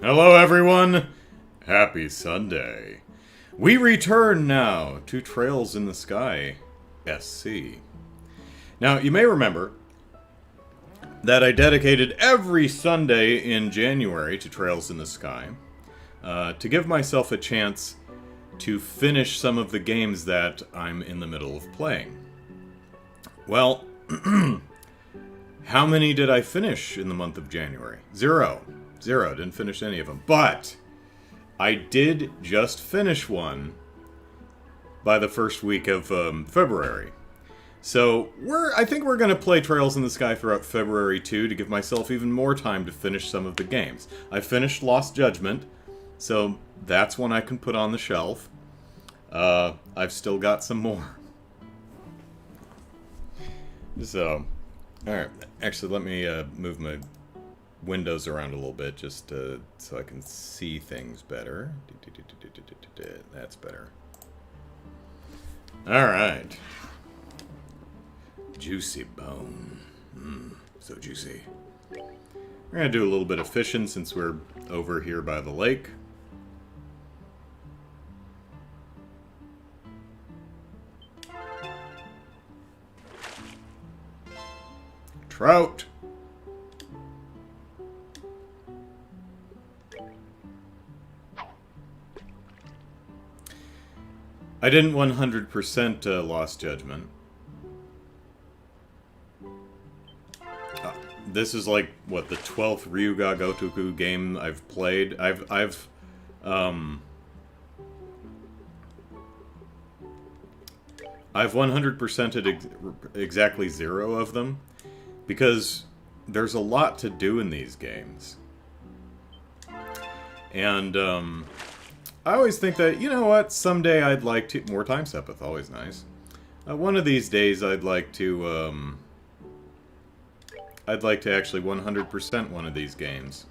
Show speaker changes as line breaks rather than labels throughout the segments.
Hello, everyone! Happy Sunday. We return now to Trails in the Sky, SC. Now, you may remember that I dedicated every Sunday in January to Trails in the Sky to give myself a chance to finish some of the games that I'm in the middle of playing. Well, how many did I finish in the month of January? Zero. Didn't finish any of them. But I did just finish one by the first week of February. So I think we're going to play Trails in the Sky throughout February too, to give myself even more time to finish some of the games. I finished Lost Judgment, so that's one I can put on the shelf. I've still got some more. So, alright, actually let me move my windows around a little bit just so I can see things better. That's better. Alright. Juicy bone. So juicy. We're going to do a little bit of fishing since we're over here by the lake. Trout! I didn't 100% Lost Judgment. This is like, what, the 12th Ryuga Gotoku game I've played. I've 100%ed exactly 0 of them, because there's a lot to do in these games. And, I always think that, you know what, someday I'd like to... More time Sepith, always nice. One of these days I'd like to actually 100% one of these games.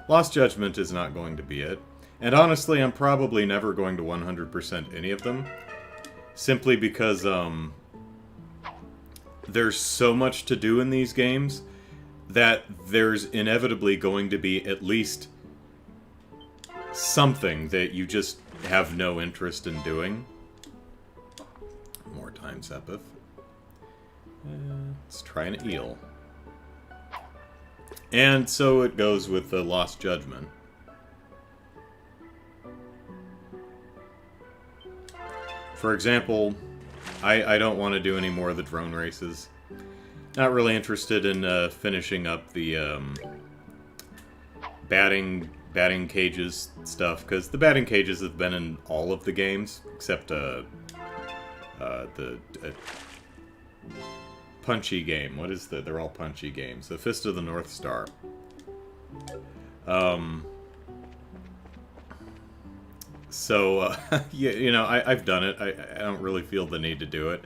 Lost Judgment is not going to be it. And honestly, I'm probably never going to 100% any of them. Simply because, there's so much to do in these games that there's inevitably going to be at least something that you just have no interest in doing. More time Sepith. Let's try an eel. And so it goes with the Lost Judgment. For example, I don't want to do any more of the drone races. Not really interested in finishing up the batting cages stuff, because the batting cages have been in all of the games, except the punchy game. What is they're all punchy games. The Fist of the North Star. So, you know, I've done it. I don't really feel the need to do it.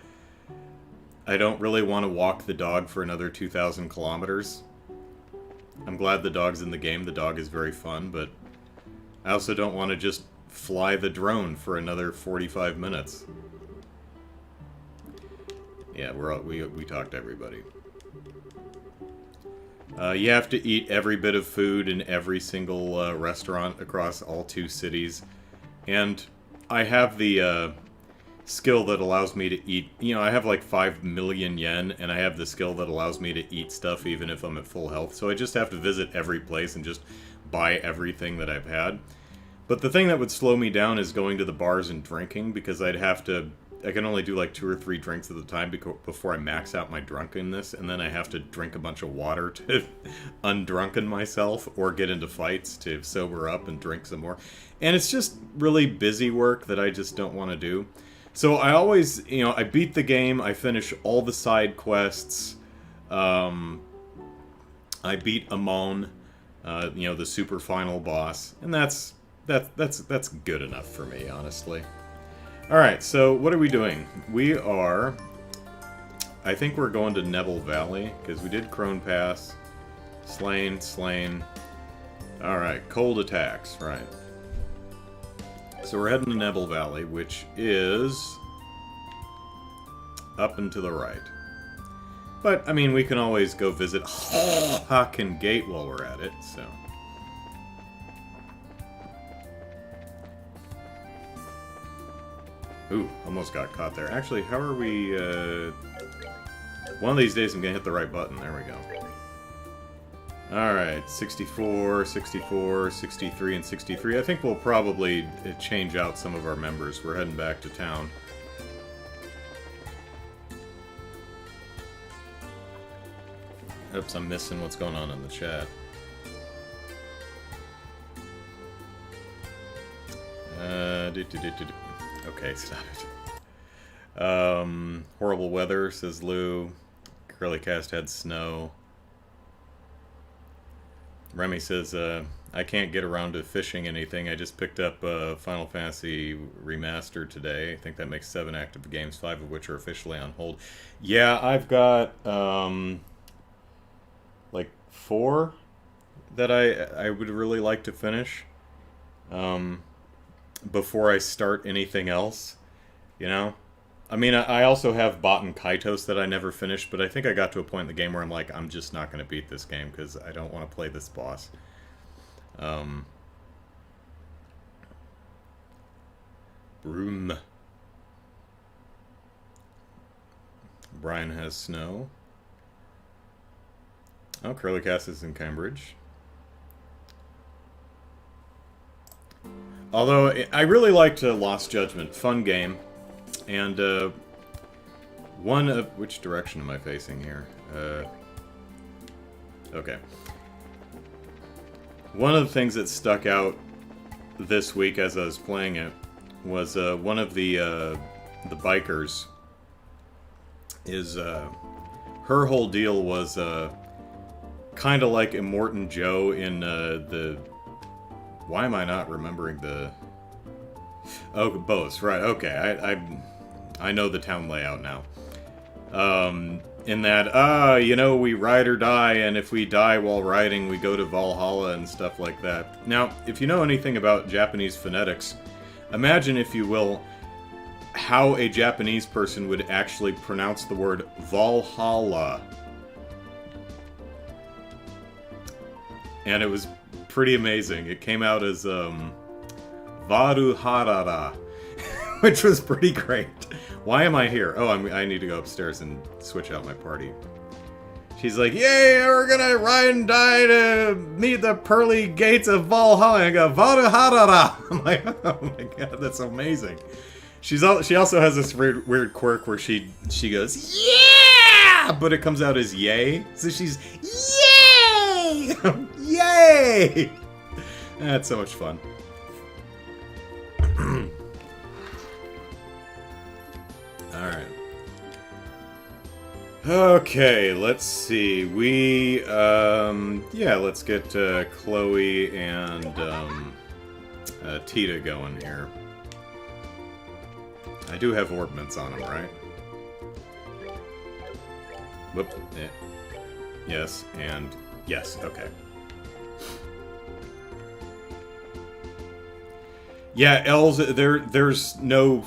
I don't really want to walk the dog for another 2,000 kilometers. I'm glad the dog's in the game. The dog is very fun, but I also don't want to just fly the drone for another 45 minutes. Yeah, we talked to everybody. You have to eat every bit of food in every single restaurant across all 2 cities. And I have the skill that allows me to eat... You know, I have like 5 million yen, and I have the skill that allows me to eat stuff even if I'm at full health. So I just have to visit every place and just buy everything that I've had. But the thing that would slow me down is going to the bars and drinking, because I'd have to... I can only do like 2 or 3 drinks at a time before I max out my drunkenness, and then I have to drink a bunch of water to undrunken myself, or get into fights to sober up and drink some more. And it's just really busy work that I just don't want to do. So I always, you know, I beat the game, I finish all the side quests, I beat Amon, you know, the super final boss, and that's good enough for me, honestly. Alright, so what are we doing? We are... I think we're going to Nebel Valley, because we did Crone Pass. Slain. Alright, cold attacks, right. So we're heading to Nebel Valley, which is up and to the right. But, I mean, we can always go visit Haken Gate while we're at it, so... Ooh, almost got caught there. Actually, how are we, one of these days I'm gonna hit the right button. There we go. Alright, 64, 64, 63, and 63. I think we'll probably change out some of our members. We're heading back to town. Oops, I'm missing what's going on in the chat. Okay, stop it. Horrible weather, says Lou. Curly Cast had snow. Remy says, I can't get around to fishing anything. I just picked up Final Fantasy Remastered today. I think that makes 7 active games, 5 of which are officially on hold. Yeah, I've got, like, 4 that I would really like to finish before I start anything else, you know? I mean, I also have Baten Kaitos that I never finished, but I think I got to a point in the game where I'm like, I'm just not going to beat this game because I don't want to play this boss. Broom. Brian has snow. Oh, Curly Cass is in Cambridge. Although, I really liked Lost Judgment. Fun game. And, one of... Which direction am I facing here? Okay. One of the things that stuck out this week as I was playing it was, one of the bikers is, her whole deal was, kind of like Immortan Joe in, the... Why am I not remembering the... Oh, Bose, right, okay, I know the town layout now. In that, you know, we ride or die, and if we die while riding, we go to Valhalla and stuff like that. Now, if you know anything about Japanese phonetics, imagine, if you will, how a Japanese person would actually pronounce the word Valhalla. And it was pretty amazing. It came out as, Varuharara, which was pretty great. Why am I here? Oh, I need to go upstairs and switch out my party. She's like, yay, we're gonna ride and die to meet the pearly gates of Valhalla. And I go, Varuharara. I'm like, oh my god, that's amazing. She also has this weird quirk where she goes, yeah! But it comes out as yay. So she's, yay! Yay! That's so much fun. Alright. Okay, let's see. We, yeah, let's get Chloe and Tita going here. I do have orbments on them, right? Whoop. Yes, and yes, okay. Yeah, L's, there's no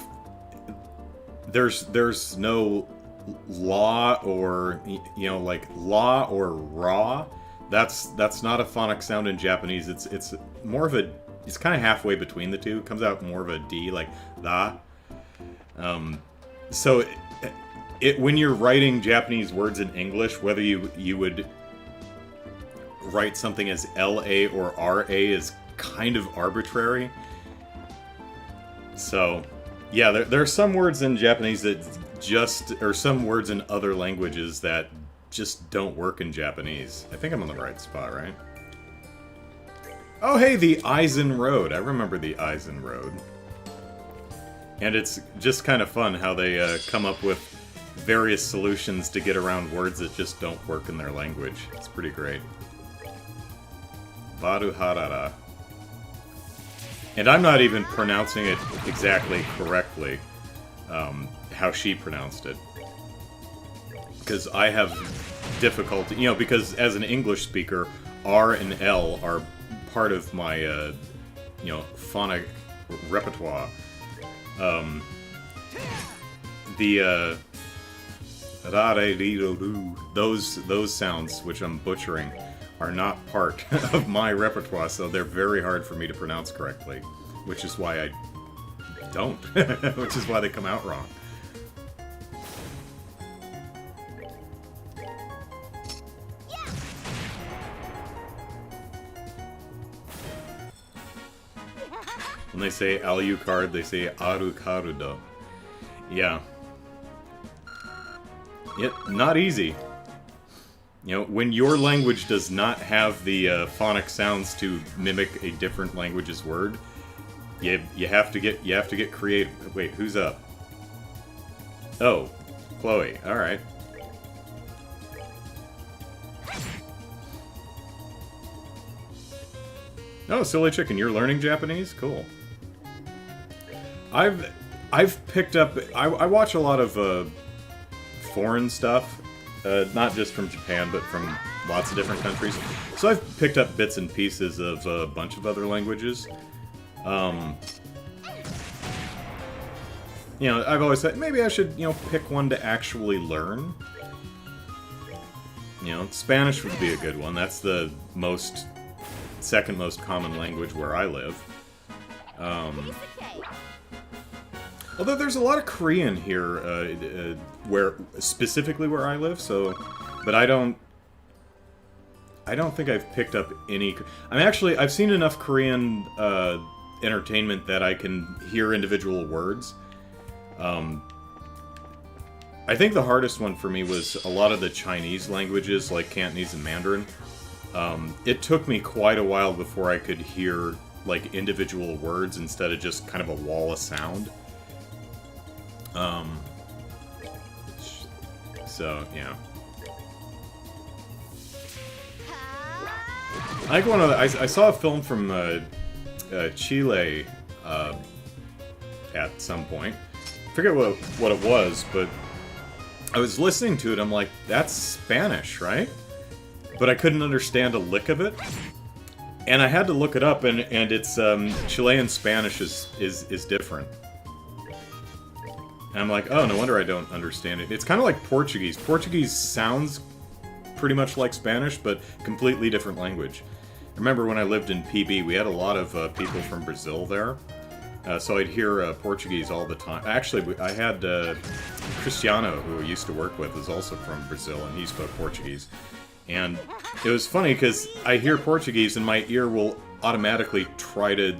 law or, you know, like law or raw. That's not a phonic sound in Japanese. It's more of a, it's kind of halfway between the two. It comes out more of a D, like da. So when you're writing Japanese words in English, whether you would write something as LA or RA is kind of arbitrary. So, yeah, there are some words in Japanese that just, or some words in other languages that just don't work in Japanese. I think I'm on the right spot, right? Oh, hey, the Eisen Road. I remember the Eisen Road. And it's just kind of fun how they come up with various solutions to get around words that just don't work in their language. It's pretty great. Varuharara. And I'm not even pronouncing it exactly correctly, how she pronounced it. Because I have difficulty, you know, because as an English speaker, R and L are part of my, you know, phonic repertoire. The, those sounds, which I'm butchering, are not part of my repertoire, so they're very hard for me to pronounce correctly, which is why I don't, which is why they come out wrong. When they say Alucard, they say Arukarudo. Yeah. Not easy. You know, when your language does not have the phonic sounds to mimic a different language's word, you have to get creative. Wait, who's up? Oh, Chloe. All right. Oh, silly chicken, you're learning Japanese? Cool. I've picked up. I watch a lot of foreign stuff. Not just from Japan, but from lots of different countries. So I've picked up bits and pieces of a bunch of other languages. You know, I've always said, maybe I should, you know, pick one to actually learn. You know, Spanish would be a good one. That's the second most common language where I live. Although there's a lot of Korean here, specifically where I live, so... But I don't think I've picked up any... I've seen enough Korean entertainment that I can hear individual words. I think the hardest one for me was a lot of the Chinese languages, like Cantonese and Mandarin. It took me quite a while before I could hear, like, individual words instead of just kind of a wall of sound. So, yeah. I think I saw a film from Chile at some point. I forget what it was, but I was listening to it. I'm like, that's Spanish, right? But I couldn't understand a lick of it, and I had to look it up. And it's Chilean Spanish is different. And I'm like, oh, no wonder I don't understand it. It's kind of like Portuguese. Portuguese sounds pretty much like Spanish, but completely different language. I remember when I lived in PB, we had a lot of people from Brazil there. So I'd hear Portuguese all the time. Actually, I had Cristiano, who I used to work with, is also from Brazil, and he spoke Portuguese. And it was funny, because I hear Portuguese, and my ear will automatically try to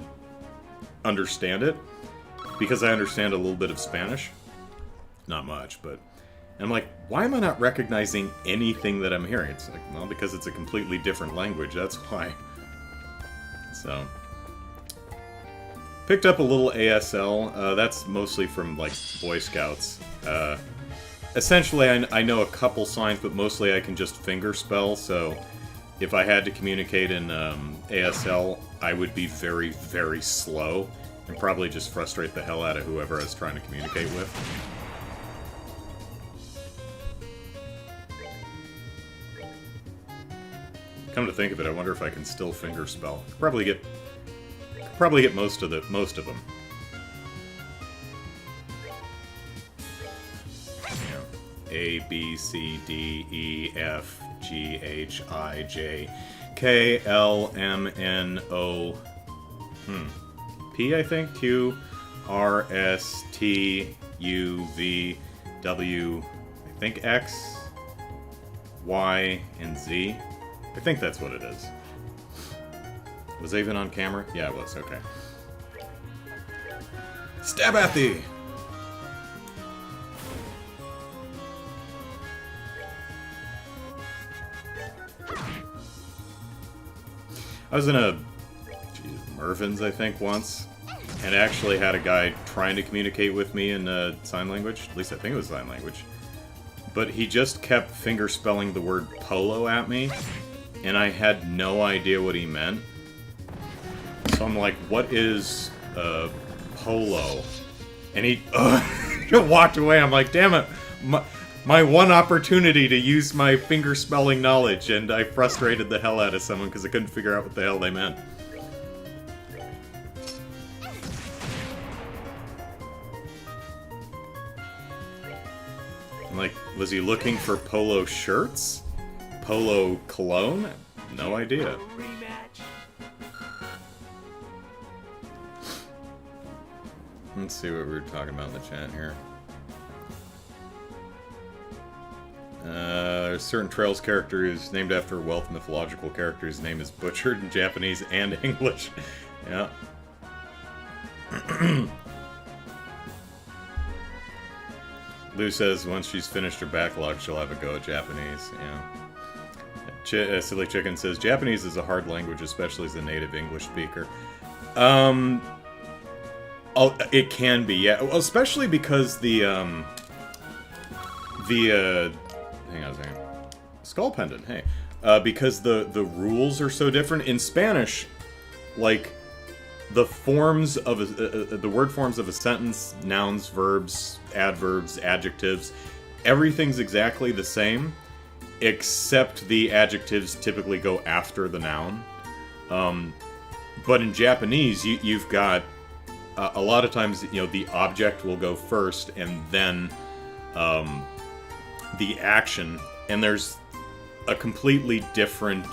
understand it, because I understand a little bit of Spanish. Not much, but... And I'm like, why am I not recognizing anything that I'm hearing? It's like, well, because it's a completely different language, that's why. So... Picked up a little ASL. That's mostly from, like, Boy Scouts. Essentially, I know a couple signs, but mostly I can just finger spell, so... If I had to communicate in ASL, I would be very, very slow. And probably just frustrate the hell out of whoever I was trying to communicate with. Come to think of it, I wonder if I can still finger spell. Probably get most of them. Yeah. A, B, C, D, E, F, G, H, I, J, K, L, M, N, O... P, I think? Q, R, S, T, U, V, W, I think X, Y, and Z. I think that's what it is. Was Avon on camera? Yeah, it was. Okay. Stab at thee! I was in a... Mervin's, I think, once. And actually had a guy trying to communicate with me in sign language. At least I think it was sign language. But he just kept finger spelling the word polo at me. And I had no idea what he meant. So I'm like, what is polo? And he walked away. I'm like, damn it. My one opportunity to use my finger spelling knowledge. And I frustrated the hell out of someone because I couldn't figure out what the hell they meant. I'm like, was he looking for polo shirts? Polo cologne? No idea. Let's see what we were talking about in the chat here. There's a certain Trails character who's named after a wealth mythological character whose name is butchered in Japanese and English. Yeah. Lou says once she's finished her backlog, she'll have a go at Japanese. Yeah. Silly Chicken says Japanese is a hard language, especially as a native English speaker. Oh, it can be, yeah. Well, especially because hang on a second. Skull pendant, hey. Because the rules are so different. In Spanish, like, the forms of the word forms of a sentence, nouns, verbs, adverbs, adjectives, everything's exactly the same, except the adjectives typically go after the noun. But in Japanese, you've got a lot of times, the object will go first, and then the action, and there's a completely different.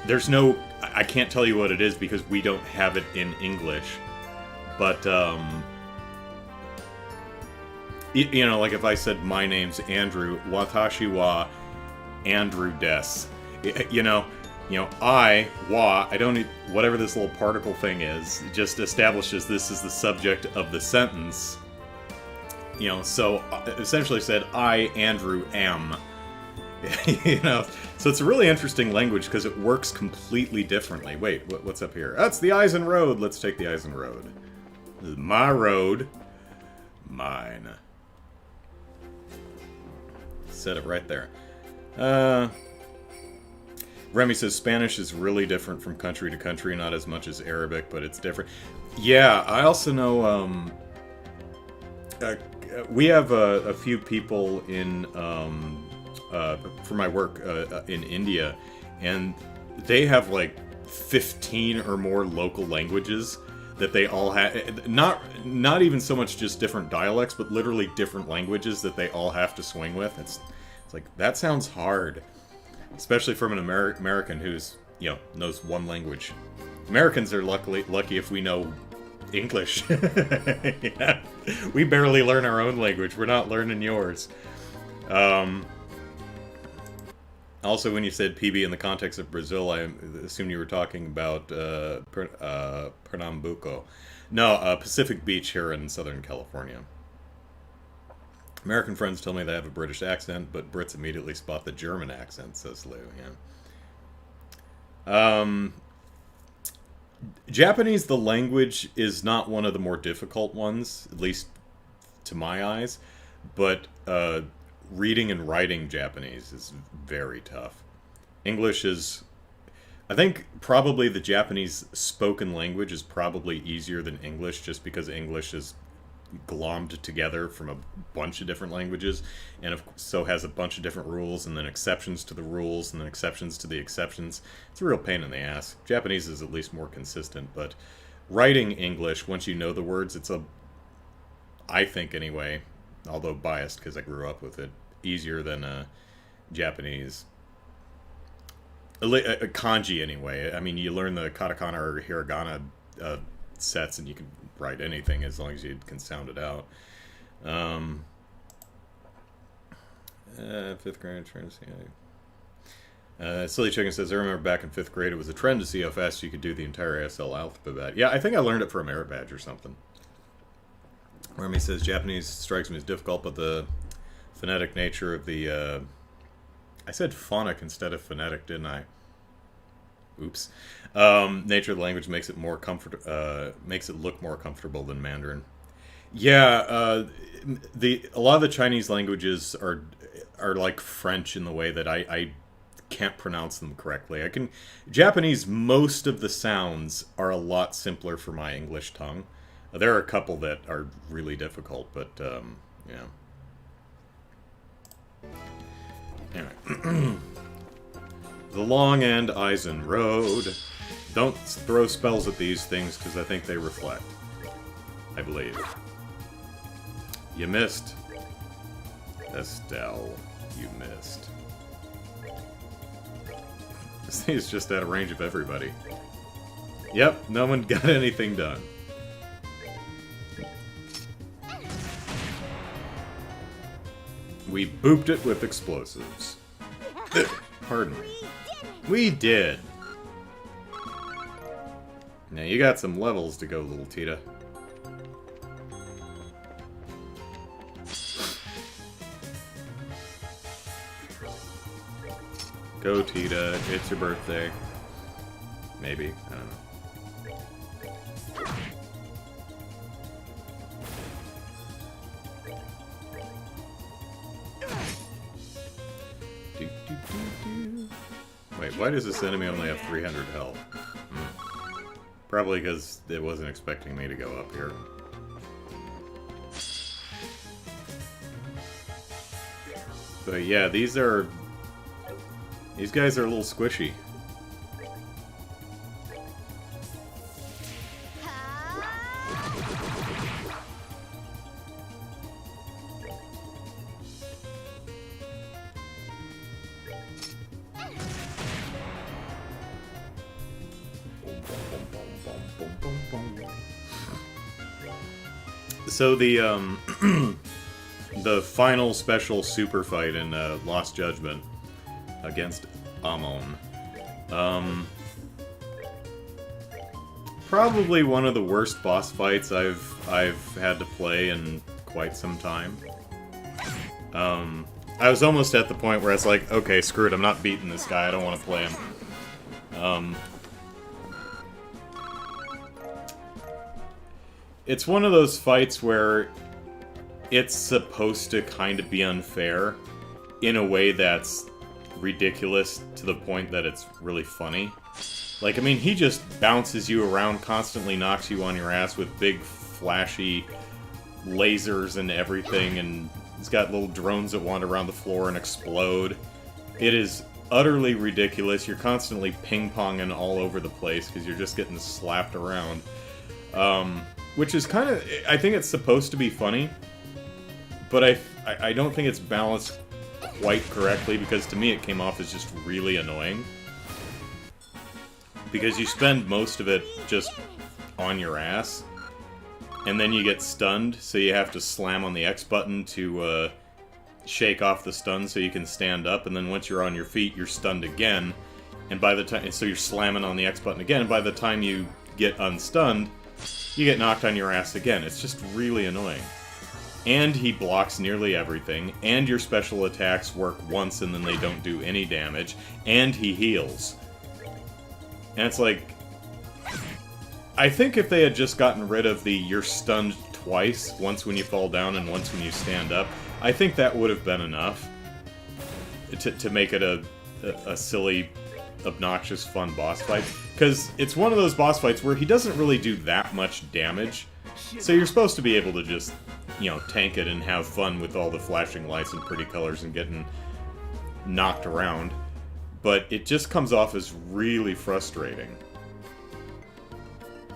There's no. I can't tell you what it is because we don't have it in English, but like if I said my name's Andrew, watashi wa Andrew desu, I don't need, whatever this little particle thing is, just establishes this is the subject of the sentence. So essentially said, I, Andrew, am. So it's a really interesting language because it works completely differently. Wait, what's up here? That's the Eisen Road. Let's take the Eisen Road. This is my road. Mine. Set it right there. Remy says Spanish is really different from country to country, not as much as Arabic, but it's different. Yeah, I also know we have a few people in for my work in India, and they have like 15 or more local languages that they all have. Not even so much just different dialects, but literally different languages that they all have to swing with. It's like, that sounds hard. Especially from an American who's, knows one language. Americans are lucky if we know English. Yeah. We barely learn our own language. We're not learning yours. Also, when you said PB in the context of Brazil, I assumed you were talking about Pernambuco. No, Pacific Beach here in Southern California. American friends tell me they have a British accent, but Brits immediately spot the German accent, says Lou. Yeah. Japanese, the language, is not one of the more difficult ones, at least to my eyes, but reading and writing Japanese is very tough. English is, I think, probably the Japanese spoken language is probably easier than English, just because English is glommed together from a bunch of different languages, and so has a bunch of different rules, and then exceptions to the rules, and then exceptions to the exceptions. It's a real pain in the ass. Japanese is at least more consistent, but writing English, once you know the words, I think anyway, although biased because I grew up with it, easier than Japanese. Kanji anyway. I mean, you learn the katakana or hiragana sets, and you can write anything as long as you can sound it out. Fifth grade, trying to see. Silly Chicken says, I remember back in 5th grade, it was a trend to see how fast you could do the entire ASL alphabet. Yeah, I think I learned it for a merit badge or something. Remy says, Japanese strikes me as difficult, but the phonetic nature of the... I said phonic instead of phonetic, didn't I? Oops. Nature of the language makes it more makes it look more comfortable than Mandarin. Yeah, a lot of the Chinese languages are like French in the way that I can't pronounce them correctly. Japanese, most of the sounds are a lot simpler for my English tongue. There are a couple that are really difficult, but yeah. Anyway. The Long End Eisen Road. Don't throw spells at these things, because I think they reflect. I believe. You missed. Estelle, you missed. This thing is just out of range of everybody. Yep, no one got anything done. We booped it with explosives. Pardon me. We did! Now you got some levels to go, little Tita. Go, Tita. It's your birthday. Maybe. I don't know. Wait, why does this enemy only have 300 health? Probably because it wasn't expecting me to go up here. But yeah, these guys are a little squishy. So the the final special super fight in Lost Judgment against Amon. Probably one of the worst boss fights I've had to play in quite some time. I was almost at the point where I was like, okay, screw it, I'm not beating this guy, I don't want to play him. It's one of those fights where it's supposed to kind of be unfair in a way that's ridiculous to the point that it's really funny. Like, I mean, he just bounces you around, constantly knocks you on your ass with big, flashy lasers and everything, and he's got little drones that wander around the floor and explode. It is utterly ridiculous. You're constantly ping-ponging all over the place because you're just getting slapped around. Which is kind of... I think it's supposed to be funny, but I don't think it's balanced quite correctly, because to me it came off as just really annoying. Because you spend most of it just on your ass, and then you get stunned, so you have to slam on the X button to shake off the stun so you can stand up, and then once you're on your feet, you're stunned again, and by the time... so you're slamming on the X button again, and by the time you get unstunned, you get knocked on your ass again. It's just really annoying. And he blocks nearly everything, and your special attacks work once and then they don't do any damage, and he heals. And it's like... I think if they had just gotten rid of the you're stunned twice, once when you fall down and once when you stand up, I think that would have been enough to make it a silly, obnoxious, fun boss fight. Because it's one of those boss fights where he doesn't really do that much damage, so you're supposed to be able to just, you know, tank it and have fun with all the flashing lights and pretty colors and getting knocked around. But it just comes off as really frustrating.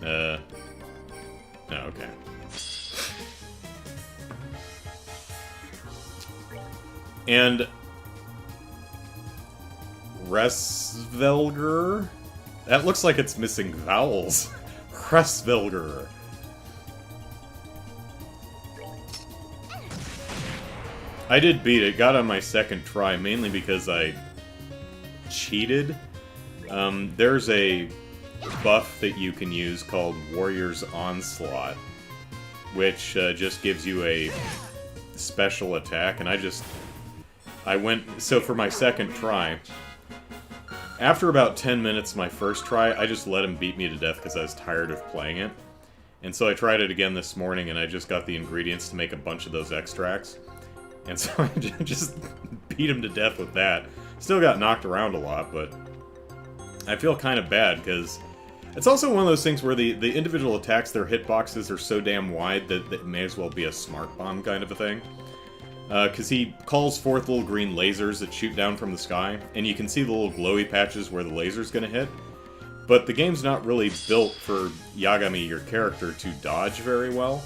Oh, okay. And... Resvelger? That looks like it's missing vowels. Resvelger. I did beat it, got on my second try, mainly because I cheated. There's a buff that you can use called Warrior's Onslaught, which just gives you a special attack, and I went... So for my second try, after about 10 minutes my first try, I just let him beat me to death because I was tired of playing it. And so I tried it again this morning, and I just got the ingredients to make a bunch of those extracts. And so I just beat him to death with that. Still got knocked around a lot, but I feel kind of bad, because it's also one of those things where the individual attacks, their hitboxes are so damn wide that it may as well be a smart bomb kind of a thing. Because he calls forth little green lasers that shoot down from the sky, and you can see the little glowy patches where the laser's gonna hit. But the game's not really built for Yagami, your character, to dodge very well.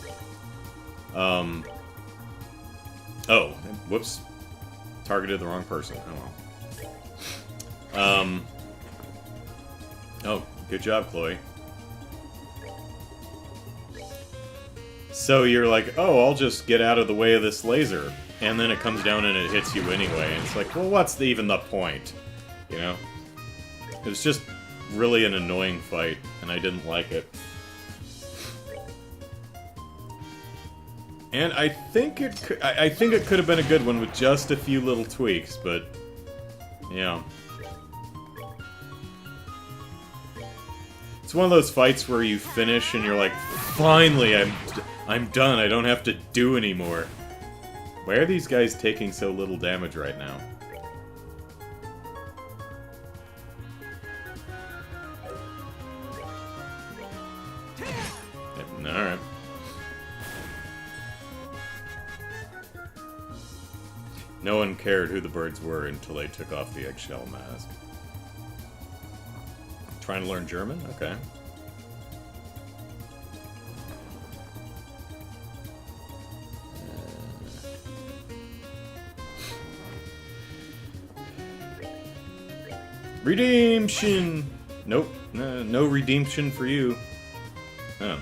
Oh, whoops. Targeted the wrong person. Oh well. Oh, good job, Chloe. So you're like, oh, I'll just get out of the way of this laser. and then it comes down and it hits you anyway, and it's like, well, what's even the point? You know? It was just really an annoying fight, and I didn't like it. And I think it could have been a good one with just a few little tweaks, but yeah. It's one of those fights where you finish and you're like, finally, I'm done. I don't have to do anymore. Why are these guys taking so little damage right now? Alright. No one cared who the birds were until they took off the eggshell mask. Trying to learn German? Okay. Redemption! Nope. No redemption for you. Oh.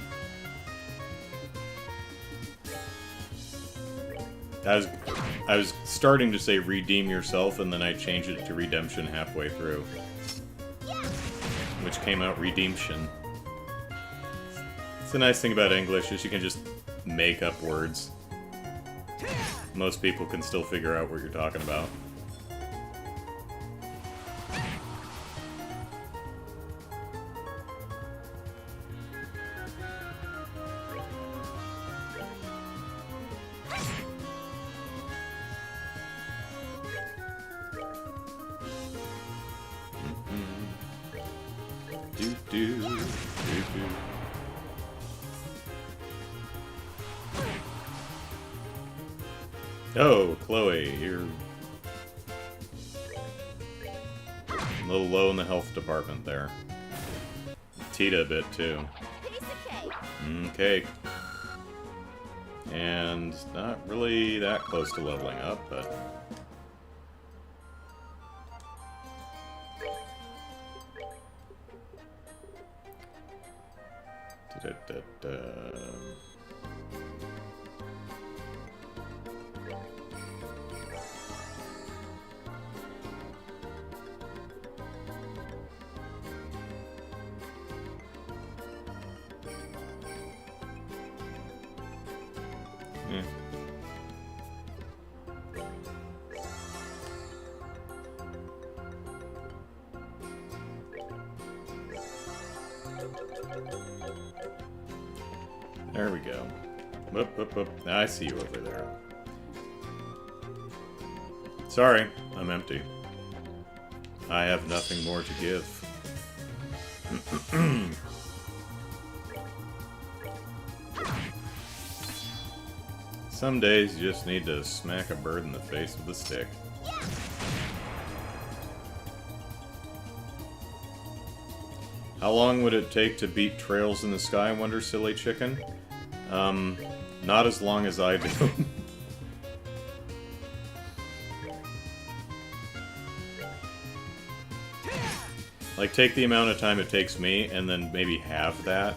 I was starting to say redeem yourself, and then I changed it to redemption halfway through. Which came out redemption. It's the nice thing about English is you can just make up words. Most people can still figure out what you're talking about. Oh, Chloe, you're a little low in the health department there. Tita a bit, too. Okay. And not really that close to leveling up, but... There we go. Whoop, whoop, whoop. I see you over there. Sorry, I'm empty. I have nothing more to give. Some days you just need to smack a bird in the face with a stick. How long would it take to beat Trails in the Sky, wonder Silly Chicken? Not as long as I do. Like, take the amount of time it takes me, and then maybe halve that.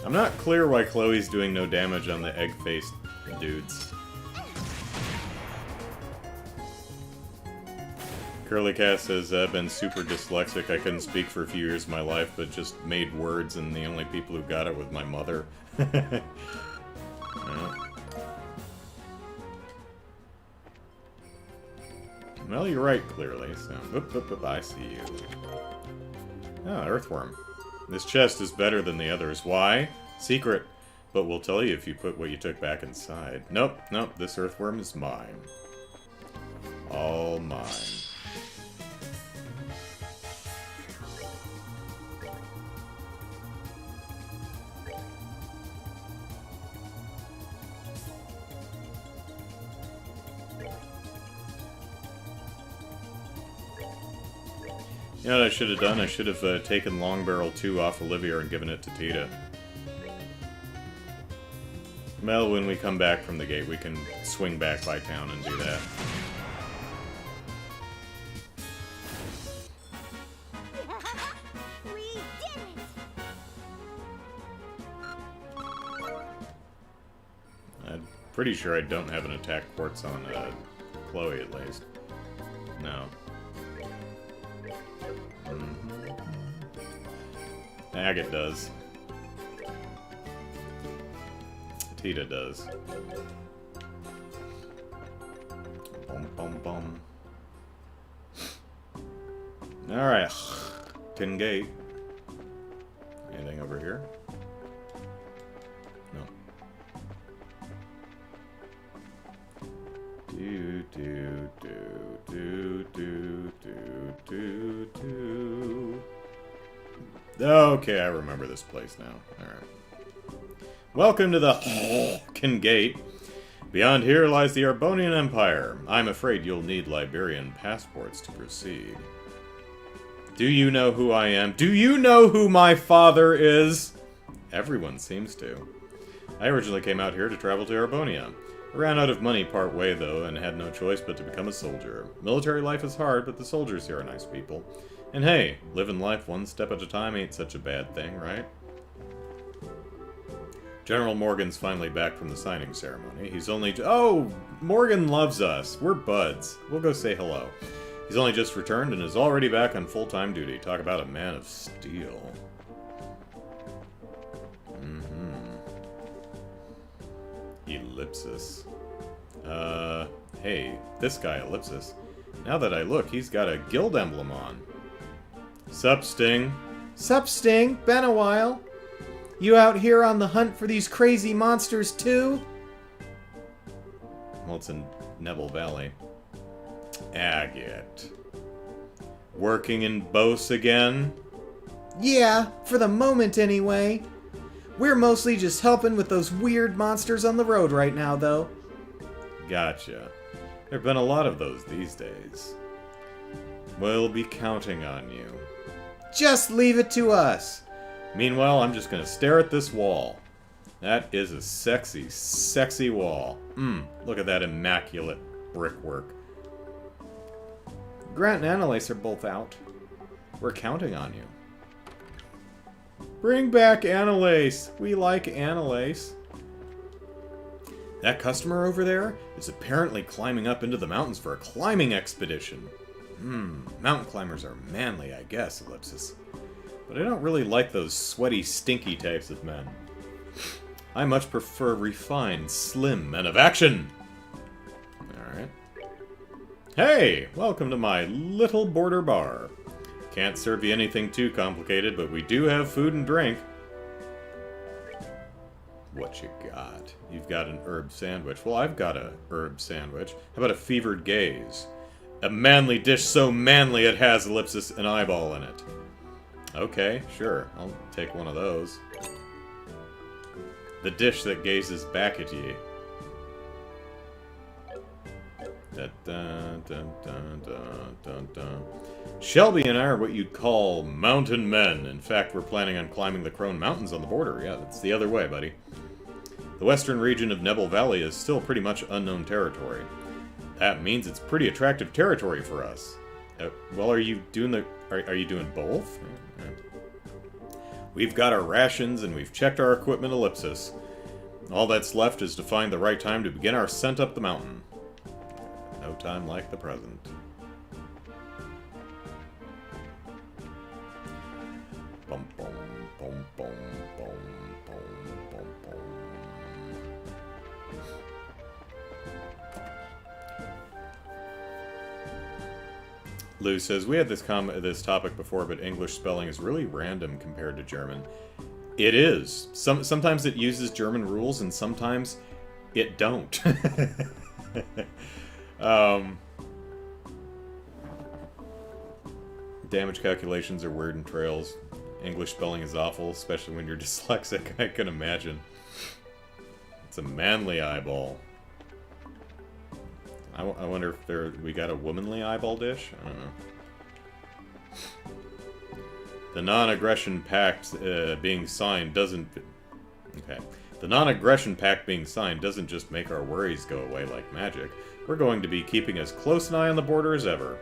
I'm not clear why Chloe's doing no damage on the egg-faced dudes. Curly Cat says, I've been super dyslexic. I couldn't speak for a few years of my life, but just made words, and the only people who got it was my mother. Yeah. Well, you're right, clearly, so... Whoop, whoop, whoop, I see you. Ah, Earthworm. This chest is better than the others. Why? Secret. But we'll tell you if you put what you took back inside. Nope, nope, this Earthworm is mine. All mine. You know what I should have done? I should have taken Long Barrel 2 off Olivia and given it to Tita. Well, when we come back from the gate, we can swing back by town and do that.
We did it!
Pretty sure I don't have an attack quartz on Chloe, at least. No. Agate does. Tita does. Bum bum bum. Alright. Tin Gate. Anything over here? No. Do do do do do do do do. Okay, I remember this place now. Alright. Welcome to the Tin Gate. Beyond here lies the Arbonian Empire. I'm afraid you'll need Liberian passports to proceed. Do you know who I am? Do you know who my father is? Everyone seems to. I originally came out here to travel to Arbonia. I ran out of money part way, though, and had no choice but to become a soldier. Military life is hard, but the soldiers here are nice people. And hey, living life one step at a time ain't such a bad thing, right? General Morgan's finally back from the signing ceremony. He's only... Oh! Morgan loves us. We're buds. We'll go say hello. He's only just returned and is already back on full-time duty. Talk about a man of steel. Ellipsis. Hey, this guy, Ellipsis. Now that I look, he's got a guild emblem on. Sup, Sting?
Sup, Sting? Been a while. You out here on the hunt for these crazy monsters, too?
Well, it's in Nebel Valley. Agate. Working in Bose again?
Yeah, for the moment anyway. We're mostly just helping with those weird monsters on the road right now, though.
Gotcha. There've been a lot of those these days. We'll be counting on you.
Just leave it to us.
Meanwhile, I'm just gonna stare at this wall. That is a sexy, sexy wall. Look at that immaculate brickwork.
Grant and Annalise are both out.
We're counting on you. Bring back Annalise! We like Annalise. That customer over there is apparently climbing up into the mountains for a climbing expedition. Mountain climbers are manly, I guess, Ellipsis. But I don't really like those sweaty, stinky types of men. I much prefer refined, slim men of action! Alright. Hey! Welcome to my little border bar. Can't serve you anything too complicated, but we do have food and drink. What you got? You've got an herb sandwich. Well, I've got a herb sandwich. How about a fevered gaze? A manly dish so manly it has, Ellipsis, an eyeball in it. Okay, sure. I'll take one of those. The dish that gazes back at ye. Dun, dun, dun, dun, dun, dun, dun. Shelby and I are what you'd call mountain men. In fact, we're planning on climbing the Crone Mountains on the border. Yeah, that's the other way, buddy. The western region of Nebel Valley is still pretty much unknown territory. That means it's pretty attractive territory for us. Well, are you doing the... Are you doing both? We've got our rations and we've checked our equipment, Ellipsis. All that's left is to find the right time to begin our ascent up the mountain. No time like the present. Bum bum bum bum bum bum bum bum. Lou says, we had this topic before, but English spelling is really random compared to German. It is. Sometimes it uses German rules, and sometimes it don't. Damage calculations are weird and trails. English spelling is awful, especially when you're dyslexic, I can imagine. It's a manly eyeball. I wonder if we got a womanly eyeball dish? I don't know. The non-aggression pact being signed doesn't... Okay. The non-aggression pact being signed doesn't just make our worries go away like magic. We're going to be keeping as close an eye on the border as ever.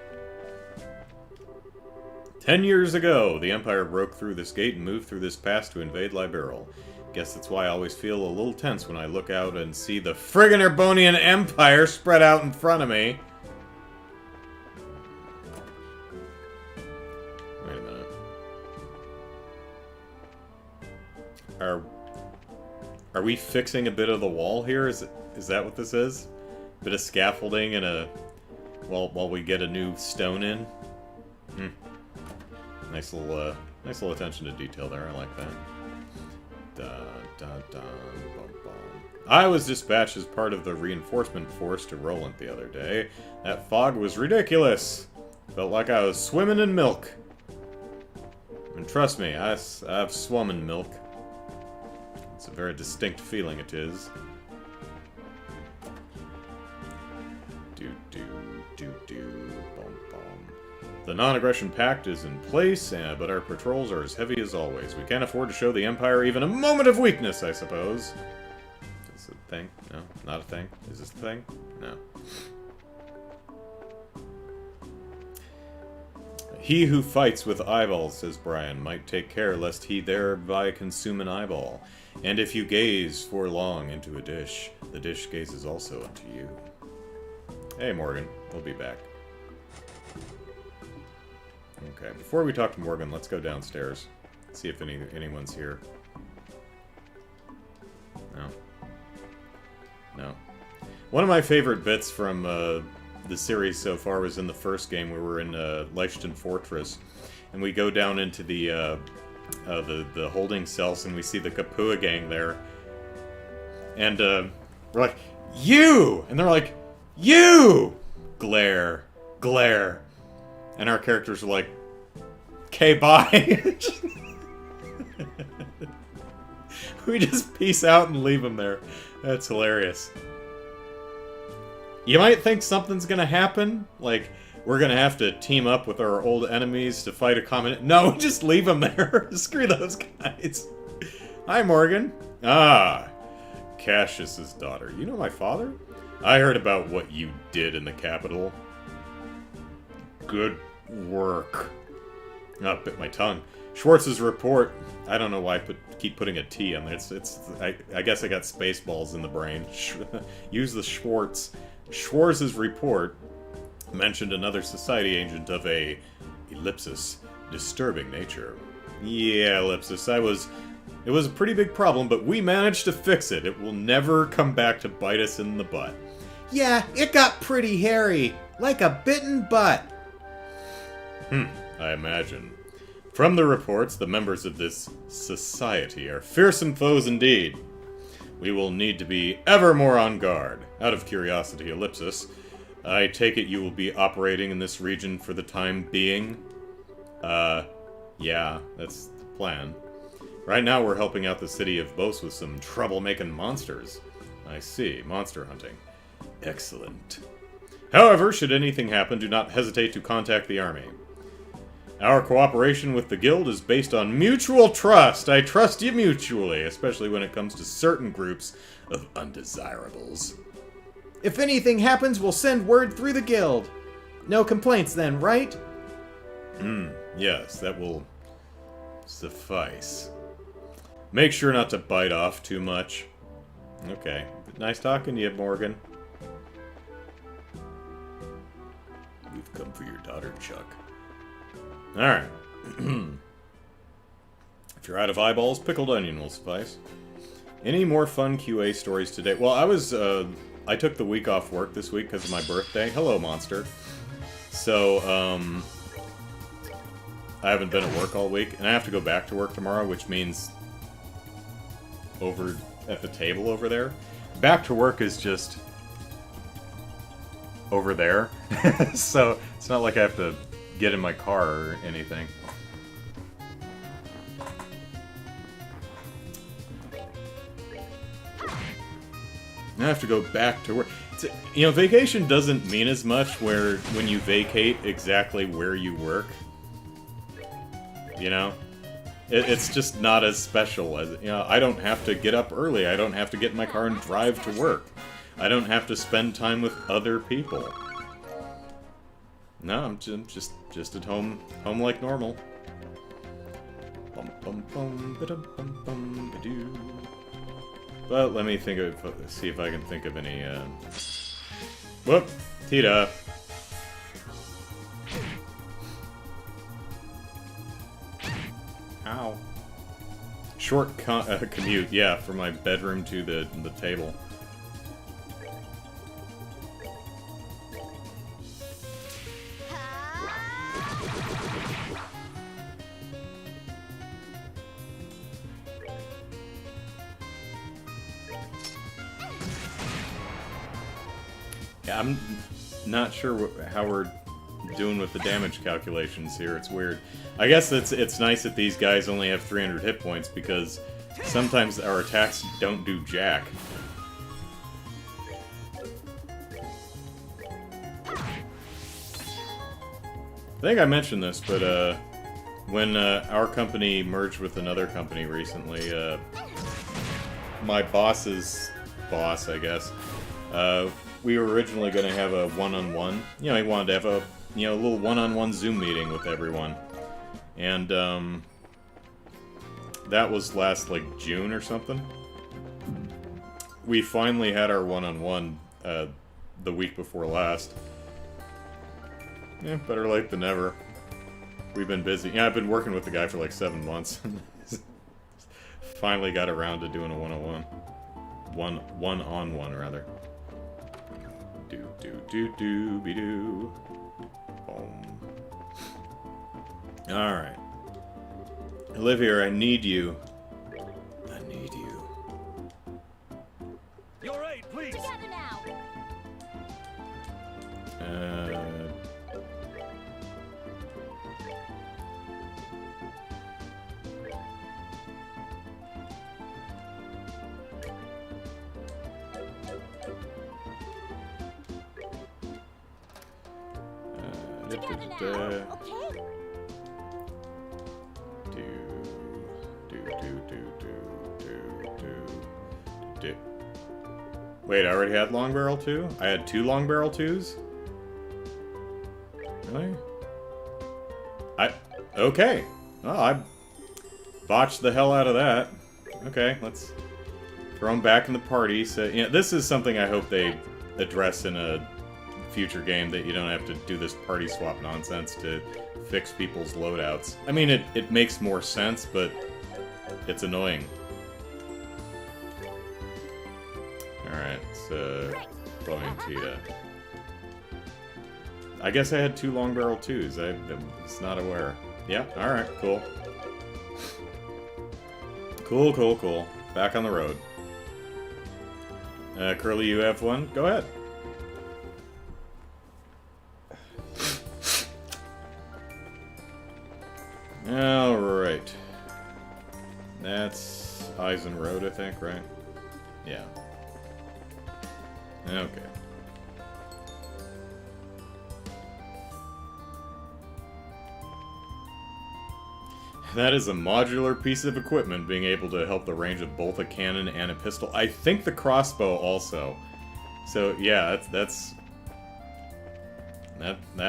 10 years ago, the Empire broke through this gate and moved through this pass to invade Liberal. Guess that's why I always feel a little tense when I look out and see the friggin' Erbonian Empire spread out in front of me. Wait a minute. Are we fixing a bit of the wall here? Is that what this is? Bit of scaffolding and a... while we get a new stone in? Nice little attention to detail there. I like that. Bum, bum. I was dispatched as part of the reinforcement force to Roland the other day. That fog was ridiculous. Felt like I was swimming in milk. And trust me, I've swum in milk. It's a very distinct feeling it is. The non-aggression pact is in place, but our patrols are as heavy as always. We can't afford to show the Empire even a moment of weakness, I suppose. Is this a thing? No, not a thing. Is this a thing? No. He who fights with eyeballs, says Brian, might take care lest he thereby consume an eyeball. And if you gaze for long into a dish, the dish gazes also unto you. Hey, Morgan. We'll be back. Okay, before we talk to Morgan, let's go downstairs. See if anyone's here. No. No. One of my favorite bits from the series so far was in the first game. We were in Leichten Fortress, and we go down into the holding cells, and we see the Kapua gang there. And we're like, you! And they're like, you! Glare. Glare. And our characters are like, okay, bye. We just peace out and leave them there. That's hilarious. You might think something's gonna happen, like we're gonna have to team up with our old enemies to fight a common... No, just leave them there. Screw those guys. Hi, Morgan. Ah, Cassius's daughter. You know my father? I heard about what you did in the capital. Good work. Oh, bit my tongue. Schwartz's report. I don't know why I keep putting a T on there. I guess I got Spaceballs in the brain. Use the Schwartz. Schwartz's report mentioned another society agent of a ellipsis disturbing nature. Yeah, ellipsis. It was a pretty big problem, but we managed to fix it. It will never come back to bite us in the butt.
Yeah, it got pretty hairy, like a bitten butt.
I imagine. From the reports, the members of this society are fearsome foes indeed. We will need to be ever more on guard. Out of curiosity, Ellipsis, I take it you will be operating in this region for the time being? Yeah, that's the plan. Right now we're helping out the city of Bos with some troublemaking monsters. I see, monster hunting. Excellent. However, should anything happen, do not hesitate to contact the army. Our cooperation with the guild is based on mutual trust. I trust you mutually, especially when it comes to certain groups of undesirables.
If anything happens, we'll send word through the guild. No complaints then, right?
Yes, that will suffice. Make sure not to bite off too much. Okay. Nice talking to you, Morgan. We've come for your daughter, Chuck. Alright. If you're out of eyeballs, pickled onion will suffice. Any more fun QA stories today? Well, I took the week off work this week because of my birthday. Hello, monster. So, I haven't been at work all week, and I have to go back to work tomorrow, which means over at the table over there. Back to work is just over there. So, it's not like I have to get in my car or anything. I have to go back to work. Vacation doesn't mean as much when you vacate exactly where you work. You know? It's just not as special as, I don't have to get up early. I don't have to get in my car and drive to work. I don't have to spend time with other people. No, I'm just at home like normal. Bum, But let me see if I can think of any, Whoop! Tita! Ow. Short commute, yeah, from my bedroom to the table. Yeah, I'm not sure how we're doing with the damage calculations here. It's weird. I guess it's nice that these guys only have 300 hit points because sometimes our attacks don't do jack. I think I mentioned this, but when our company merged with another company recently, my boss's boss, I guess, we were originally going to have a one-on-one. You know, he wanted to have a little one-on-one Zoom meeting with everyone. And, that was last, like, June or something. We finally had our one-on-one, the week before last. Yeah, better late than never. We've been busy. Yeah, I've been working with the guy for like 7 months. Finally got around to doing a one-on-one. One-on-one, rather. Do-do-do-do-be-doo. Boom. Alright. Olivia, I need you. I need you.
Your aid, please.
Together now. Together now. Okay.
Wait, I already had long barrel 2? I had 2 long barrel 2s? Really? Okay. Oh, I botched the hell out of that. Okay, let's throw them back in the party. So, this is something I hope they address in a future game, that you don't have to do this party swap nonsense to fix people's loadouts. I mean, it makes more sense, but it's annoying. Alright, so Chloe and Tita. I guess I had 2 long barrel 2s. I was not aware. Yeah, alright, cool. Cool. Back on the road. Curly, you have one? Go ahead. Alright. That's Eisen Road, I think, right? Yeah. Okay. That is a modular piece of equipment, being able to help the range of both a cannon and a pistol. I think the crossbow also. So yeah, that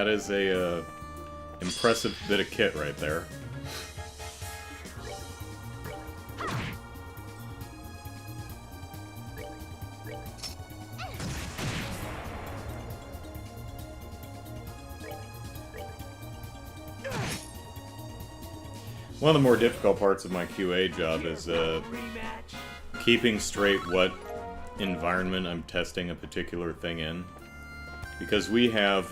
is a impressive bit of kit right there. One of the more difficult parts of my QA job is keeping straight what environment I'm testing a particular thing in. Because we have,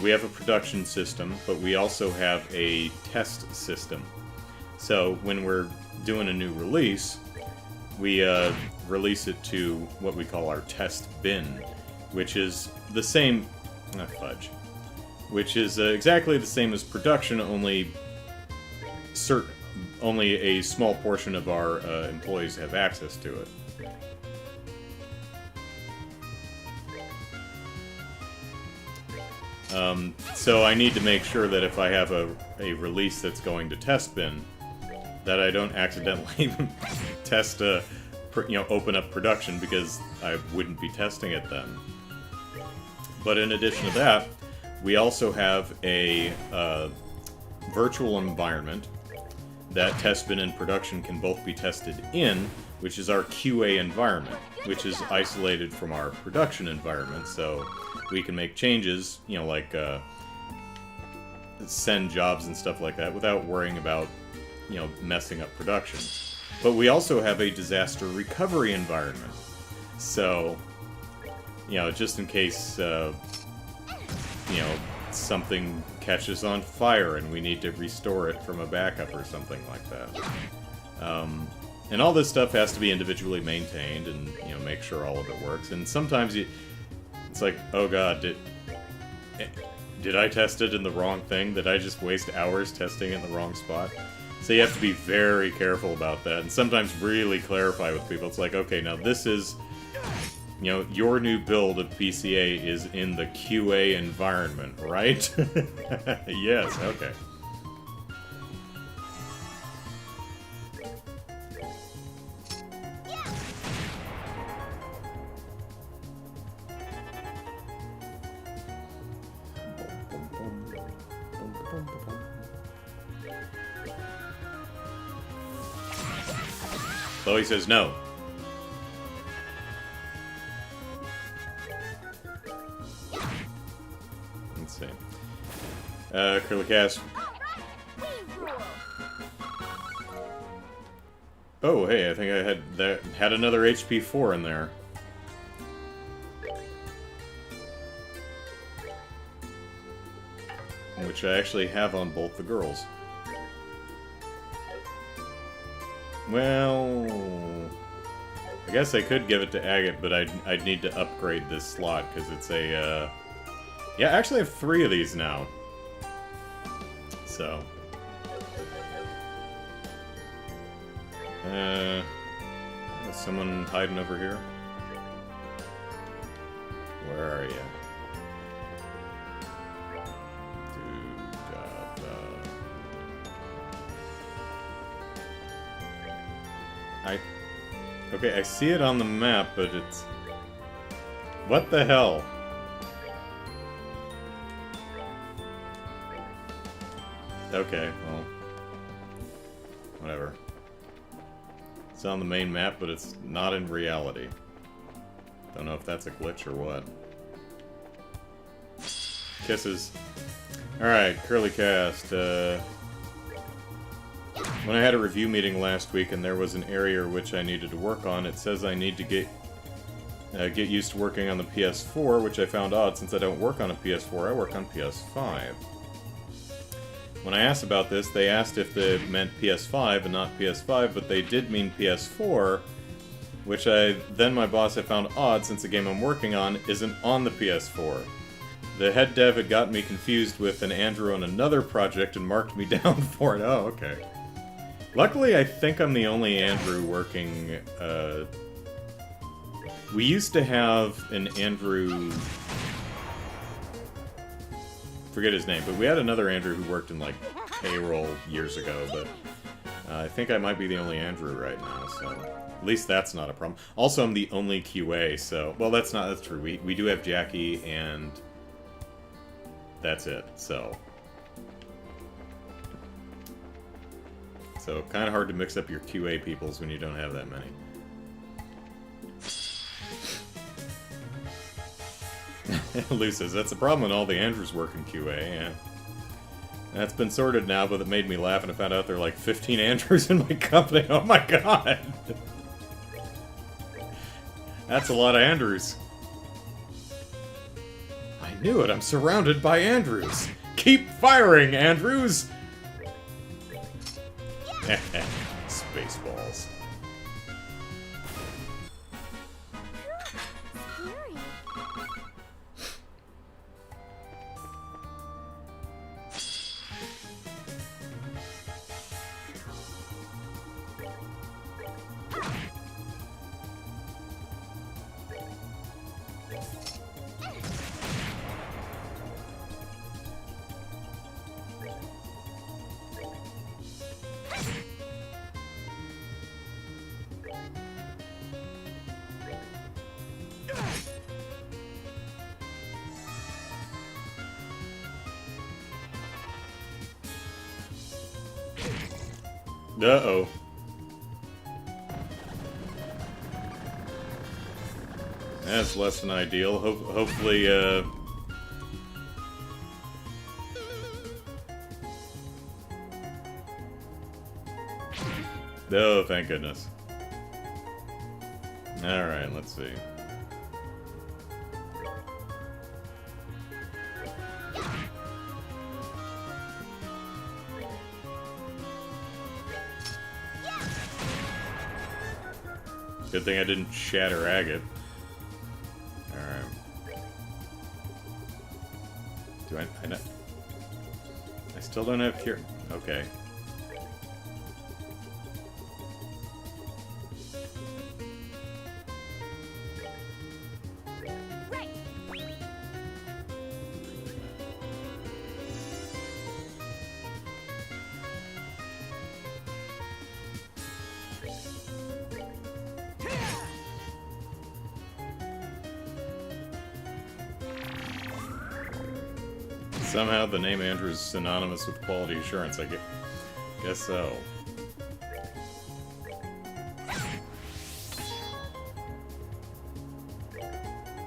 we have a production system, but we also have a test system. So when we're doing a new release, we release it to what we call our test bin, which is the same, not fudge, which is exactly the same as production, only a small portion of our employees have access to it. So I need to make sure that if I have a release that's going to test bin, that I don't accidentally test open up production, because I wouldn't be testing it then. But in addition to that, we also have a virtual environment that test bin and production can both be tested in, which is our QA environment, which is isolated from our production environment, so we can make changes, you know, like send jobs and stuff like that without worrying about, you know, messing up production. But we also have a disaster recovery environment, so, you know, just in case, you know, something catches on fire and we need to restore it from a backup or something like that. And all this stuff has to be individually maintained and, you know, make sure all of it works. And sometimes it's like, oh god, did I test it in the wrong thing? Did I just waste hours testing it in the wrong spot? So you have to be very careful about that, and sometimes really clarify with people. It's like, okay, now this is, you know, your new build of PCA is in the QA environment, right? Yes, okay. Chloe says no. Let's see. Curly Cast. Oh, hey, I think I had another HP 4 in there. Which I actually have on both the girls. Well, I guess I could give it to Agate, but I'd need to upgrade this slot, because it's a, yeah, I actually have 3 of these now. So. Is someone hiding over here? Where are you? Okay, I see it on the map, but it's... What the hell? Okay, well... Whatever. It's on the main map, but it's not in reality. Don't know if that's a glitch or what. Kisses. Alright, Curly Cast, when I had a review meeting last week and there was an area which I needed to work on, it says I need to get used to working on the PS4, which I found odd since I don't work on a PS4, I work on PS5. When I asked about this, they asked if they meant PS5 and not PS5, but they did mean PS4, which then my boss had found odd since the game I'm working on isn't on the PS4. The head dev had gotten me confused with an Andrew on another project and marked me down for it. Oh, okay. Luckily, I think I'm the only Andrew working, we used to have an Andrew... Forget his name, but we had another Andrew who worked in, like, payroll years ago, but I think I might be the only Andrew right now, so... At least that's not a problem. Also, I'm the only QA, so... Well, that's true. We do have Jackie, and... That's it, so... So, kind of hard to mix up your QA peoples when you don't have that many. Lou says, that's the problem when all the Andrews work in QA, yeah. That's been sorted now, but it made me laugh and I found out there are like 15 Andrews in my company. Oh my god! That's a lot of Andrews. I knew it, I'm surrounded by Andrews! Keep firing, Andrews! Spaceballs. Uh-oh. That's less than ideal. Hopefully, Oh, thank goodness. Alright, let's see. Good thing I didn't shatter Agate. Alright. Do I still don't have cure. Okay. Somehow the name Andrew is synonymous with quality assurance, I guess so.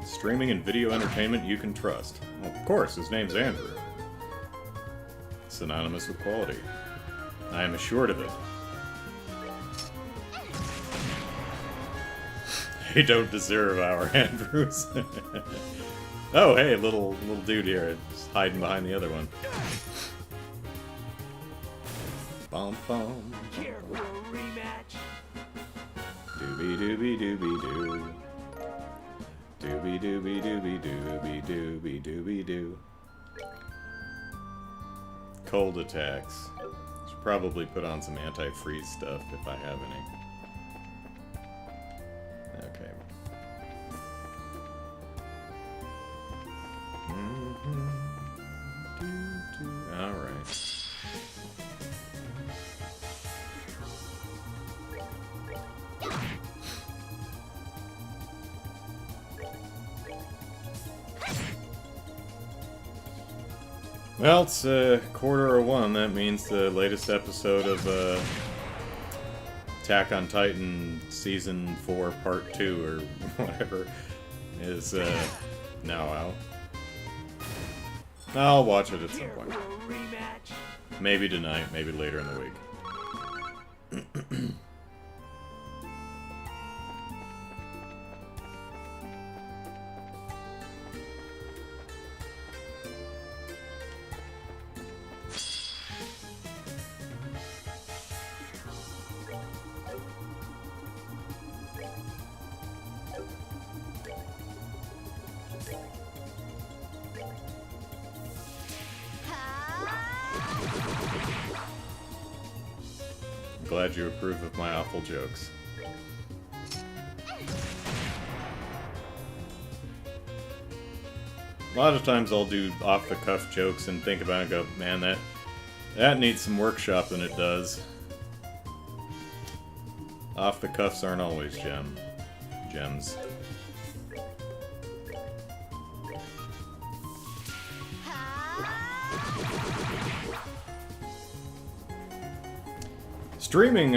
Streaming and video entertainment you can trust. Well, of course, his name's Andrew. Synonymous with quality. I am assured of it. They don't deserve our Andrews. Oh, hey, little dude here, just hiding behind the other one. Bum bum.
Care for a rematch?
Doobie doobie doobie doo. Doobie doobie doobie doobie doobie doobie doo. Cold attacks. Should probably put on some anti-freeze stuff if I have any. Okay. Alright. Well, it's 1:45. That means the latest episode of Attack on Titan Season 4 Part 2 or whatever is now out. I'll watch it at some point. Maybe tonight, maybe later in the week. Glad you approve of my awful jokes. A lot of times I'll do off-the-cuff jokes and think about it and go, man, that needs some workshopping, it does. Off-the-cuffs aren't always gems. Streaming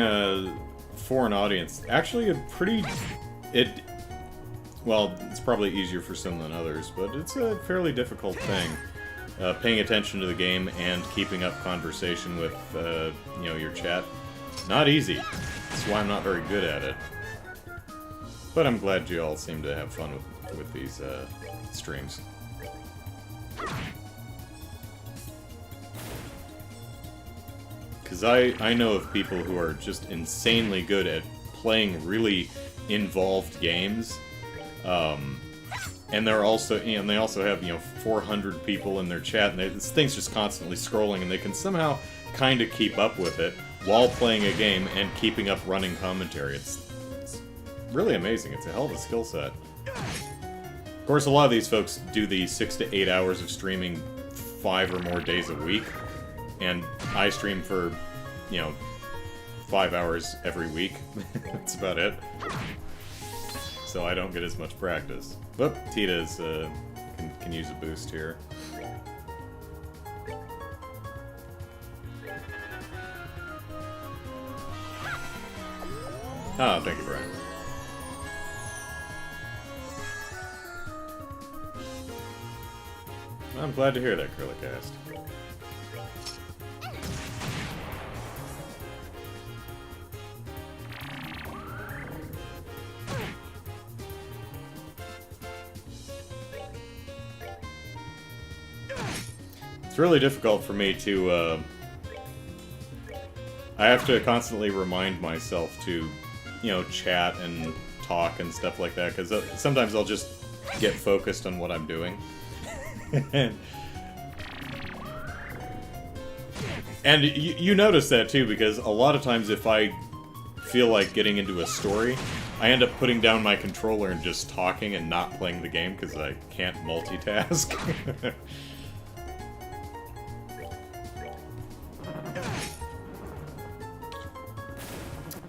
for an audience, actually well, it's probably easier for some than others, but it's a fairly difficult thing. Paying attention to the game and keeping up conversation with, your chat. Not easy. That's why I'm not very good at it. But I'm glad you all seem to have fun with these streams. Because I know of people who are just insanely good at playing really involved games, and they're also, they also have 400 people in their chat, and this thing's just constantly scrolling, and they can somehow kind of keep up with it while playing a game and keeping up running commentary. It's really amazing. It's a hell of a skill set. Of course, a lot of these folks do the 6 to 8 hours of streaming 5 or more days a week. And I stream for, 5 hours every week. That's about it. So I don't get as much practice. But Tita's can use a boost here. Oh, thank you, Brian. I'm glad to hear that, Curlicast. It's really difficult for me to, I have to constantly remind myself to, you know, chat and talk and stuff like that, because sometimes I'll just get focused on what I'm doing. And you notice that too, because a lot of times if I feel like getting into a story, I end up putting down my controller and just talking and not playing the game, because I can't multitask.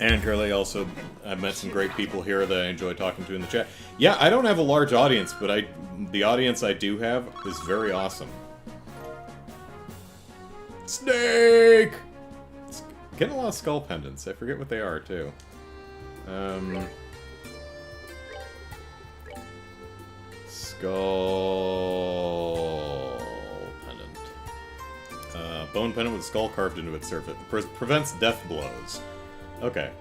And Curly, also, I've met some great people here that I enjoy talking to in the chat. Yeah, I don't have a large audience, but the audience I do have is very awesome. Snake! It's getting a lot of skull pendants. I forget what they are, too. Skull pendant. Bone pendant with skull carved into its surface. Prevents death blows. Okay.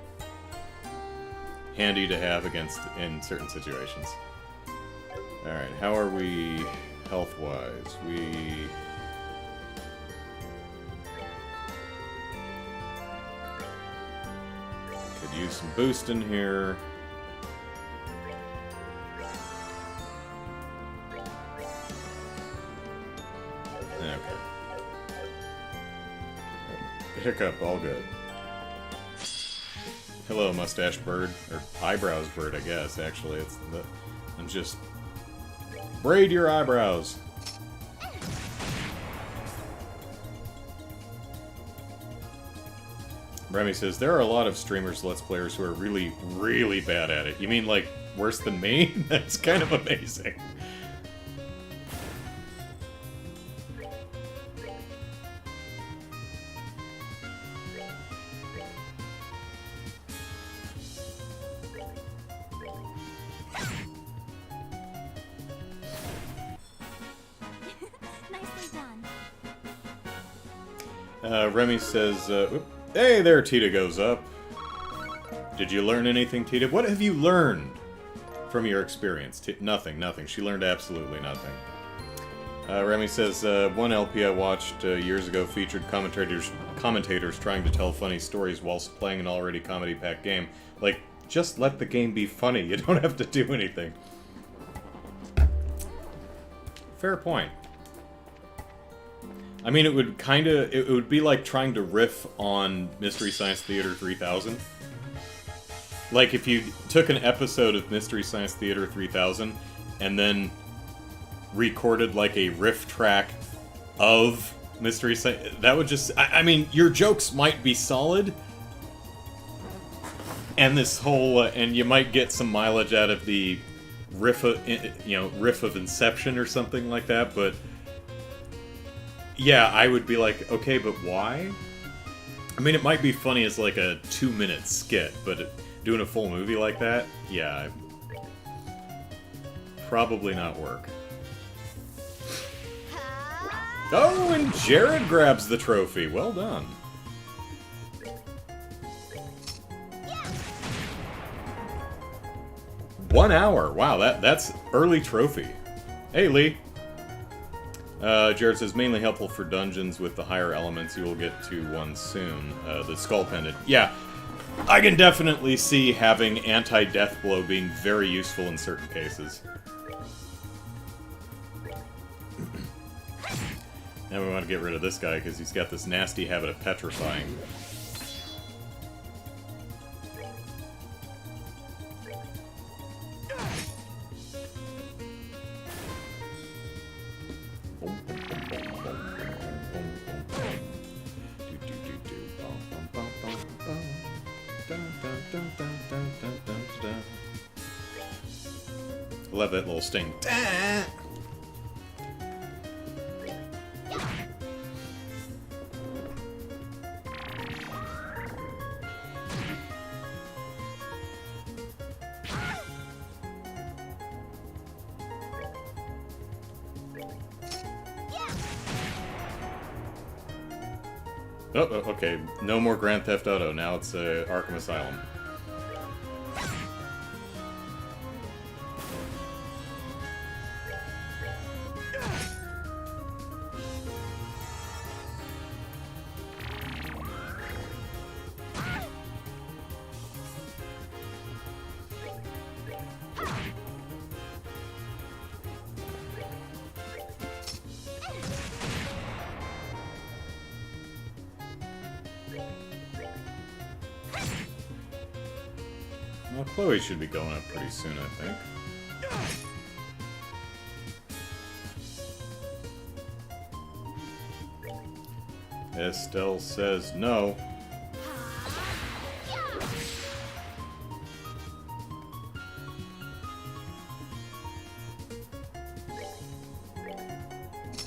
Handy to have in certain situations. Alright, how are we health-wise? We... could use some boost in here. Okay. Hiccup, all good. Hello, mustache bird. Or eyebrows bird, I guess, actually. I'm just... braid your eyebrows! Remy says, there are a lot of streamers, Let's Players who are really, really bad at it. You mean, like, worse than me? That's kind of amazing. Remy says, hey there, Tita goes up. Did you learn anything, Tita? What have you learned from your experience? Nothing. She learned absolutely nothing. Remy says, one LP I watched years ago featured commentators trying to tell funny stories whilst playing an already comedy-packed game. Like, just let the game be funny. You don't have to do anything. Fair point. I mean, it would be like trying to riff on Mystery Science Theater 3000. Like, if you took an episode of Mystery Science Theater 3000 and then recorded, like, a riff track of Mystery Science... That would just... I mean, your jokes might be solid, and this whole... and you might get some mileage out of the riff of Inception or something like that, but... yeah, I would be like, okay, but why? I mean, it might be funny as like a 2-minute skit, but doing a full movie like that, yeah, probably not work. Oh, and Jared grabs the trophy. Well done. One hour. Wow, that's early trophy. Hey, Lee. Jared says, mainly helpful for dungeons with the higher elements. You will get to one soon. The skull pendant. Yeah, I can definitely see having anti-death blow being very useful in certain cases. Now we want to get rid of this guy because he's got this nasty habit of petrifying. Love that little sting. Okay. No more Grand Theft Auto. Now it's Arkham Asylum. Well, Chloe should be going up pretty soon, I think. Estelle says no.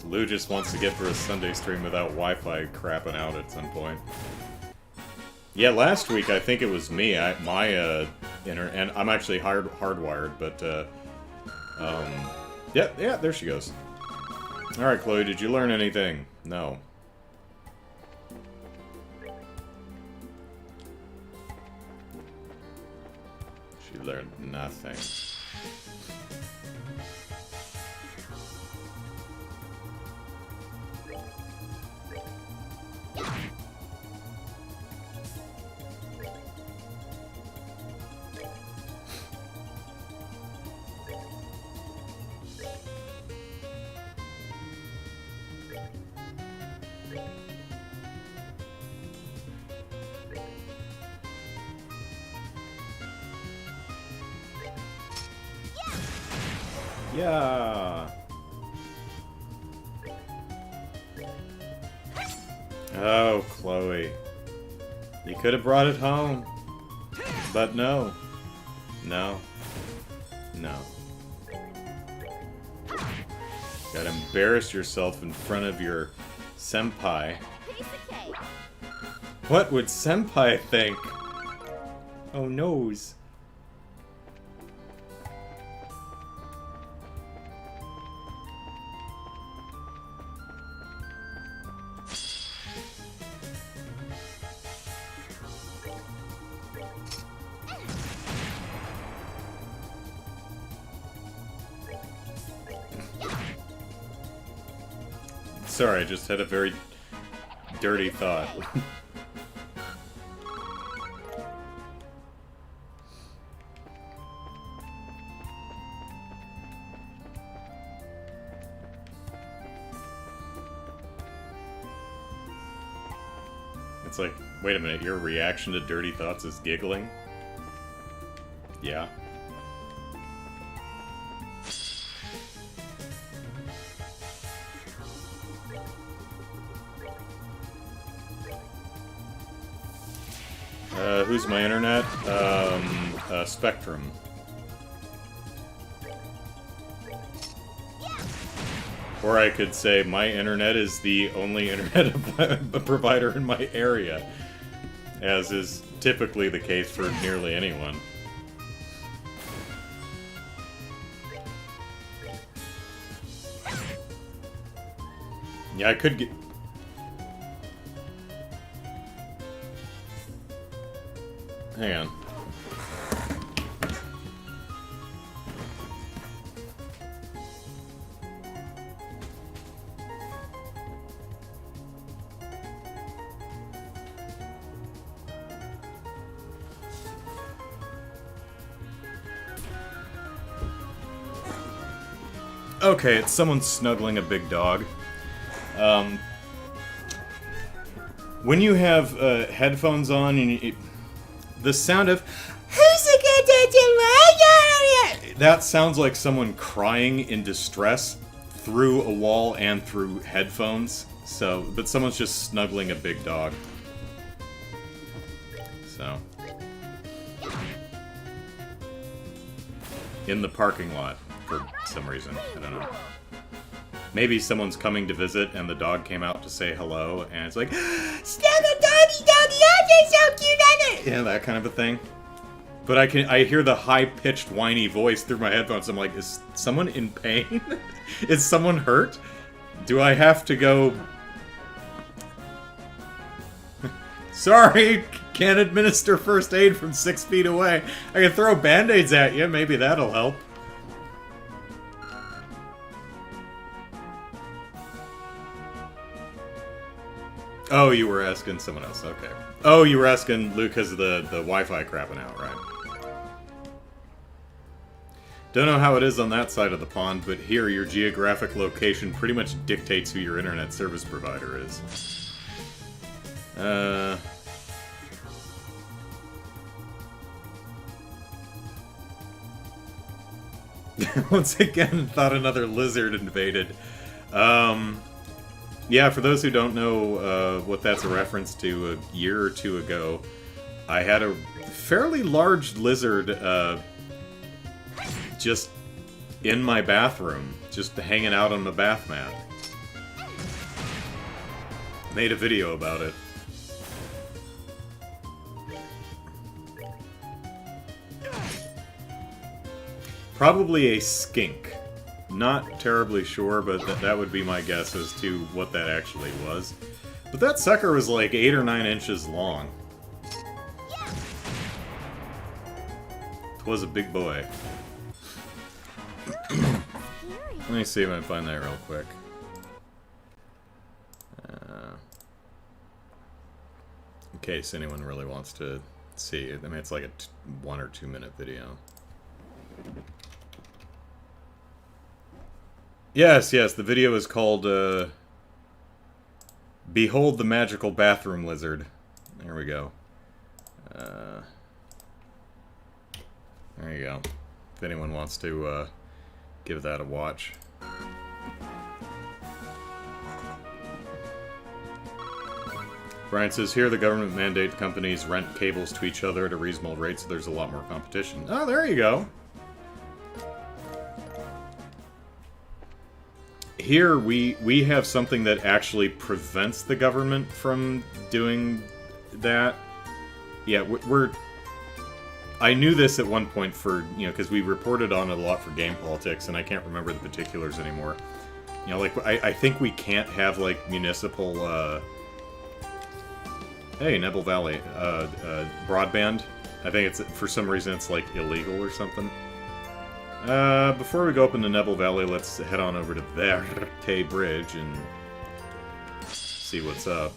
Lou just wants to get for a Sunday stream without Wi-Fi crapping out at some point. Yeah, last week I think it was me. My internet, and I'm actually hardwired, but yeah, there she goes. All right, Chloe, did you learn anything? No. She learned nothing. Yeah. Oh, Chloe. You could have brought it home. But no. No. No. Gotta embarrass yourself in front of your senpai.
Piece of cake.
What would senpai think? Oh, noes. Sorry, I just had a very dirty thought. It's like, wait a minute, your reaction to dirty thoughts is giggling? Yeah. Who's my internet? Spectrum. Or I could say my internet is the only internet provider in my area, as is typically the case for nearly anyone. Yeah, I could get... Hang on. Okay, it's someone snuggling a big dog. When you have headphones on and the sound of that sounds like someone crying in distress through a wall and through headphones. So, but someone's just snuggling a big dog. So, in the parking lot for some reason. I don't know. Maybe someone's coming to visit and the dog came out to say hello and it's like, snuggle doggy doggy, oh, you're so cute, yeah, that kind of a thing. But I hear the high-pitched whiny voice through my headphones. I'm like, is someone in pain? Is someone hurt? Do I have to go Sorry, can't administer first aid from 6 feet away. I can throw band-aids at you, maybe that'll help. Oh, you were asking someone else, okay. Oh, you were asking Luke because of the Wi-Fi crapping out, right? Don't know how it is on that side of the pond, but here your geographic location pretty much dictates who your internet service provider is. Once again, thought another lizard invaded. Yeah, for those who don't know what that's a reference to, a year or two ago, I had a fairly large lizard just in my bathroom, just hanging out on the bath mat. Made a video about it. Probably a skink. Not terribly sure, but that would be my guess as to what that actually was. But that sucker was like 8 or 9 inches long. It was a big boy. Let me see if I can find that real quick. In case anyone really wants to see it. I mean, it's like a 1 or 2 minute video. Yes, the video is called, Behold the Magical Bathroom Lizard. There we go. There you go. If anyone wants to, give that a watch. Brian says, here the government mandate companies rent cables to each other at a reasonable rate, so there's a lot more competition. Oh, there you go. Here, we have something that actually prevents the government from doing that. Yeah, I knew this at one point for, you know, because we reported on it a lot for Game Politics, and I can't remember the particulars anymore. You know, like, I think we can't have, like, municipal, hey, Nebel Valley, broadband. I think it's, for some reason, it's, like, illegal or something. Before we go up into Nebel Valley, let's head on over to Verte Bridge and see what's up.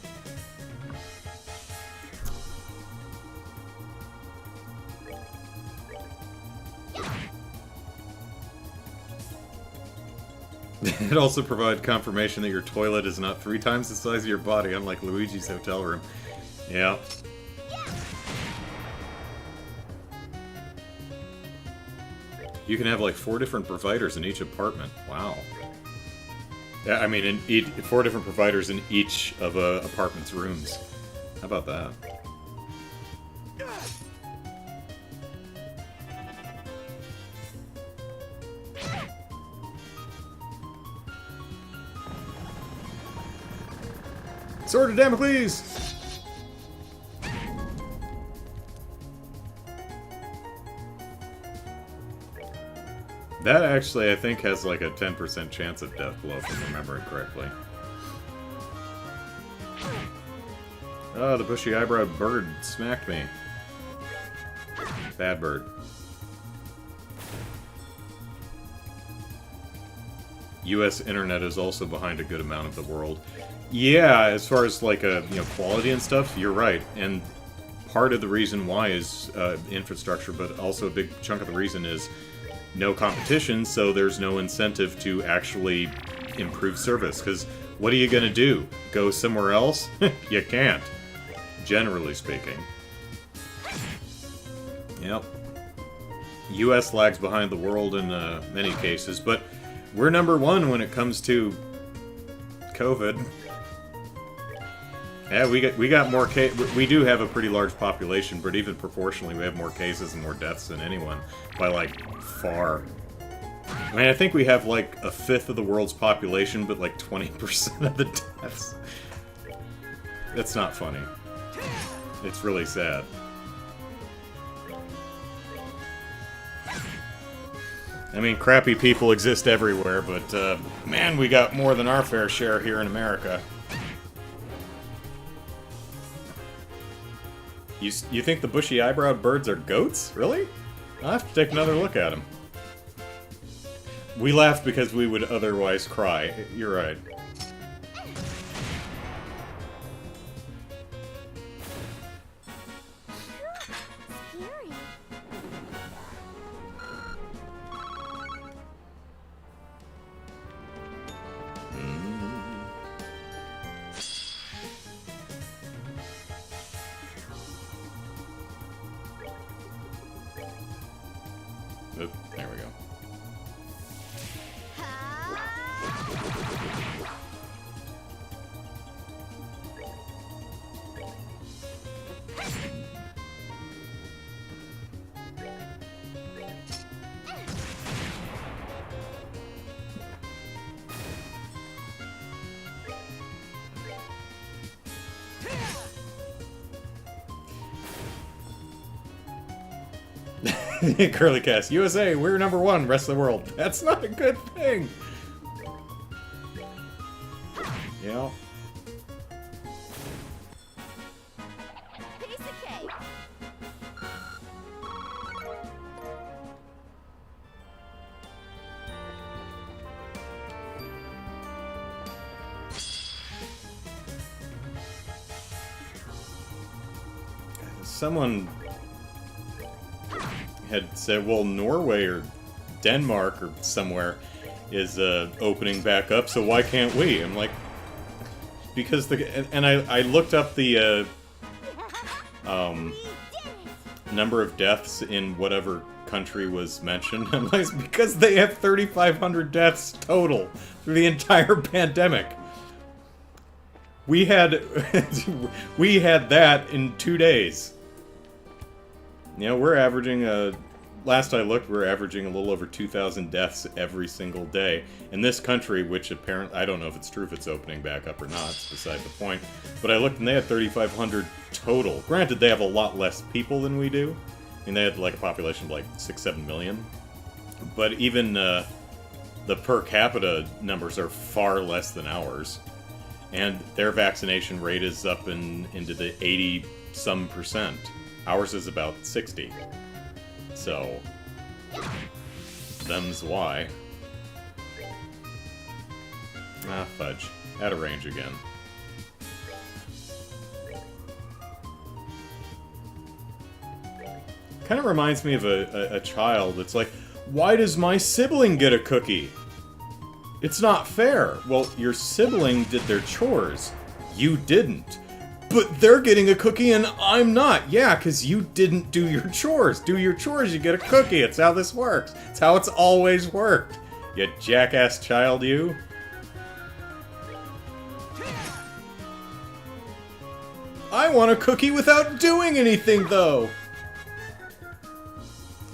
It also provides confirmation that your toilet is not 3 times the size of your body, unlike Luigi's hotel room. Yeah. You can have like 4 different providers in each apartment. Wow. Yeah, I mean, 4 different providers in each of a apartment's rooms. How about that? Sword of Damocles! That actually, I think, has like a 10% chance of death blow, if I'm remembering correctly. Oh, the bushy eyebrowed bird smacked me. Bad bird. US internet is also behind a good amount of the world. Yeah, as far as like quality and stuff, you're right. And part of the reason why is infrastructure, but also a big chunk of the reason is no competition, so there's no incentive to actually improve service. Because what are you going to do? Go somewhere else? You can't, generally speaking. Yep. US lags behind the world in many cases, but we're #1 when it comes to COVID. Yeah, we got more we do have a pretty large population, but even proportionally, we have more cases and more deaths than anyone by like far. I mean, I think we have like 1/5 of the world's population, but like 20% of the deaths. That's not funny. It's really sad. I mean, crappy people exist everywhere, but man, we got more than our fair share here in America. You think the bushy eyebrowed birds are goats? Really? I'll have to take another look at them. We laughed because we would otherwise cry. You're right.
Scary.
Oop, there we go. Curly Cast, USA, we're number one, rest of the world. That's not a good thing. Yeah.
Piece of cake.
Someone had said, well, Norway or Denmark or somewhere is opening back up, so why can't we? I'm like, because I looked up the number of deaths in whatever country was mentioned. I'm like, because they have 3,500 deaths total through the entire pandemic. We had we had that in 2 days. You know, we're averaging, last I looked, we're averaging a little over 2,000 deaths every single day. In this country, which apparently, I don't know if it's true if it's opening back up or not, it's beside the point. But I looked and they had 3,500 total. Granted, they have a lot less people than we do. I mean, they had like a population of like 6-7 million. But even the per capita numbers are far less than ours. And their vaccination rate is up into the 80-some%. Ours is about 60. So, them's why. Ah, fudge. Out of range again. Kind of reminds me of a child. It's like, why does my sibling get a cookie? It's not fair. Well, your sibling did their chores. You didn't. But they're getting a cookie and I'm not. Yeah, because you didn't do your chores. Do your chores, you get a cookie. It's how this works. It's how it's always worked. You jackass child, you. I want a cookie without doing anything, though.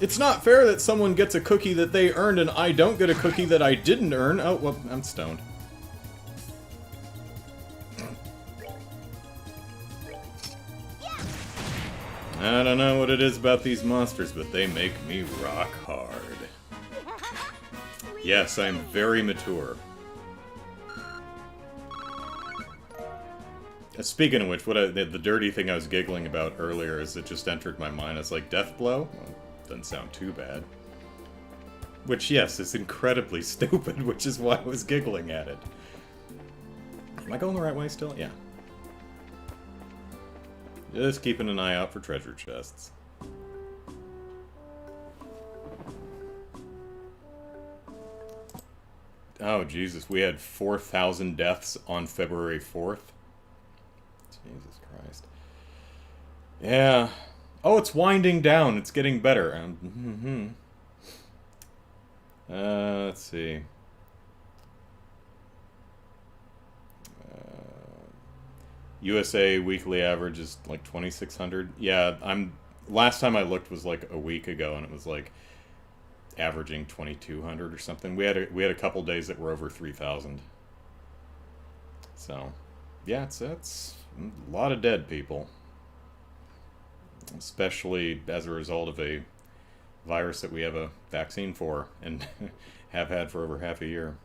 It's not fair that someone gets a cookie that they earned and I don't get a cookie that I didn't earn. Oh, well, I'm stoned. I don't know what it is about these monsters, but they make me rock hard. Yes, I'm very mature. Speaking of which, the dirty thing I was giggling about earlier is it just entered my mind. It's like, Death Blow? Well, doesn't sound too bad. Which, yes, is incredibly stupid, which is why I was giggling at it. Am I going the right way still? Yeah. Just keeping an eye out for treasure chests. Oh, Jesus. We had 4,000 deaths on February 4th. Jesus Christ. Yeah. Oh, it's winding down. It's getting better. Let's see. USA weekly average is like 2,600. Yeah, last time I looked was like a week ago, and it was like averaging 2,200 or something. We had a couple days that were over 3,000. So, yeah, it's a lot of dead people, especially as a result of a virus that we have a vaccine for and have had for over half a year.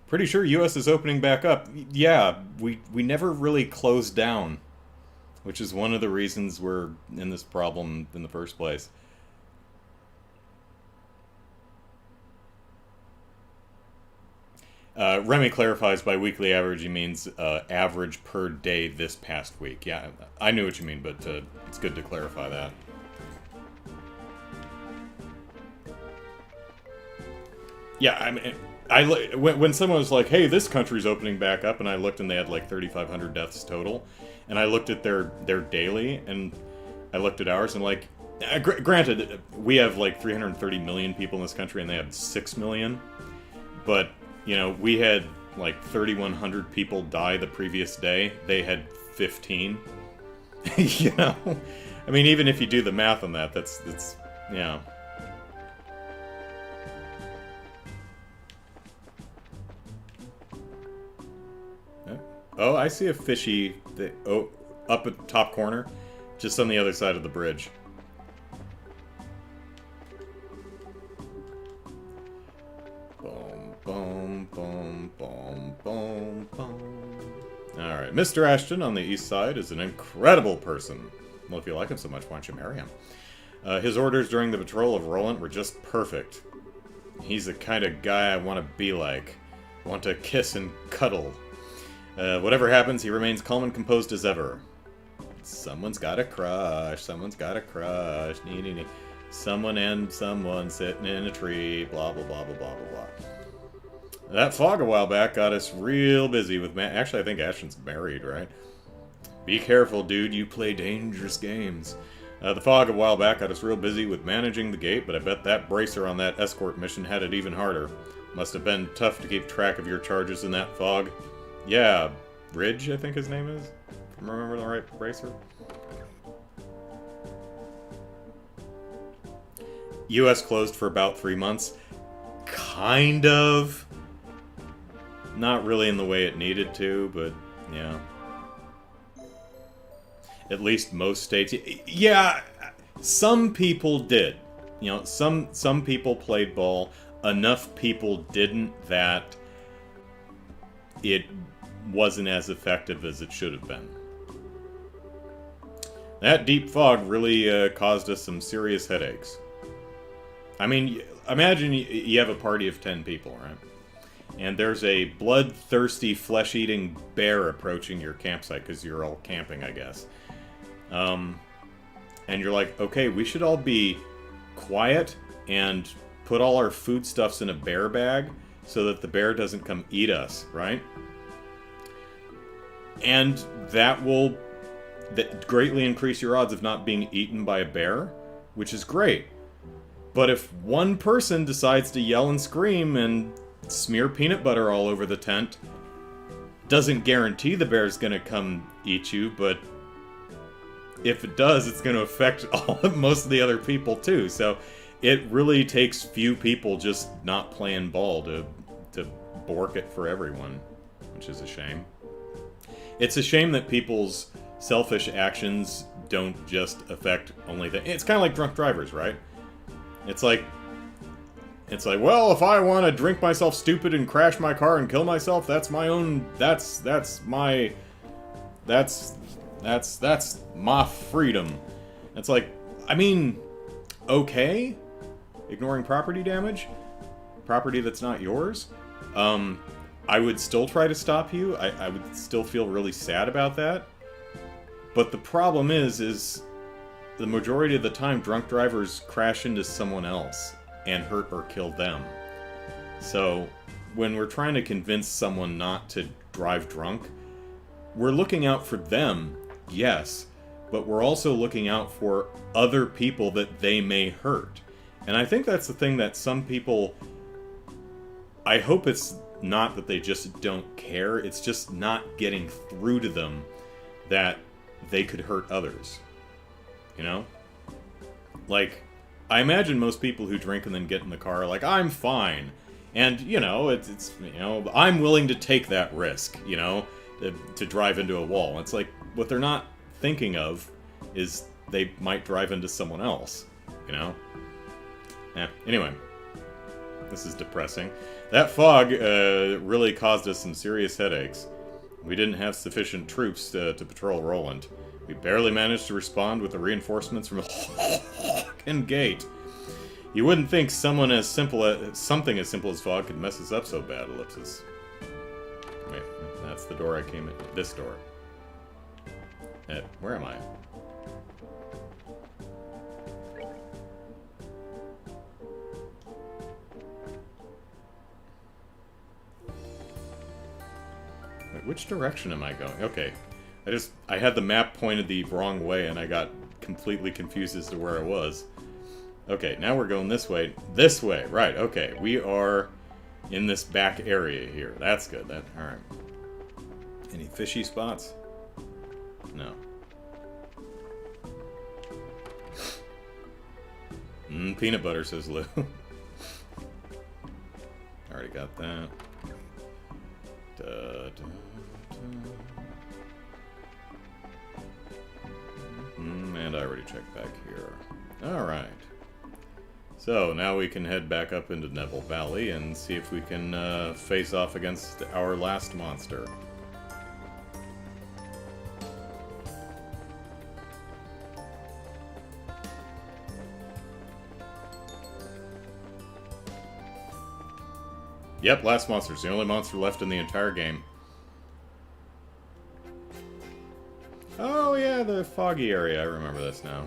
Pretty sure U.S. is opening back up. Yeah, we never really closed down. which is one of the reasons we're in this problem in the first place. Remy clarifies by weekly average he means average per day this past week. Yeah, I knew what you mean, but it's good to clarify that. Yeah, I mean, when someone was like, "Hey, this country's opening back up," and I looked and they had like 3,500 deaths total, and I looked at their daily, and I looked at ours, and like, granted, we have like 330 million people in this country, and they have 6 million, but you know, we had like 3,100 people die the previous day. They had 15. You know, I mean, even if you do the math on that, that's yeah. Oh, I see a fishy. Oh, up at the top corner, just on the other side of the bridge. Boom, boom, boom, boom, boom, boom. Alright, Mr. Ashton on the east side is an incredible person. Well, if you like him so much, why don't you marry him? His orders during the patrol of Roland were just perfect. He's the kind of guy I want to be like. I want to kiss and cuddle. Whatever happens, he remains calm and composed as ever. Someone's got a crush. Someone's got a crush. Nee, nee, nee. Someone and someone sitting in a tree. Blah, blah, blah, blah, blah, blah, blah. That fog a while back got us real busy with actually, I think Ashton's married, right? Be careful, dude. You play dangerous games. The fog a while back got us real busy with managing the gate, but I bet that bracer on that escort mission had it even harder. Must have been tough to keep track of your charges in that fog. Yeah, Ridge, I think his name is. If I remember the right bracer. US closed for about 3 months. Kind of. Not really in the way it needed to, but yeah. At least most states. Yeah, some people did. You know, some people played ball. Enough people didn't that it wasn't as effective as it should have been. That deep fog really caused us some serious headaches. I mean, imagine you have a party of 10 people, right? And there's a bloodthirsty, flesh-eating bear approaching your campsite, because you're all camping, I guess. And you're like, okay, we should all be quiet and put all our foodstuffs in a bear bag so that the bear doesn't come eat us, right? And that will greatly increase your odds of not being eaten by a bear, which is great. But if one person decides to yell and scream and smear peanut butter all over the tent, doesn't guarantee the bear's gonna come eat you, but if it does, it's gonna affect most of the other people too. So it really takes few people just not playing ball to bork it for everyone, which is a shame. It's a shame that people's selfish actions don't just affect only the... It's kind of like drunk drivers, right? It's like, well, if I want to drink myself stupid and crash my car and kill myself, that's my own... That's my freedom. It's like, I mean, okay, ignoring property damage, property that's not yours. I would still try to stop you. I would still feel really sad about that. But the problem is the majority of the time, drunk drivers crash into someone else and hurt or kill them. So when we're trying to convince someone not to drive drunk, we're looking out for them, yes, but we're also looking out for other people that they may hurt. And I think that's the thing that some people... I hope it's not that they just don't care, it's just not getting through to them that they could hurt others. You know? Like, I imagine most people who drink and then get in the car are like, I'm fine. And, you know, it's you know, I'm willing to take that risk, you know, to drive into a wall. It's like, what they're not thinking of is they might drive into someone else, you know? Anyway. This is depressing. That fog really caused us some serious headaches. We didn't have sufficient troops to patrol Roland. We barely managed to respond with the reinforcements from Agate. You wouldn't think something as simple as fog could mess us up so bad, ellipsis. Wait, that's the door I came in. This door. Where am I? Wait, which direction am I going? Okay. I had the map pointed the wrong way and I got completely confused as to where I was. Okay, now we're going this way. This way, right, okay. We are in this back area here. That's good. Alright. Any fishy spots? No. Peanut butter, says Lou. Already got that. And I already checked back here. Alright. So, now we can head back up into Neville Valley and see if we can face off against our last monster. Yep, last monster. It's the only monster left in the entire game. Oh yeah, the foggy area. I remember this now.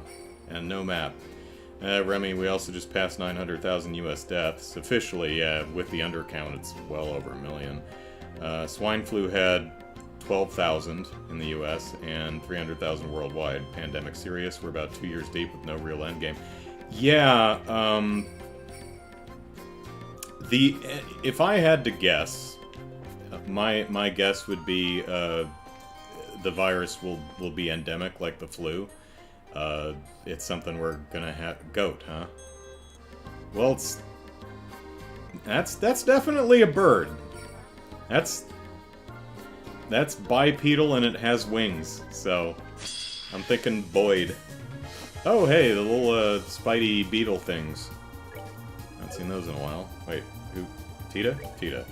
And no map. Remy, we also just passed 900,000 US deaths. Officially, yeah, with the undercount, it's well over 1 million. Swine flu had 12,000 in the US and 300,000 worldwide. Pandemic serious. We're about 2 years deep with no real endgame. Yeah, if I had to guess, my guess would be the virus will be endemic like the flu. It's something we're gonna have. Goat, huh? Well, that's definitely a bird. That's bipedal and it has wings. So I'm thinking Boyd. Oh hey, the little spidey beetle things. Haven't seen those in a while. Wait, who? Tita? Tita.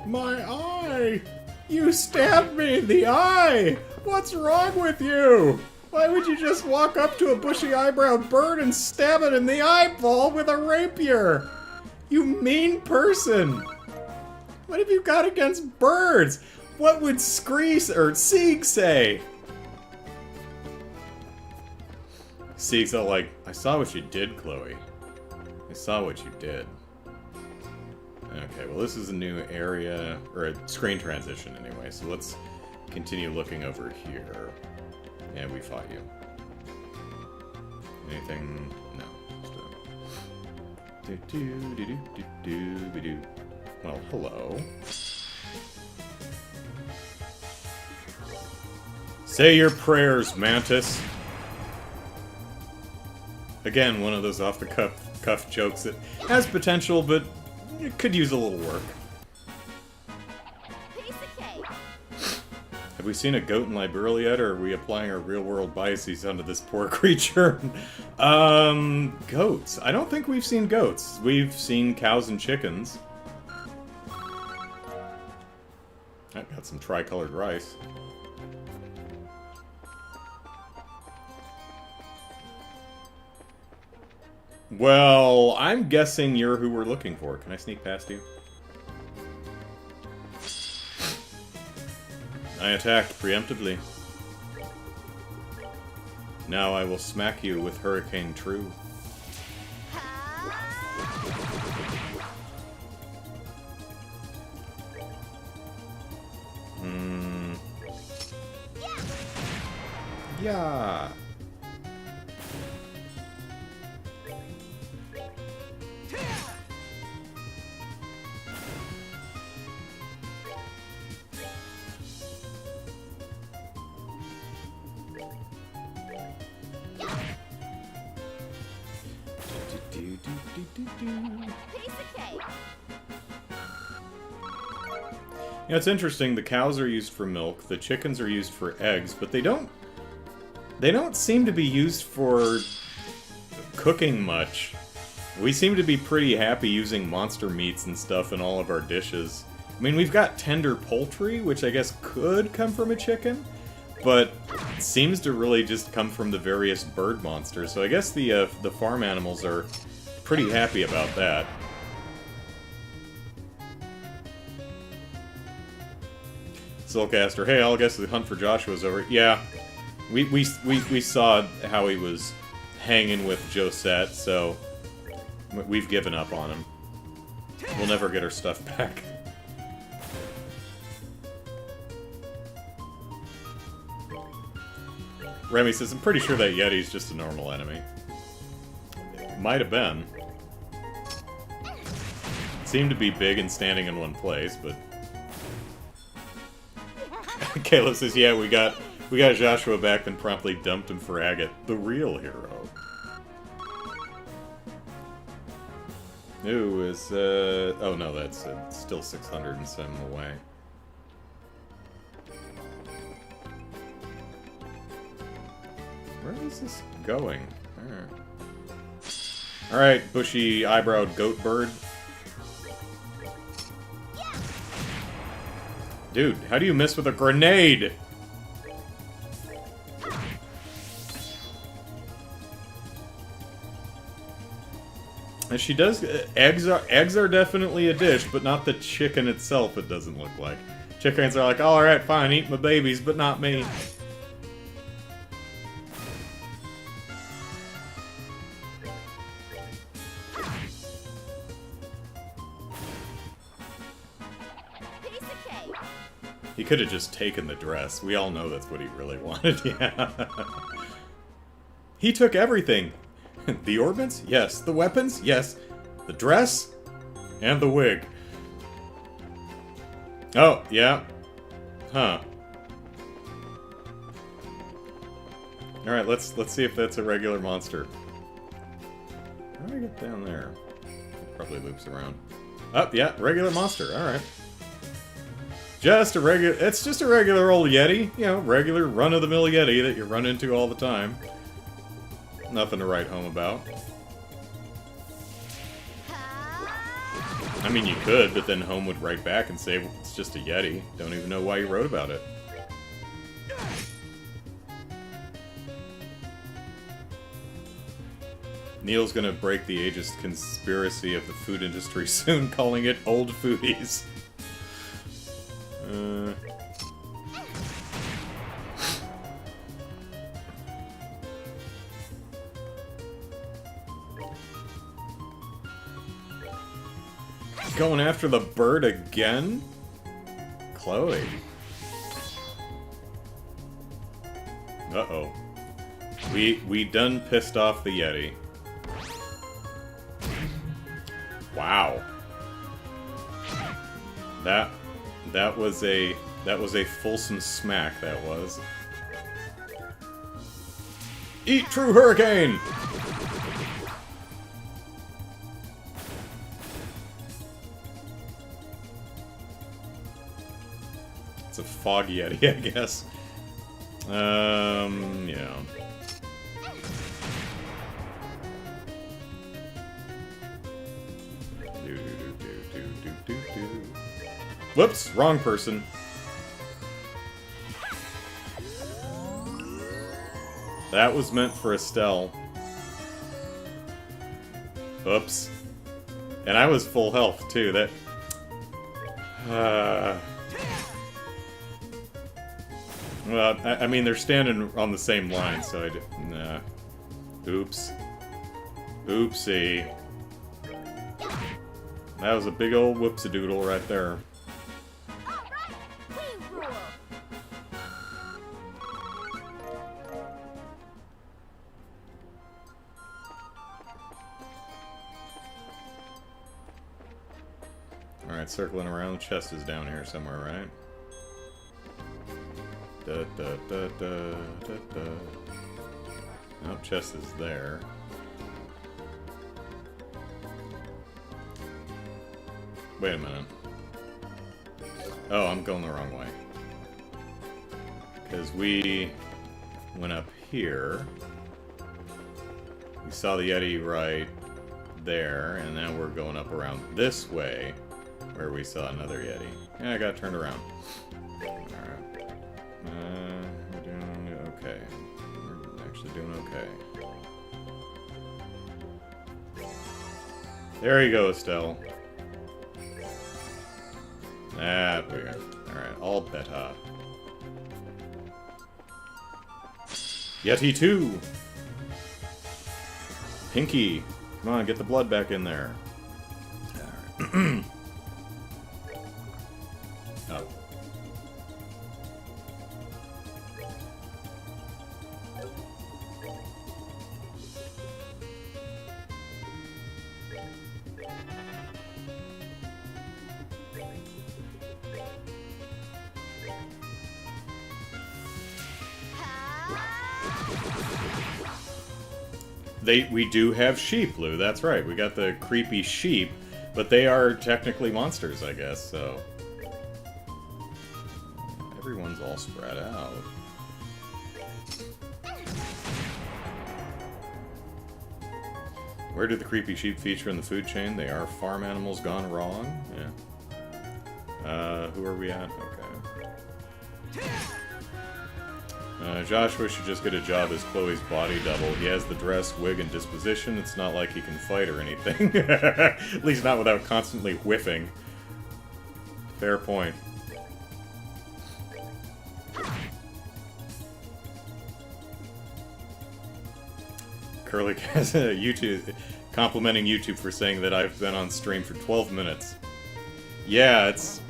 My eye! You stabbed me in the eye! What's wrong with you? Why would you just walk up to a bushy-eyebrowed bird and stab it in the eyeball with a rapier? You mean person! What have you got against birds? What would Sieg say? Sieg's all like, I saw what you did, Chloe. I saw what you did. Okay, well this is a new area, or a screen transition anyway, so let's continue looking over here. Yeah, we fought you. Anything? No. Well, hello. Say your prayers, Mantis. Again, one of those off-the-cuff jokes that has potential, but it could use a little work. Have we seen a goat in Liberia yet, or are we applying our real-world biases onto this poor creature? Goats. I don't think we've seen goats. We've seen cows and chickens. I've got some tricolored rice. Well, I'm guessing you're who we're looking for. Can I sneak past you? I attacked preemptively. Now I will smack you with Hurricane True. Yeah.
Piece of cake.
Yeah, it's interesting. The cows are used for milk, the chickens are used for eggs, but they don't seem to be used for cooking much. We seem to be pretty happy using monster meats and stuff in all of our dishes. I mean, we've got tender poultry, which I guess could come from a chicken, but it seems to really just come from the various bird monsters. So I guess the farm animals are pretty happy about that. Silkaster, hey, I'll guess the hunt for Joshua's over. Yeah, we saw how he was hanging with Josette, so we've given up on him. We'll never get our stuff back. Remy says, I'm pretty sure that Yeti's just a normal enemy. Might have been. Seemed to be big and standing in one place, but... Caleb says, yeah, we got Joshua back, then promptly dumped him for Agate, the real hero. Ooh, is, oh no, that's still 600 and some away. Where is this going? Alright, bushy eyebrowed goat bird. Dude, how do you miss with a grenade? And she does... eggs are definitely a dish, but not the chicken itself, it doesn't look like. Chickens are like, alright, fine, eat my babies, but not me. He could have just taken the dress. We all know that's what he really wanted, yeah. He took everything. The orbits? Yes. The weapons? Yes. The dress? And the wig. Oh, yeah. Huh. Alright, let's see if that's a regular monster. How do I get down there? It probably loops around. Oh, yeah, regular monster. Alright. Just a regular... It's just a regular old Yeti. You know, regular run-of-the-mill Yeti that you run into all the time. Nothing to write home about. I mean, you could, but then Home would write back and say, well, it's just a Yeti. Don't even know why you wrote about it. Neil's gonna break the ageist conspiracy of the food industry soon, calling it old foodies. Going after the bird again? Chloe. Uh-oh. We done pissed off the Yeti. Wow. That was a fulsome smack, that was. Eat true hurricane! It's a fog Yeti, I guess. Yeah. Whoops, wrong person. That was meant for Estelle. Oops. And I was full health, too. That... Well, I mean, they're standing on the same line, so I... Nah. Oops. Oopsie. That was a big old whoopsie-doodle right there. Alright, circling around. The chest is down here somewhere, right? Da da da da da da. Nope, chest is there. Wait a minute. Oh, I'm going the wrong way. Because we went up here. We saw the Yeti right there, and now we're going up around this way, where we saw another Yeti. Yeah, I got turned around. Alright. We're doing okay. We're actually doing okay. There you go, Estelle. That weird. Alright, all better. Yeti 2! Pinky! Come on, get the blood back in there. Alright. Oh. We do have sheep, Lou, that's right. We got the creepy sheep, but they are technically monsters, I guess, so... Everyone's all spread out. Where do the creepy sheep feature in the food chain? They are farm animals gone wrong? Yeah. Who are we at? Okay. Joshua should just get a job as Chloe's body double. He has the dress, wig, and disposition. It's not like he can fight or anything. At least not without constantly whiffing. Fair point. Curly has a YouTube complimenting YouTube for saying that I've been on stream for 12 minutes. Yeah, it's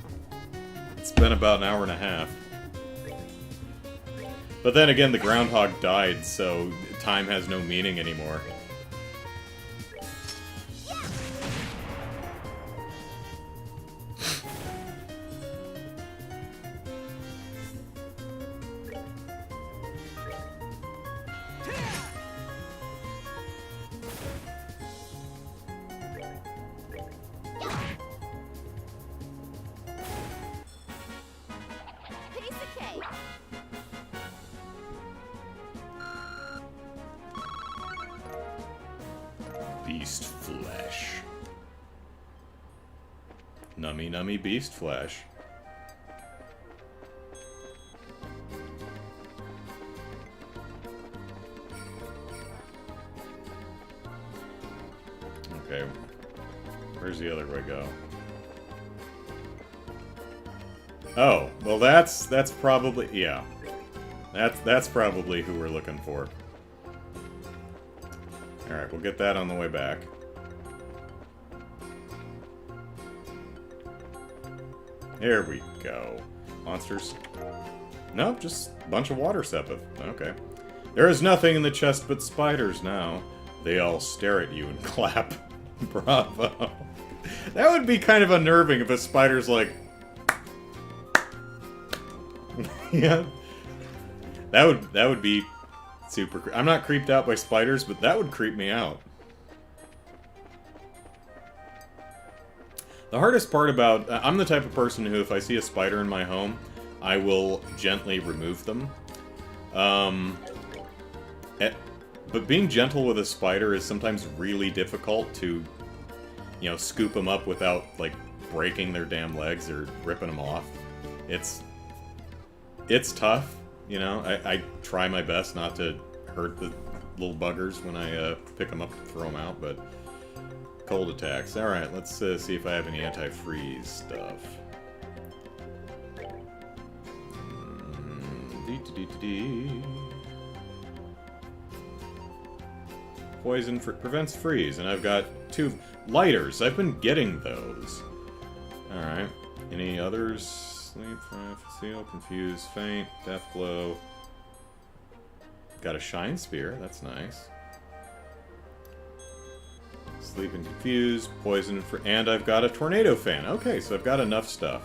been about an hour and a half. But then again, the groundhog died, so time has no meaning anymore.
Piece of cake.
Beast flesh. Nummy nummy beast flesh. Okay. Where's the other way go? Oh, well that's probably, yeah. That's probably who we're looking for. Alright, we'll get that on the way back. There we go. Monsters. Nope, just a bunch of water sepith. Okay. There is nothing in the chest but spiders now. They all stare at you and clap. Bravo. That would be kind of unnerving if a spider's like... Yeah. That would be... super. I'm not creeped out by spiders, but that would creep me out. The hardest part about... I'm the type of person who, if I see a spider in my home, I will gently remove them. But being gentle with a spider is sometimes really difficult to, you know, scoop them up without, like, breaking their damn legs or ripping them off. It's tough. You know, I try my best not to hurt the little buggers when I pick them up and throw them out, but cold attacks. Alright, let's see if I have any anti-freeze stuff. Poison prevents freeze, and I've got 2 lighters. I've been getting those. Alright, any others? Sleep, seal, confuse, faint, death blow. Got a shine spear, that's nice. Sleep and confuse, poison, and I've got a tornado fan. Okay, so I've got enough stuff.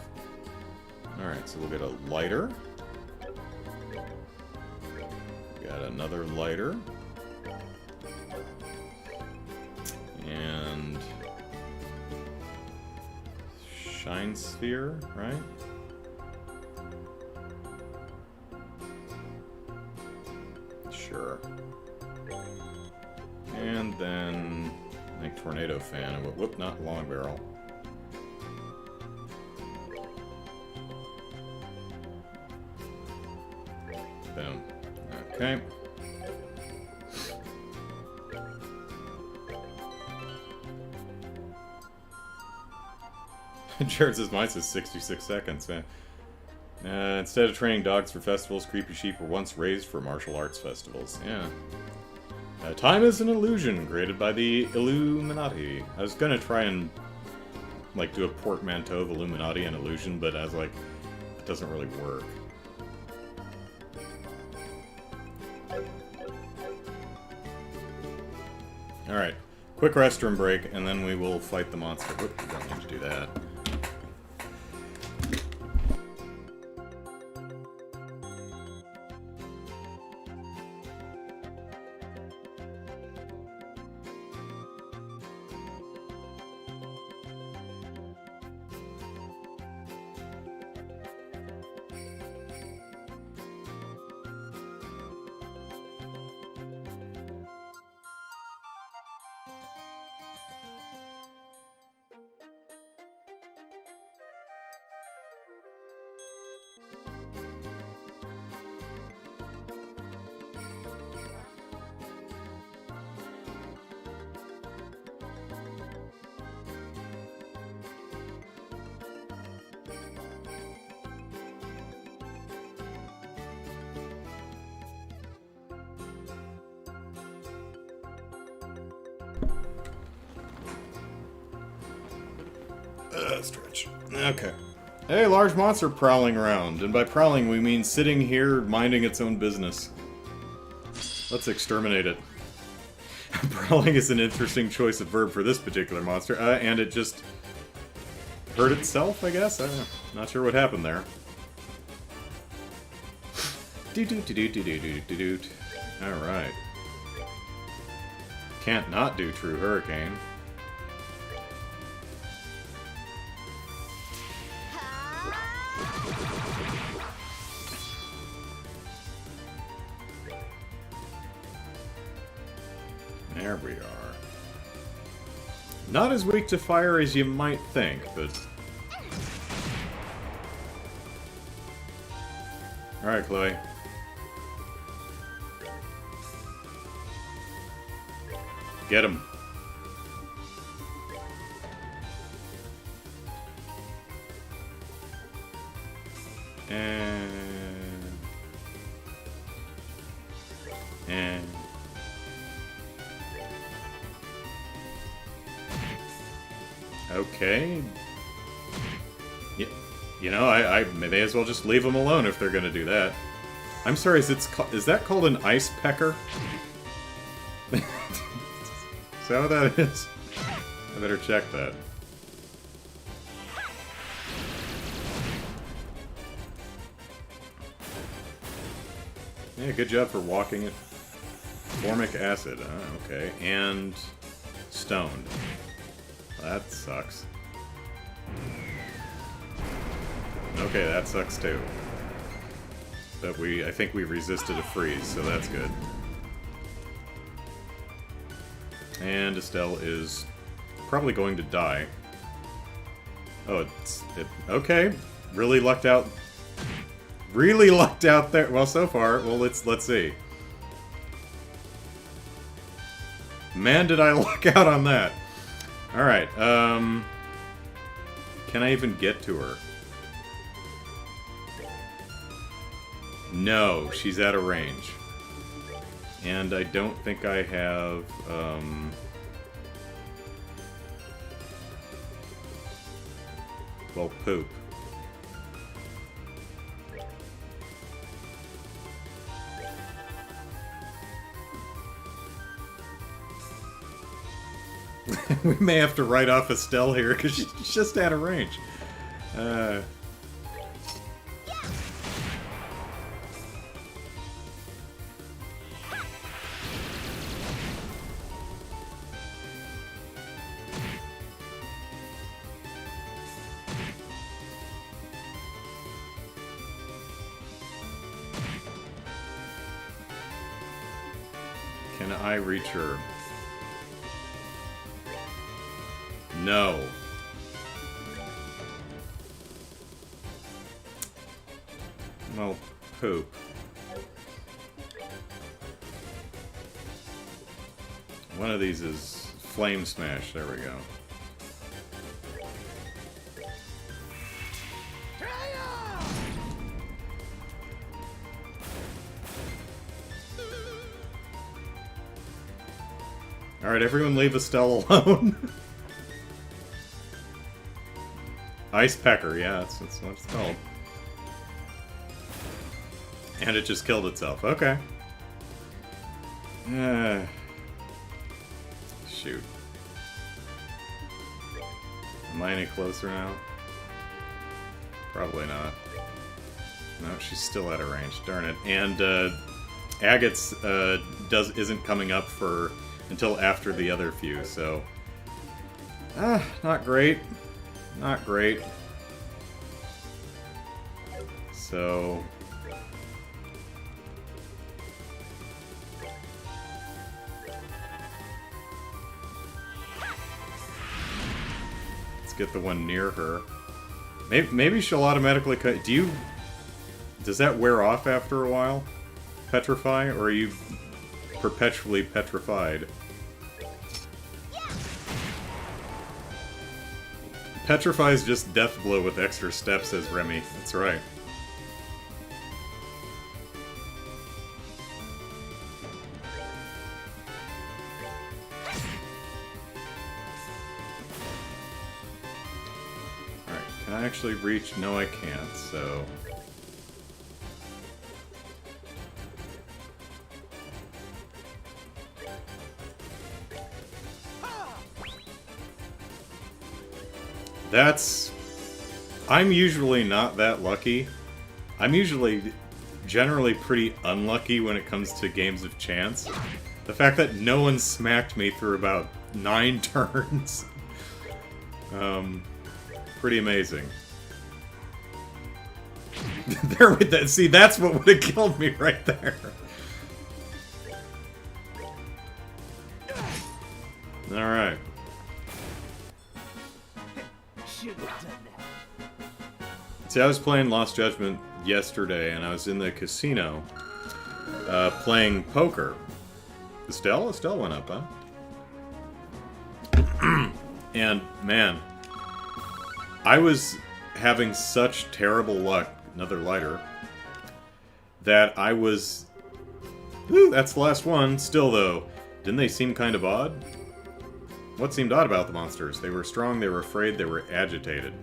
Alright, so we'll get a lighter. Got another lighter. And... Shine Sphere, right? Sure. And then make Tornado Fan. Whoop, not Long Barrel. Boom. Okay. Jared says mine says 66 seconds, man. Instead of training dogs for festivals, creepy sheep were once raised for martial arts festivals. Yeah. Time is an illusion created by the Illuminati. I was gonna try and like do a portmanteau of Illuminati and illusion, but I was like, it doesn't really work. Alright, quick restroom break, and then we will fight the monster. Whoop, we don't need to do that. Stretch. Okay. Hey, large monster prowling around. And by prowling, we mean sitting here minding its own business. Let's exterminate it. Prowling is an interesting choice of verb for this particular monster. And it just hurt itself, I guess? I don't know. Not sure what happened there. Alright. Can't not do True Hurricane. There we are. Not as weak to fire as you might think, but... Alright, Chloe. Get him. And... Okay. You know, I may as well just leave them alone if they're gonna do that. I'm sorry, is that called an ice pecker? Is that what that is? I better check that. Yeah, good job for walking it. Formic acid, okay. And stoned. That sucks. Okay, that sucks too. But I think we resisted a freeze, so that's good. And Estelle is probably going to die. Oh, okay. Really lucked out. Really lucked out there. Well, so far. Well, let's see. Man, did I luck out on that. Alright, can I even get to her? No, she's out of range. And I don't think I have, well, poop. We may have to write off Estelle here, because she's just out of range. I reach her? No. Well, poop. One of these is Flame Smash. There we go. Alright, everyone leave Estelle alone. Ice Pecker, yeah, that's what it's called. And it just killed itself. Okay. Shoot. Am I any closer now? Probably not. No, she's still out of range. Darn it. And Agate's isn't coming up until after the other few, so not great. Not great. So let's get the one near her. Maybe she'll automatically cut. Does that wear off after a while? Petrify, or are you perpetually petrified? Petrify is just death blow with extra steps, says Remy. That's right. Alright, can I actually reach? No, I can't, so... I'm usually not that lucky. I'm usually generally pretty unlucky when it comes to games of chance. The fact that no one smacked me through about 9 turns. Pretty amazing. See, that's what would have killed me right there. Alright. See, I was playing Lost Judgment yesterday, and I was in the casino playing poker. Estelle went up, huh? And, man, I was having such terrible luck, another lighter, that I was... Whew, that's the last one. Still, though, didn't they seem kind of odd? What seemed odd about the monsters? They were strong, they were afraid, they were agitated.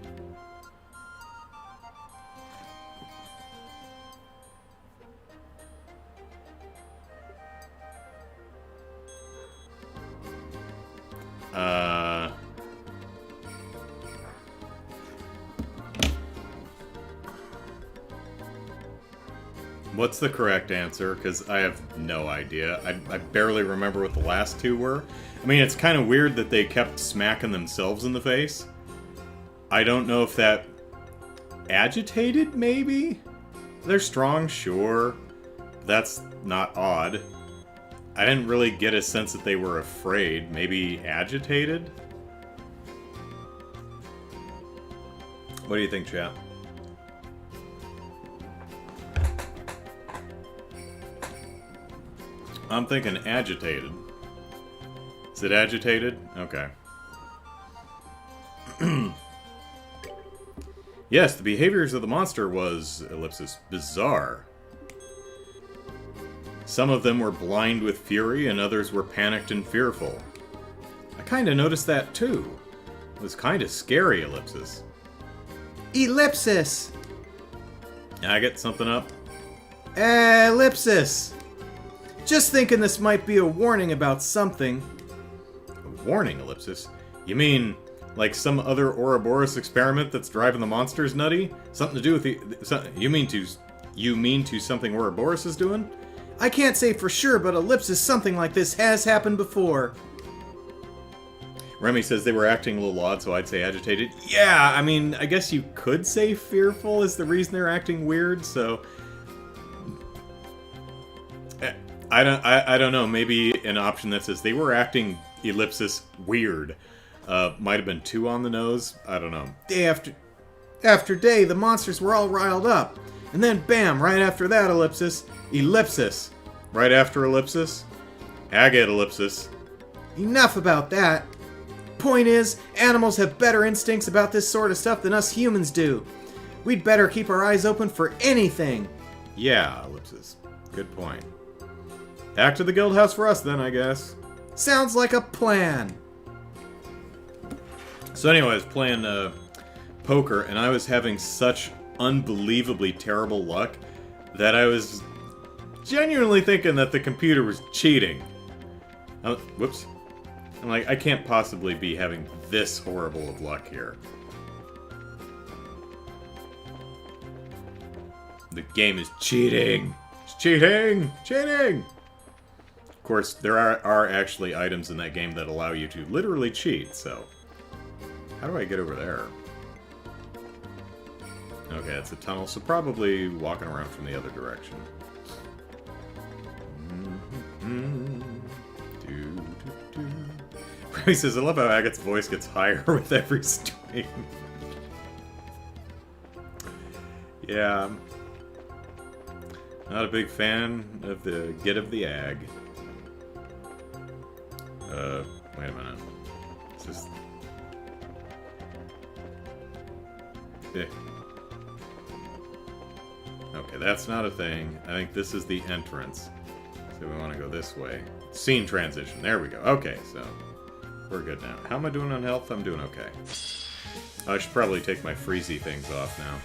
What's the correct answer? Because I have no idea. I barely remember what the last two were. I mean, it's kind of weird that they kept smacking themselves in the face. I don't know if that... Agitated, maybe? They're strong, sure. That's not odd. I didn't really get a sense that they were afraid. Maybe agitated? What do you think, chat? I'm thinking agitated. Is it agitated? Okay. Yes, the behaviors of the monster was, ellipsis, bizarre. Some of them were blind with fury, and others were panicked and fearful. I kinda noticed that too. It was kinda scary, ellipsis.
Ellipsis!
I get something up?
Ellipsis! Just thinking this might be a warning about something.
A warning, ellipsis? You mean, like some other Ouroboros experiment that's driving the monsters nutty? Something to do with the... You mean to something Ouroboros is doing?
I can't say for sure, but ellipsis something like this has happened before.
Remy says they were acting a little odd, so I'd say agitated. Yeah, I mean, I guess you could say fearful is the reason they're acting weird, so... I don't know. Maybe an option that says they were acting ellipsis weird. Might have been too on the nose. I don't know.
Day after day, the monsters were all riled up. And then bam, right after that ellipsis, ellipsis.
Right after ellipsis, Agate ellipsis.
Enough about that. Point is, animals have better instincts about this sort of stuff than us humans do. We'd better keep our eyes open for anything.
Yeah, ellipsis. Good point. Back to the guild house for us then, I guess.
Sounds like a plan.
So anyway, I was playing poker, and I was having such unbelievably terrible luck that I was genuinely thinking that the computer was cheating. Whoops. I'm like, I can't possibly be having this horrible of luck here. The game is cheating! It's cheating! Cheating! Of course, there are actually items in that game that allow you to literally cheat, so... How do I get over there? Okay, it's a tunnel, so probably walking around from the other direction. He says, I love how Agate's voice gets higher with every stream. Yeah. Not a big fan of the get of the ag. Wait a minute. It's just... Okay, that's not a thing. I think this is the entrance. So we want to go this way. Scene transition. There we go. Okay, so we're good now. How am I doing on health? I'm doing okay. I should probably take my freezy things off now.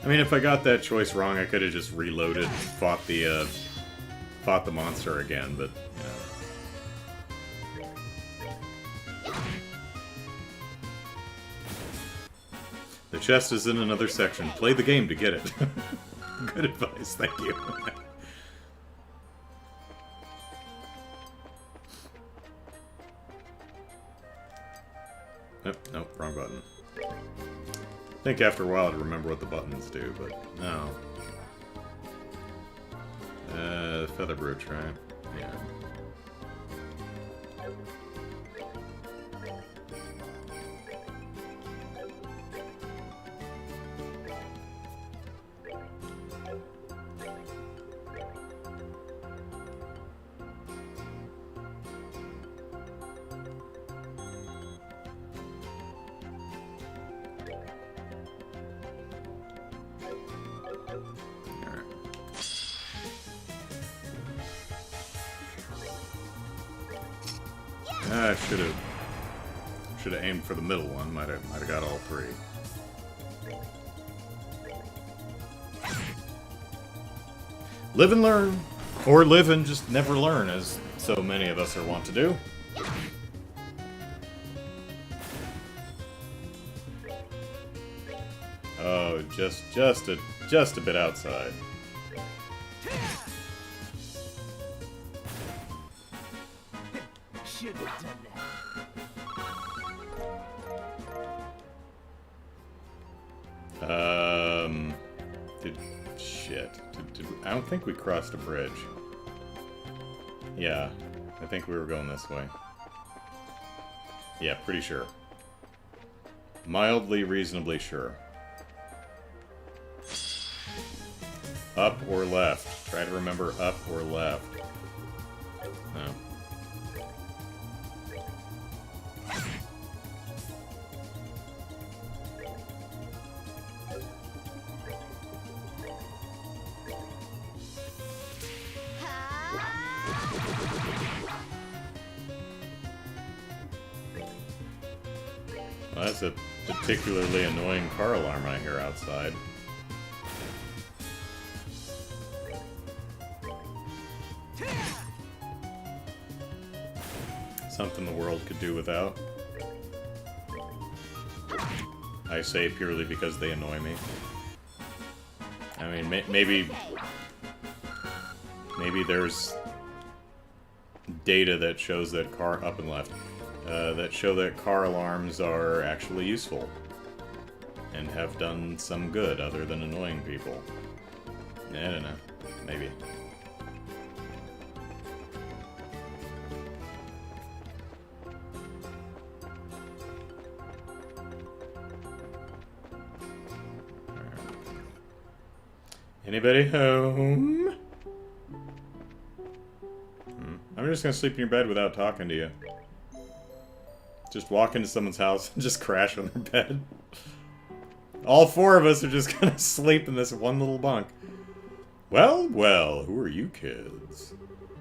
I mean, if I got that choice wrong, I could have just reloaded and fought the monster again, but, you know. The chest is in another section. Play the game to get it. Good advice, thank you. Nope, wrong button. I think after a while I'd remember what the buttons do, but no. Feather brooch, right? Yeah. I should have aimed for the middle one. Might have got all three. Live and learn, or live and just never learn, as so many of us are wont to do. Oh, just a bit outside.
Should have done that.
I don't think we crossed a bridge. Yeah, I think we were going this way. Yeah, pretty sure. Mildly, reasonably sure. Up or left? Try to remember up or left. No. Well, that's a particularly annoying car alarm I hear outside. Something the world could do without. I say purely because they annoy me. I mean, maybe there's data that shows that car up and left that show that car alarms are actually useful and have done some good other than annoying people. I don't know. Maybe. Anybody home? I'm just gonna sleep in your bed without talking to you. Just walk into someone's house and just crash on their bed. All four of us are just gonna sleep in this one little bunk. Well, well, who are you kids?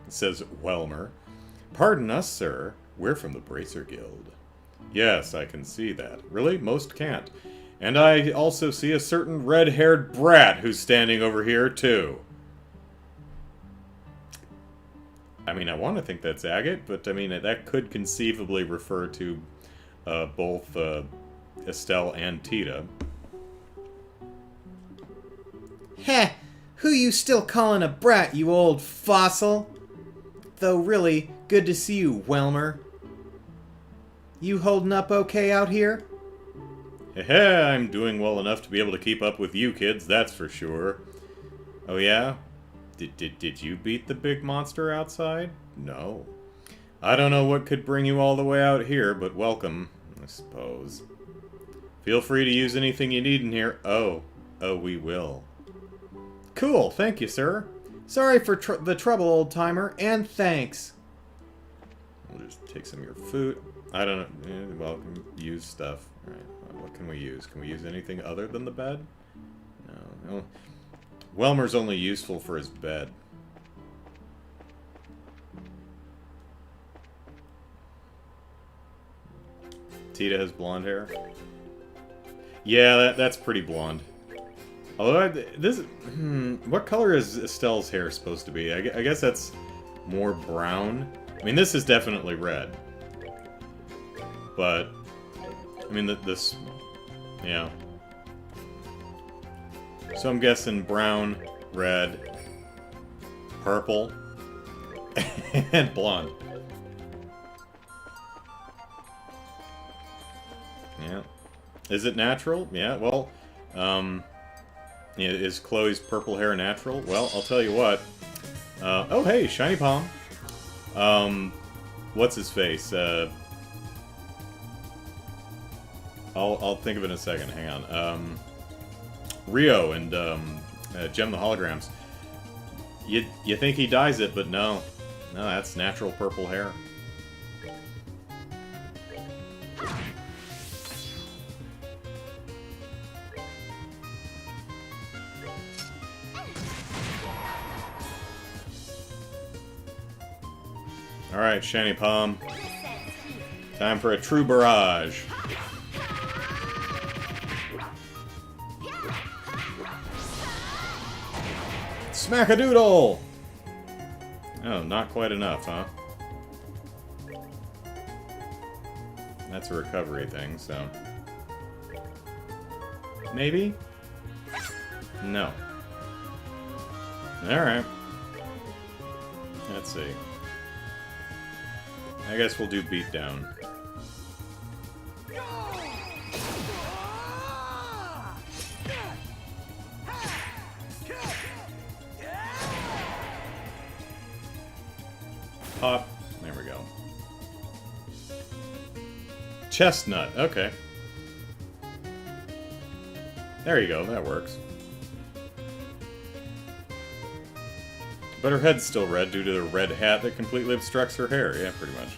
Says Welmer. Pardon us, sir. We're from the Bracer Guild. Yes, I can see that. Really? Most can't. And I also see a certain red-haired brat who's standing over here, too. I mean, I want to think that's Agate, but I mean, that could conceivably refer to both Estelle and Tita.
Heh! Who you still calling a brat, you old fossil? Though really, good to see you, Welmer. You holding up okay out here?
Heh, I'm doing well enough to be able to keep up with you kids, that's for sure. Oh yeah? Did you beat the big monster outside? No. I don't know what could bring you all the way out here, but welcome, I suppose. Feel free to use anything you need in here. Oh, we will.
Cool, thank you, sir. Sorry for the trouble, old-timer, and thanks.
We'll just take some of your food. I don't know. Welcome. Use stuff. Alright. What can we use? Can we use anything other than the bed? No. Welmer's only useful for his bed. Tita has blonde hair. Yeah, that's pretty blonde. Although, what color is Estelle's hair supposed to be? I guess that's more brown. I mean, this is definitely red. But, I mean, this, yeah. So I'm guessing brown, red, purple, and blonde. Yeah. Is it natural? Yeah, well, yeah, is Chloe's purple hair natural? Well, I'll tell you what. Oh, hey, Shiny Palm. What's his face? I'll think of it in a second. Hang on. Rio and Gem the Holograms. You think he dyes it, but no. No, that's natural purple hair. Alright, Shiny Palm. Time for a true barrage. Smack-a-doodle! Oh, not quite enough, huh? That's a recovery thing, so... Maybe? No. Alright. Let's see. I guess we'll do beatdown. Pop. There we go. Chestnut. Okay. There you go. That works. But her head's still red due to the red hat that completely obstructs her hair. Yeah, pretty much.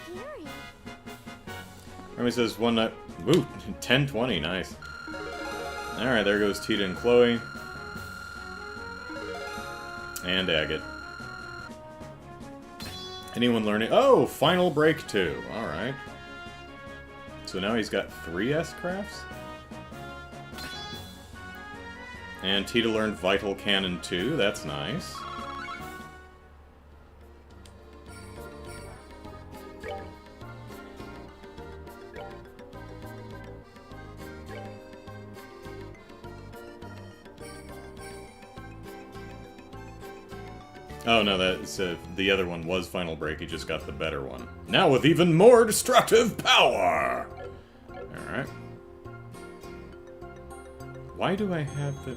Scary.
Remy says one night. Ooh, 10-20, nice. Alright, there goes Tita and Chloe. And Agate. Anyone learning? Oh, Final Break 2. Alright. So now he's got 3 S-Crafts? And Tita learned Vital Cannon 2. That's nice. Oh no, that's the other one was Final Break. He just got the better one. Now with even more destructive power. All right. Why do I have the?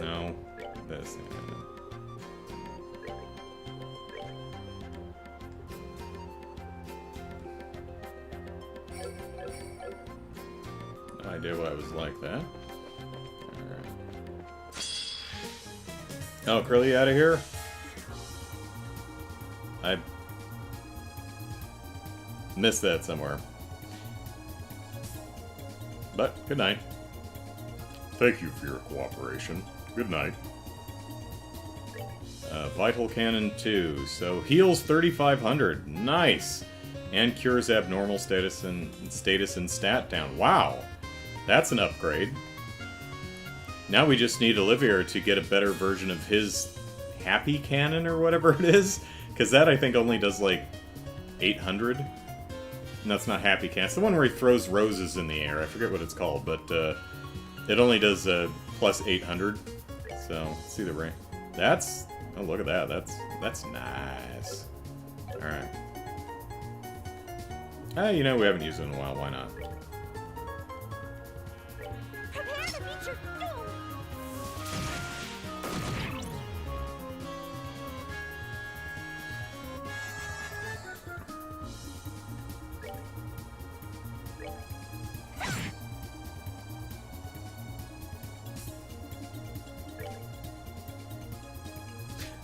No, that's. No idea why it was like that. Oh, Curly out of here? I missed that somewhere. But, good night. Thank you for your cooperation. Good night. Vital Cannon 2. So, heals 3,500. Nice! And cures abnormal status and stat down. Wow! That's an upgrade. Now we just need Olivier to get a better version of his Happy Cannon or whatever it is. Because that, I think, only does, like, 800. And that's not Happy Cannon. It's the one where he throws roses in the air. I forget what it's called, but it only does plus 800. So, let's see the rank. That's... Oh, look at that. That's nice. Alright. You know, we haven't used it in a while. Why not?
Prepare to meet your doom!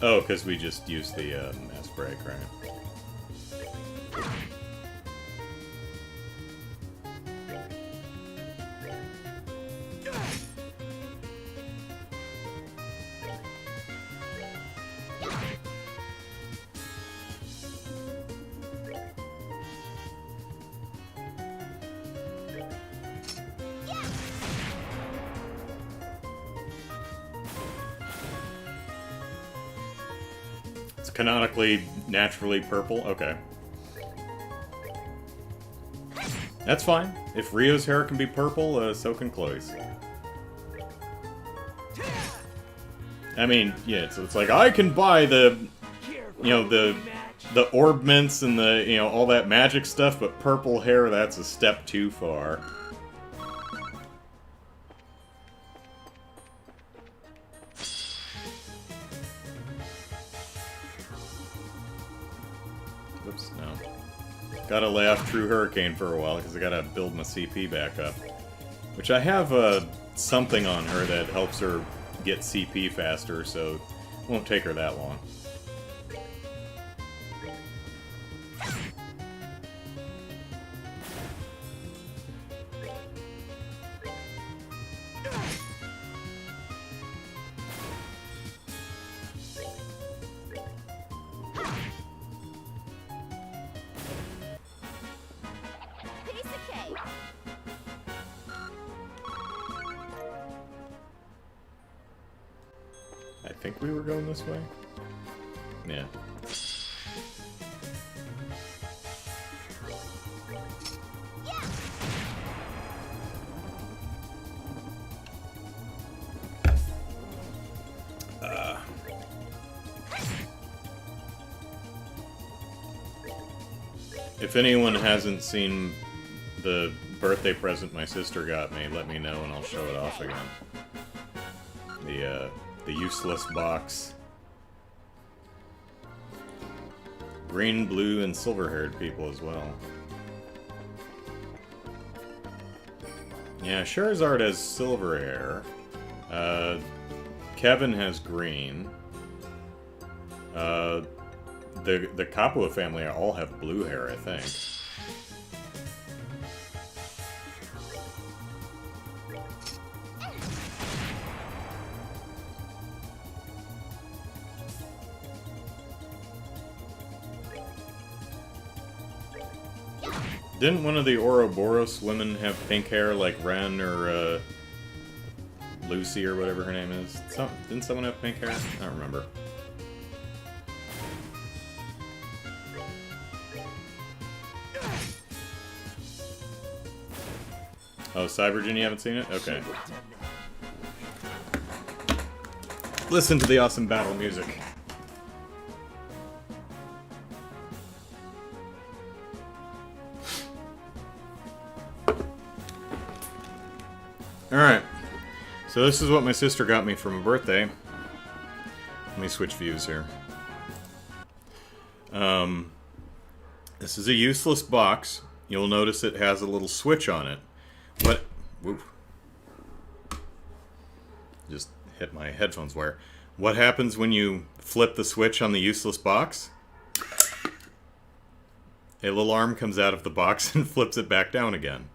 Oh, because we just used the mass break, right? Canonically, naturally purple? Okay. That's fine. If Rio's hair can be purple, so can Chloe's. I mean, yeah, so it's like, I can buy the, you know, the orb mints and the, you know, all that magic stuff, but purple hair, that's a step too far. Whoops, no. Gotta lay off True Hurricane for a while, because I gotta build my CP back up. Which I have something on her that helps her get CP faster, so it won't take her that long.
Piece of cake!
I think we were going this way? Yeah. If anyone hasn't seen the birthday present my sister got me, let me know and I'll show it off again. The useless box. Green, blue, and silver-haired people as well. Yeah, Charizard has silver hair. Kevin has green. The Kapua family all have blue hair, I think. Didn't one of the Ouroboros women have pink hair like Ren or Lucy or whatever her name is? Didn't someone have pink hair? I don't remember. Oh, Cybergen, you haven't seen it? Okay. Listen to the awesome battle music. Alright. So this is what my sister got me for my birthday. Let me switch views here. This is a useless box. You'll notice it has a little switch on it. What? Whoop. Just hit my headphones wire. What happens when you flip the switch on the useless box? A little arm comes out of the box and flips it back down again.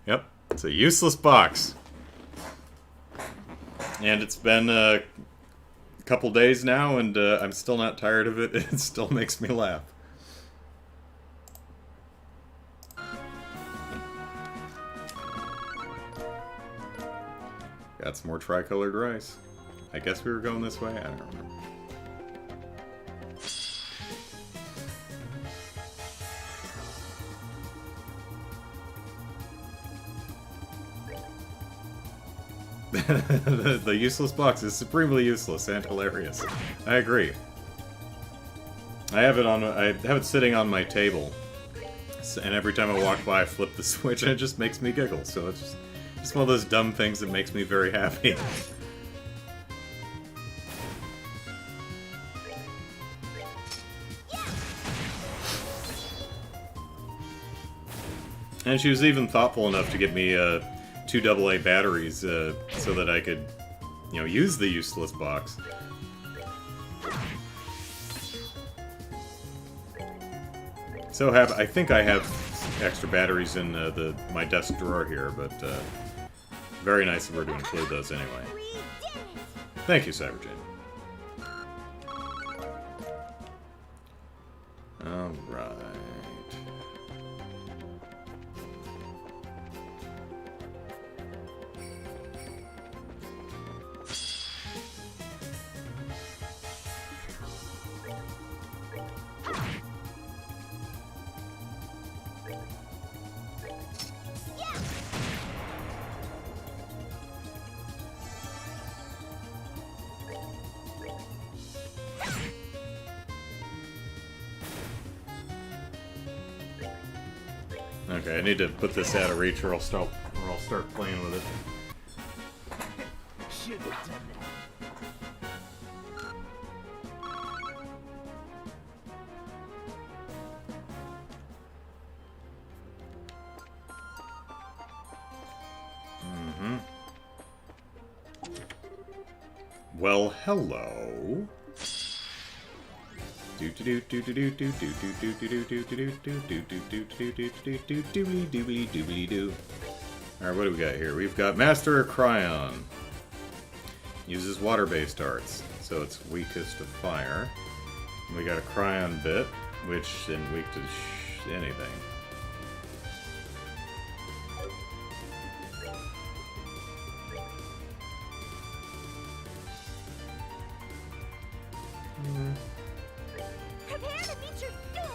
Yep, it's a useless box. And it's been a couple days now, and I'm still not tired of it. It still makes me laugh. Got some more tricolored rice. I guess we were going this way? I don't remember. The useless box is supremely useless and hilarious. I agree. I have it sitting on my table, and every time I walk by, I flip the switch, and it just makes me giggle. So it's just one of those dumb things that makes me very happy. And she was even thoughtful enough to get me 2 AA batteries so that I could, use the useless box. So I think I have extra batteries in my desk drawer here, but very nice of her to include those anyway. Thank you, Cyberjane. Alright. Okay, I need to put this out of reach or I'll start playing with it.
Should have done
Well, hello. Alright, what do we got here? We've got Master Cryon. Uses water-based arts, so it's weakest to fire. And we got a Cryon bit, which isn't weak to anything.
Prepare to meet your doom!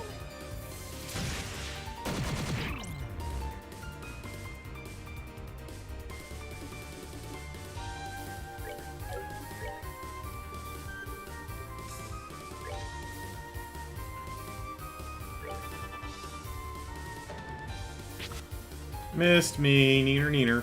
Missed me, neener neener.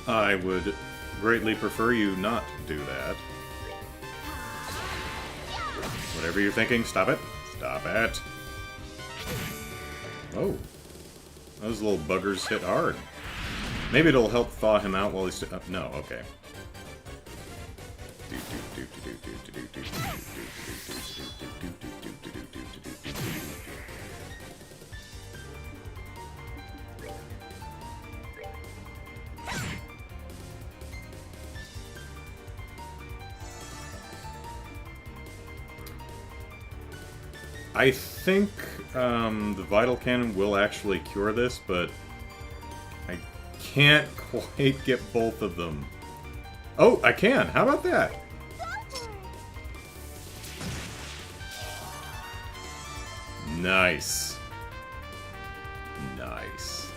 I would greatly prefer you not do that. Whatever you're thinking, stop it. Stop it. Oh. Those little buggers hit hard. Maybe it'll help thaw him out while he's... no, okay. I think the Vital Cannon will actually cure this, but I can't quite get both of them. Oh, I can! How about that? Nice. Nice.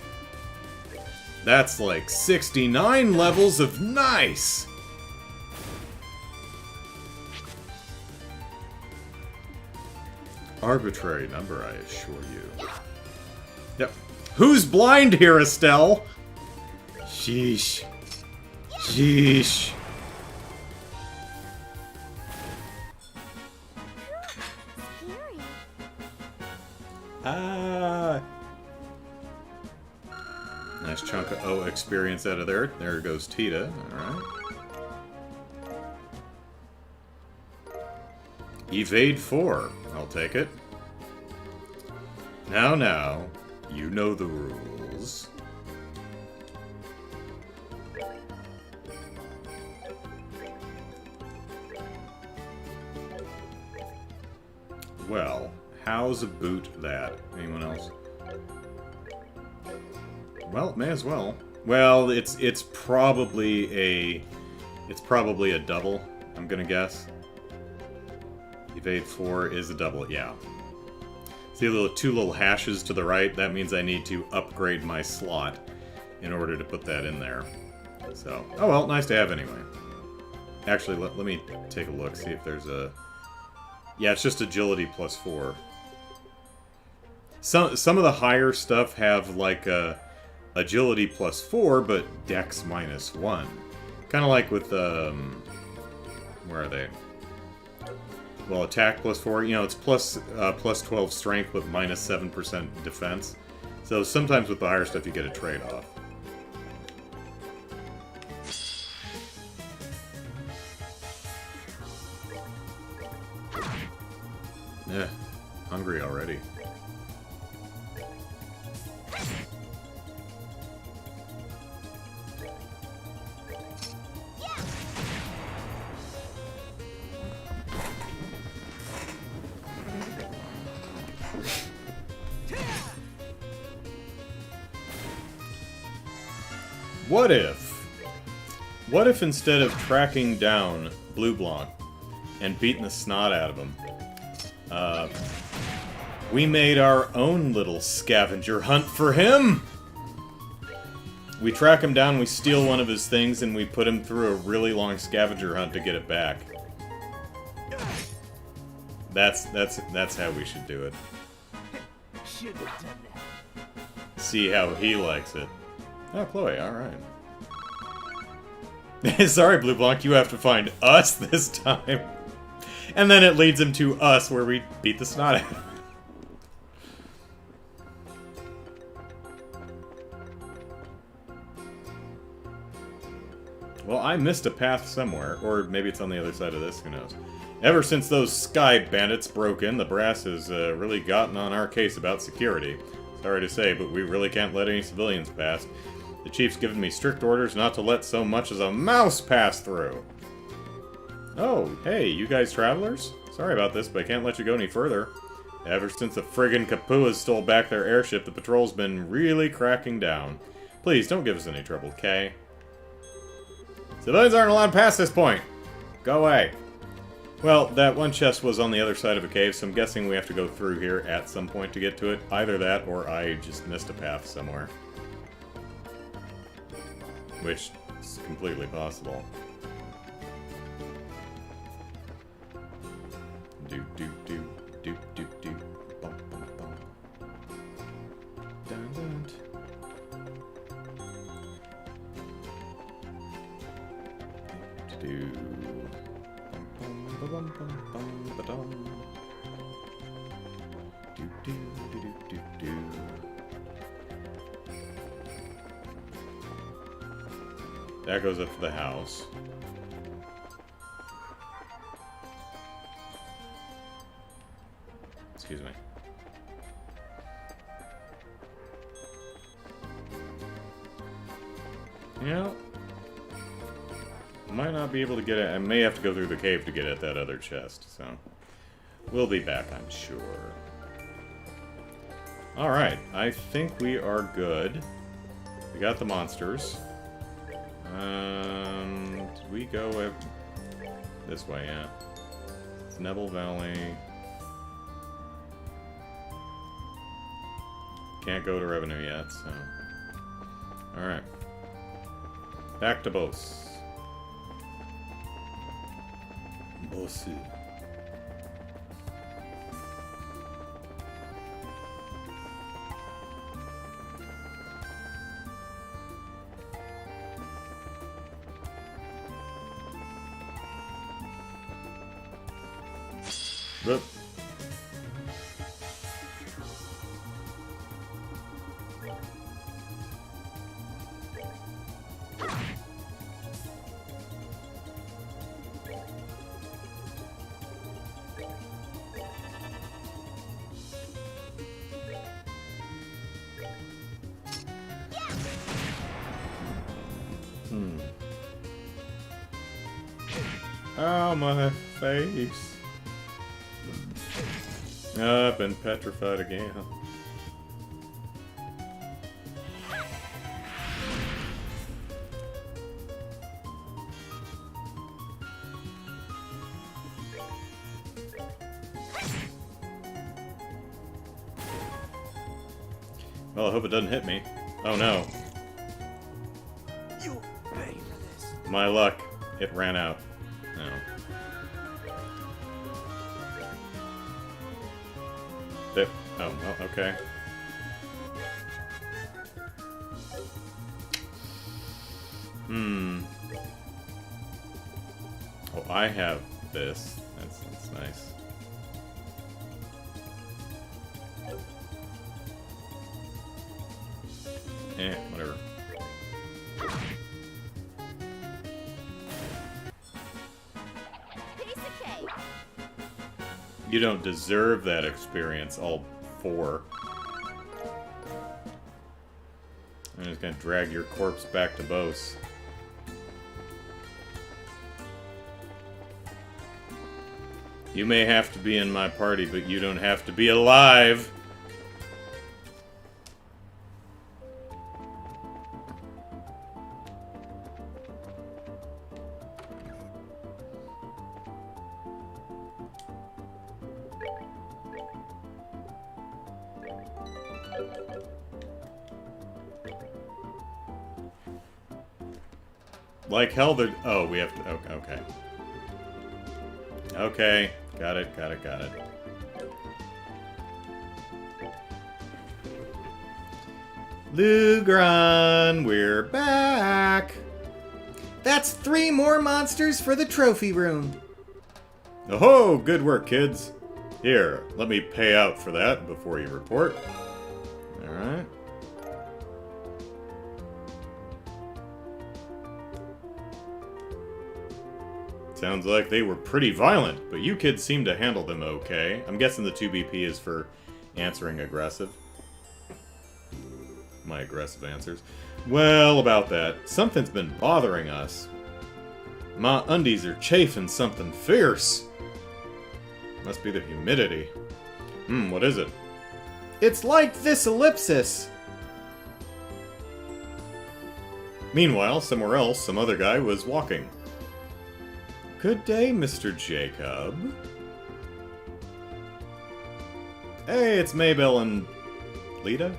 That's like 69 levels of nice! Arbitrary number, I assure you. Yep. Who's blind here, Estelle? Sheesh. Sheesh.
Scary.
Ah. Nice chunk of O experience out of there. There goes Tita. Alright. Evade 4. I'll take it. Now, you know the rules. Well, how's a boot that? Anyone else? Well, may as well. Well, it's probably a double, I'm gonna guess. Evade 4 is a double, yeah. See the two little hashes to the right? That means I need to upgrade my slot in order to put that in there. So, oh well, nice to have anyway. Actually, let me take a look, see if there's a... Yeah, it's just agility plus 4. Some of the higher stuff have like agility plus 4, but dex minus 1. Kind of like with where are they? Well, attack plus 4. You know, it's plus 12 strength with minus 7% defense. So sometimes with the higher stuff, you get a trade-off. Yeah, hungry already. What if instead of tracking down Blue Blanc and beating the snot out of him, we made our own little scavenger hunt for him? We track him down, we steal one of his things, and we put him through a really long scavenger hunt to get it back. That's how we should do it.
Should have done that.
See how he likes it. Oh, Chloe, alright. Sorry, Blue Blanc, you have to find us this time. And then it leads him to us, where we beat the snot out of him. Well, I missed a path somewhere, or maybe it's on the other side of this, who knows. Ever since those Sky Bandits broke in, the brass has really gotten on our case about security. Sorry to say, but we really can't let any civilians pass. The chief's given me strict orders not to let so much as a mouse pass through. Oh, hey, you guys travelers? Sorry about this, but I can't let you go any further. Ever since the friggin' Kapuas stole back their airship, the patrol's been really cracking down. Please, don't give us any trouble, Kay. Civilians aren't allowed past this point! Go away. Well, that one chest was on the other side of a cave, so I'm guessing we have to go through here at some point to get to it. Either that, or I just missed a path somewhere. Which is completely possible. Do do do do do do bum bum bum. Dun dun. Do bum bum bum bum bum ba dum. Do do do do do do. That goes up to the house. Excuse me. Yeah. Might not be able to get it. I may have to go through the cave to get at that other chest, so... We'll be back, I'm sure. Alright, I think we are good. We got the monsters. Did we go this way, yeah. It's Nebel Valley. Can't go to revenue yet, so... Alright. Back to Bose. Bose. Whoop. Oh, my face. Oh, I've been petrified again. Well, I hope it doesn't hit me. Oh no.
You'll pay for this.
My luck. It ran out. No. There. Oh, well, okay. Oh, I have this. That's nice. Whatever.
Piece of cake.
You don't deserve that experience, all four. I'm just gonna drag your corpse back to Bose. You may have to be in my party, but you don't have to be alive! Like hell, they're... Oh, we have to... Okay. Okay. Got it.
Lugron, we're back! That's 3 more monsters for the trophy room.
Oh, good work, kids. Here, let me pay out for that before you report. Alright. Sounds like they were pretty violent, but you kids seem to handle them okay. I'm guessing the 2 BP is for answering aggressive. My aggressive answers. Well, about that. Something's been bothering us. My undies are chafing something fierce. Must be the humidity. What is it?
It's like this ellipsis.
Meanwhile, somewhere else, some other guy was walking. Good day, Mr. Jacob. Hey, it's Maybell and... Lita?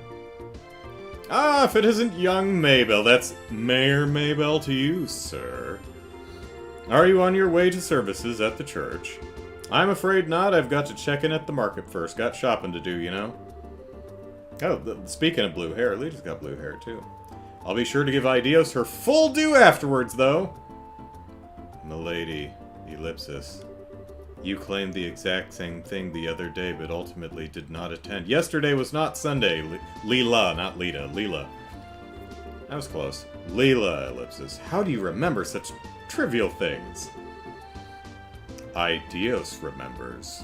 Ah, if it isn't young Maybell, that's Mayor Maybell to you, sir. Are you on your way to services at the church? I'm afraid not. I've got to check in at the market first. Got shopping to do, you know. Oh, speaking of blue hair, Lita's got blue hair, too. I'll be sure to give Idios her full due afterwards, though. Milady, ellipsis. You claimed the exact same thing the other day, but ultimately did not attend. Yesterday was not Sunday. Leela, not Lita. Leela. That was close. Leela, ellipsis. How do you remember such trivial things? Idios remembers.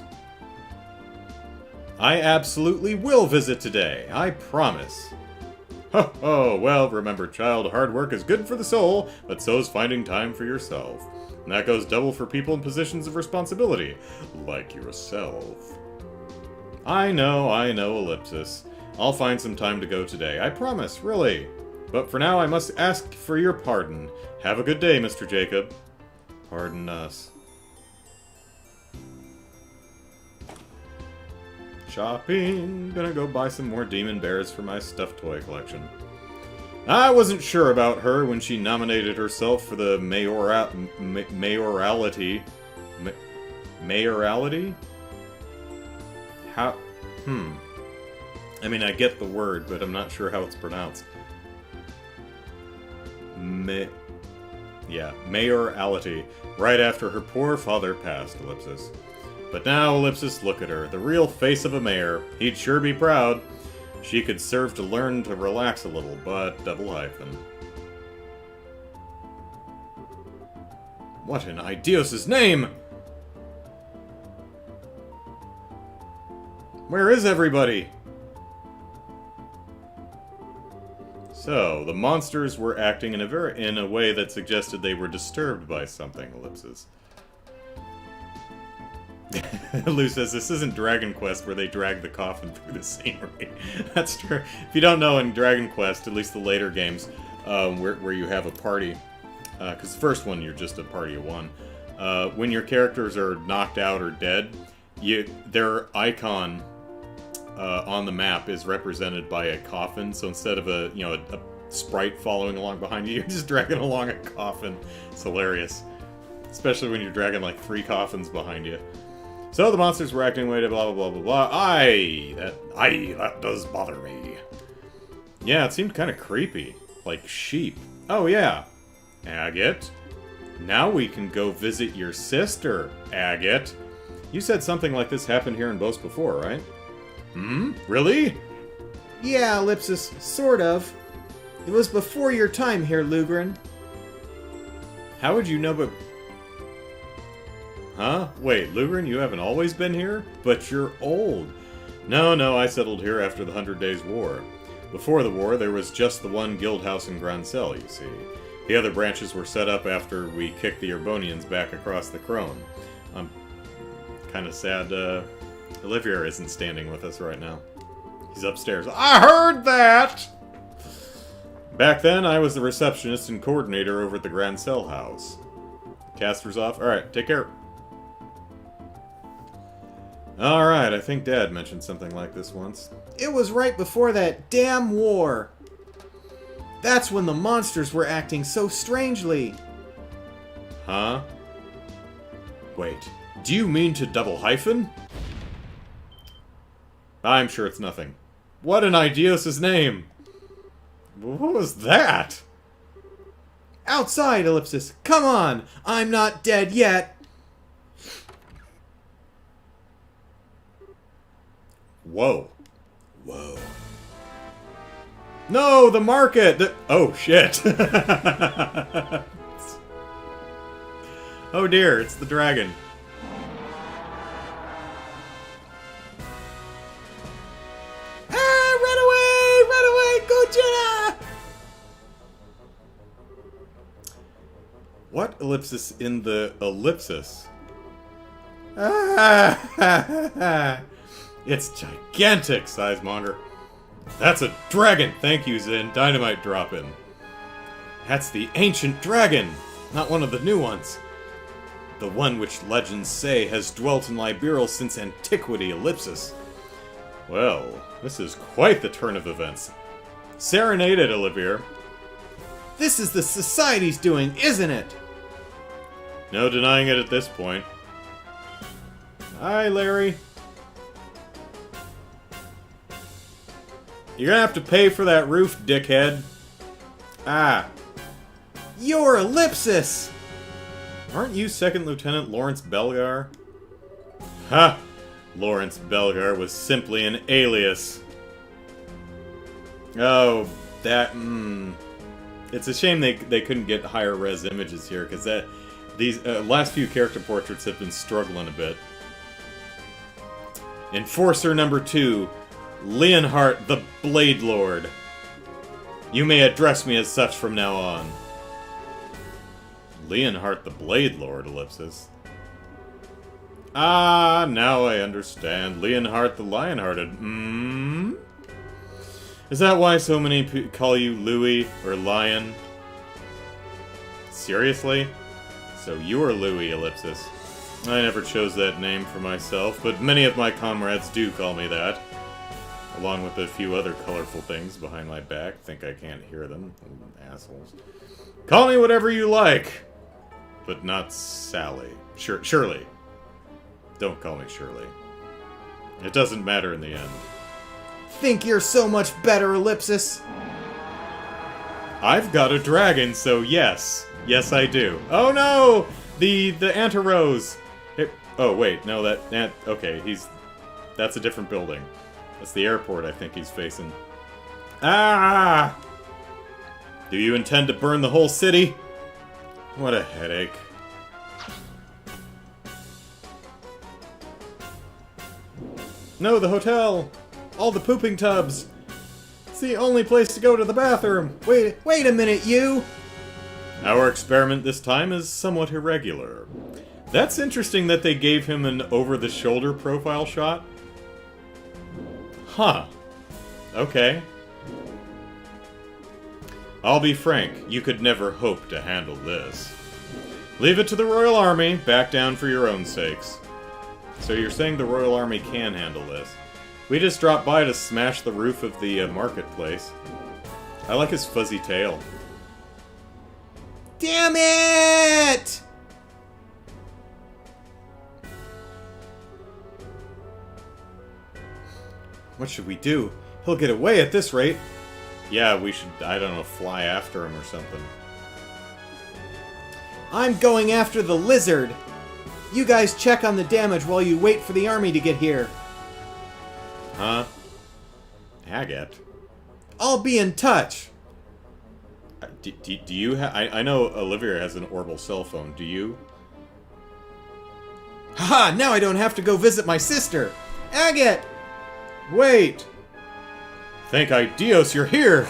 I absolutely will visit today. I promise. Ho ho! Well, remember, child, hard work is good for the soul, but so's finding time for yourself. And that goes double for people in positions of responsibility, like yourself. I know, ellipsis. I'll find some time to go today. I promise, really. But for now, I must ask for your pardon. Have a good day, Mr. Jacob. Pardon us. Shopping. Gonna go buy some more demon bears for my stuffed toy collection. I wasn't sure about her when she nominated herself for the mayoralty. Mayoralty? How? I mean, I get the word, but I'm not sure how it's pronounced. Yeah, mayoralty. Right after her poor father passed, Ellipsis. But now, Ellipsis, look at her. The real face of a mayor. He'd sure be proud. She could serve to learn to relax a little, but double hyphen. What in Idios' name? Where is everybody? So, the monsters were acting in a way that suggested they were disturbed by something, Ellipsis. Lou says, this isn't Dragon Quest where they drag the coffin through the scenery. That's true. If you don't know, in Dragon Quest, at least the later games, where you have a party, because the first one, you're just a party of one, when your characters are knocked out or dead, their icon on the map is represented by a coffin, so instead of a sprite following along behind you, you're just dragging along a coffin. It's hilarious. Especially when you're dragging like 3 coffins behind you. So the monsters were acting way to blah blah blah blah blah. That does bother me. Yeah, it seemed kind of creepy. Like sheep. Oh yeah. Agate. Now we can go visit your sister, Agate. You said something like this happened here in Bose before, right? Really?
Yeah, Ellipsis, sort of. It was before your time here, Lugren.
How would you know but... Huh? Wait, Lugren, you haven't always been here? But you're old. No, I settled here after the 100 Days War. Before the war, there was just the one guild house in Grancel, you see. The other branches were set up after we kicked the Urbonians back across the Krone. I'm kind of sad, Olivier isn't standing with us right now. He's upstairs. I heard that! Back then, I was the receptionist and coordinator over at the Grancel house. Caster's off. Alright, take care. Alright, I think Dad mentioned something like this once.
It was right before that damn war. That's when the monsters were acting so strangely.
Huh? Wait, do you mean to double hyphen? I'm sure it's nothing. What an Idios' name! What was that?
Outside, Ellipsis. Come on! I'm not dead yet!
Whoa. Whoa. No, the market! Oh, shit. Oh dear, it's the dragon.
Ah, run away, Gojira!
What ellipsis in the ellipsis? It's gigantic, Sizemonger. That's a dragon! Thank you, Zin. Dynamite drop-in. That's the ancient dragon! Not one of the new ones. The one which legends say has dwelt in Liberal since antiquity, Ellipsis. Well, this is quite the turn of events. Serenade it, Olivier.
This is the Society's doing, isn't it?
No denying it at this point. Hi, Larry. You're gonna have to pay for that roof, dickhead. Ah.
You're Ellipsis!
Aren't you Second Lieutenant Lawrence Belgar? Ha! Lawrence Belgar was simply an alias. Oh, that, It's a shame they couldn't get higher res images here, because these last few character portraits have been struggling a bit. Enforcer number 2, Leonhardt the Blade Lord. You may address me as such from now on. Leonhardt the Blade Lord, Ellipsis. Ah, now I understand. Leonhardt the Lionhearted. Is that why so many call you Louis or Lion? Seriously? So you are Louis, Ellipsis. I never chose that name for myself, but many of my comrades do call me that. Along with a few other colorful things behind my back. Think I can't hear them. Assholes. Call me whatever you like! But not Sally. Shirley. Don't call me Shirley. It doesn't matter in the end.
Think you're so much better, Ellipsis?
I've got a dragon, so yes. Yes, I do. Oh no! The Antarose! Oh, wait, no, okay, that's a different building. That's the airport I think he's facing. Ah! Do you intend to burn the whole city? What a headache. No, the hotel! All the pooping tubs! It's the only place to go to the bathroom!
Wait a minute, you!
Our experiment this time is somewhat irregular. That's interesting that they gave him an over-the-shoulder profile shot. Huh. Okay. I'll be frank, you could never hope to handle this. Leave it to the Royal Army, back down for your own sakes. So you're saying the Royal Army can handle this? We just dropped by to smash the roof of the marketplace. I like his fuzzy tail.
Damn it!
What should we do? He'll get away at this rate. Yeah, we should, I don't know, fly after him or something.
I'm going after the lizard! You guys check on the damage while you wait for the army to get here.
Huh? Agate?
I'll be in touch!
Do you have... I know Olivia has an orbital cell phone. Do you?
Haha! Now I don't have to go visit my sister! Agate! Wait!
Thank Dios you're here!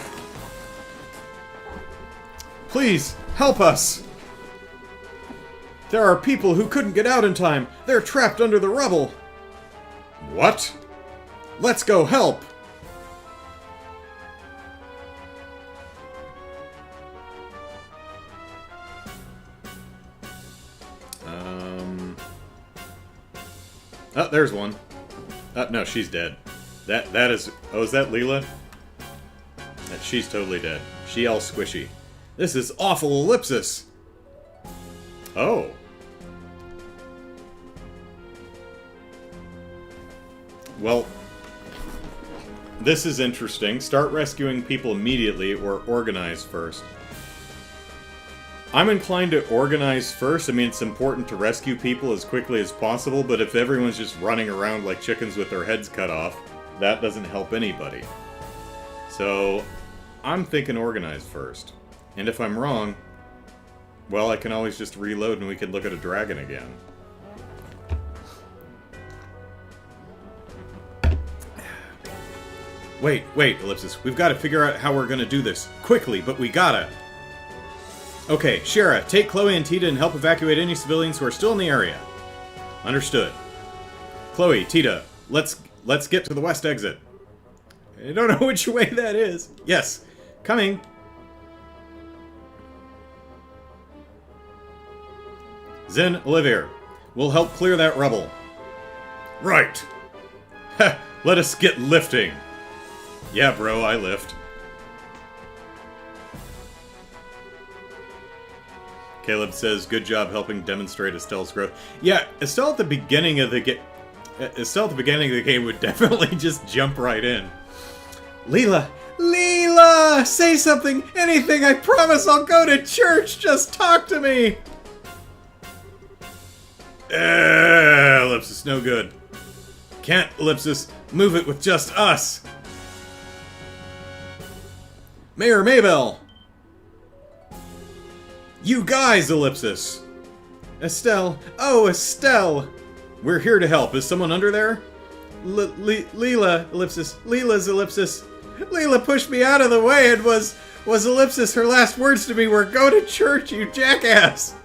Please, help us! There are people who couldn't get out in time. They're trapped under the rubble. What? Let's go help! Oh, there's one. No, she's dead. That is... Oh, is that Leela? She's totally dead. She all squishy. This is awful ellipsis! Oh. Well, this is interesting. Start rescuing people immediately or organize first. I'm inclined to organize first. I mean, it's important to rescue people as quickly as possible, but if everyone's just running around like chickens with their heads cut off, that doesn't help anybody. So, I'm thinking organize first. And if I'm wrong, well, I can always just reload and we can look at a dragon again. Wait, Ellipsis. We've got to figure out how we're going to do this. Quickly, but we gotta. Okay, Shara, take Chloe and Tita and help evacuate any civilians who are still in the area. Understood. Chloe, Tita, let's get to the west exit. I don't know which way that is. Yes, coming. Zen, Olivier, we'll help clear that rubble. Right. Ha, let us get lifting. Yeah, bro, I lift. Caleb says, good job helping demonstrate Estelle's growth. Yeah, Estelle at the beginning of the game would definitely just jump right in.
Leela! Leela! Say something! Anything! I promise I'll go to church! Just talk to me!
Ellipsis, no good. Can't, Ellipsis. Move it with just us. Mayor Maybell! You guys, Ellipsis!
Estelle! Oh, Estelle!
We're here to help. Is someone under there?
Leela, Ellipsis. Leela's Ellipsis. Leela pushed me out of the way and was Ellipsis. Her last words to me were, go to church, you jackass!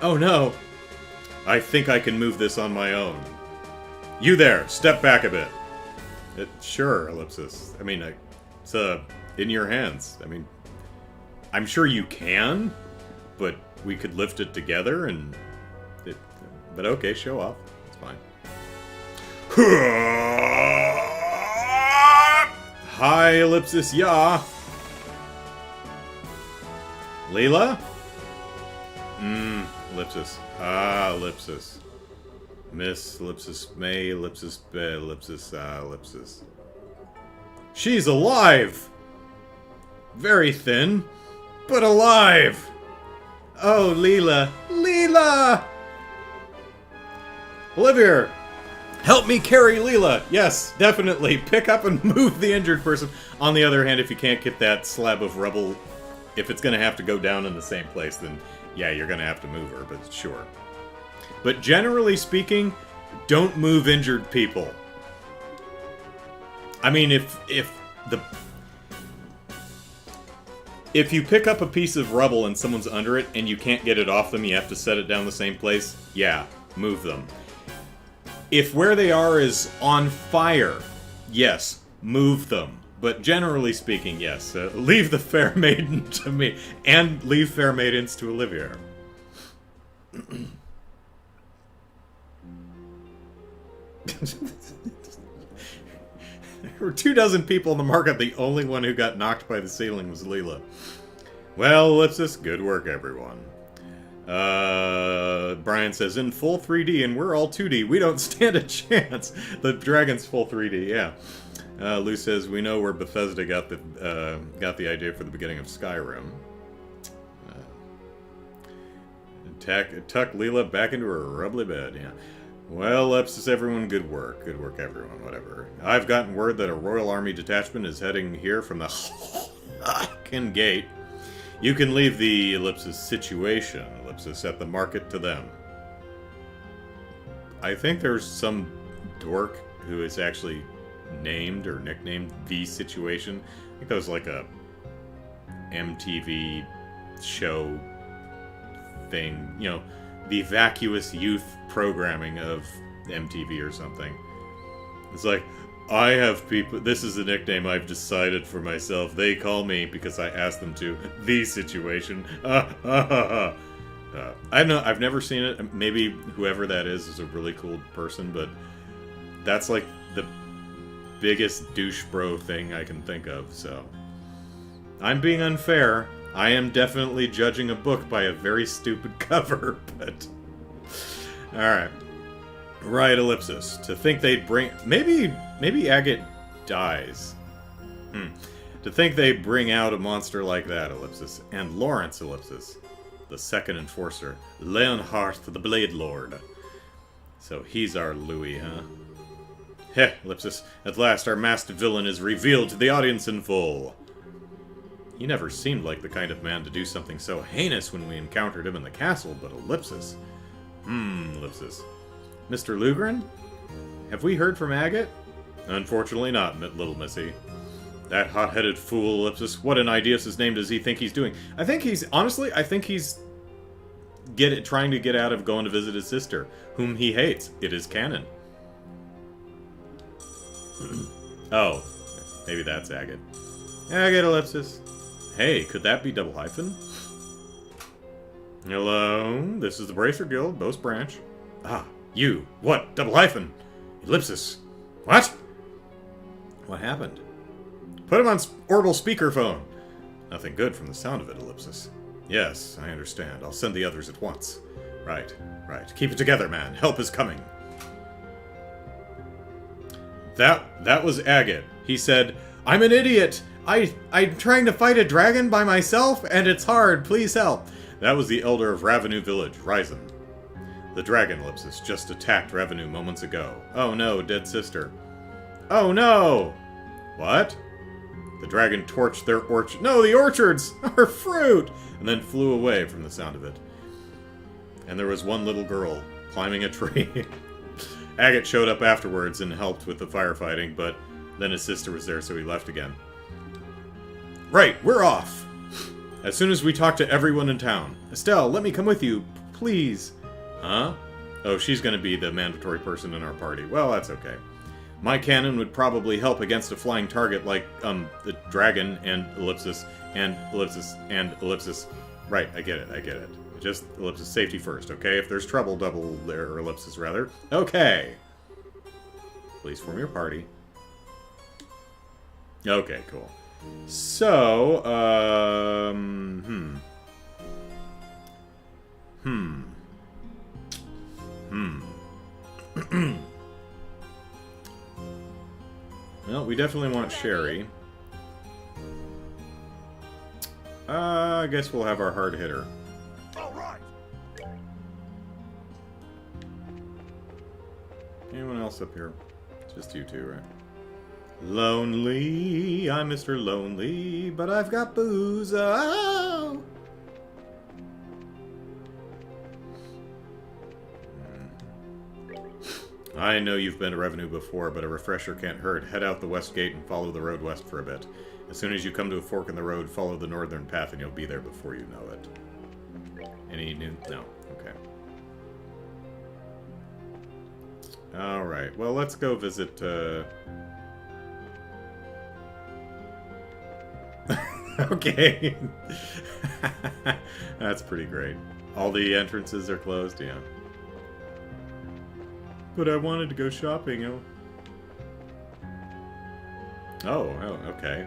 Oh no. I think I can move this on my own. You there, step back a bit. Sure, Ellipsis. I mean, it's in your hands. I mean, I'm sure you can, but we could lift it together and... but okay, show off. It's fine. Hi, Ellipsis, yeah. Leela? Ellipsis. Ellipsis. Miss, Ellipsis, May, Ellipsis, Be, Ellipsis, Ellipsis. She's alive! Very thin, but alive! Oh, Leela. Leela! Olivia! Help me carry Leela! Yes, definitely. Pick up and move the injured person. On the other hand, if you can't get that slab of rubble, if it's going to have to go down in the same place, then yeah, you're going to have to move her, but sure. But generally speaking, don't move injured people. I mean, if you pick up a piece of rubble and someone's under it and you can't get it off them, you have to set it down the same place, yeah, move them. If where they are is on fire, yes, move them. But generally speaking, yes, leave the fair maiden to me, and leave fair maidens to Olivia. There were 24 people in the market. The only one who got knocked by the ceiling was Leela. Well, Ellipsis, good work, everyone. Brian says, in full 3D, and we're all 2D. We don't stand a chance. The dragon's full 3D, yeah. Lou says, we know where Bethesda got the idea for the beginning of Skyrim. Tuck Leela back into her rubbly bed, yeah. Well, Ellipsis, everyone, good work. Good work, everyone, whatever. I've gotten word that a Royal Army detachment is heading here from the Gate. You can leave the Ellipsis situation, Ellipsis, at the market to them. I think there's some dork who is actually named or nicknamed the situation. I think that was like a MTV show thing, you know, the vacuous youth programming of MTV or something. It's like, I have people, this is the nickname I've decided for myself. They call me, because I asked them to, the situation. I've never seen it. Maybe whoever that is a really cool person, but that's like the biggest douche bro thing I can think of, so. I'm being unfair. I am definitely judging a book by a very stupid cover, but... Alright. Right, Ellipsis. To think they'd bring... Maybe Agate dies. To think they'd bring out a monster like that, Ellipsis. And Lawrence, Ellipsis. The second enforcer. Leonhardt, the Blade Lord. So he's our Louis, huh? Heh, Ellipsis. At last, our masked villain is revealed to the audience in full. He never seemed like the kind of man to do something so heinous when we encountered him in the castle, but Ellipsis. Ellipsis. Mr. Lugren? Have we heard from Agate? Unfortunately not, little missy. That hot-headed fool, Ellipsis. What an Ideas' name does he think he's doing? I think he's trying to get out of going to visit his sister, whom he hates. It is canon. Oh, maybe that's Agate. Agate, Ellipsis. Hey, could that be Double Hyphen? Hello, this is the Bracer Guild, Boast Branch. Ah, you. What? Double Hyphen? Ellipsis. What? What happened? Put him on orbital speakerphone. Nothing good from the sound of it, Ellipsis. Yes, I understand. I'll send the others at once. Right. Keep it together, man. Help is coming. That was Agate. He said, I'm an idiot. I'm trying to fight a dragon by myself, and it's hard. Please help. That was the elder of Ravenue Village, Ryzen. The dragon, Ellipsis, just attacked Ravenue moments ago. Oh no, dead sister. Oh no! What? The dragon torched their orchard. No, the orchards! Our fruit! And then flew away from the sound of it. And there was one little girl climbing a tree. Agate showed up afterwards and helped with the firefighting, but then his sister was there, so he left again. Right, we're off! As soon as we talk to everyone in town. Estelle, let me come with you, please. Huh? Oh, she's gonna be the mandatory person in our party. Well, that's okay. My cannon would probably help against a flying target like, the dragon and ellipsis, and ellipsis, and ellipsis. Right, I get it. Just ellipsis safety first, okay? If there's trouble, double their ellipsis, rather. Okay. Please form your party. Okay, cool. So, Well, we definitely want Sherry. I guess we'll have our hard hitter.
All right.
Anyone else up here? Just you two, right? Lonely, I'm Mr. Lonely, but I've got booze. Oh! I know you've been to Revenue before, but a refresher can't hurt. Head out the west gate and follow the road west for a bit. As soon as you come to a fork in the road, follow the northern path and you'll be there before you know it. Any new... No. Okay. Alright, well, let's go visit, Okay. That's pretty great. All the entrances are closed, yeah. But I wanted to go shopping, Oh, okay.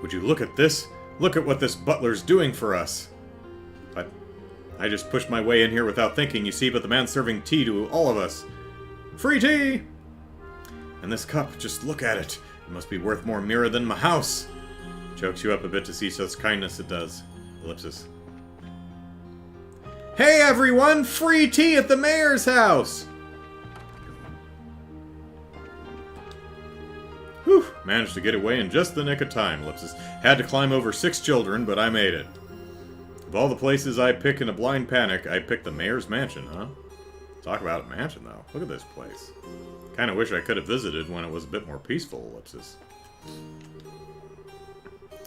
Would you look at this? Look at what this butler's doing for us. But I just pushed my way in here without thinking, you see, but the man's serving tea to all of us. Free tea! And this cup, just look at it. It must be worth more mirror than my house. Chokes you up a bit to see such kindness, it does. Ellipsis. Hey everyone! Free tea at the mayor's house! Whew! Managed to get away in just the nick of time, Ellipsis. Had to climb over 6 children, but I made it. Of all the places I pick in a blind panic, I picked the mayor's mansion, huh? Talk about a mansion, though. Look at this place. Kinda wish I could have visited when it was a bit more peaceful, Ellipsis.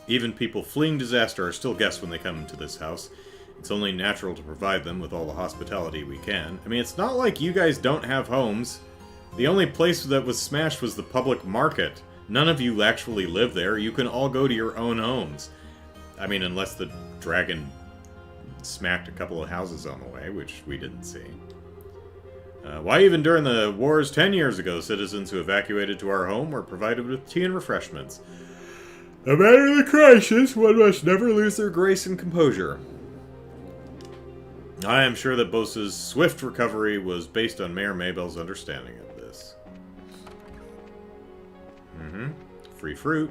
Even people fleeing disaster are still guests when they come into this house. It's only natural to provide them with all the hospitality we can. I mean, it's not like you guys don't have homes. The only place that was smashed was the public market. None of you actually live there. You can all go to your own homes. I mean, unless the dragon smacked a couple of houses on the way, which we didn't see. Why, even during the wars 10 years ago, citizens who evacuated to our home were provided with tea and refreshments. No matter the crisis, one must never lose their grace and composure. I am sure that Bose's swift recovery was based on Mayor Maybell's understanding of this. Free fruit.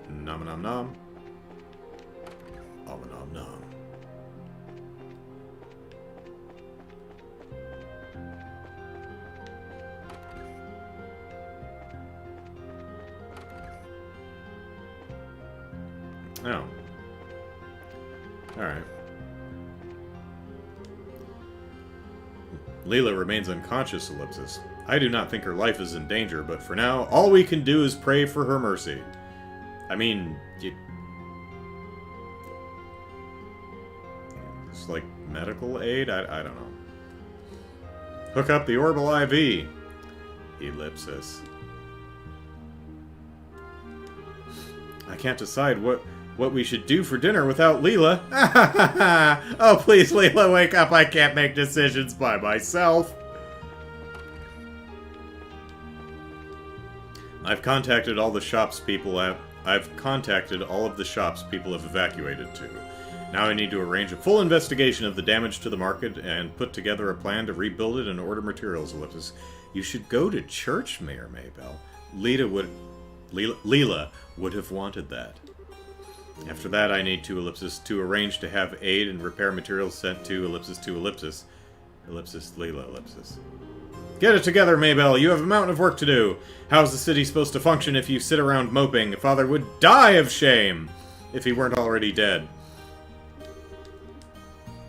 Nom nom nom. Om nom nom. Oh. Alright. Leela remains unconscious, Ellipsis. I do not think her life is in danger, but for now, all we can do is pray for her mercy. I mean, it's like medical aid? I don't know. Hook up the orbital IV. Ellipsis. I can't decide what we should do for dinner without Leela. Oh, please, Leela, wake up. I can't make decisions by myself. I've contacted all the shops people have... I've contacted all of the shops people have evacuated to. Now I need to arrange a full investigation of the damage to the market and put together a plan to rebuild it and order materials, Ellipsis. You should go to church, Mayor Maybell. Leela would have wanted that. After that, I need to, Ellipsis, to arrange to have aid and repair materials sent to Ellipsis, Leela, Ellipsis. Get it together, Maybell. You have a mountain of work to do. How's the city supposed to function if you sit around moping? Father would die of shame if he weren't already dead.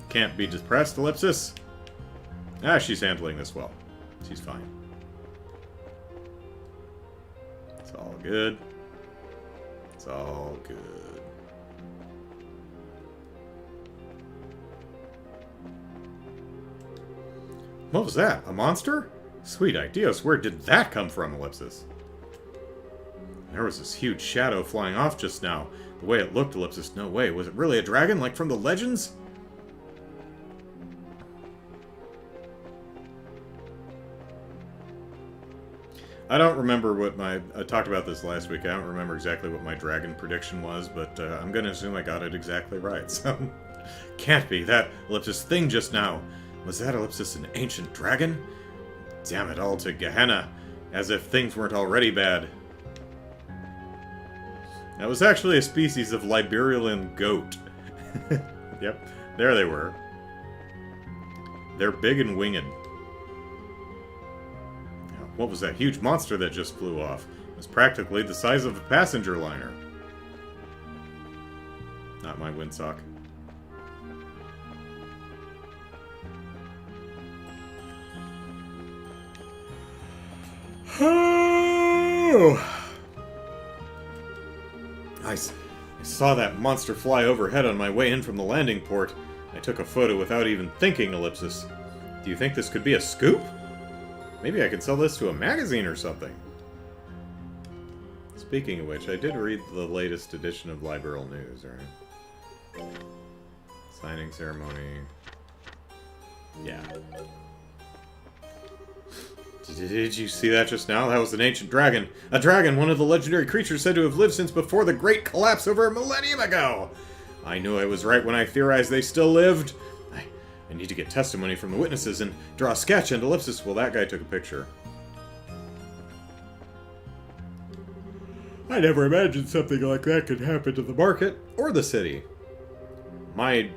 Can't be depressed, Ellipsis. Ah, she's handling this well. She's fine. It's all good. It's all good. What was that? A monster? Sweet ideas. Where did that come from, Ellipsis? There was this huge shadow flying off just now. The way it looked, Ellipsis, no way. Was it really a dragon, like from the legends? I don't remember what my... I talked about this last week. I don't remember exactly what my dragon prediction was, but I'm going to assume I got it exactly right. So, can't be. That Ellipsis thing just now. Was that Ellipsis an ancient dragon? Damn it all to Gehenna. As if things weren't already bad. That was actually a species of Liberian goat. Yep, there they were. They're big and winged. What was that huge monster that just flew off? It was practically the size of a passenger liner. Not my windsock. I saw that monster fly overhead on my way in from the landing port. I took a photo without even thinking, Ellipsis. Do you think this could be a scoop? Maybe I could sell this to a magazine or something. Speaking of which, I did read the latest edition of Liberal News, right? Signing ceremony. Yeah. Did you see that just now? That was an ancient dragon. A dragon, one of the legendary creatures said to have lived since before the Great Collapse over a millennium ago. I knew I was right when I theorized they still lived. I need to get testimony from the witnesses and draw a sketch and Ellipsis. Well, that guy took a picture. I never imagined something like that could happen to the market or the city. My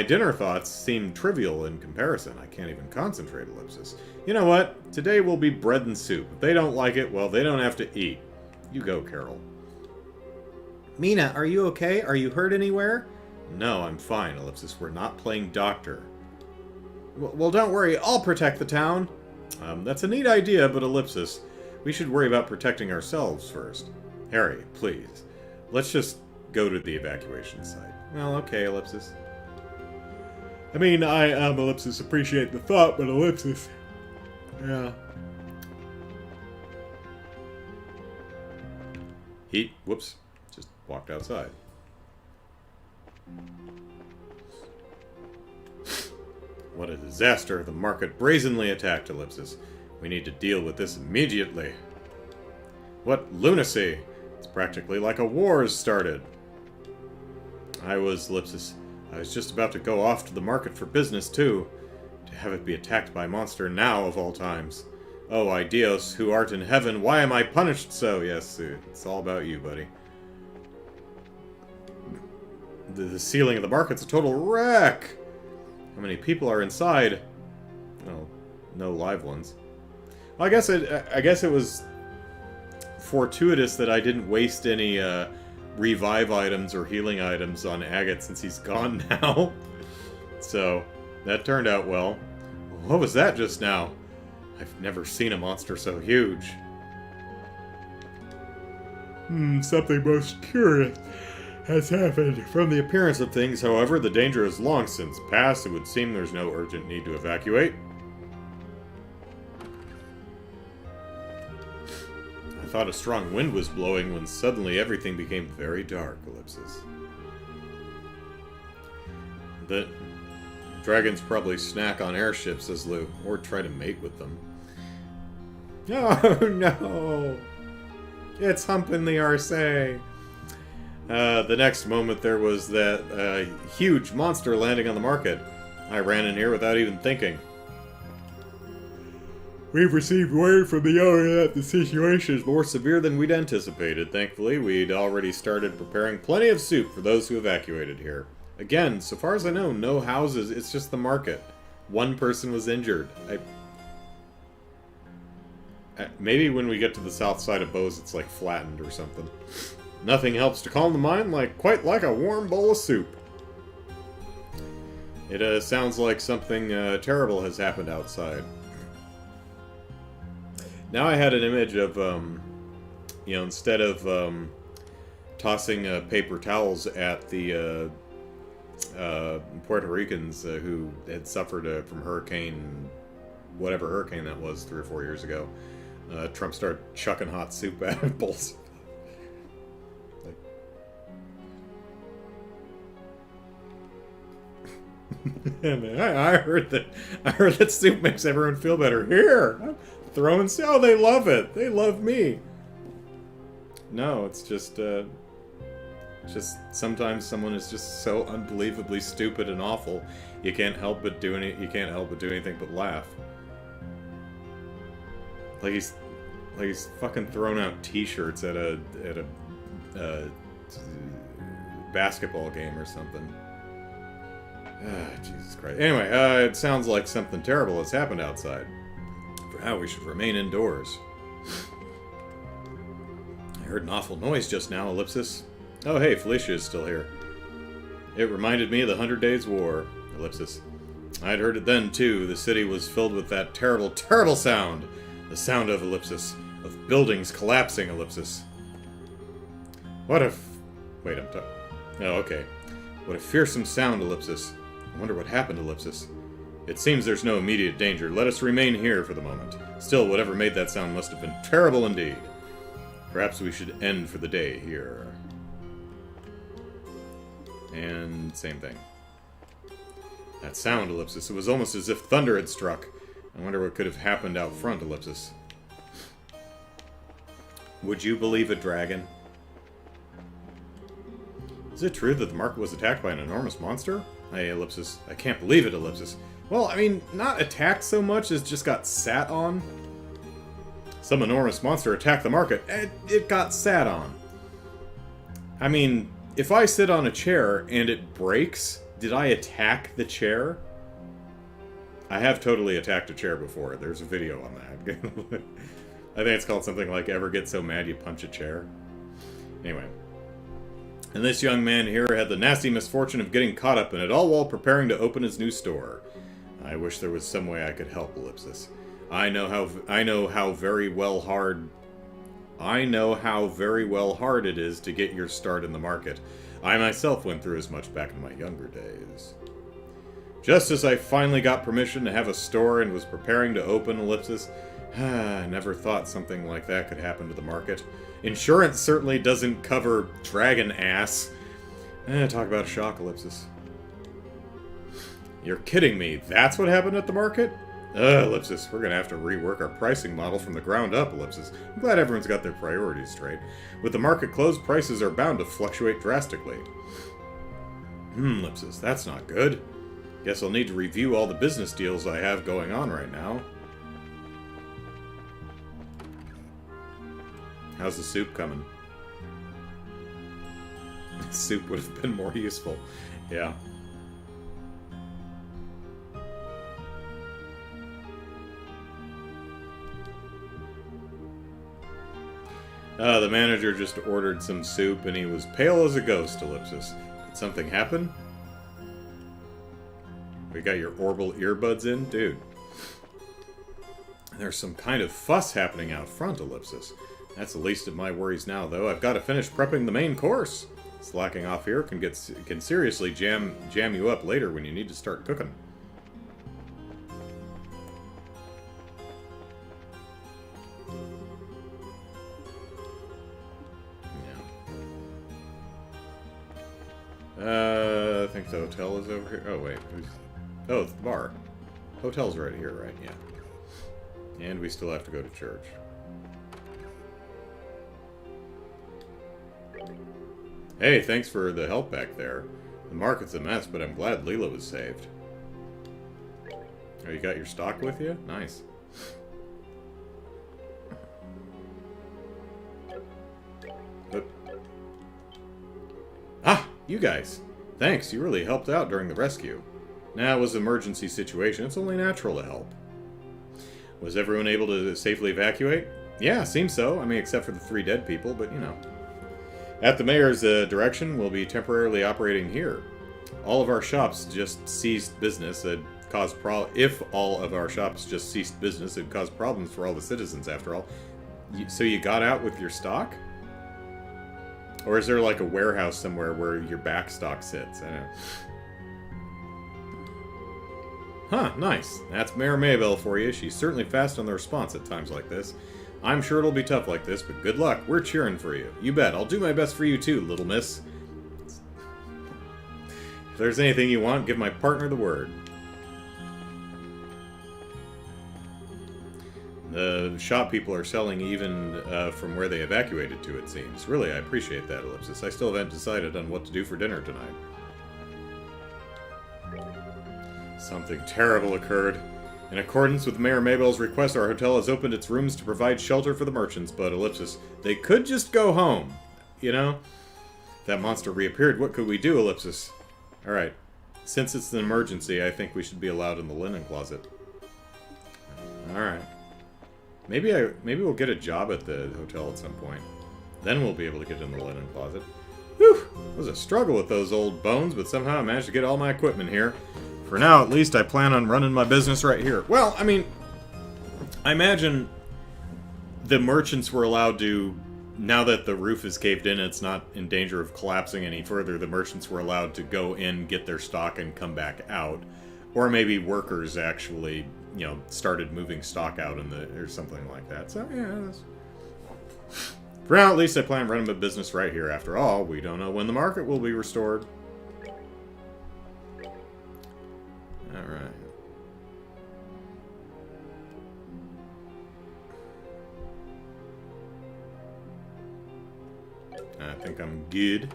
dinner thoughts seem trivial in comparison. I can't even concentrate, Ellipsis. You know what? Today will be bread and soup. If they don't like it, well, they don't have to eat. You go, Carol.
Mina, are you okay? Are you hurt anywhere?
No, I'm fine, Ellipsis. We're not playing doctor.
Well, don't worry. I'll protect the town.
That's a neat idea, but Ellipsis, we should worry about protecting ourselves first. Harry, please. Let's just go to the evacuation site. Well, okay, Ellipsis. I mean, Ellipsis, appreciate the thought, but Ellipsis... Yeah. Whoops. Just walked outside. What a disaster. The market brazenly attacked, Ellipsis. We need to deal with this immediately. What lunacy! It's practically like a war has started. Ellipsis. I was just about to go off to the market for business, too. To have it be attacked by a monster now, of all times. Oh, Ideos, who art in heaven, why am I punished so? Yes, it's all about you, buddy. The ceiling of the market's a total wreck! How many people are inside? Oh, no live ones. Well, I guess it was fortuitous that I didn't waste any revive items or healing items on Agate since he's gone now. So, that turned out well. What was that just now? I've never seen a monster so huge. Something most curious has happened. From the appearance of things, however, the danger has long since passed. It would seem there's no urgent need to evacuate. I thought a strong wind was blowing when suddenly everything became very dark, Ellipsis. The dragons probably snack on airships, says Lou, or try to mate with them. Oh no! It's humping the RSA! The next moment there was that huge monster landing on the market. I ran in here without even thinking. We've received word from the owner that the situation is more severe than we'd anticipated. Thankfully, we'd already started preparing plenty of soup for those who evacuated here. Again, so far as I know, no houses, it's just the market. One person was injured. Maybe when we get to the south side of Bose, it's like flattened or something. Nothing helps to calm the mind quite like a warm bowl of soup. It sounds like something terrible has happened outside. Now I had an image of, instead of tossing paper towels at the Puerto Ricans who had suffered from whatever hurricane that was 3 or 4 years ago. Trump started chucking hot soup at bowls. Yeah, man, I heard that soup makes everyone feel better. Here, I'm throwing. Oh, they love it. They love me. No, it's just sometimes someone is just so unbelievably stupid and awful. You can't help but do anything but laugh. Like he's fucking throwing out T-shirts at a basketball game or something. Jesus Christ. Anyway, it sounds like something terrible has happened outside. For now, we should remain indoors. I heard an awful noise just now, ellipsis. Oh, hey, Felicia is still here. It reminded me of the 100 Days' War, ellipsis. I'd heard it then, too. The city was filled with that terrible, terrible sound. The sound of ellipsis. Of buildings collapsing, ellipsis. What a... Wait, I'm talking... Oh, okay. What a fearsome sound, ellipsis. I wonder what happened, ellipsis. It seems there's no immediate danger. Let us remain here for the moment. Still, whatever made that sound must have been terrible indeed. Perhaps we should end for the day here. And same thing. That sound, ellipsis. It was almost as if thunder had struck. I wonder what could have happened out front, ellipsis. Would you believe a dragon? Is it true that the market was attacked by an enormous monster? Hey, ellipsis. I can't believe it, ellipsis. Well, I mean, not attacked so much as just got sat on. Some enormous monster attacked the market. It got sat on. I mean, if I sit on a chair and it breaks, did I attack the chair? I have totally attacked a chair before. There's a video on that. I think it's called something like Ever Get So Mad You Punch a Chair. Anyway. And this young man here had the nasty misfortune of getting caught up in it, all while preparing to open his new store. I wish there was some way I could help, ellipsis. I know how very well hard it is to get your start in the market. I myself went through as much back in my younger days. Just as I finally got permission to have a store and was preparing to open, ellipsis, I never thought something like that could happen to the market. Insurance certainly doesn't cover dragon ass. Talk about a shock, ellipsis. You're kidding me. That's what happened at the market? Ellipsis, we're gonna have to rework our pricing model from the ground up, ellipsis. I'm glad everyone's got their priorities straight. With the market closed, prices are bound to fluctuate drastically. Ellipsis, that's not good. Guess I'll need to review all the business deals I have going on right now. How's the soup coming? Soup would have been more useful. Yeah. The manager just ordered some soup and he was pale as a ghost, ellipsis. Did something happen? We got your orbital earbuds in? Dude. There's some kind of fuss happening out front, ellipsis. That's the least of my worries now, though. I've got to finish prepping the main course. Slacking off here can seriously jam you up later when you need to start cooking. Yeah. I think the hotel is over here. Oh wait, oh, it's the bar. Hotel's right here, right? Yeah. And we still have to go to church. Hey, thanks for the help back there. The market's a mess, but I'm glad Leela was saved. Oh, you got your stock with you? Nice. Ah, you guys. Thanks, you really helped out during the rescue. Nah, it was an emergency situation. It's only natural to help. Was everyone able to safely evacuate? Yeah, seems so. I mean, except for the 3 dead people, but you know. At the mayor's direction, we'll be temporarily operating here. All of our shops just ceased business. If all of our shops just ceased business, it'd cause problems for all the citizens, after all. So you got out with your stock? Or is there like a warehouse somewhere where your back stock sits? I don't know. Huh, nice. That's Mayor Maybell for you. She's certainly fast on the response at times like this. I'm sure it'll be tough like this, but good luck. We're cheering for you. You bet. I'll do my best for you too, little miss. If there's anything you want, give my partner the word. The shop people are selling even from where they evacuated to, it seems. Really, I appreciate that, Ellipsis. I still haven't decided on what to do for dinner tonight. Something terrible occurred. In accordance with Mayor Maybell's request, our hotel has opened its rooms to provide shelter for the merchants, but Ellipsis, they could just go home. You know? If that monster reappeared, what could we do, Ellipsis? Alright. Since it's an emergency, I think we should be allowed in the linen closet. Alright. Maybe we'll get a job at the hotel at some point. Then we'll be able to get in the linen closet. Whew! It was a struggle with those old bones, but somehow I managed to get all my equipment here. For now, at least, I plan on running my business right here. Well, I mean, I imagine the merchants were allowed to, now that the roof is caved in, it's not in danger of collapsing any further, the merchants were allowed to go in, get their stock, and come back out. Or maybe workers actually, you know, started moving stock out in the, or something like that. So, yeah, that's... For now, at least, I plan on running my business right here. After all, we don't know when the market will be restored. Alright. I think I'm good.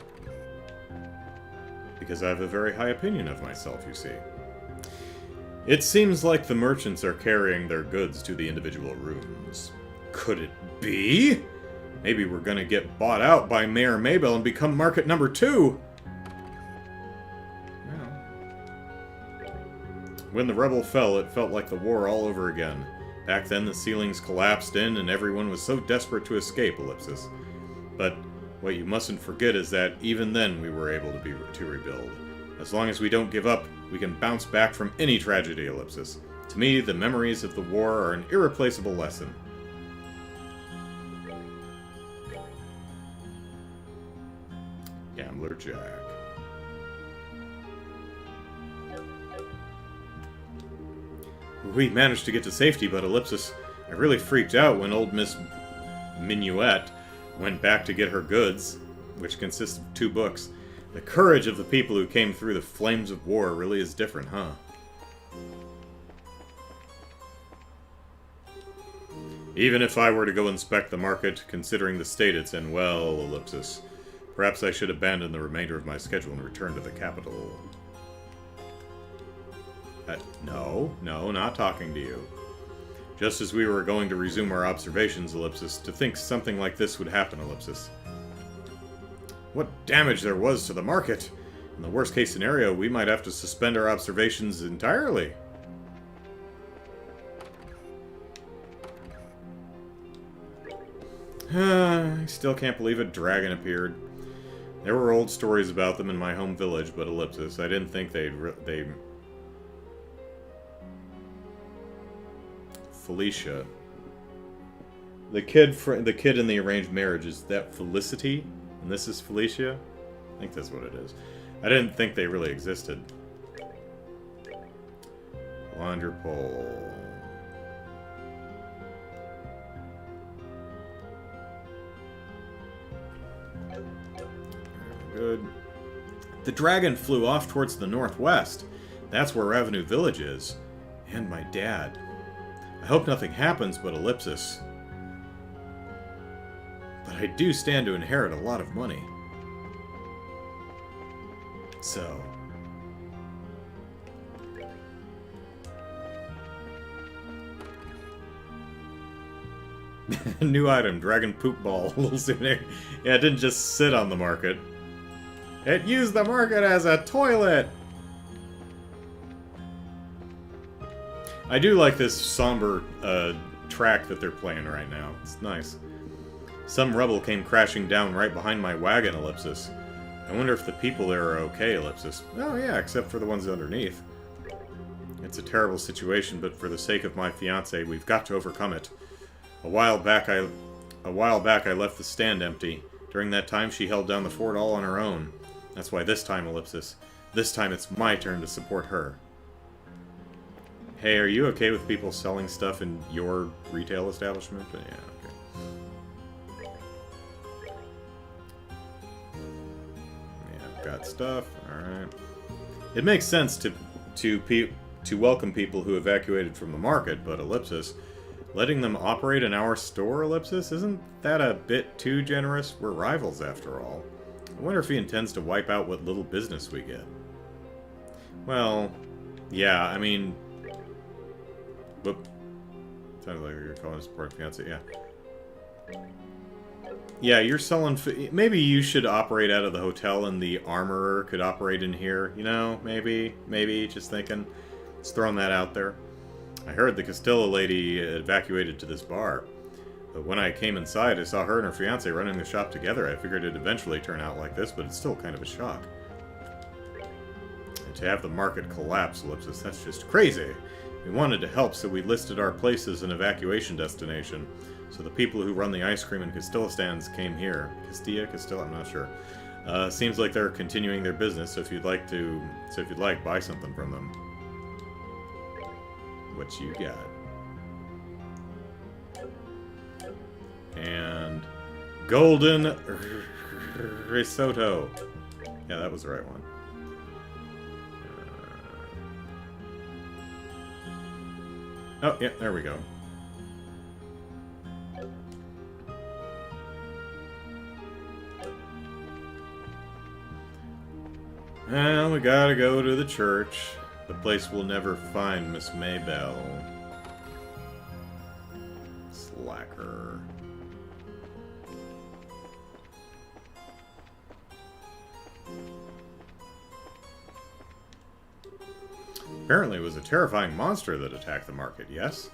Because I have a very high opinion of myself, you see. It seems like the merchants are carrying their goods to the individual rooms. Could it be? Maybe we're gonna get bought out by Mayor Maybell and become market number 2! When the rebel fell, it felt like the war all over again. Back then, the ceilings collapsed in, and everyone was so desperate to escape, Ellipsis. But what you mustn't forget is that even then we were able to rebuild. As long as we don't give up, we can bounce back from any tragedy, Ellipsis. To me, the memories of the war are an irreplaceable lesson. Gambler Jack. We managed to get to safety, but Ellipsis, I really freaked out when old Miss Minuet went back to get her goods, which consists of 2 books. The courage of the people who came through the flames of war really is different, huh? Even if I were to go inspect the market, considering the state it's in, well, Ellipsis, perhaps I should abandon the remainder of my schedule and return to the capital. No, not talking to you. Just as we were going to resume our observations, Ellipsis, to think something like this would happen, Ellipsis. What damage there was to the market! In the worst case scenario, we might have to suspend our observations entirely. I still can't believe a dragon appeared. There were old stories about them in my home village, but Ellipsis, I didn't think they Felicia. The kid in the arranged marriage, is that Felicity? And this is Felicia? I think that's what it is. I didn't think they really existed. Wonderful. Good. The dragon flew off towards the northwest. That's where Avenue Village is. And my dad. I hope nothing happens but Ellipsis. But I do stand to inherit a lot of money. So... New item, Dragon Poop Ball. A little souvenir. Yeah, it didn't just sit on the market. It used the market as a toilet! I do like this somber track that they're playing right now. It's nice. Some rebel came crashing down right behind my wagon, Ellipsis. I wonder if the people there are okay, Ellipsis. Oh yeah, except for the ones underneath. It's a terrible situation, but for the sake of my fiancée, we've got to overcome it. A while back I left the stand empty. During that time, she held down the fort all on her own. That's why this time, Ellipsis, this time it's my turn to support her. Hey, are you okay with people selling stuff in your retail establishment? Yeah, okay. Yeah, I've got stuff. Alright. It makes sense to welcome people who evacuated from the market, but Ellipsis, letting them operate in our store, Ellipsis, isn't that a bit too generous? We're rivals, after all. I wonder if he intends to wipe out what little business we get. Well, yeah, I mean... Whoop. Sounded like you're calling his support fiance, yeah. Yeah, you're selling... Maybe you should operate out of the hotel and the armorer could operate in here. You know, maybe, just thinking. Just throwing that out there. I heard the Castilla lady evacuated to this bar. But when I came inside, I saw her and her fiance running the shop together. I figured it'd eventually turn out like this, but it's still kind of a shock. And to have the market collapse, Ellipsis, that's just crazy. We wanted to help, so we listed our place as an evacuation destination. So the people who run the ice cream and Castilla stands came here. Castilla? I'm not sure. Seems like they're continuing their business, so if you'd like, buy something from them. What you got? And golden risotto. Yeah, that was the right one. Oh, yeah, there we go. Well, we gotta go to the church. The place we'll never find Miss Maybell. Slacker. Apparently it was a terrifying monster that attacked the market, yes?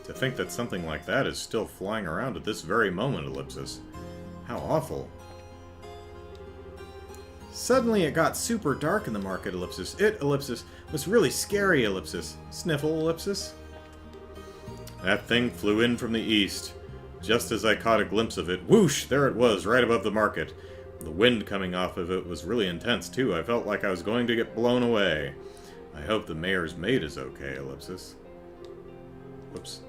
To think that something like that is still flying around at this very moment, Ellipsis. How awful.
Suddenly it got super dark in the market, Ellipsis. It, Ellipsis, was really scary, Ellipsis. Sniffle, Ellipsis.
That thing flew in from the east. Just as I caught a glimpse of it, whoosh, there it was, right above the market. The wind coming off of it was really intense, too. I felt like I was going to get blown away. I hope the mayor's maid is okay, Ellipsis. Whoops.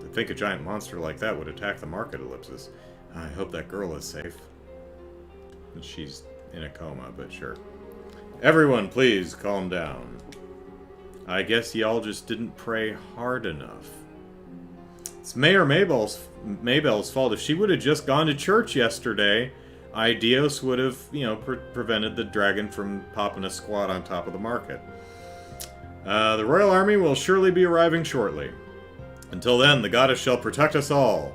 To think a giant monster like that would attack the market, Ellipsis. I hope that girl is safe. She's in a coma, but sure. Everyone, please, calm down. I guess y'all just didn't pray hard enough. It's Mayor Maybell's fault. If she would have just gone to church yesterday, Idios would have, prevented the dragon from popping a squat on top of the market. The Royal Army will surely be arriving shortly. Until then, the goddess shall protect us all.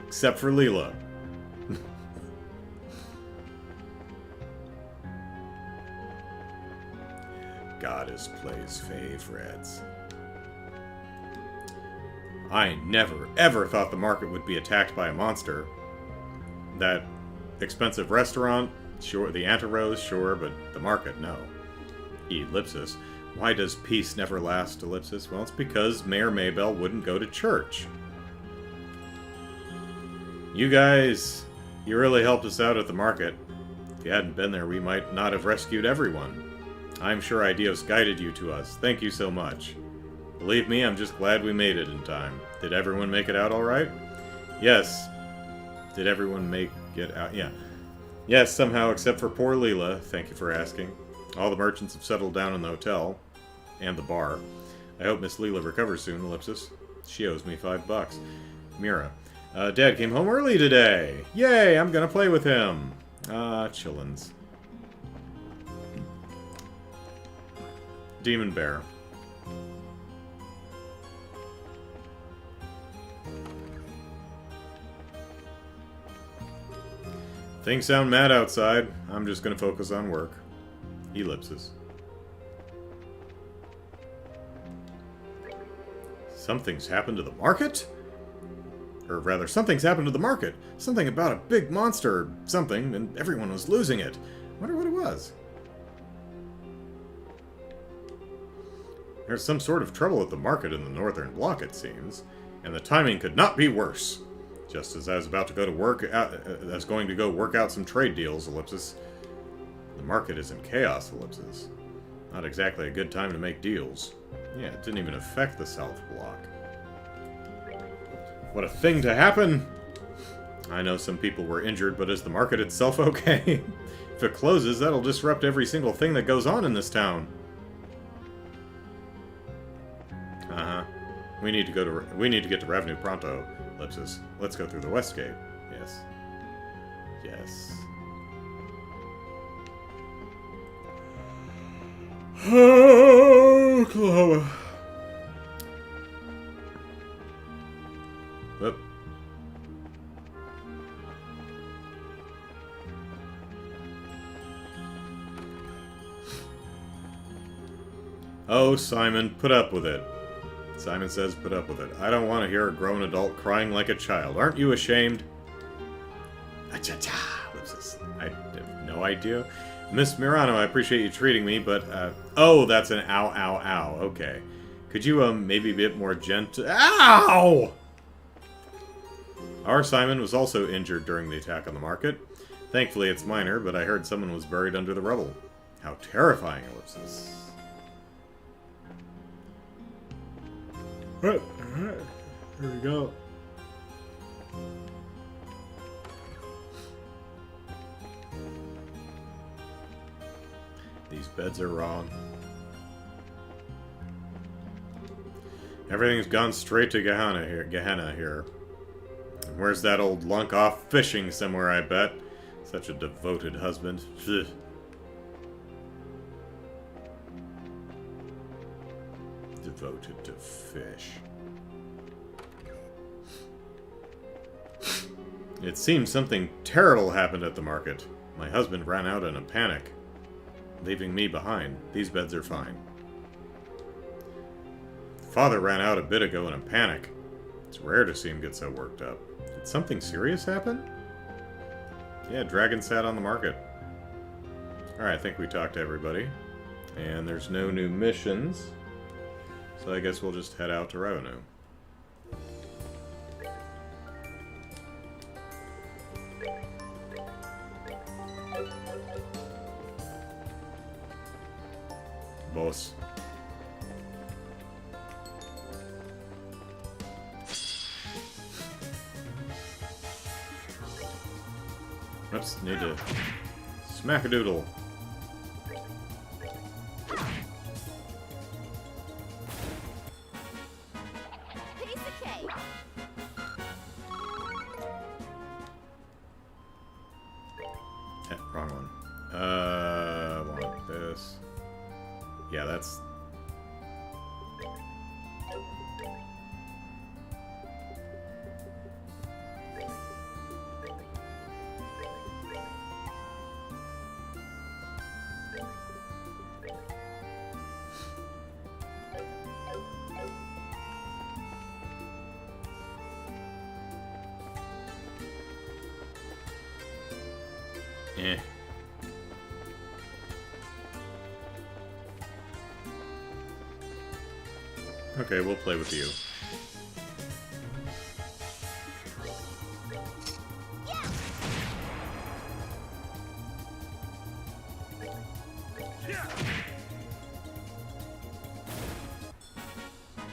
Except for Leela. Goddess plays favorites. I never, ever thought the market would be attacked by a monster. That expensive restaurant, sure. The Antarose, sure, but the market, no. Ellipsis. Why does peace never last, Ellipsis? Well, it's because Mayor Maybell wouldn't go to church. You guys, you really helped us out at the market. If you hadn't been there, we might not have rescued everyone. I'm sure Idios guided you to us. Thank you so much. Believe me, I'm just glad we made it in time. Did everyone make it out all right? Yes. Did everyone make it out? Yeah. Yes, somehow, except for poor Leela. Thank you for asking. All the merchants have settled down in the hotel. And the bar. I hope Miss Leela recovers soon, Ellipsis. She owes me $5. Mira. Dad came home early today. Yay, I'm gonna play with him. Chillins. Demon Bear. Things sound mad outside. I'm just gonna focus on work. Ellipsis. Something's happened to the market? Or rather, something's happened to the market. Something about a big monster or something, and everyone was losing it. Wonder what it was. There's some sort of trouble at the market in the northern block, it seems. And the timing could not be worse. Just as I was about to go to work out, I was going to go work out some trade deals, Ellipsis. The market is in chaos, Ellipsis. Not exactly a good time to make deals. Yeah, it didn't even affect the south block. What a thing to happen! I know some people were injured, but is the market itself okay? If it closes, that'll disrupt every single thing that goes on in this town. Uh-huh. We need to get to revenue pronto, Ellipsis. Let's go through the west gate. Yes. Yes. Oklahoma. Whoop. Oh, Simon, put up with it. Simon says, put up with it. I don't want to hear a grown adult crying like a child. Aren't you ashamed? Acha-cha! What's this? I have no idea. Miss Mirano, I appreciate you treating me, but, oh, that's an ow, ow, ow. Okay. Could you, maybe be a bit more gentle? Ow! Our Simon was also injured during the attack on the market. Thankfully, it's minor, but I heard someone was buried under the rubble. How terrifying, Ellipsis. Alright, here we go. These beds are wrong. Everything's gone straight to Gehenna here. Where's that old lunk off fishing somewhere, I bet? Such a devoted husband. Ugh. Devoted to fish. It seems something terrible happened at the market. My husband ran out in a panic, leaving me behind. These beds are fine. Father ran out a bit ago in a panic. It's rare to see him get so worked up. Did something serious happen? Yeah, dragon sat on the market. Alright, I think we talked to everybody. And there's no new missions. So I guess we'll just head out to revenue. Boss. Oops, need to smack a doodle.
Piece of cake.
Wrong one. Want this. Yeah, that's... Eh. Okay, we'll play with you.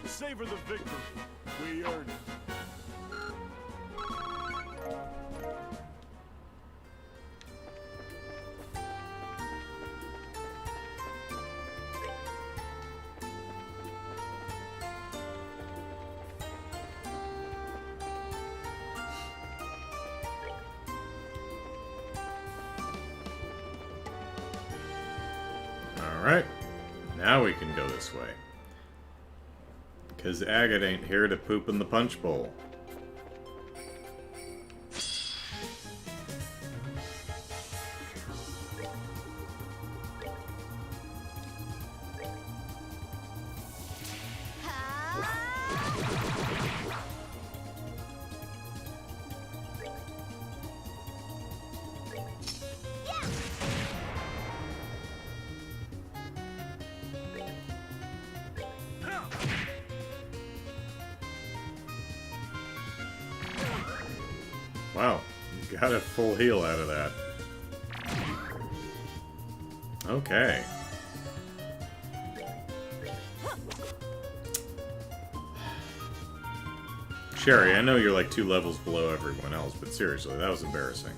Savor the victory. We earned it.
Alright, now we can go this way. Because Agate ain't here to poop in the punch bowl. Wow, you got a full heal out of that. Okay. Sherry, I know you're like 2 levels below everyone else, but seriously, that was embarrassing.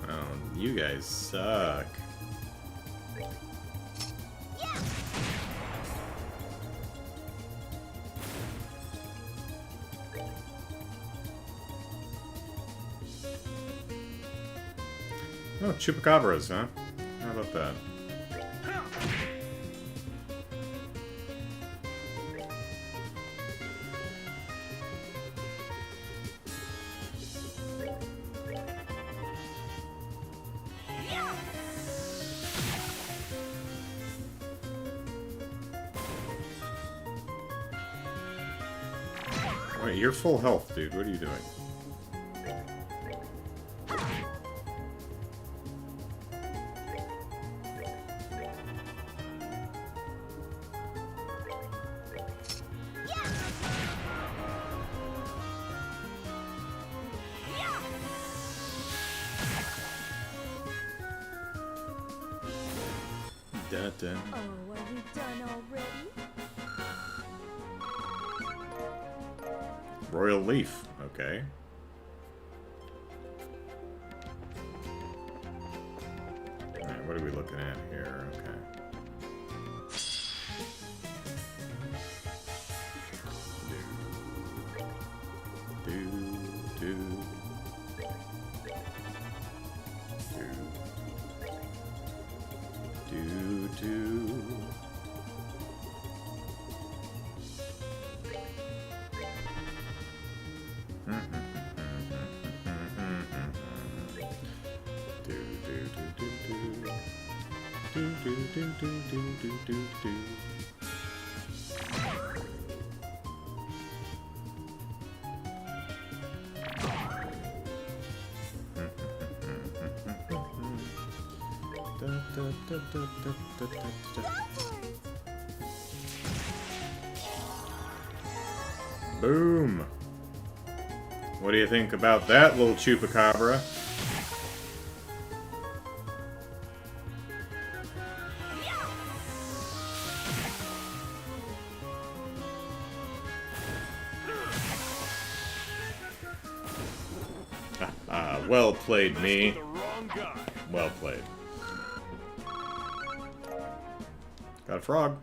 Oh, you guys suck. Oh, chupacabras, huh? How about that? Wait, you're full health, dude. What are you doing? Da-da.
Oh, are we done already?
Royal Leaf. Okay. Alright, what are we looking at here? Okay. Do. Boom! What do you think about that, little chupacabra? Well played, me.
The wrong guy.
Well played. Got a frog.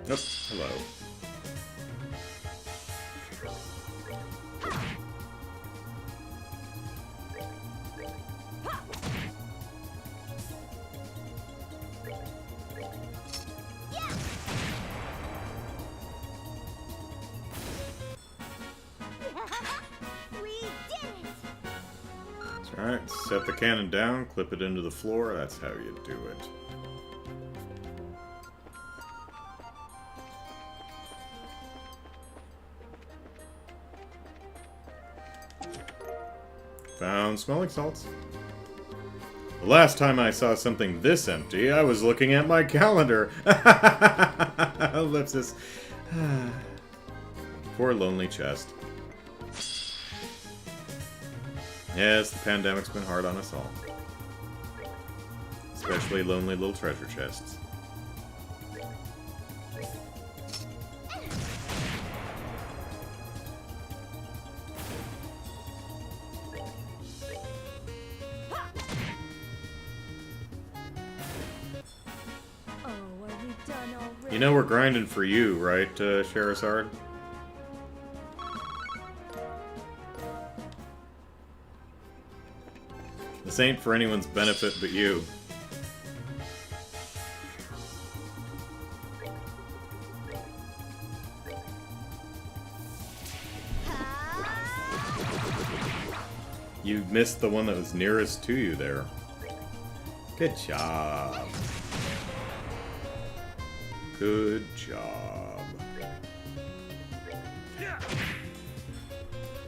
Nope. Hello.
We did it!
That's right. Set the cannon down, clip it into the floor. That's how you do it. Found smelling salts. The last time I saw something this empty, I was looking at my calendar. Ellipsis. Poor lonely chest. Yes, the pandemic's been hard on us all. Especially lonely little treasure chests.
Oh, are we done already?
You know we're grinding for you, right, Sherazard? This ain't for anyone's benefit but you. You missed the one that was nearest to you there. Good job. Good job.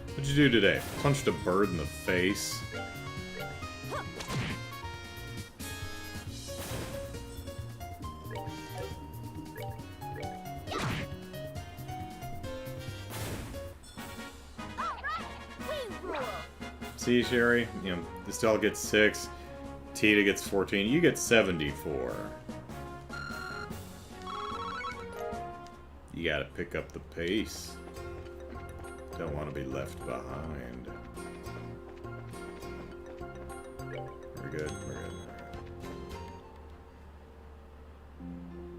What'd you do today? Punched a bird in the face? See, Sherry? You know, Estelle gets 6. Tita gets 14. You get 74. You gotta pick up the pace. Don't want to be left behind. We're good. We're good.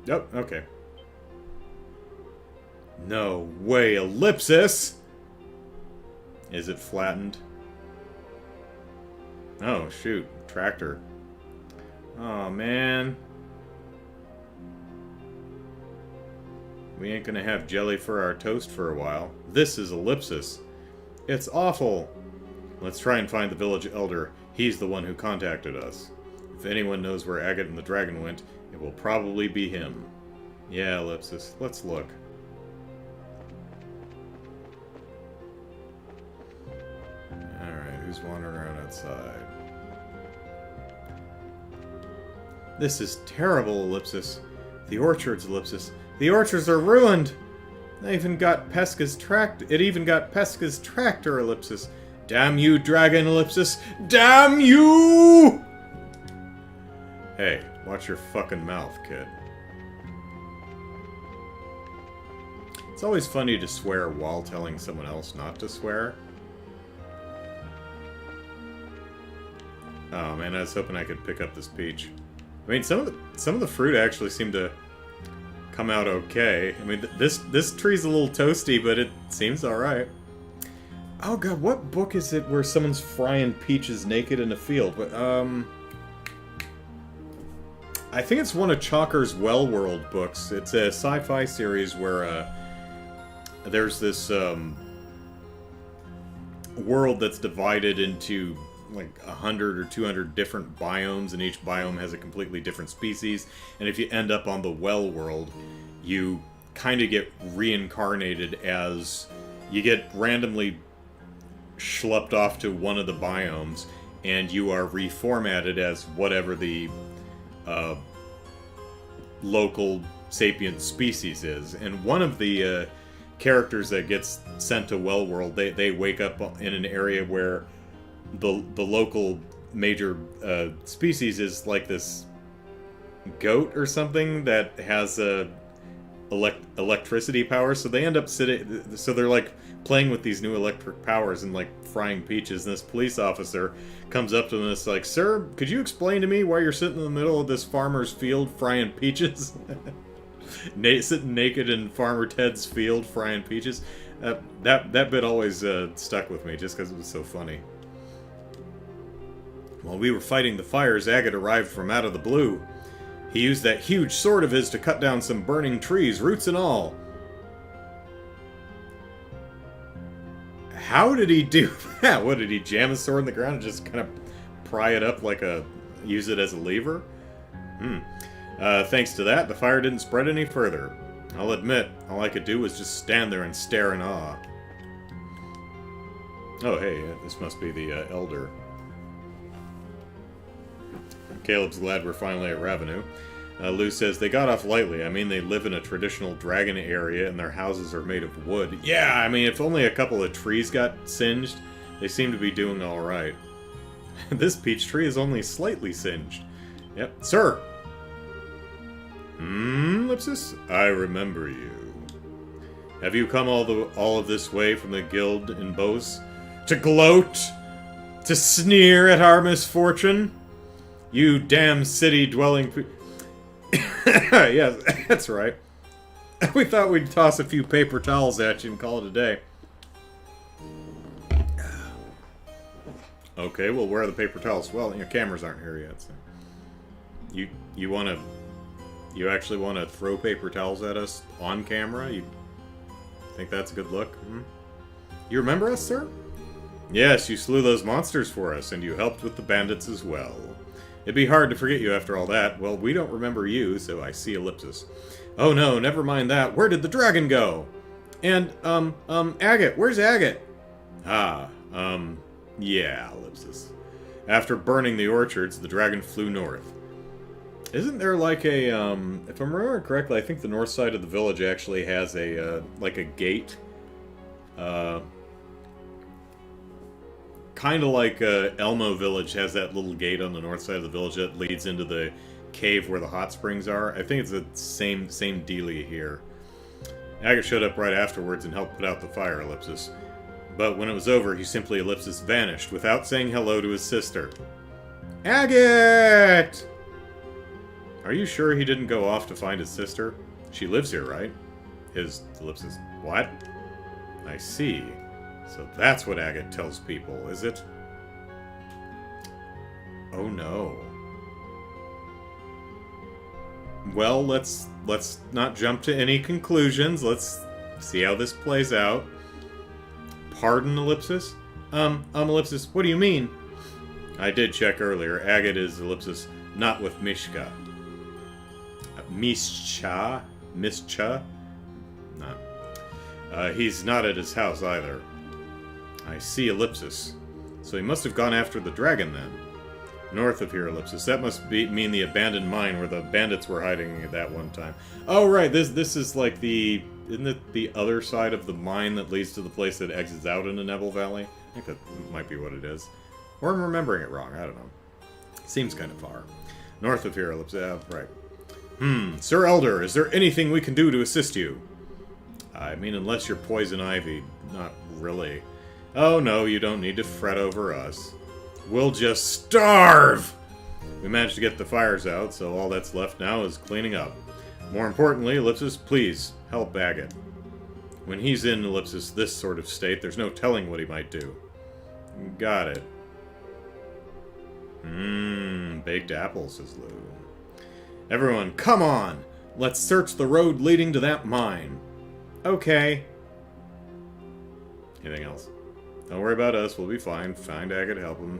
Yep, okay. No way, ellipsis! Is it flattened? Oh, shoot. Tractor. Oh, man. We ain't gonna have jelly for our toast for a while. This is ellipsis. It's awful. Let's try and find the village elder. He's the one who contacted us. If anyone knows where Agate and the dragon went, it will probably be him. Yeah, ellipsis. Let's look. Alright, who's wandering around outside? This is terrible, ellipsis. The orchards, ellipsis. The orchards are ruined! It even got Pesca's tractor, ellipsis. Damn you, dragon, ellipsis! Damn you! Hey, watch your fucking mouth, kid. It's always funny to swear while telling someone else not to swear. Oh man, I was hoping I could pick up this peach. I mean, some of the fruit actually seem to come out okay. I mean, this tree's a little toasty, but it seems alright. Oh god, what book is it where someone's frying peaches naked in a field? But, I think it's one of Chalker's Well World books. It's a sci-fi series where, there's this, world that's divided into like 100 or 200 different biomes, and each biome has a completely different species. And if you end up on the Well World, you kind of get reincarnated as... You get randomly schlepped off to one of the biomes, and you are reformatted as whatever the local sapient species is. And one of the characters that gets sent to Well World, they wake up in an area where the local major species is like this goat or something that has electricity power, so they end up so they're like playing with these new electric powers and like frying peaches, and this police officer comes up to them and is like, "Sir, could you explain to me why you're sitting in the middle of this farmer's field frying peaches?" Sitting naked in Farmer Ted's field frying peaches. That bit always stuck with me just because it was so funny. While we were fighting the fires, Agate arrived from out of the blue. He used that huge sword of his to cut down some burning trees, roots and all. How did he do that? What, did he jam his sword in the ground and just kind of pry it up like use it as a lever? Thanks to that, the fire didn't spread any further. I'll admit, all I could do was just stand there and stare in awe. Oh hey, this must be the elder. Caleb's glad we're finally at Ravenou. Lou says, they got off lightly. I mean, they live in a traditional dragon area and their houses are made of wood. Yeah, I mean, if only a couple of trees got singed, they seem to be doing alright. This peach tree is only slightly singed. Yep. Sir! Lipsis? I remember you. Have you come all of this way from the guild in Bose? To gloat? To sneer at our misfortune? You damn city-dwelling Yes, that's right. We thought we'd toss a few paper towels at you and call it a day. Okay, well, where are the paper towels? Well, your cameras aren't here yet, so... You actually want to throw paper towels at us on camera? You think that's a good look? You remember us, sir? Yes, you slew those monsters for us, and you helped with the bandits as well. It'd be hard to forget you after all that. Well, we don't remember you, so I see ellipsis. Oh no, never mind that. Where did the dragon go? And, Agate, where's Agate? Yeah, ellipsis. After burning the orchards, the dragon flew north. Isn't there like a, if I'm remembering correctly, I think the north side of the village actually has a, like a gate, kind of like Elmo Village has that little gate on the north side of the village that leads into the cave where the hot springs are. I think it's the same dealie here. Agate showed up right afterwards and helped put out the fire, Ellipsis. But when it was over, he simply, Ellipsis, vanished without saying hello to his sister. Agate! Are you sure he didn't go off to find his sister? She lives here, right? His, Ellipsis, what? I see. So that's what Agate tells people, is it? Oh no. Well, let's not jump to any conclusions. Let's see how this plays out. Pardon, Ellipsis? Ellipsis, what do you mean? I did check earlier. Agate is, Ellipsis, not with Mishka. Mischa? No. He's not at his house either. I see, Ellipsis. So he must have gone after the dragon then. North of here, Ellipsis. That must mean the abandoned mine where the bandits were hiding at that one time. Oh, right. This is like the... Isn't it the other side of the mine that leads to the place that exits out into Neville Valley? I think that might be what it is. Or I'm remembering it wrong. I don't know. Seems kind of far. North of here, Ellipsis. Right. Sir Elder, is there anything we can do to assist you? I mean, unless you're poison ivy. Not really. Oh, no, you don't need to fret over us. We'll just starve! We managed to get the fires out, so all that's left now is cleaning up. More importantly, Ellipsis, please, help Agate. When he's in, Ellipsis, this sort of state, there's no telling what he might do. Got it. Baked apples, says Lou. Everyone, come on! Let's search the road leading to that mine. Okay. Anything else? Don't worry about us, we'll be fine. Find Agate, help him.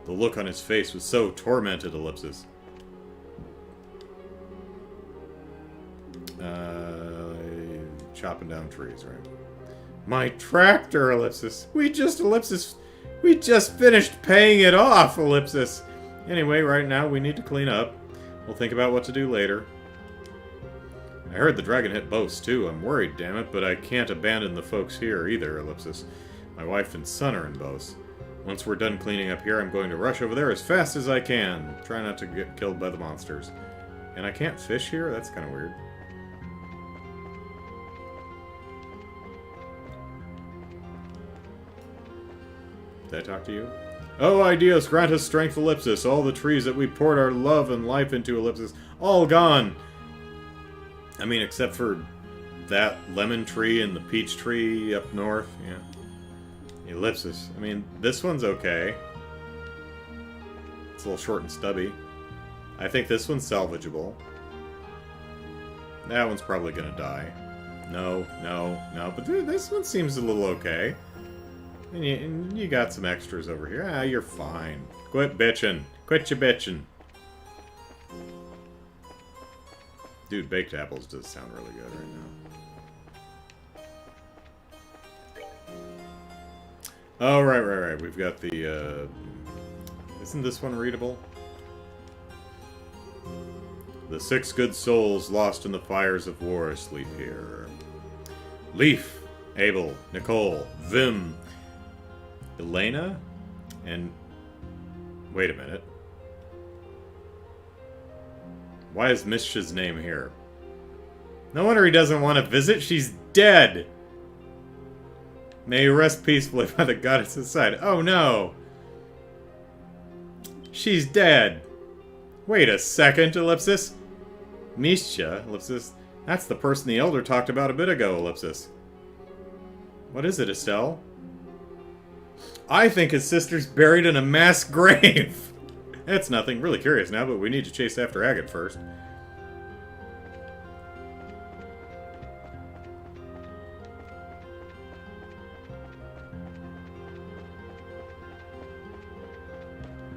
The look on his face was so tormented, Ellipsis. Chopping down trees, right? My tractor, Ellipsis. We just finished paying it off, Ellipsis. Anyway, right now we need to clean up. We'll think about what to do later. I heard the dragon hit Bose, too. I'm worried, damn it, but I can't abandon the folks here either, Ellipsis. My wife and son are in Bose. Once we're done cleaning up here, I'm going to rush over there as fast as I can. Try not to get killed by the monsters. And I can't fish here? That's kind of weird. Did I talk to you? Oh, ideas, grant us strength, Ellipsis. All the trees that we poured our love and life into, Ellipsis, all gone. I mean, except for that lemon tree and the peach tree up north. Yeah. Ellipsis. I mean, this one's okay. It's a little short and stubby. I think this one's salvageable. That one's probably gonna die. No. But this one seems a little okay. And you got some extras over here. Ah, you're fine. Quit bitching. Quit your bitching. Dude, baked apples does sound really good right now. Oh, right. We've got the, Isn't this one readable? The 6 good souls lost in the fires of war sleep here. Leaf, Abel, Nicole, Vim, Elena, and... Wait a minute. Why is Mishka's name here? No wonder he doesn't want to visit. She's dead. May you rest peacefully by the goddess's side. Oh no. She's dead. Wait a second, Ellipsis. Mishka, Ellipsis. That's the person the Elder talked about a bit ago, Ellipsis. What is it, Estelle? I think his sister's buried in a mass grave. That's nothing. Really curious now, but we need to chase after Agate first.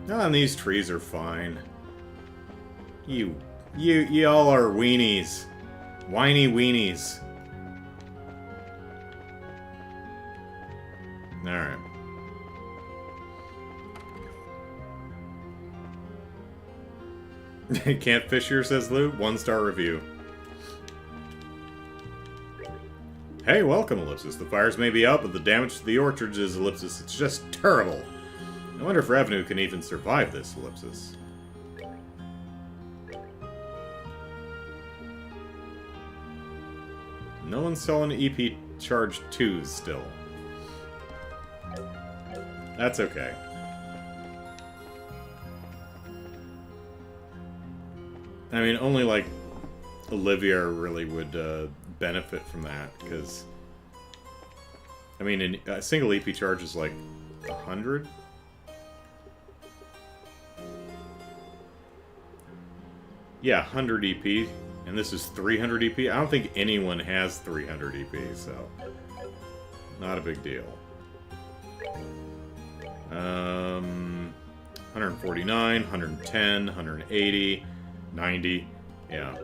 Oh, and these trees are fine. You all are weenies. Whiny weenies. Alright. Can't fish here, says Lou. 1-star review. Hey, welcome, Ellipsis. The fires may be out, but the damage to the orchards is, Ellipsis. It's just terrible. I wonder if Revenue can even survive this, ellipsis. No one's selling EP Charge 2s still. That's okay. I mean, only, like, Olivia really would benefit from that, because... I mean, a single EP charge is, like, 100? Yeah, 100 EP, and this is 300 EP. I don't think anyone has 300 EP, so... Not a big deal. 149, 110, 180, 90, yeah.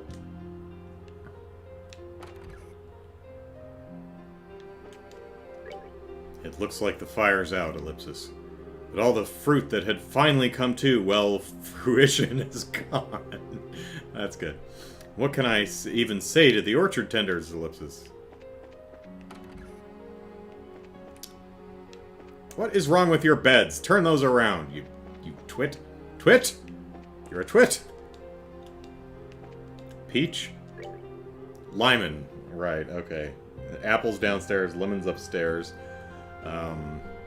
It looks like the fire's out, ellipsis. But all the fruit that had finally come to, well, fruition is gone. That's good. What can I even say to the orchard tenders, ellipsis? What is wrong with your beds? Turn those around, you twit. Twit? You're a twit. Peach? Lyman. Right, okay. Apples downstairs, lemons upstairs.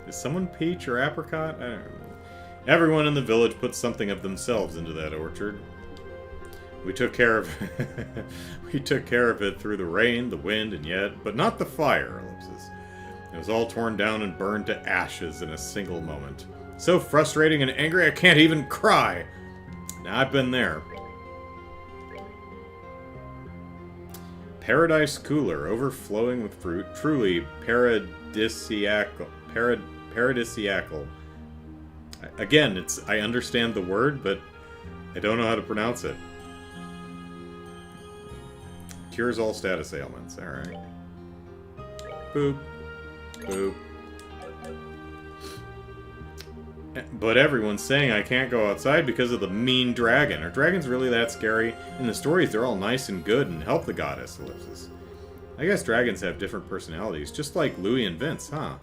Is someone peach or apricot? I don't know. Everyone in the village put something of themselves into that orchard. We took care of we took care of it through the rain, the wind, and yet, but not the fire, ellipsis. It was all torn down and burned to ashes in a single moment. So frustrating and angry I can't even cry. Now I've been there. Paradise cooler, overflowing with fruit, truly paradisiacal. Paradisiacal. Again, I understand the word, but I don't know how to pronounce it. Cures all status ailments. Alright. Boop. Boop. But everyone's saying I can't go outside because of the mean dragon. Are dragons really that scary? In the stories, they're all nice and good and help the goddess, ellipsis. I guess dragons have different personalities, just like Louis and Vince, huh?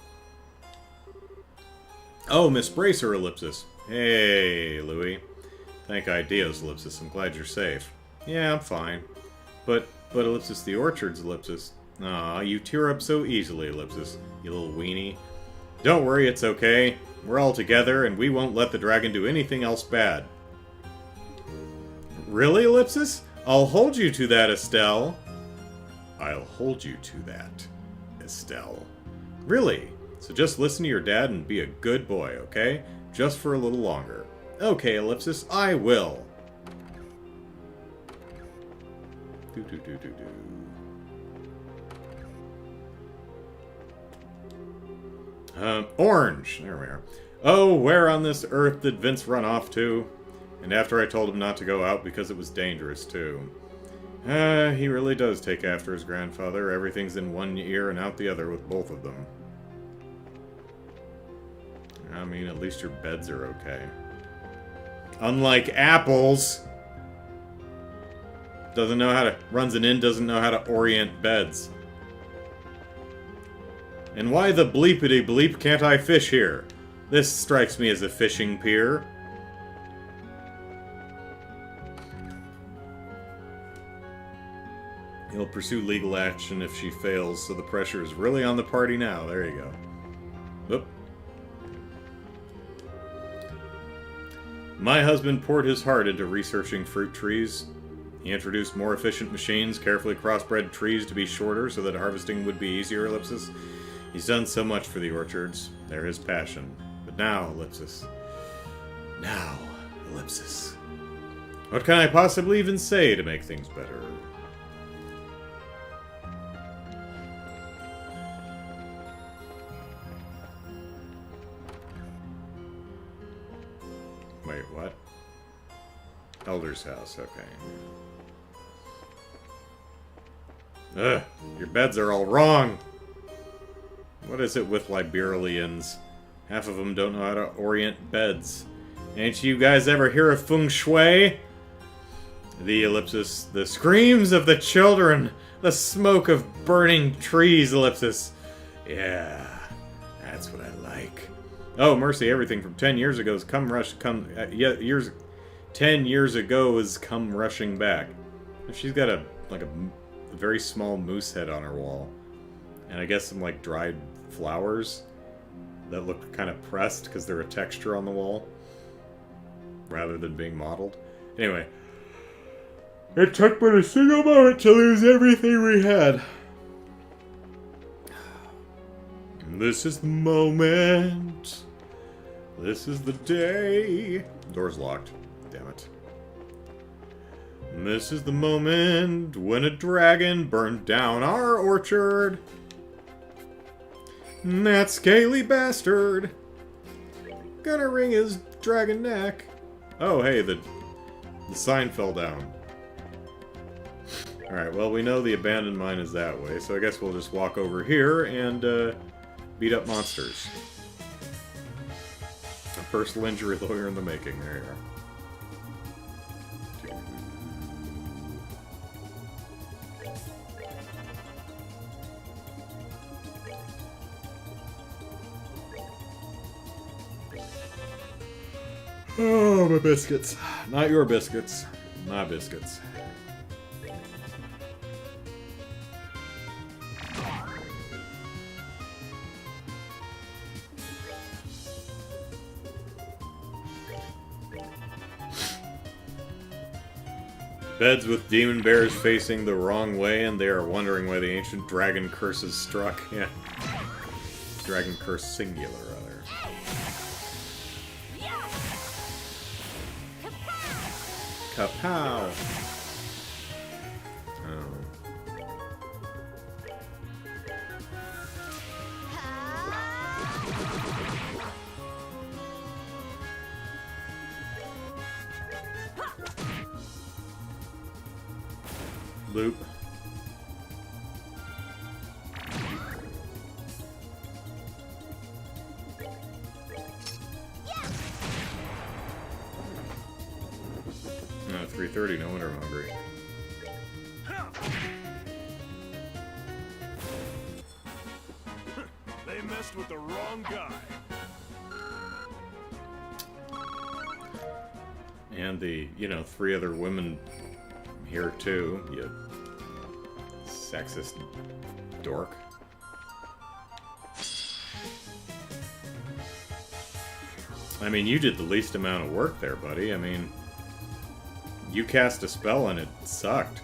Oh, Miss Bracer, ellipsis. Hey, Louis. Thank ideas, ellipsis. I'm glad you're safe. Yeah, I'm fine. But ellipsis, the orchard's ellipsis. Aw, you tear up so easily, ellipsis. You little weenie. Don't worry, it's okay. We're all together, and we won't let the dragon do anything else bad. Really, ellipsis? I'll hold you to that, Estelle. I'll hold you to that, Estelle. Really? So just listen to your dad and be a good boy, okay? Just for a little longer. Okay, ellipsis, I will. Orange. There we are. Oh, where on this earth did Vince run off to? And after I told him not to go out because it was dangerous, too. He really does take after his grandfather. Everything's in one ear and out the other with both of them. I mean, at least your beds are okay. Unlike apples! Doesn't know how to... Runs an inn, doesn't know how to orient beds. And why the bleepity bleep can't I fish here? This strikes me as a fishing pier. He'll pursue legal action if she fails, so the pressure is really on the party now. There you go. Whoop. My husband poured his heart into researching fruit trees. He introduced more efficient machines, carefully crossbred trees to be shorter so that harvesting would be easier, ellipsis. He's done so much for the orchards. They're his passion. But now, ellipsis. Now, ellipsis. What can I possibly even say to make things better? Wait, what? Elder's house, okay. Ugh, your beds are all wrong! What is it with Liberalians? Half of them don't know how to orient beds. Ain't you guys ever hear of feng shui? The ellipsis, the screams of the children, the smoke of burning trees, ellipsis. Yeah, that's what I like. Oh, mercy, everything from 10 years ago has years 10 years ago has come rushing back. She's got a very small moose head on her wall. And I guess some, like, dried flowers that look kind of pressed because they're a texture on the wall rather than being modeled. Anyway, it took but a single moment to lose everything we had. This is the moment. This is the day. Door's locked. Damn it. This is the moment when a dragon burned down our orchard. That scaly bastard. Gonna wring his dragon neck. Oh, hey, the sign fell down. Alright, well, we know the abandoned mine is that way, so I guess we'll just walk over here and beat up monsters. A personal injury lawyer in the making. There you are. Oh, my biscuits. Not your biscuits. My biscuits. Beds with demon bears facing the wrong way, and they are wondering why the ancient dragon curses struck. Yeah. Dragon curse singular, rather. Kapow! Oh. Loop. No, 3:30, no wonder I'm hungry.
They messed with the wrong guy.
And the, 3 other women here too, you sexist dork. I mean, you did the least amount of work there, buddy. I mean, you cast a spell and it sucked.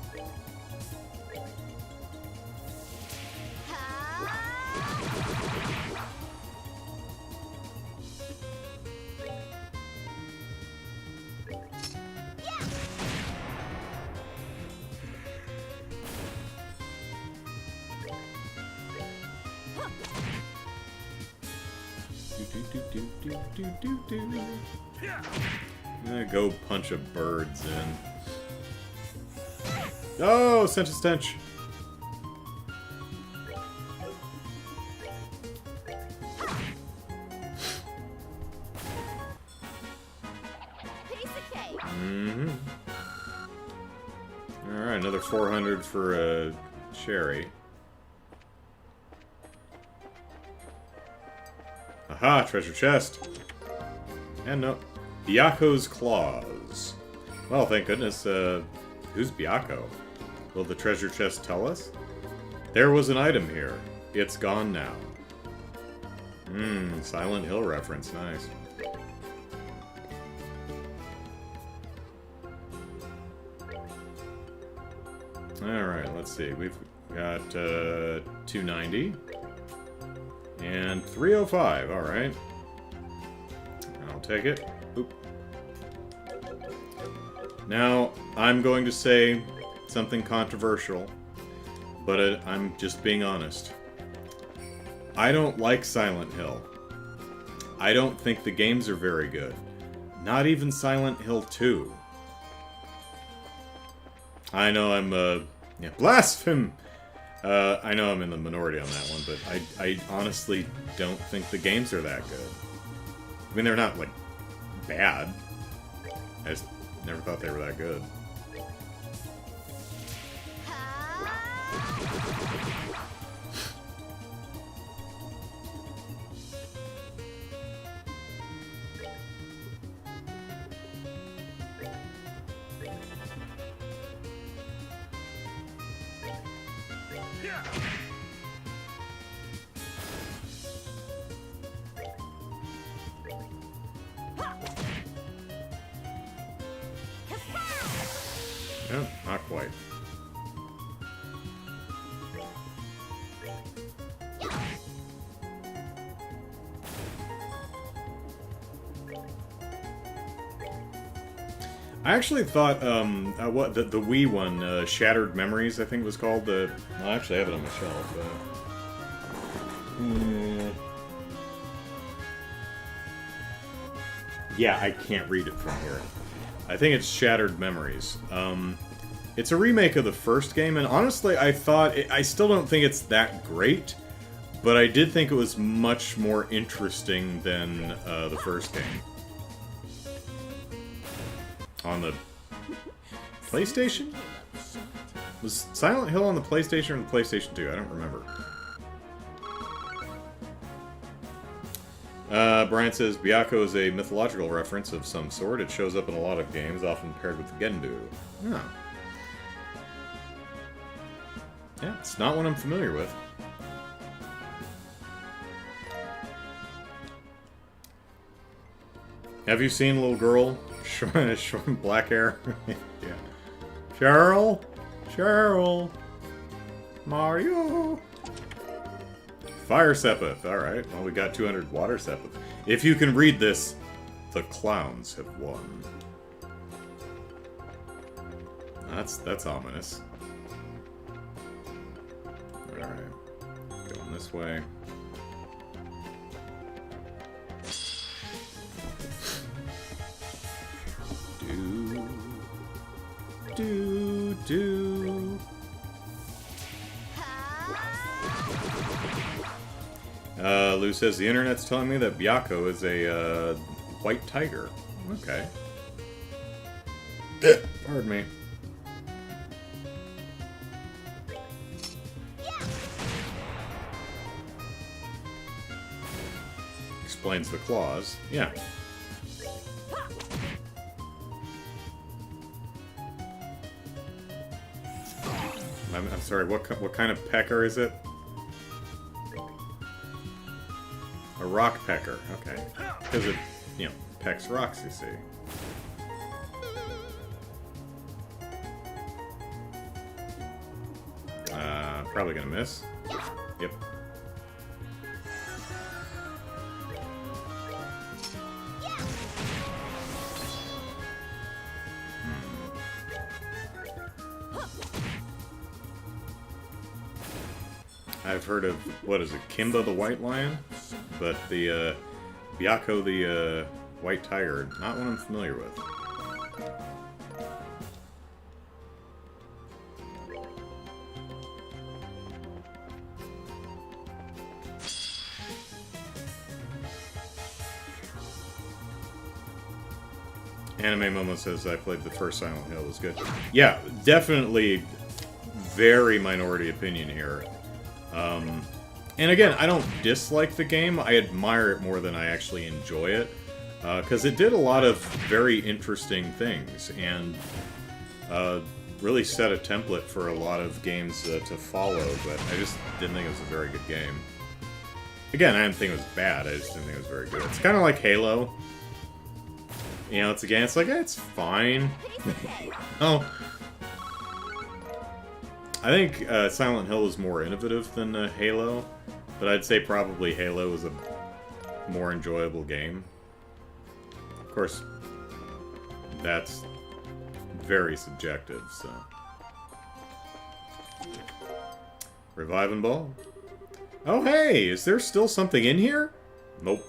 I'm gonna go punch a birds in. Oh, Stench a Stench. Alright, another 400 for a cherry. Aha, treasure chest. And no. Byako's Claws. Well, thank goodness. Who's Byako? Will the treasure chest tell us? There was an item here. It's gone now. Silent Hill reference. Nice. Alright, let's see. We've got 290. And 305. Alright. I'll take it. Oop. Now, I'm going to say something controversial, but I'm just being honest. I don't like Silent Hill. I don't think the games are very good. Not even Silent Hill 2. I know I'm, blaspheme! I know I'm in the minority on that one, but I honestly don't think the games are that good. I mean, they're not, like, bad. I just never thought they were that good. Oh, not quite. I actually thought, what the Wii one, Shattered Memories, I think it was called. Well, I actually have it on my shelf. Yeah, I can't read it from here. I think it's Shattered Memories. It's a remake of the first game, and honestly, I still don't think it's that great, but I did think it was much more interesting than the first game. On the PlayStation? Was Silent Hill on the PlayStation or the PlayStation 2? I don't remember. Brian says, Byakko is a mythological reference of some sort. It shows up in a lot of games, often paired with Genbu. Oh. Yeah, it's not one I'm familiar with. Have you seen Little Girl? Short black hair? Yeah. Cheryl? Cheryl? Mario? Fire Sepith. Alright, well we got 200 Water Sepith. If you can read this, the clowns have won. That's ominous. Alright. Going this way. Do. Lou says, the internet's telling me that Byakko is a white tiger. Okay. Pardon me. Explains the claws. Yeah. I'm sorry, what kind of pecker is it? A rock pecker, okay. Because it, pecks rocks, you see. Probably gonna miss. Yep. I've heard of, what is it, Kimba the White Lion? But the, Byakko the, White Tiger, not one I'm familiar with. Anime Momo says, I played the first Silent Hill, it was good. Yeah, definitely very minority opinion here. And again, I don't dislike the game, I admire it more than I actually enjoy it. Because it did a lot of very interesting things, and really set a template for a lot of games to follow, but I just didn't think it was a very good game. Again, I didn't think it was bad, I just didn't think it was very good. It's kind of like Halo. It's a game, it's like, it's fine. Oh. I think Silent Hill is more innovative than Halo, but I'd say probably Halo is a more enjoyable game. Of course, that's very subjective, so. Revive and Ball. Oh hey, is there still something in here? Nope.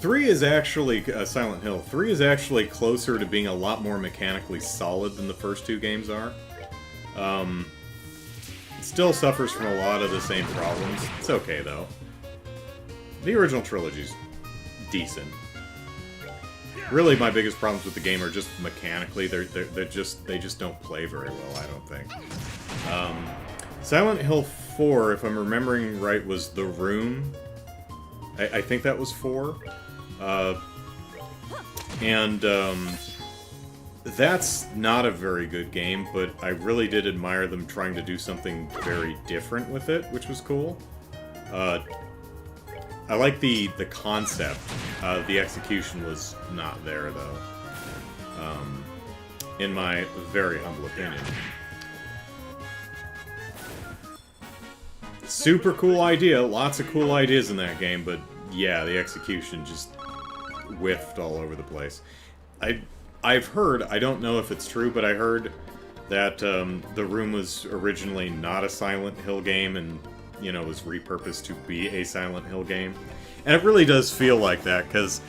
Three is actually, Silent Hill, 3 is actually closer to being a lot more mechanically solid than the first two games are. It still suffers from a lot of the same problems. It's okay, though. The original trilogy's decent. Really, my biggest problems with the game are just mechanically. They just don't play very well, I don't think. Silent Hill 4, if I'm remembering right, was The Room. I think that was 4. That's not a very good game, but I really did admire them trying to do something very different with it, which was cool. I like the concept. The execution was not there, though. In my very humble opinion. Super cool idea. Lots of cool ideas in that game, but yeah, the execution just whiffed all over the place. I've heard, I don't know if it's true, but I heard that The Room was originally not a Silent Hill game and, you know, was repurposed to be a Silent Hill game. And it really does feel like that, because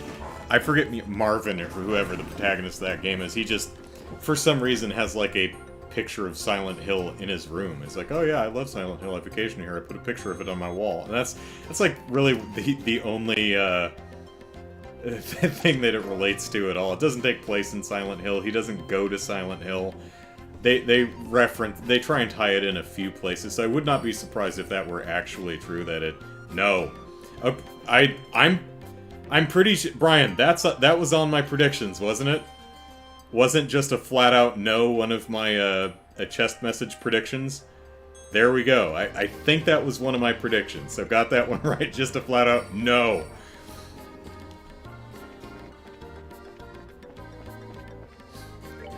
I forget Marvin or whoever the protagonist of that game is, he just, for some reason, has like a picture of Silent Hill in his room. It's like, oh yeah, I love Silent Hill, I vacation here, I put a picture of it on my wall. And that's like really the only thing that it relates to at all. It doesn't take place in Silent Hill. He doesn't go to Silent Hill. They try and tie it in a few places. So I would not be surprised if that were actually true. That it no, I'm pretty sure, Brian. That was on my predictions, wasn't it? Wasn't just a flat out no one of my a chest message predictions. There we go. I think that was one of my predictions. So got that one right. Just a flat out no.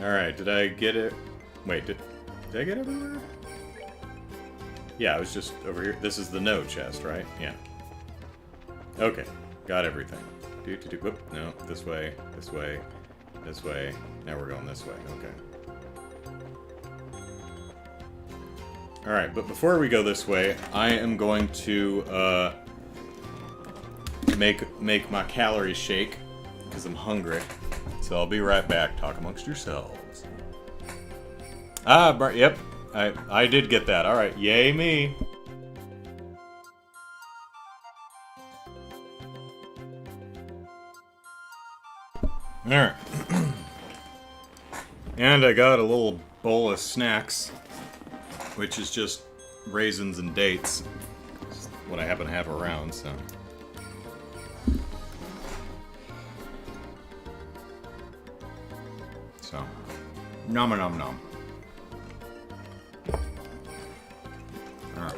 Alright, did I get it? Wait, did I get everywhere? Yeah, I was just over here. This is the no chest, right? Yeah. Okay, got everything. Whoop, no, this way, this way, this way. Now we're going this way, okay. Alright, but before we go this way, I am going to, make my calories shake, because I'm hungry. So I'll be right back. Talk amongst yourselves. Yep. I did get that. Alright, yay me. Alright. And I got a little bowl of snacks, which is just raisins and dates. It's what I happen to have around, so... So, nom nom nom. Alright.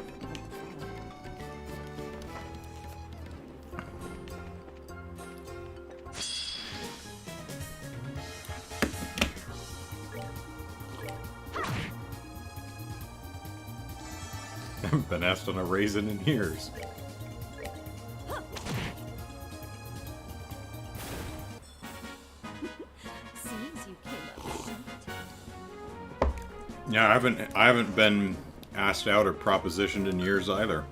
I haven't been asked on a raisin in years. Yeah, I haven't been asked out or propositioned in years either.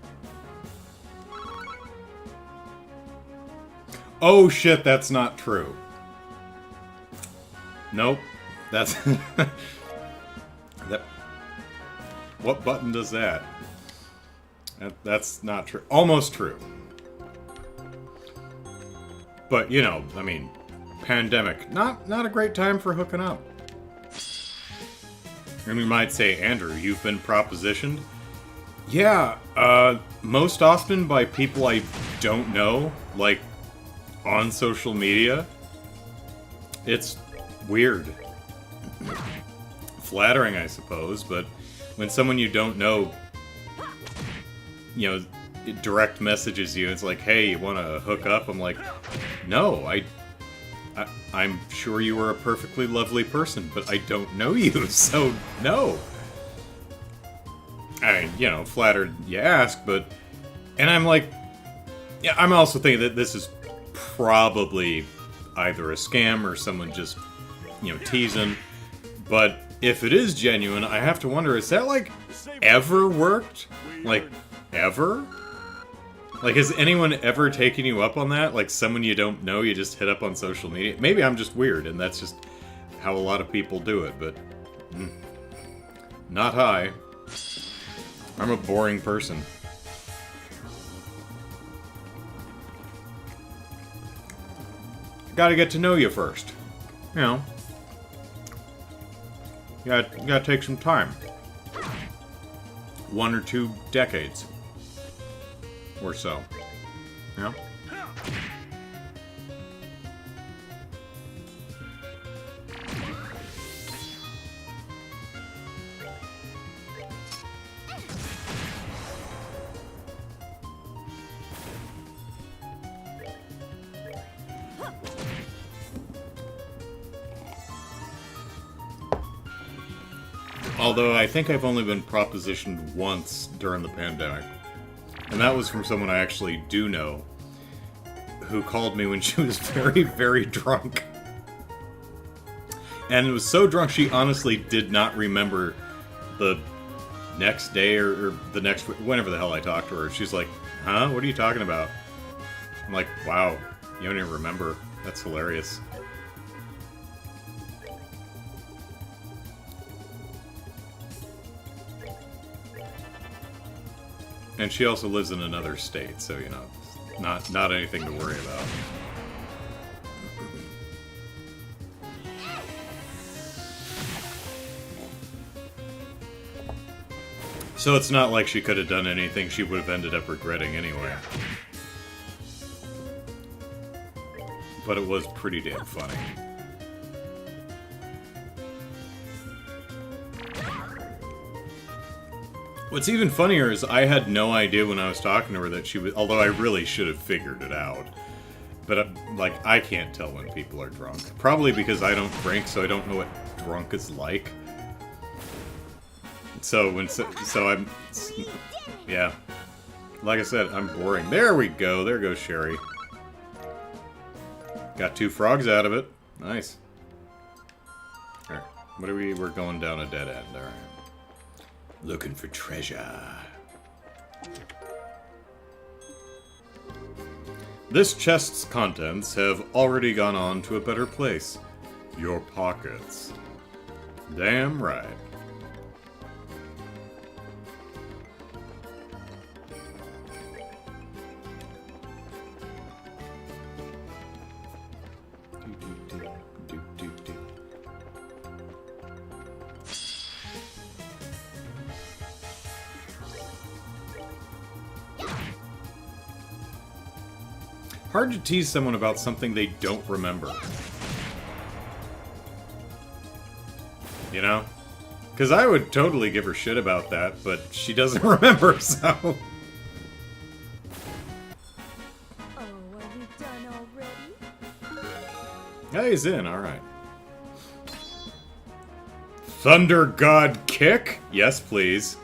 Oh shit, that's not true. Nope. That's that. What button does that? That's not true. Almost true. But you know, I mean, pandemic. Not a great time for hooking up. And we might say, Andrew, you've been propositioned? Yeah, most often by people I don't know, like, on social media. It's weird. Flattering, I suppose, but when someone you don't know, you know, direct messages you, it's like, hey, you want to hook up? I'm like, no, I'm sure you are a perfectly lovely person, but I don't know you, so no. I mean, you know, flattered you ask, but... And I'm like... Yeah, I'm also thinking that this is probably either a scam or someone just, you know, teasing. But if it is genuine, I have to wonder, is that, like, ever worked? Like, ever? Like, has anyone ever taken you up on that? Like, someone you don't know, you just hit up on social media? Maybe I'm just weird, and that's just how a lot of people do it, but... not I. I'm a boring person. Gotta get to know you first. You know. You gotta take some time. 1 or 2 decades. Or so. Yeah? Although I think I've only been propositioned once during the pandemic. And that was from someone I actually do know, who called me when she was very, very drunk. And it was so drunk she honestly did not remember the next day or the next... whenever the hell I talked to her. She's like, huh? What are you talking about? I'm like, wow, you don't even remember. That's hilarious. And she also lives in another state, so, you know, not anything to worry about. So it's not like she could have done anything she would have ended up regretting anyway. But it was pretty damn funny. What's even funnier is I had no idea when I was talking to her that she was... although I really should have figured it out. But, like, I can't tell when people are drunk. Probably because I don't drink, so I don't know what drunk is like. So I'm... yeah. Like I said, I'm boring. There we go. There goes Sherry. Got 2 frogs out of it. Nice. Alright. What are we... we're going down a dead end. Alright. Looking for treasure. This chest's contents have already gone on to a better place. Your pockets. Damn right. Hard to tease someone about something they don't remember. You know? Because I would totally give her shit about that, but she doesn't remember, so...
Oh, are we done already?
Yeah, he's in, alright. Thunder God Kick? Yes, please.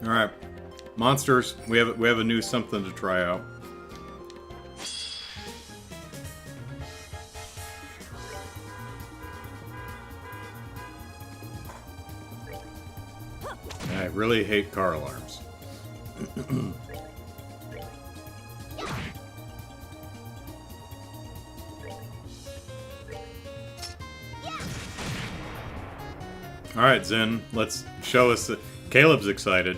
Alright. Monsters, we have a new something to try out. I really hate car alarms. Alright, Zen, let's show us that Caleb's excited.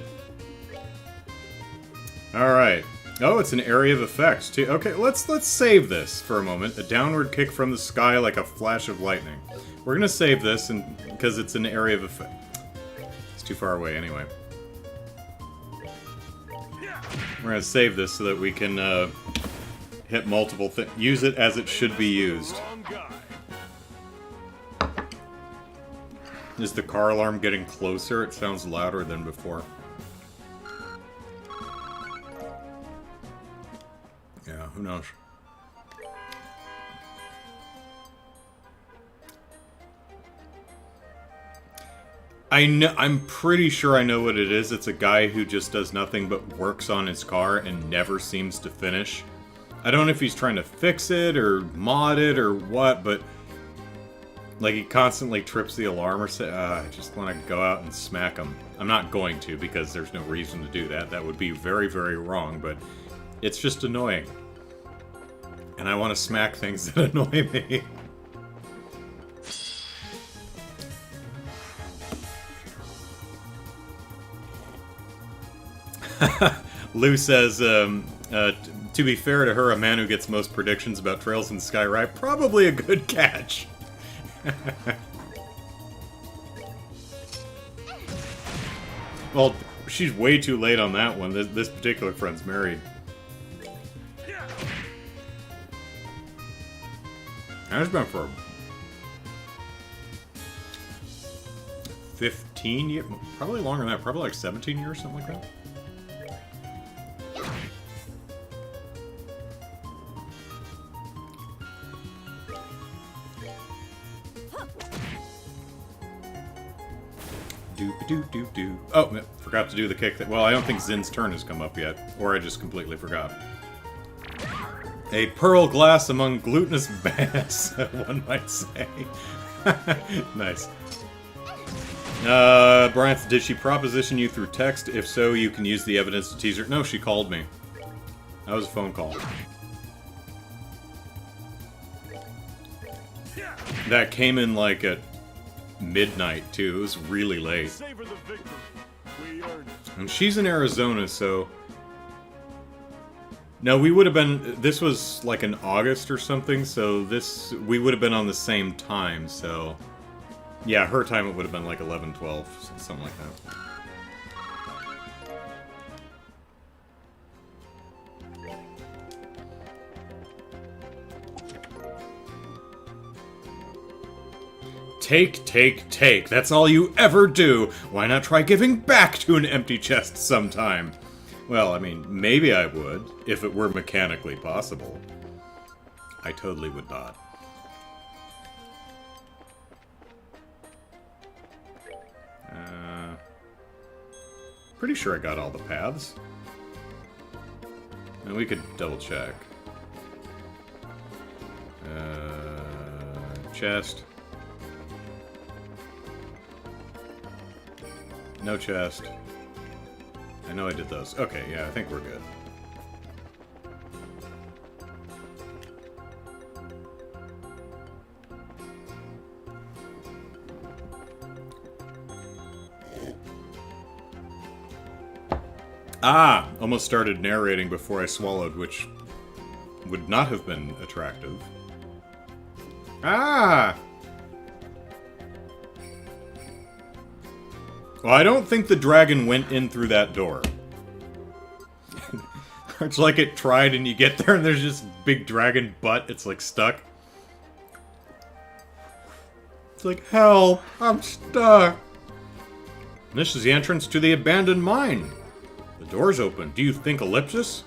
Alright. Oh, it's an area of effects, too. Okay, let's save this for a moment. A downward kick from the sky like a flash of lightning. We're gonna save this because it's an area of effect. It's too far away anyway. We're gonna save this so that we can hit multiple things. Use it as it should be used.
Wrong guy.
Is the car alarm getting closer? It sounds louder than before. Yeah, who knows? I'm pretty sure I know what it is. It's a guy who just does nothing but works on his car and never seems to finish. I don't know if he's trying to fix it or mod it or what, but like he constantly trips the alarm or say, I just want to go out and smack him. I'm not going to because there's no reason to do that. That would be very, very wrong, but it's just annoying. And I want to smack things that annoy me. Lou says, to be fair to her, a man who gets most predictions about trails in the sky ride, probably a good catch. Well, she's way too late on that one. This particular friend's married. That's been for 15 years, probably longer than that, probably like 17 years, something like that. Doop-a-doop-doop-doop. Oh, forgot to do the kick. Well, I don't think Zin's turn has come up yet, or I just completely forgot. A pearl glass among glutinous bass, one might say. Nice. Brian, did she proposition you through text? If so, you can use the evidence to tease her. No, she called me. That was a phone call. That came in like at midnight, too. It was really late.
Savor the victory. We earned it.
And she's in Arizona, so... No, we would have been... This was like in August or something, so this... We would have been on the same time, so... Yeah, her time it would have been like 11, 12, something like that. Take, take, take. That's all you ever do. Why not try giving back to an empty chest sometime? Well, I mean, maybe I would, if it were mechanically possible. I totally would not. Pretty sure I got all the paths. And we could double check. Chest. No chest. I know I did those. Okay, yeah, I think we're good. Ah! Almost started narrating before I swallowed, which would not have been attractive. Ah! Well, I don't think the dragon went in through that door. It's like it tried and you get there and there's just big dragon butt. It's like stuck. It's like, help! I'm stuck! And this is the entrance to the abandoned mine. The door's open. Do you think ellipsis?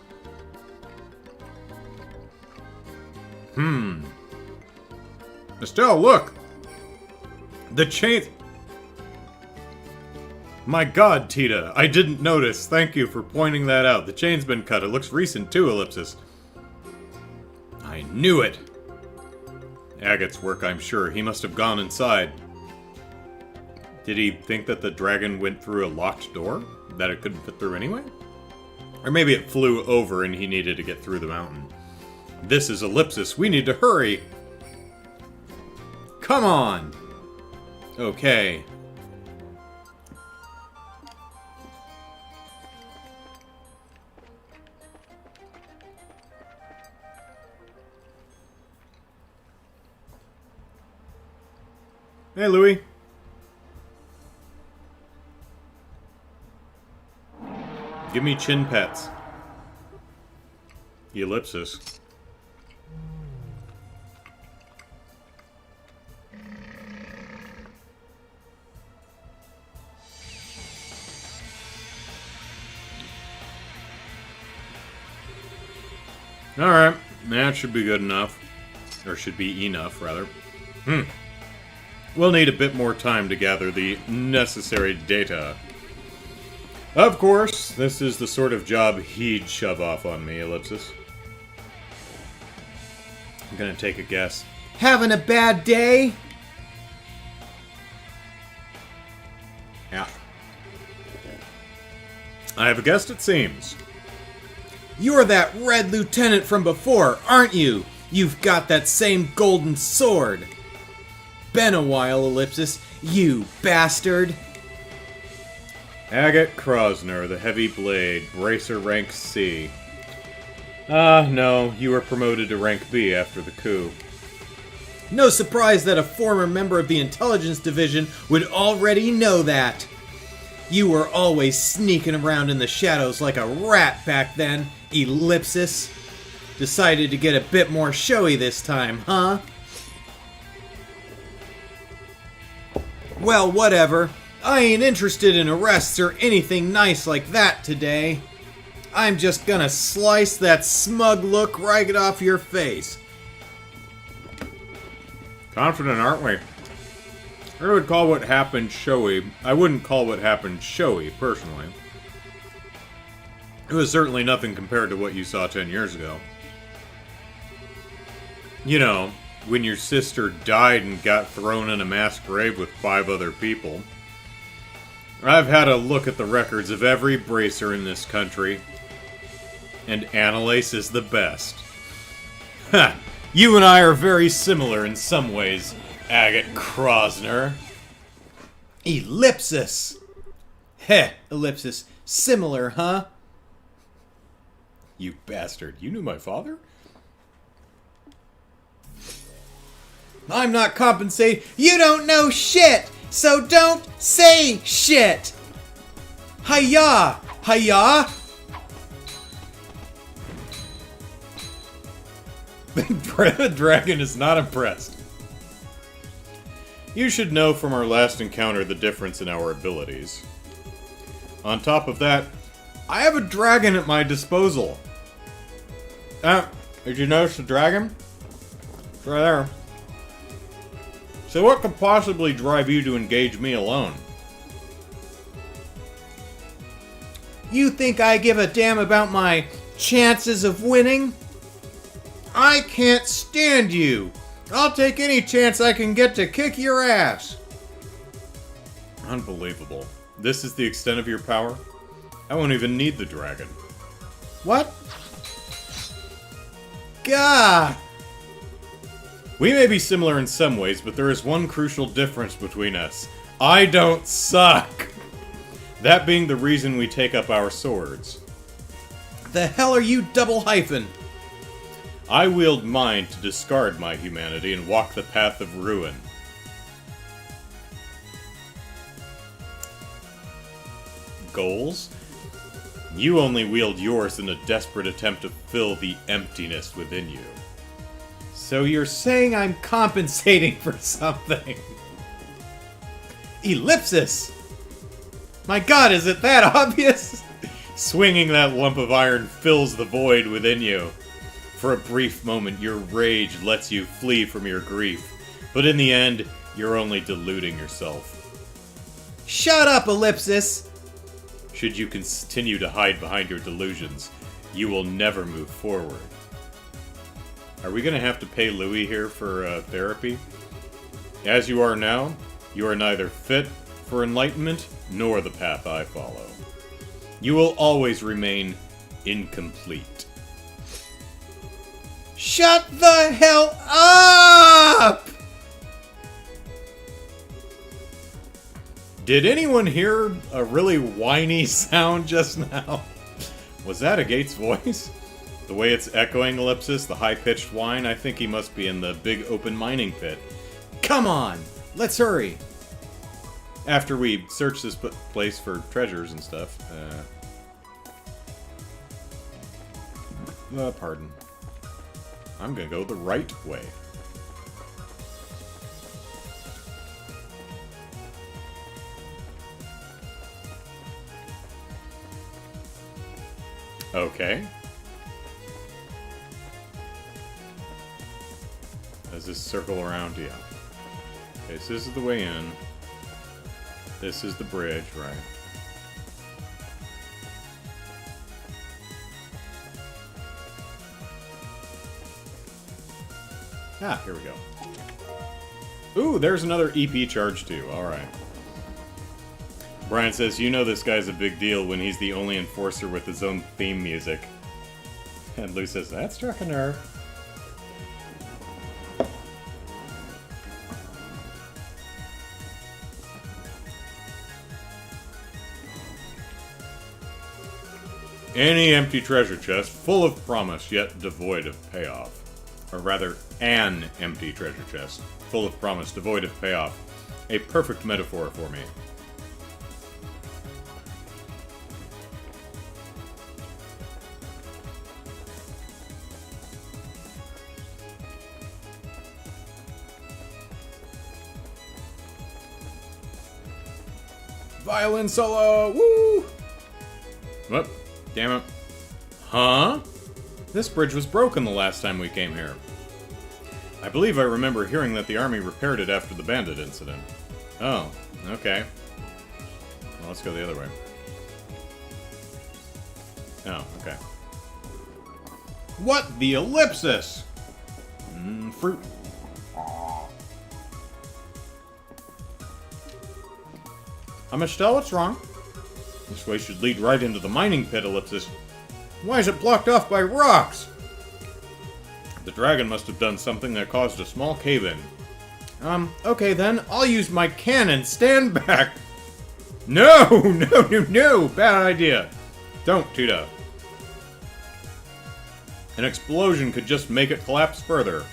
Estelle, look! The chain... My god, Tita, I didn't notice. Thank you for pointing that out. The chain's been cut. It looks recent too, ellipsis. I knew it! Agate's work, I'm sure. He must have gone inside. Did he think that the dragon went through a locked door? That it couldn't fit through anyway? Or maybe it flew over and he needed to get through the mountain. This is ellipsis. We need to hurry! Come on! Okay. Hey, Louie. Give me chin pets. The ellipsis. Alright, that should be good enough. Or should be enough, rather. We'll need a bit more time to gather the necessary data. Of course, this is the sort of job he'd shove off on me, ellipsis. I'm gonna take a guess.
Having a bad day?
Yeah. I have a guess, it seems.
You're that red lieutenant from before, aren't you? You've got that same golden sword. Been a while, ellipsis, you bastard.
Agate Krosner, the heavy blade, bracer rank C. Ah, no, you were promoted to rank B after the coup.
No surprise that a former member of the intelligence division would already know that. You were always sneaking around in the shadows like a rat back then, ellipsis. Decided to get a bit more showy this time, huh? Well, whatever. I ain't interested in arrests or anything nice like that today. I'm just gonna slice that smug look right off your face.
Confident, aren't we? I would call what happened showy. I wouldn't call what happened showy, personally. It was certainly nothing compared to what you saw 10 years ago. You know, when your sister died and got thrown in a mass grave with 5 other people. I've had a look at the records of every bracer in this country, and Annalise is the best. Ha! You and I are very similar in some ways, Agate Krosner.
Ellipsis! Heh, ellipsis. Similar, huh?
You bastard. You knew my father?
I'm not compensated. You don't know shit! So don't say shit! Hiya! Hiya!
The dragon is not impressed. You should know from our last encounter the difference in our abilities. On top of that, I have a dragon at my disposal. Did you notice the dragon? It's right there. So what could possibly drive you to engage me alone?
You think I give a damn about my chances of winning? I can't stand you. I'll take any chance I can get to kick your ass.
Unbelievable. This is the extent of your power? I won't even need the dragon.
What? Gah!
We may be similar in some ways, but there is one crucial difference between us. I don't suck! That being the reason we take up our swords.
The hell are you, double hyphen?
I wield mine to discard my humanity and walk the path of ruin. Goals? You only wield yours in a desperate attempt to fill the emptiness within you.
So you're saying I'm compensating for something? Ellipsis! My god, is it that obvious?
Swinging that lump of iron fills the void within you. For a brief moment, your rage lets you flee from your grief, but in the end, you're only deluding yourself.
Shut up, Ellipsis!
Should you continue to hide behind your delusions, you will never move forward. Are we going to have to pay Louis here for therapy? As you are now, you are neither fit for enlightenment nor the path I follow. You will always remain incomplete.
Shut the hell up!
Did anyone hear a really whiny sound just now? Was that Agate's voice? The way it's echoing, Ellipsis, the high-pitched whine, I think he must be in the big open mining pit.
Come on! Let's hurry!
After we search this place for treasures and stuff. Pardon. I'm gonna go the right way. Okay. Does this circle around? Yeah. Okay, so this is the way in. This is the bridge, right? Ah, here we go. Ooh, there's another EP charge too. Alright. Brian says, you know this guy's a big deal when he's the only enforcer with his own theme music. And Lou says, that struck a nerve. Any empty treasure chest, full of promise, yet devoid of payoff. Or rather, an empty treasure chest, full of promise, devoid of payoff. A perfect metaphor for me. Violin solo! Woo! Whoop. Damn it. Huh? This bridge was broken the last time we came here. I believe I remember hearing that the army repaired it after the bandit incident. Oh, okay. Well, let's go the other way. Oh, okay. What the ellipsis? Fruit. Amishtel, what's wrong? This way should lead right into the mining pit, ellipsis. Why is it blocked off by rocks? The dragon must have done something that caused a small cave-in. Okay then, I'll use my cannon. Stand back! No! No! Bad idea. Don't, Tita. An explosion could just make it collapse further.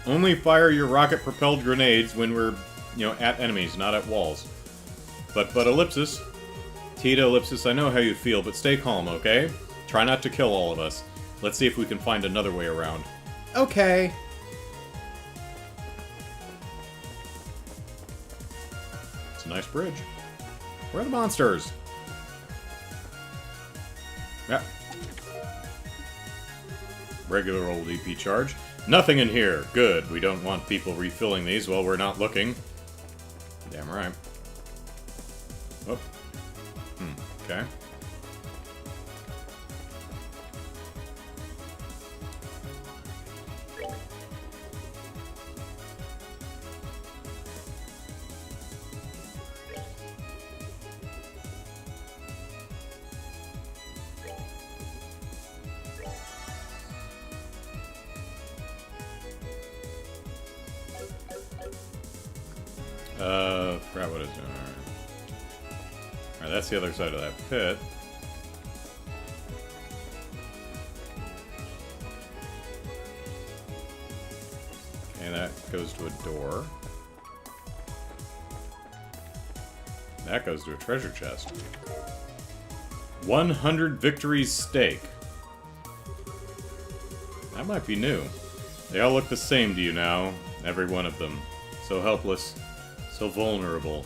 Only fire your rocket-propelled grenades when we're, at enemies, not at walls. But Ellipsis... Tita, Ellipsis, I know how you feel, but stay calm, okay? Try not to kill all of us. Let's see if we can find another way around.
Okay.
It's a nice bridge. Where are the monsters? Yeah. Regular old EP charge. Nothing in here. Good. We don't want people refilling these while we're not looking. Damn right. Oh. Okay. Forgot what it's doing. Alright, that's the other side of that pit. Okay, that goes to a door. That goes to a treasure chest. 100 victories stake. That might be new. They all look the same to you now. Every one of them. So helpless. So vulnerable.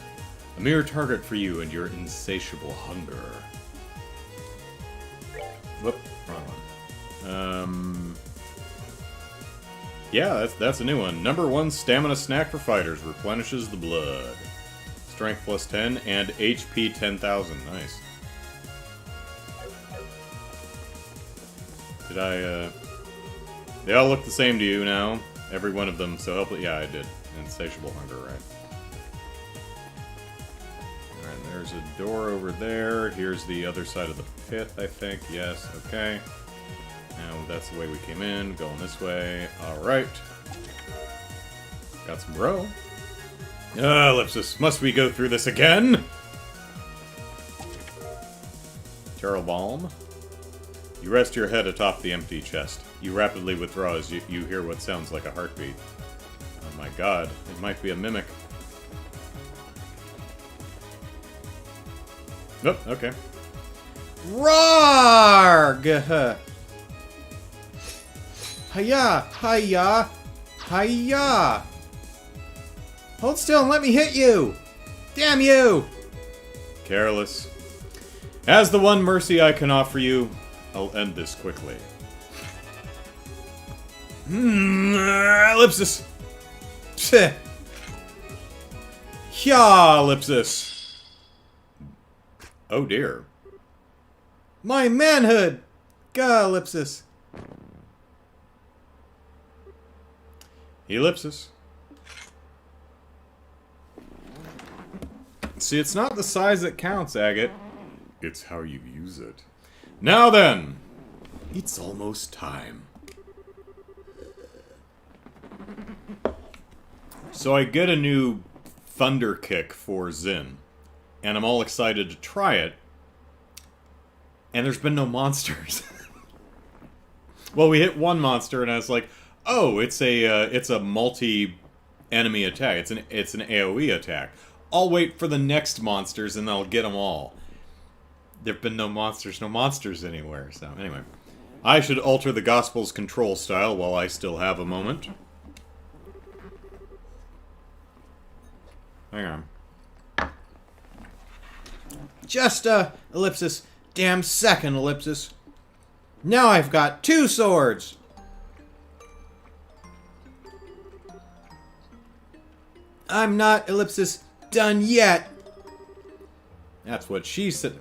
A mere target for you and your insatiable hunger. Whoop, wrong one. Yeah, that's a new one. Number 1 stamina snack for fighters. Replenishes the blood. Strength plus 10 and HP 10,000. Nice. Did I, They all look the same to you now. Every one of them, so help. Yeah, I did. Insatiable hunger, right. Alright, there's a door over there. Here's the other side of the pit, I think. Yes, okay. Now, that's the way we came in. Going this way. Alright. Got some row. Ellipsis, must we go through this again? Terrell Balm. You rest your head atop the empty chest. You rapidly withdraw as you hear what sounds like a heartbeat. Oh my god, it might be a mimic. Nope, okay.
Rarg! Hiya! Hiya! Hiya! Hold still and let me hit you! Damn you!
Careless. As the one mercy I can offer you, I'll end this quickly. Ellipsis!
Pseh.
Hya, Ellipsis! Oh dear.
My manhood! Gah, ellipsis.
Ellipsis. See, it's not the size that counts, Agate. It's how you use it. Now then! It's almost time. So I get a new Thunder Kick for Zin, and I'm all excited to try it, and there's been no monsters. Well, we hit one monster, and I was like, oh, it's a multi-enemy attack. It's an AoE attack. I'll wait for the next monsters, and I'll get them all. There've been no monsters anywhere, so anyway. I should alter the Gospel's control style while I still have a moment. Hang on.
Just a ellipsis. Damn second ellipsis. Now I've got 2 swords. I'm not ellipsis done yet. That's what she said.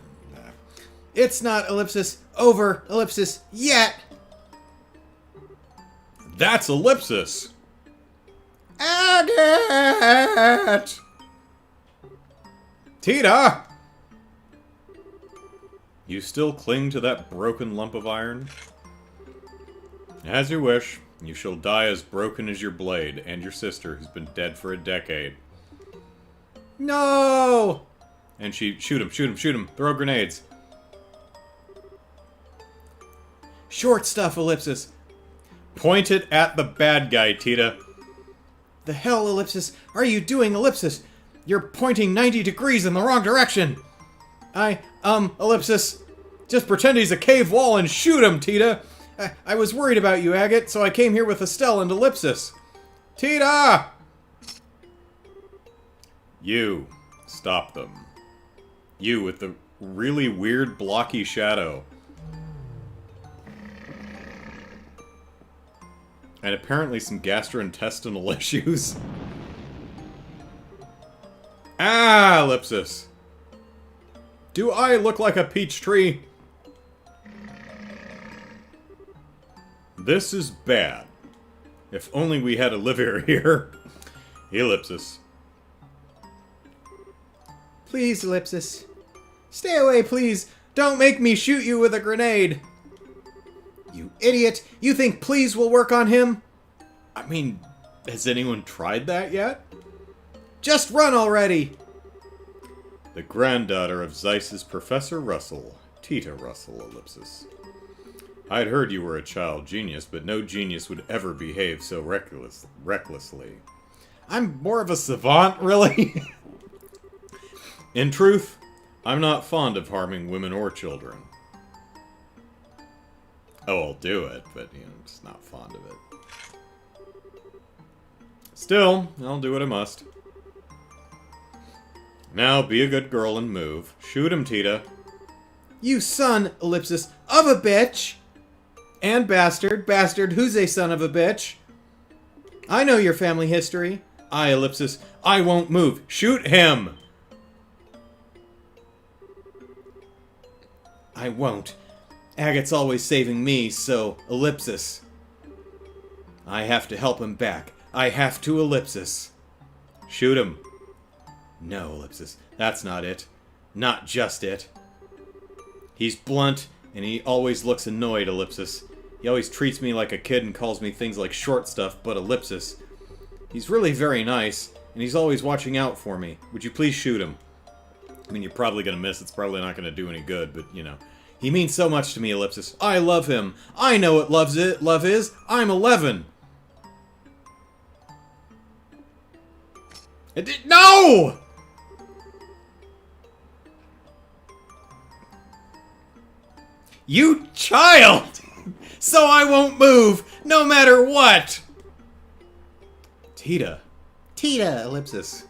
It's not ellipsis over ellipsis yet.
That's ellipsis.
Agate!
Tita! You still cling to that broken lump of iron? As you wish. You shall die as broken as your blade, and your sister, who's been dead for a decade.
No!
And she... Shoot him, throw grenades.
Short stuff, ellipsis.
Point it at the bad guy, Tita.
The hell, ellipsis, are you doing, ellipsis? You're pointing 90 degrees in the wrong direction. Ellipsis. Just pretend he's a cave wall and shoot him, Tita. I was worried about you, Agate, so I came here with Estelle and ellipsis. Tita!
You. Stop them. You with the really weird blocky shadow. And apparently some gastrointestinal issues. Ah, ellipsis. Do I look like a peach tree? This is bad. If only we had Olivia here. Ellipsis.
Please, ellipsis. Stay away, please. Don't make me shoot you with a grenade. You idiot. You think please will work on him?
I mean, has anyone tried that yet?
Just run already.
The granddaughter of Zeiss's Professor Russell, Tita Russell, ellipsis. I'd heard you were a child genius, but no genius would ever behave so recklessly.
I'm more of a savant, really.
In truth, I'm not fond of harming women or children. Oh, I'll do it, but, I'm just not fond of it. Still, I'll do what I must. Now, be a good girl and move. Shoot him, Tita.
You son, ellipsis, of a bitch. And bastard, who's a son of a bitch. I know your family history.
I, ellipsis, I won't move. Shoot him!
I won't. Agate's always saving me, so ellipsis. I have to help him back. I have to, ellipsis.
Shoot him.
No, ellipsis, that's not it. Not just it. He's blunt, and he always looks annoyed, ellipsis. He always treats me like a kid and calls me things like short stuff, but ellipsis. He's really very nice, and he's always watching out for me. Would you please shoot him?
I mean, you're probably gonna miss. It's probably not gonna do any good, but,
He means so much to me, ellipsis. I love him. I know what love is. I'm 11. No! You child! So I won't move, no matter what! Tita, ellipsis.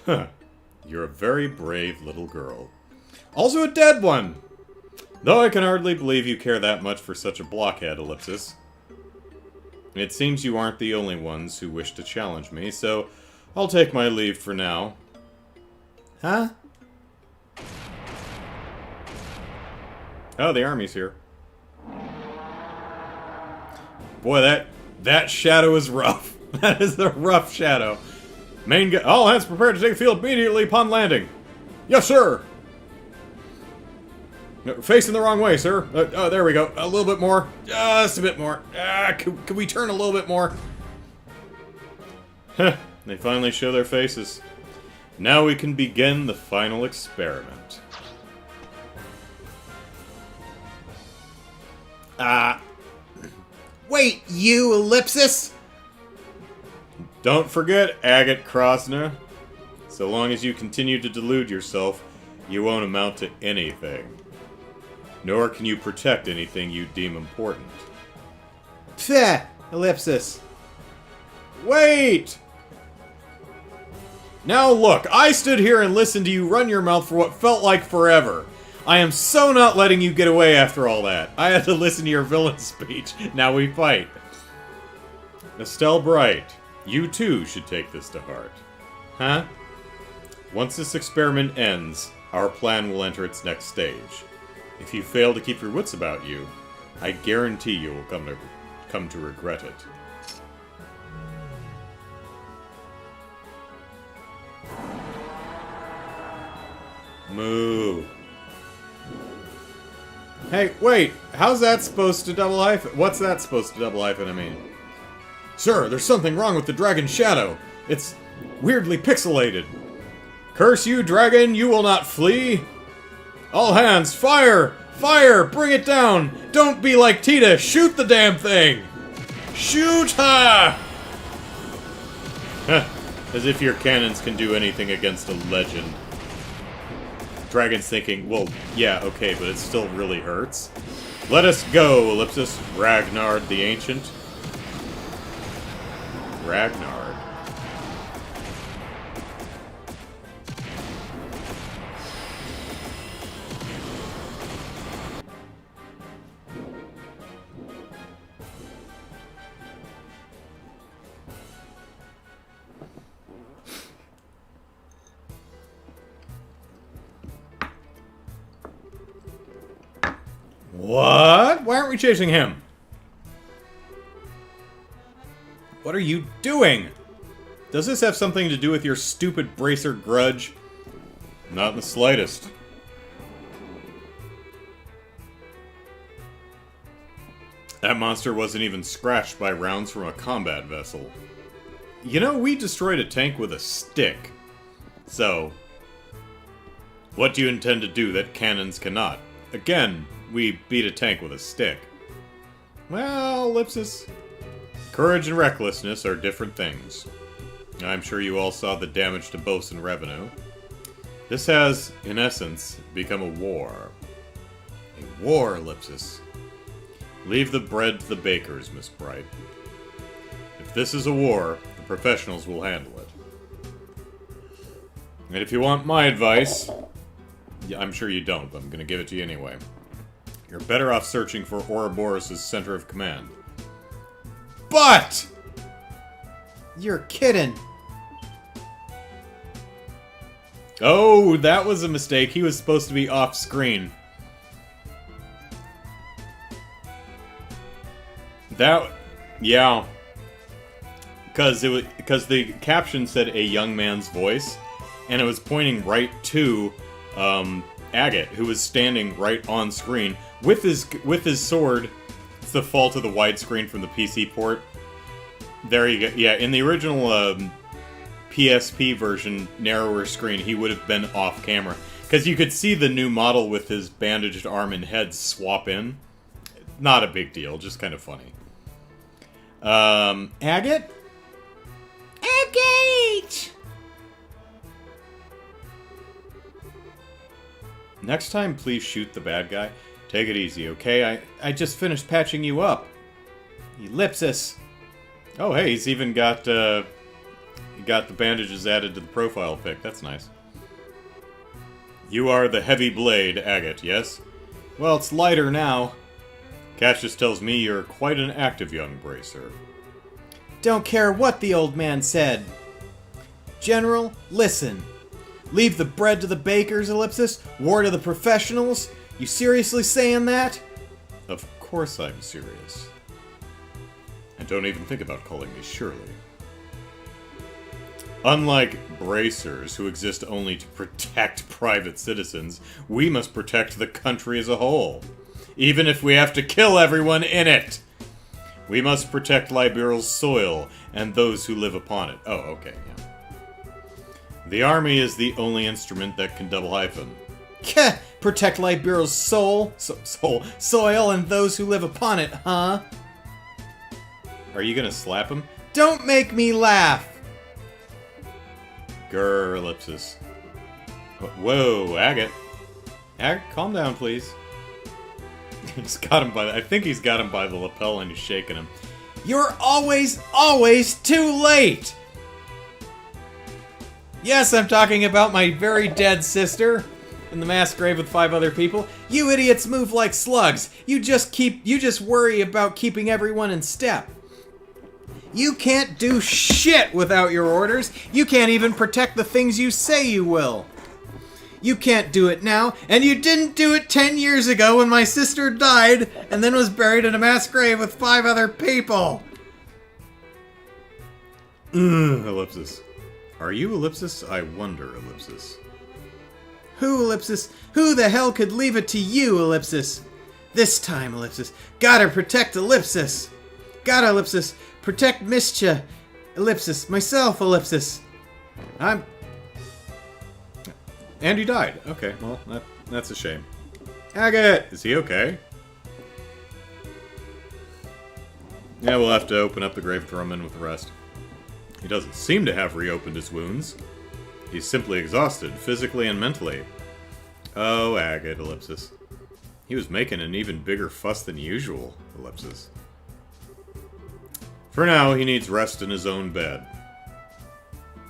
Huh. You're a very brave little girl. Also a dead one! Though I can hardly believe you care that much for such a blockhead, ellipsis. It seems you aren't the only ones who wish to challenge me, so I'll take my leave for now.
Huh?
Oh, the army's here. Boy, that shadow is rough. That is a rough shadow. All hands prepared to take the field immediately upon landing. Yes, sir! Facing the wrong way, sir. Oh, there we go. A little bit more. Just a bit more. Could we turn a little bit more? Heh, they finally show their faces. Now we can begin the final experiment.
Wait, you ellipsis?
Don't forget, Agate Krosner. So long as you continue to delude yourself, you won't amount to anything. Nor can you protect anything you deem important.
Pfeh, ellipsis.
Wait! Now look, I stood here and listened to you run your mouth for what felt like forever. I am so not letting you get away after all that. I had to listen to your villain speech. Now we fight. Estelle Bright, you too should take this to heart. Huh? Once this experiment ends, our plan will enter its next stage. If you fail to keep your wits about you, I guarantee you will come to regret it. Moo. Hey, wait! How's that supposed to double hyphen? What's that supposed to double hyphen, I mean? Sir, there's something wrong with the dragon's shadow. It's weirdly pixelated. Curse you, dragon, you will not flee! All hands, fire! Fire! Bring it down! Don't be like Tita! Shoot the damn thing! Shoot her! As if your cannons can do anything against a legend. Dragon's thinking, well, yeah, okay, but it still really hurts. Let us go, Ellipsis. Ragnar the Ancient. Ragnar. What? Why aren't we chasing him? What are you doing? Does this have something to do with your stupid bracer grudge? Not in the slightest. That monster wasn't even scratched by rounds from a combat vessel. You know, we destroyed a tank with a stick. So, what do you intend to do that cannons cannot? Again, we beat a tank with a stick. Well, Ellipsis, courage and recklessness are different things. I'm sure you all saw the damage to bosun revenue. This has, in essence, become a war. A war, Ellipsis. Leave the bread to the bakers, Miss Bright. If this is a war, the professionals will handle it. And if you want my advice, yeah, I'm sure you don't, but I'm going to give it to you anyway. You're better off searching for Ouroboros' center of command. But!
You're kidding.
Oh, that was a mistake. He was supposed to be off-screen. That... yeah. Because the caption said a young man's voice, and it was pointing right to Agate, who was standing right on screen with his sword. It's the fault of the widescreen from the PC port. There you go. Yeah, in the original PSP version, narrower screen, he would have been off camera. Because you could see the new model with his bandaged arm and head swap in. Not a big deal, just kind of funny. Agate? Agate! Next time, please shoot the bad guy. Take it easy, okay? I just finished patching you up. Ellipsis. Oh, hey, he's even got the bandages added to the profile pic. That's nice. You are the heavy blade, Agate, yes? Well, it's lighter now. Cassius tells me you're quite an active young bracer.
Don't care what the old man said. General, listen. Leave the bread to the bakers, Ellipsis. War to the professionals. You seriously saying that?
Of course I'm serious. And don't even think about calling me Shirley. Unlike bracers, who exist only to protect private citizens, we must protect the country as a whole. Even if we have to kill everyone in it! We must protect Liberal's soil and those who live upon it. Oh, okay, yeah. The army is the only instrument that can double hyphen.
Keh! Protect Liberal's soil and those who live upon it, huh?
Are you gonna slap him?
Don't make me laugh!
Grr, Ellipsis. Whoa, Agate. Agate, calm down, please. He's got him by I think he's got him by the lapel and he's shaking him.
You're always, always too late! Yes, I'm talking about my very dead sister in the mass grave with 5 other people. You idiots move like slugs. You just worry about keeping everyone in step. You can't do shit without your orders. You can't even protect the things you say you will. You can't do it now, and you didn't do it 10 years ago when my sister died and then was buried in a mass grave with 5 other people.
Ellipsis. Are you Ellipsis? I wonder, Ellipsis.
Who, Ellipsis? Who the hell could leave it to you, Ellipsis? This time, Ellipsis. Gotta protect Ellipsis. Gotta, Ellipsis. Protect Mischa. Ellipsis. Myself, Ellipsis.
And he died. Okay, well, that's a shame. Agate! Is he okay? Yeah, we'll have to open up the grave, throw him in with the rest. He doesn't seem to have reopened his wounds. He's simply exhausted, physically and mentally. Oh, Agate, Ellipsis. He was making an even bigger fuss than usual, Ellipsis. For now, he needs rest in his own bed.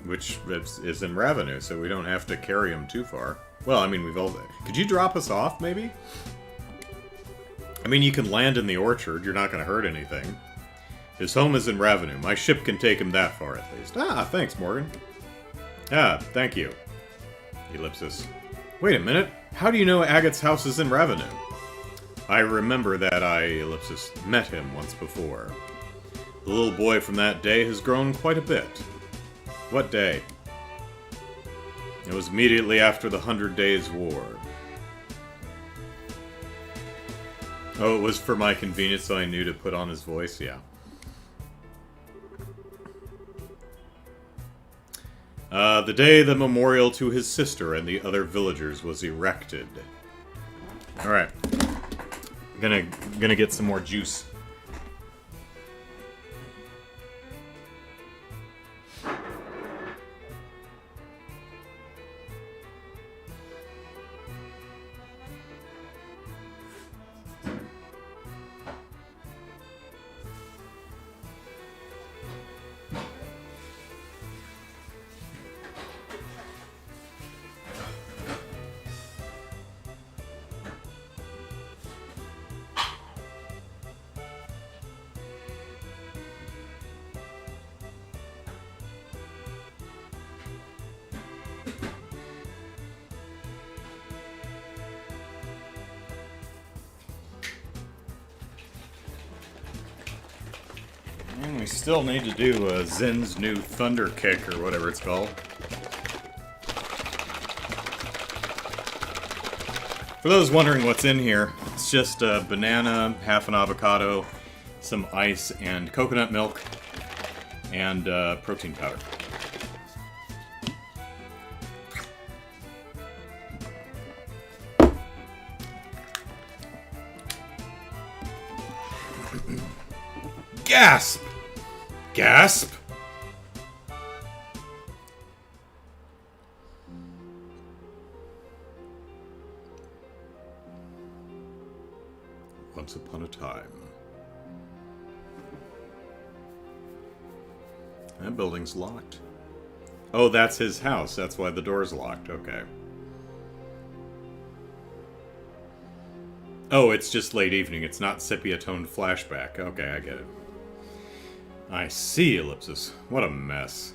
Which is in Ravenous, so we don't have to carry him too far. Well, I mean, we've all... Could you drop us off, maybe? I mean, you can land in the orchard. You're not going to hurt anything. His home is in Ravenous. My ship can take him that far, at least. Ah, thanks, Morgan. Ah, thank you. Ellipsis. Wait a minute. How do you know Agate's house is in Ravenous? I remember that I, Ellipsis, met him once before. The little boy from that day has grown quite a bit. What day? It was immediately after the 100 Days' War. Oh, it was for my convenience, so I knew to put on his voice? Yeah. The day the memorial to his sister and the other villagers was erected. Alright. Gonna get some more juice. And we still need to do Zen's new Thunder Kick, or whatever it's called. For those wondering what's in here, it's just a banana, half an avocado, some ice, and coconut milk, and protein powder. Gasp! Gasp! Once upon a time. That building's locked. Oh, that's his house. That's why the door's locked. Okay. Oh, it's just late evening. It's not sepia-toned flashback. Okay, I get it. I see, Ellipsis. What a mess.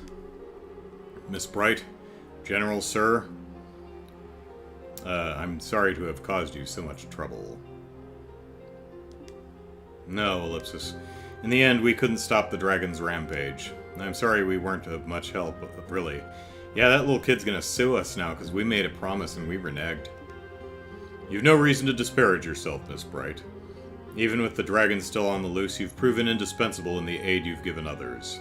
Miss Bright, General Sir, I'm sorry to have caused you so much trouble. No, Ellipsis. In the end, we couldn't stop the dragon's rampage. I'm sorry we weren't of much help, really. Yeah, that little kid's gonna sue us now because we made a promise and we reneged. You've no reason to disparage yourself, Miss Bright. Even with the dragon still on the loose, you've proven indispensable in the aid you've given others.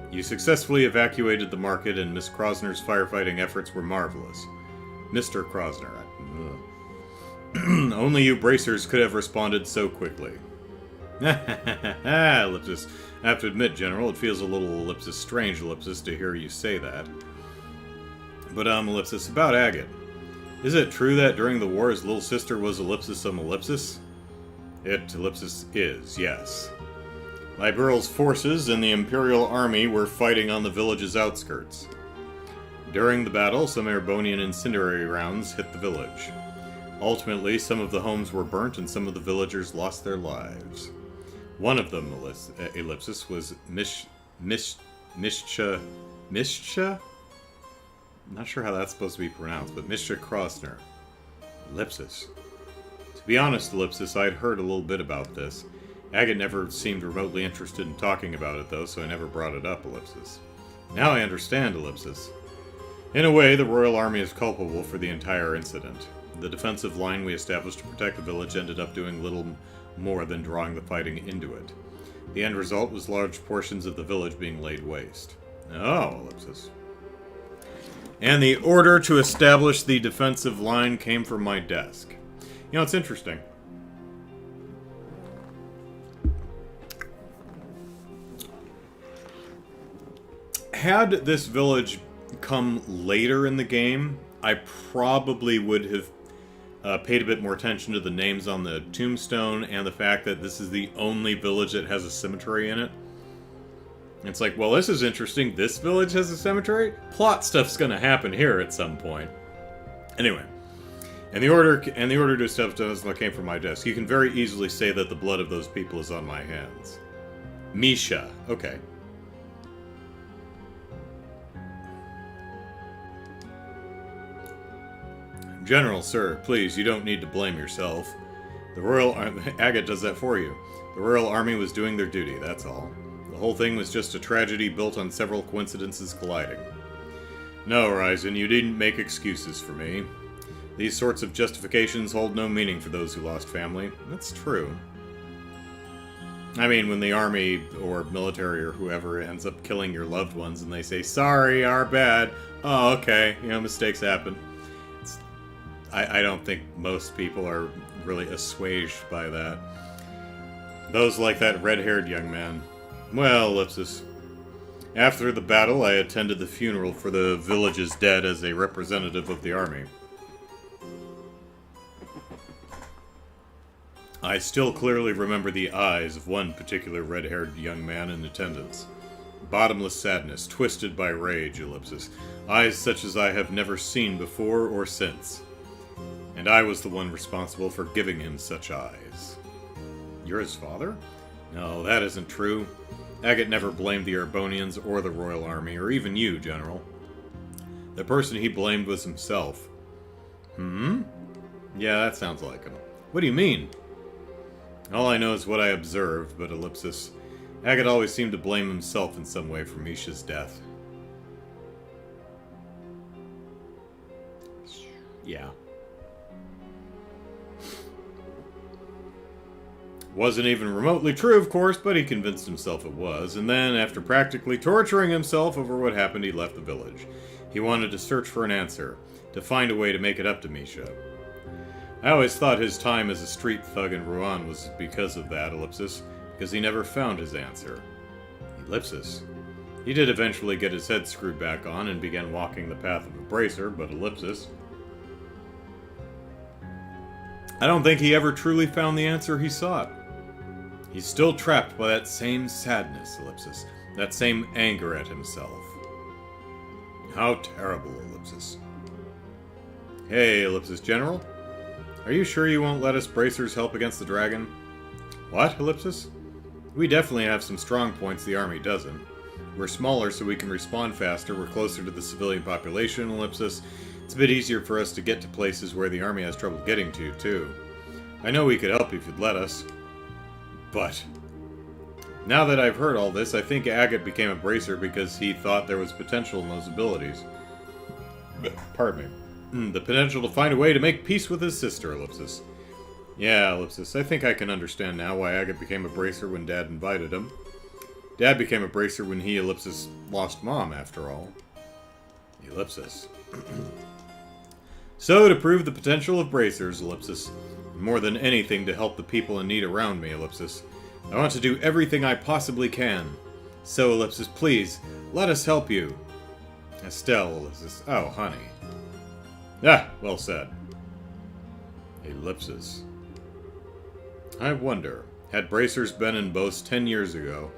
You successfully evacuated the market, and Miss Krosner's firefighting efforts were marvelous. Mr. Krosner. Only you bracers could have responded so quickly. Ellipsis. I have to admit, General, it feels a little Ellipsis strange, Ellipsis, to hear you say that. But, Ellipsis, about Agate. Is it true that during the war his little sister was Ellipsis Ellipsis? It, Ellipsis, is, yes. Liberal's forces and the Imperial Army were fighting on the village's outskirts. During the battle, some Erebonian incendiary rounds hit the village. Ultimately, some of the homes were burnt and some of the villagers lost their lives. One of them, Ellipsis, was Mishcha? I'm not sure how that's supposed to be pronounced, but Mishcha Krosner. Ellipsis. To be honest, Ellipsis, I'd heard a little bit about this. Agate never seemed remotely interested in talking about it, though, so I never brought it up, Ellipsis. Now I understand, Ellipsis. In a way, the Royal Army is culpable for the entire incident. The defensive line we established to protect the village ended up doing little more than drawing the fighting into it. The end result was large portions of the village being laid waste. Oh, Ellipsis. And the order to establish the defensive line came from my desk. You know, it's interesting. Had this village come later in the game, I probably would have paid a bit more attention to the names on the tombstone and the fact that this is the only village that has a cemetery in it. It's like, well, this is interesting. This village has a cemetery? Plot stuff's gonna happen here at some point. Anyway, and the order to establish that came from my desk. You can very easily say that the blood of those people is on my hands. Misha. Okay. General, sir, please, you don't need to blame yourself. The Royal Agate does that for you. The Royal Army was doing their duty, that's all. The whole thing was just a tragedy built on several coincidences colliding. No, Eisen, you needn't make excuses for me. These sorts of justifications hold no meaning for those who lost family. That's true. I mean, when the army or military or whoever ends up killing your loved ones and they say, sorry, our bad. Oh, okay, you know, mistakes happen. I don't think most people are really assuaged by that. Those like that red-haired young man. Well, Ellipsis. After the battle, I attended the funeral for the village's dead as a representative of the army. I still clearly remember the eyes of one particular red-haired young man in attendance. Bottomless sadness, twisted by rage, Ellipsis. Eyes such as I have never seen before or since. And I was the one responsible for giving him such eyes. You're his father? No, that isn't true. Agate never blamed the Erebonians or the Royal Army, or even you, General. The person he blamed was himself. Hmm? Yeah, that sounds like him. What do you mean? All I know is what I observed, but Ellipsis. Agate always seemed to blame himself in some way for Misha's death. Yeah. Wasn't even remotely true, of course, but he convinced himself it was, and then, after practically torturing himself over what happened, he left the village. He wanted to search for an answer, to find a way to make it up to Misha. I always thought his time as a street thug in Rouen was because of that, Ellipsis, because he never found his answer. Ellipsis. He did eventually get his head screwed back on and began walking the path of a bracer, but Ellipsis. I don't think he ever truly found the answer he sought. He's still trapped by that same sadness, Ellipsis. That same anger at himself. How terrible, Ellipsis. Hey, Ellipsis General. Are you sure you won't let us bracers help against the dragon? What, Ellipsis? We definitely have some strong points the army doesn't. We're smaller so we can respond faster, we're closer to the civilian population, Ellipsis. It's a bit easier for us to get to places where the army has trouble getting to, too. I know we could help if you'd let us. But now that I've heard all this, I think Agate became a bracer because he thought there was potential in those abilities. Pardon me. The potential to find a way to make peace with his sister, Ellipsis. Yeah, Ellipsis, I think I can understand now why Agate became a bracer when Dad invited him. Dad became a bracer when he, Ellipsis, lost Mom, after all. Ellipsis. So, to prove the potential of bracers, Ellipsis, more than anything to help the people in need around me, Ellipsis, I want to do everything I possibly can. So, Ellipsis, please, let us help you. Estelle, Ellipsis. Oh, honey. Ah, well said. Ellipsis. I wonder, had bracers been in Bose 10 years ago,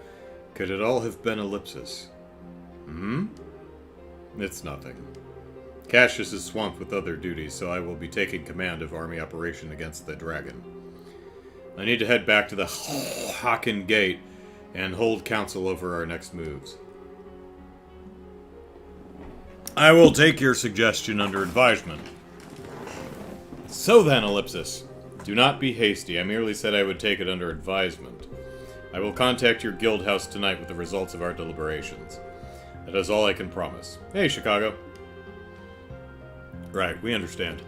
could it all have been Ellipsis? Hmm? It's nothing. Cassius is swamped with other duties, so I will be taking command of army operation against the dragon. I need to head back to the Haken Gate and hold council over our next moves. I will take your suggestion under advisement. So then, Ellipsis, do not be hasty. I merely said I would take it under advisement. I will contact your guild house tonight with the results of our deliberations. That is all I can promise. Hey, Chicago. Right, we understand.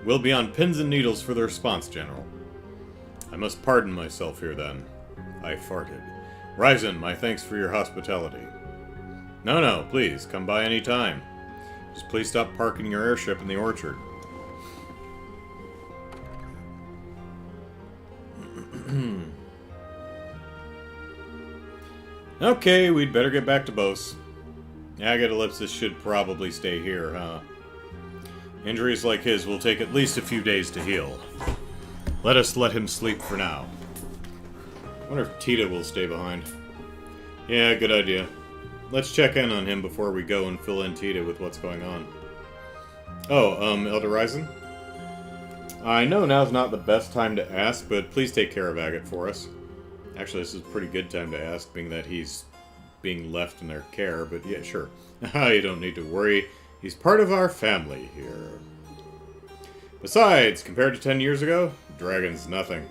We'll be on pins and needles for the response, General. I must pardon myself here, then. I farted. Ryzen, my thanks for your hospitality. No, please, come by any time. Just please stop parking your airship in the orchard. Okay, we'd better get back to Bose. Agate Ellipsis should probably stay here, huh? Injuries like his will take at least a few days to heal. Let us let him sleep for now. I wonder if Tita will stay behind. Yeah, good idea. Let's check in on him before we go and fill in Tita with what's going on. Oh, Elder Ryzen? I know now's not the best time to ask, but please take care of Agate for us. Actually, this is a pretty good time to ask, being that he's being left in their care, but yeah, sure. You don't need to worry. He's part of our family here. Besides, compared to 10 years ago, dragon's nothing.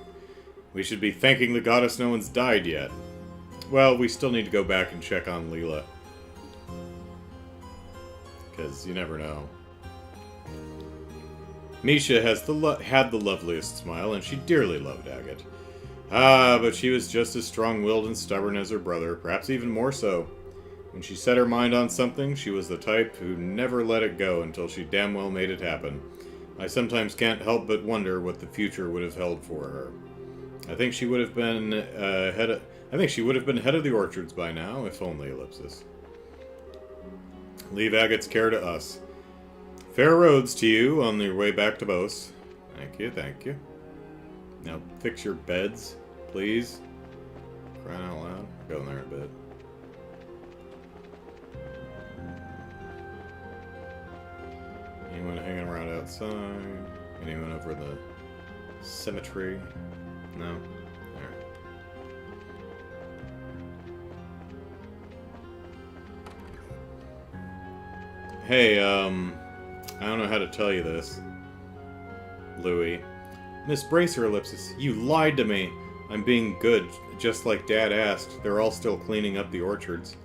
We should be thanking the goddess no one's died yet. Well, we still need to go back and check on Leela. Because you never know. Misha has had the loveliest smile, and she dearly loved Agate. Ah, but she was just as strong-willed and stubborn as her brother, perhaps even more so. When she set her mind on something, she was the type who never let it go until she damn well made it happen. I sometimes can't help but wonder what the future would have held for her. I think she would have been head of the orchards by now, if only Ellipsis. Leave Agate's care to us. Fair roads to you on your way back to Bose. Thank you, thank you. Now fix your beds, please. Crying out loud. Go in there a bit. Anyone hanging around outside? Anyone over the cemetery? No? Alright. Hey, I don't know how to tell you this. Louis. Miss Bracer Ellipsis, you lied to me. I'm being good, just like Dad asked. They're all still cleaning up the orchards.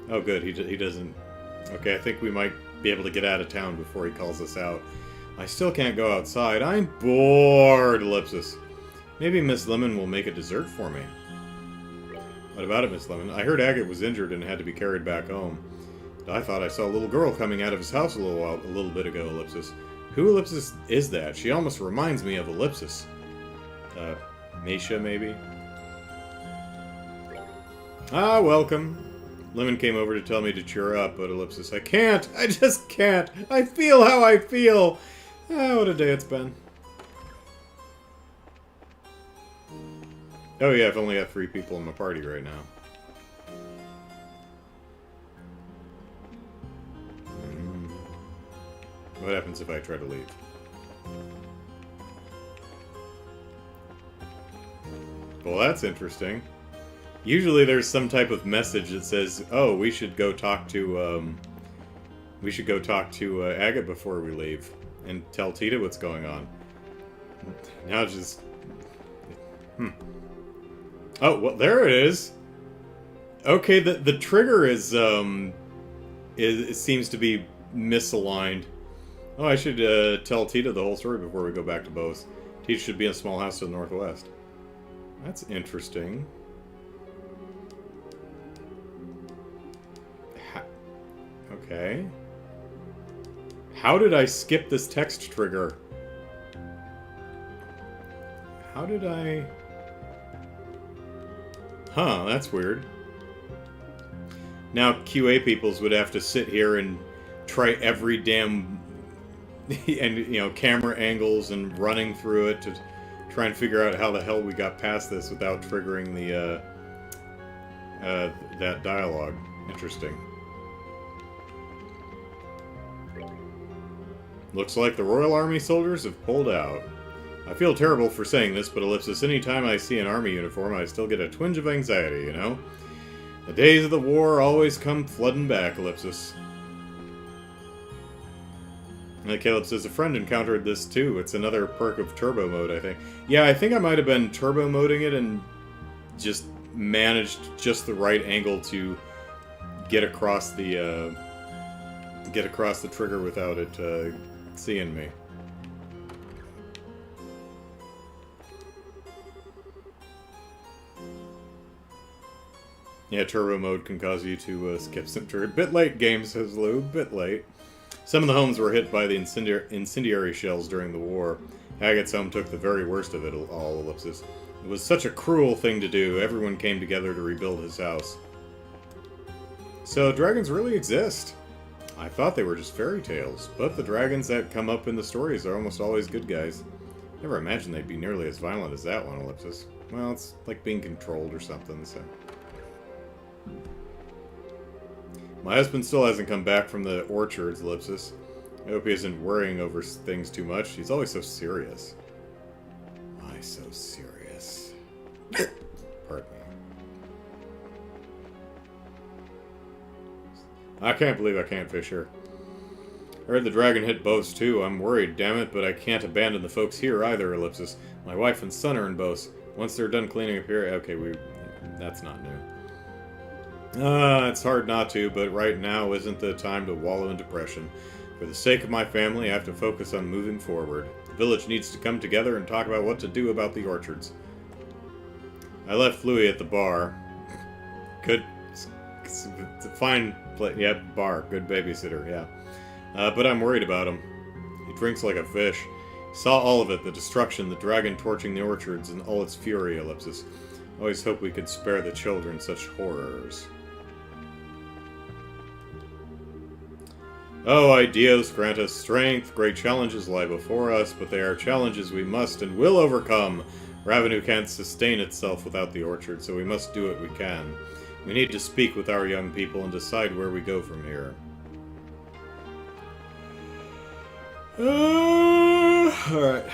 Oh good, he doesn't... Okay, I think we might be able to get out of town before he calls us out. I still can't go outside. I'm bored, Ellipsis. Maybe Miss Lemon will make a dessert for me. What about it, Miss Lemon? I heard Agate was injured and had to be carried back home. I thought I saw a little girl coming out of his house a little bit ago, Ellipsis. Who Ellipsis is that? She almost reminds me of Ellipsis. Misha, maybe? Ah, welcome. Lemon came over to tell me to cheer up, but Ellipsis, I can't! I just can't! I feel how I feel! Ah, what a day it's been. Oh yeah, I've only got 3 people in my party right now. What happens if I try to leave? Well, that's interesting. Usually there's some type of message that says, oh, we should go talk to, Agate before we leave. And tell Tita what's going on. Now it's just... Oh, well, there it is! Okay, the trigger is, it seems to be misaligned. Oh, I should tell Tita the whole story before we go back to Bose. Tita should be in a small house to the northwest. That's interesting. Okay. How did I skip this text trigger? How did I... Huh, that's weird. Now QA peoples would have to sit here and try every damn... and, you know, camera angles and running through it to try and figure out how the hell we got past this without triggering the, that dialogue. Interesting. Looks like the Royal Army soldiers have pulled out. I feel terrible for saying this, but Ellipsis, anytime I see an army uniform, I still get a twinge of anxiety, you know? The days of the war always come flooding back, Ellipsis. And Caleb says, a friend encountered this too. It's another perk of turbo mode, I think. Yeah, I think I might have been turbo moding it and just managed just the right angle to get across the trigger without it seeing me. Yeah, turbo mode can cause you to skip some trigger. Bit late game, says Lou. Bit late. Some of the homes were hit by the incendiary shells during the war. Agate's home took the very worst of it all, Ellipsis. It was such a cruel thing to do. Everyone came together to rebuild his house. So, dragons really exist. I thought they were just fairy tales, but the dragons that come up in the stories are almost always good guys. Never imagined they'd be nearly as violent as that one, Ellipsis. Well, it's like being controlled or something, so... My husband still hasn't come back from the orchards, Ellipsis. I hope he isn't worrying over things too much. He's always so serious. Why so serious? Pardon me. I can't believe I can't fish here. I heard the dragon hit Bose too. I'm worried, damn it, but I can't abandon the folks here either, Ellipsis. My wife and son are in Bose. Once they're done cleaning up here... Okay, that's not new. It's hard not to, but right now isn't the time to wallow in depression. For the sake of my family, I have to focus on moving forward. The village needs to come together and talk about what to do about the orchards. I left Louis at the bar. Good... It's a fine place. Yeah, bar. Good babysitter, yeah. But I'm worried about him. He drinks like a fish. Saw all of it, the destruction, the dragon torching the orchards, and all its fury, Ellipsis. Always hope we could spare the children such horrors. Oh, Ideos, grant us strength. Great challenges lie before us, but they are challenges we must and will overcome. Ravenu can't sustain itself without the orchard, so we must do what we can. We need to speak with our young people and decide where we go from here. Alright.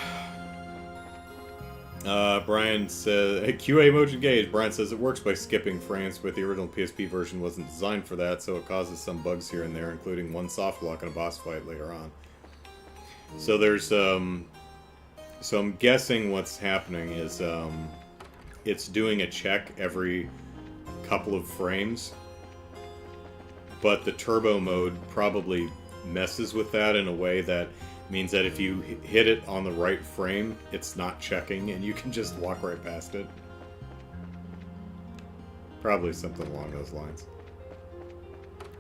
Brian says, QA Motion Gauge. Brian says it works by skipping frames, but the original PSP version wasn't designed for that, so it causes some bugs here and there, including one soft lock in a boss fight later on. So there's, so I'm guessing what's happening is, it's doing a check every couple of frames, but the turbo mode probably messes with that in a way that means that if you hit it on the right frame, it's not checking, and you can just walk right past it. Probably something along those lines.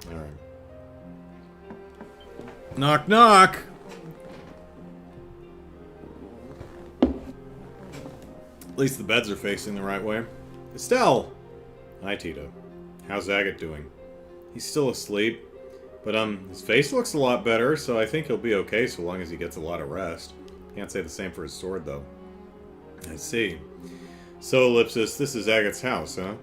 Alright. Knock, knock! At least the beds are facing the right way. Estelle! Hi, Tito. How's Agate doing? He's still asleep. But, his face looks a lot better, so I think he'll be okay so long as he gets a lot of rest. Can't say the same for his sword, though. I see. So, Ellipsis, this is Agate's house, huh?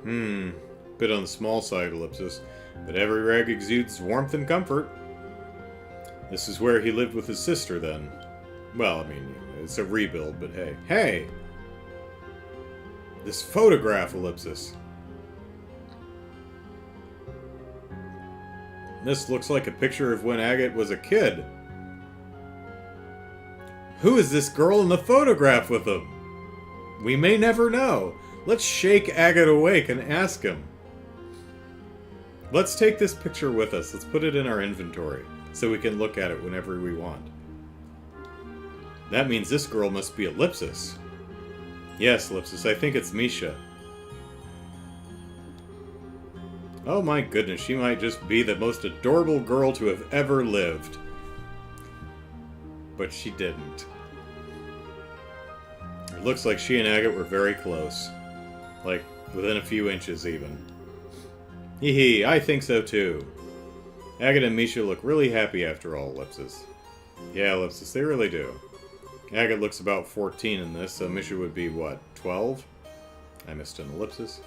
Bit on the small side, Ellipsis. But every rag exudes warmth and comfort. This is where he lived with his sister, then. Well, I mean, it's a rebuild, but hey. Hey! This photograph, Ellipsis. This looks like a picture of when Agate was a kid. Who is this girl in the photograph with him? We may never know. Let's shake Agate awake and ask him. Let's take this picture with us. Let's put it in our inventory so we can look at it whenever we want. That means this girl must be Ellipsis. Yes, Ellipsis, I think it's Misha. Oh my goodness, she might just be the most adorable girl to have ever lived. But she didn't. It looks like she and Agate were very close. Like, within a few inches, even. Hee hee, I think so too. Agate and Misha look really happy after all, Ellipsis. Yeah, Ellipsis, they really do. Agate looks about 14 in this, so Misha would be, what, 12? I missed an ellipsis.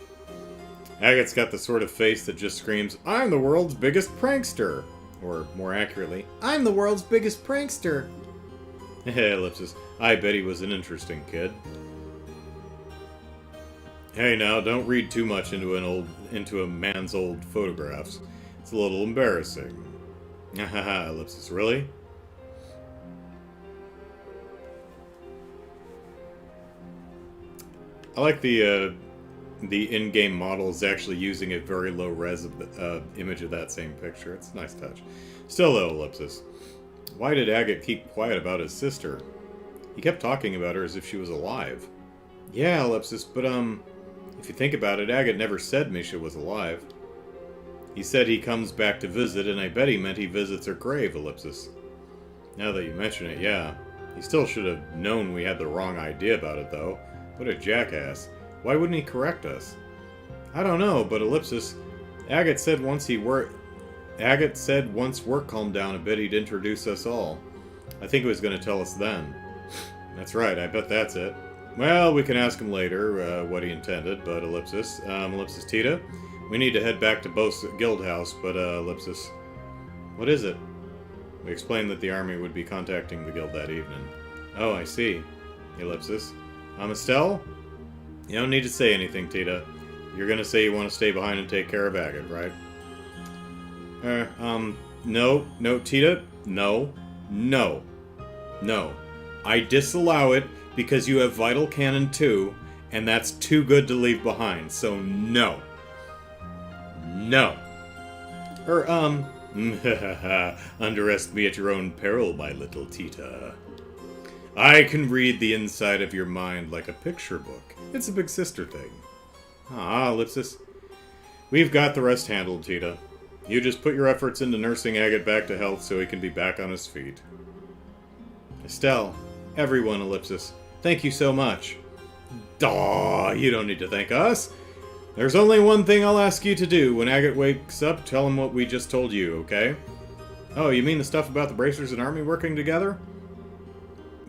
Agate's got the sort of face that just screams, I'm the world's biggest prankster! Or, more accurately,
I'm the world's biggest prankster.
Ellipsis. I bet he was an interesting kid. Hey now, don't read too much into a man's old photographs. It's a little embarrassing. Haha, Ellipsis, really? I like the in-game model is actually using a very low res image of that same picture. It's a nice touch. Still though, Ellipsis, why did Agate keep quiet about his sister? He kept talking about her as if she was alive. Yeah, Ellipsis, but if you think about it, Agate never said Misha was alive. He said he comes back to visit, and I bet he meant he visits her grave, Ellipsis. Now that you mention it, yeah. He still should have known we had the wrong idea about it, though. What a jackass. Why wouldn't he correct us? I don't know, but Ellipsis, Agate said once work calmed down a bit, he'd introduce us all. I think he was going to tell us then. That's right, I bet that's it. Well, we can ask him later what he intended, but Ellipsis, Tita, we need to head back to Bo's guild house, but Ellipsis, what is it? We explained that the army would be contacting the guild that evening. Oh, I see. Ellipsis. Estelle? You don't need to say anything, Tita. You're gonna say you want to stay behind and take care of Agate, right? No, Tita. No. I disallow it because you have Vital Cannon 2, and that's too good to leave behind, so no. No. Underestimate at your own peril, my little Tita. I can read the inside of your mind like a picture book. It's a big sister thing. Ah, Ellipsis. We've got the rest handled, Tita. You just put your efforts into nursing Agate back to health so he can be back on his feet. Estelle, everyone, Ellipsis, thank you so much. Daw, you don't need to thank us. There's only one thing I'll ask you to do. When Agate wakes up, tell him what we just told you, okay? Oh, you mean the stuff about the bracers and army working together?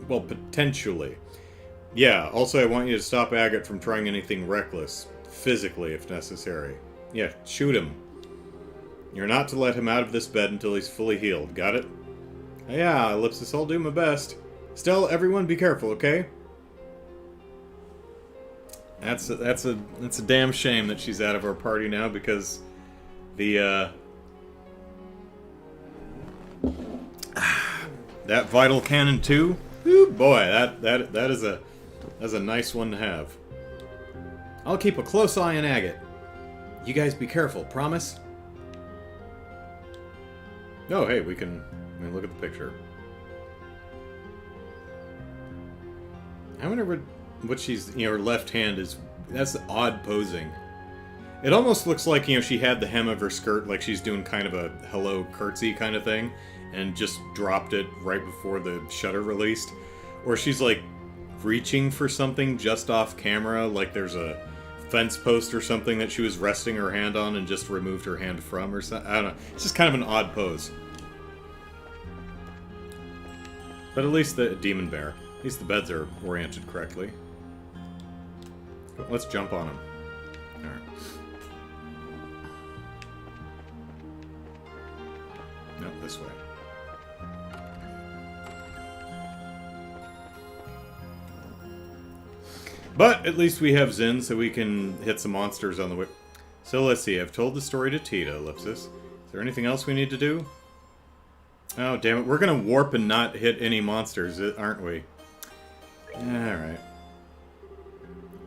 Well, potentially. Yeah, also I want you to stop Agate from trying anything reckless. Physically, if necessary. Yeah, shoot him. You're not to let him out of this bed until he's fully healed, got it? Yeah, Ellipsis, I'll do my best. Still, everyone be careful, okay? That's a damn shame that she's out of our party now because the that Vital Cannon 2, whew, boy, that is a nice one to have.
I'll keep a close eye on Agate. You guys be careful, promise?
Oh, hey, we can look at the picture. I wonder what she's, her left hand is, that's odd posing. It almost looks like, she had the hem of her skirt, like she's doing kind of a hello curtsy kind of thing, and just dropped it right before the shutter released. Or she's like reaching for something just off camera, like there's a fence post or something that she was resting her hand on and just removed her hand from or something. I don't know. It's just kind of an odd pose. But at least the demon bear. At least the beds are oriented correctly. Let's jump on them. Alright. No, this way. But at least we have Zin, so we can hit some monsters on the way. So let's see, I've told the story to Tita, Ellipsis. Is there anything else we need to do? Oh, damn it. We're gonna warp and not hit any monsters, aren't we? Alright.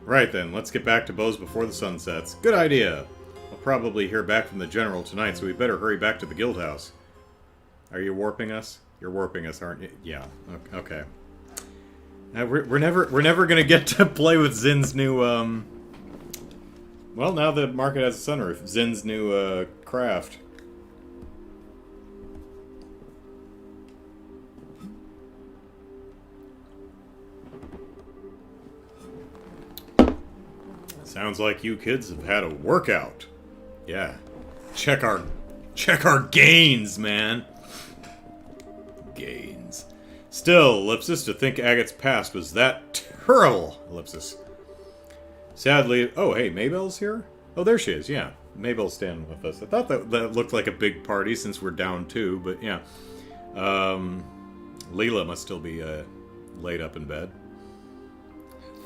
Right then, let's get back to Bo's before the sun sets. Good idea! I'll probably hear back from the general tonight, so we better hurry back to the guild house. Are you warping us? You're warping us, aren't you? Yeah. Okay. We're never gonna get to play with Zin's new, well, now the market has a sunroof. Zin's new, craft. Sounds like you kids have had a workout. Yeah. Check our gains, man. Gains. Still, Ellipsis, to think Agate's past was that terrible, Ellipsis. Sadly, oh, hey, Maybelle's here? Oh, there she is, yeah. Mabel's staying with us. I thought that looked like a big party since we're down 2, but yeah. Leela must still be laid up in bed.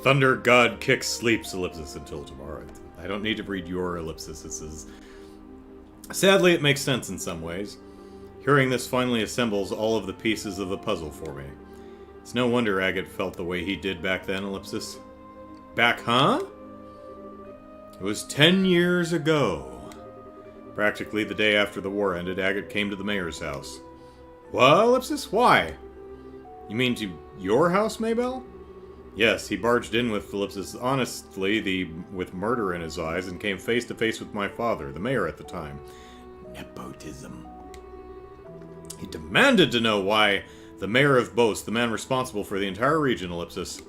Thunder God kicks sleeps ellipsis until tomorrow. I don't need to read your ellipses. Sadly, it makes sense in some ways. Hearing this finally assembles all of the pieces of the puzzle for me. It's no wonder Agate felt the way he did back then, ellipsis. Back, huh? It was 10 years ago. Practically the day after the war ended, Agate came to the mayor's house. What, ellipsis? Why? You mean to your house, Maybell? Yes, he barged in with ellipsis honestly, with murder in his eyes, and came face to face with my father, the mayor at the time. Nepotism. He demanded to know why the mayor of Boast, the man responsible for the entire region, ellipsis.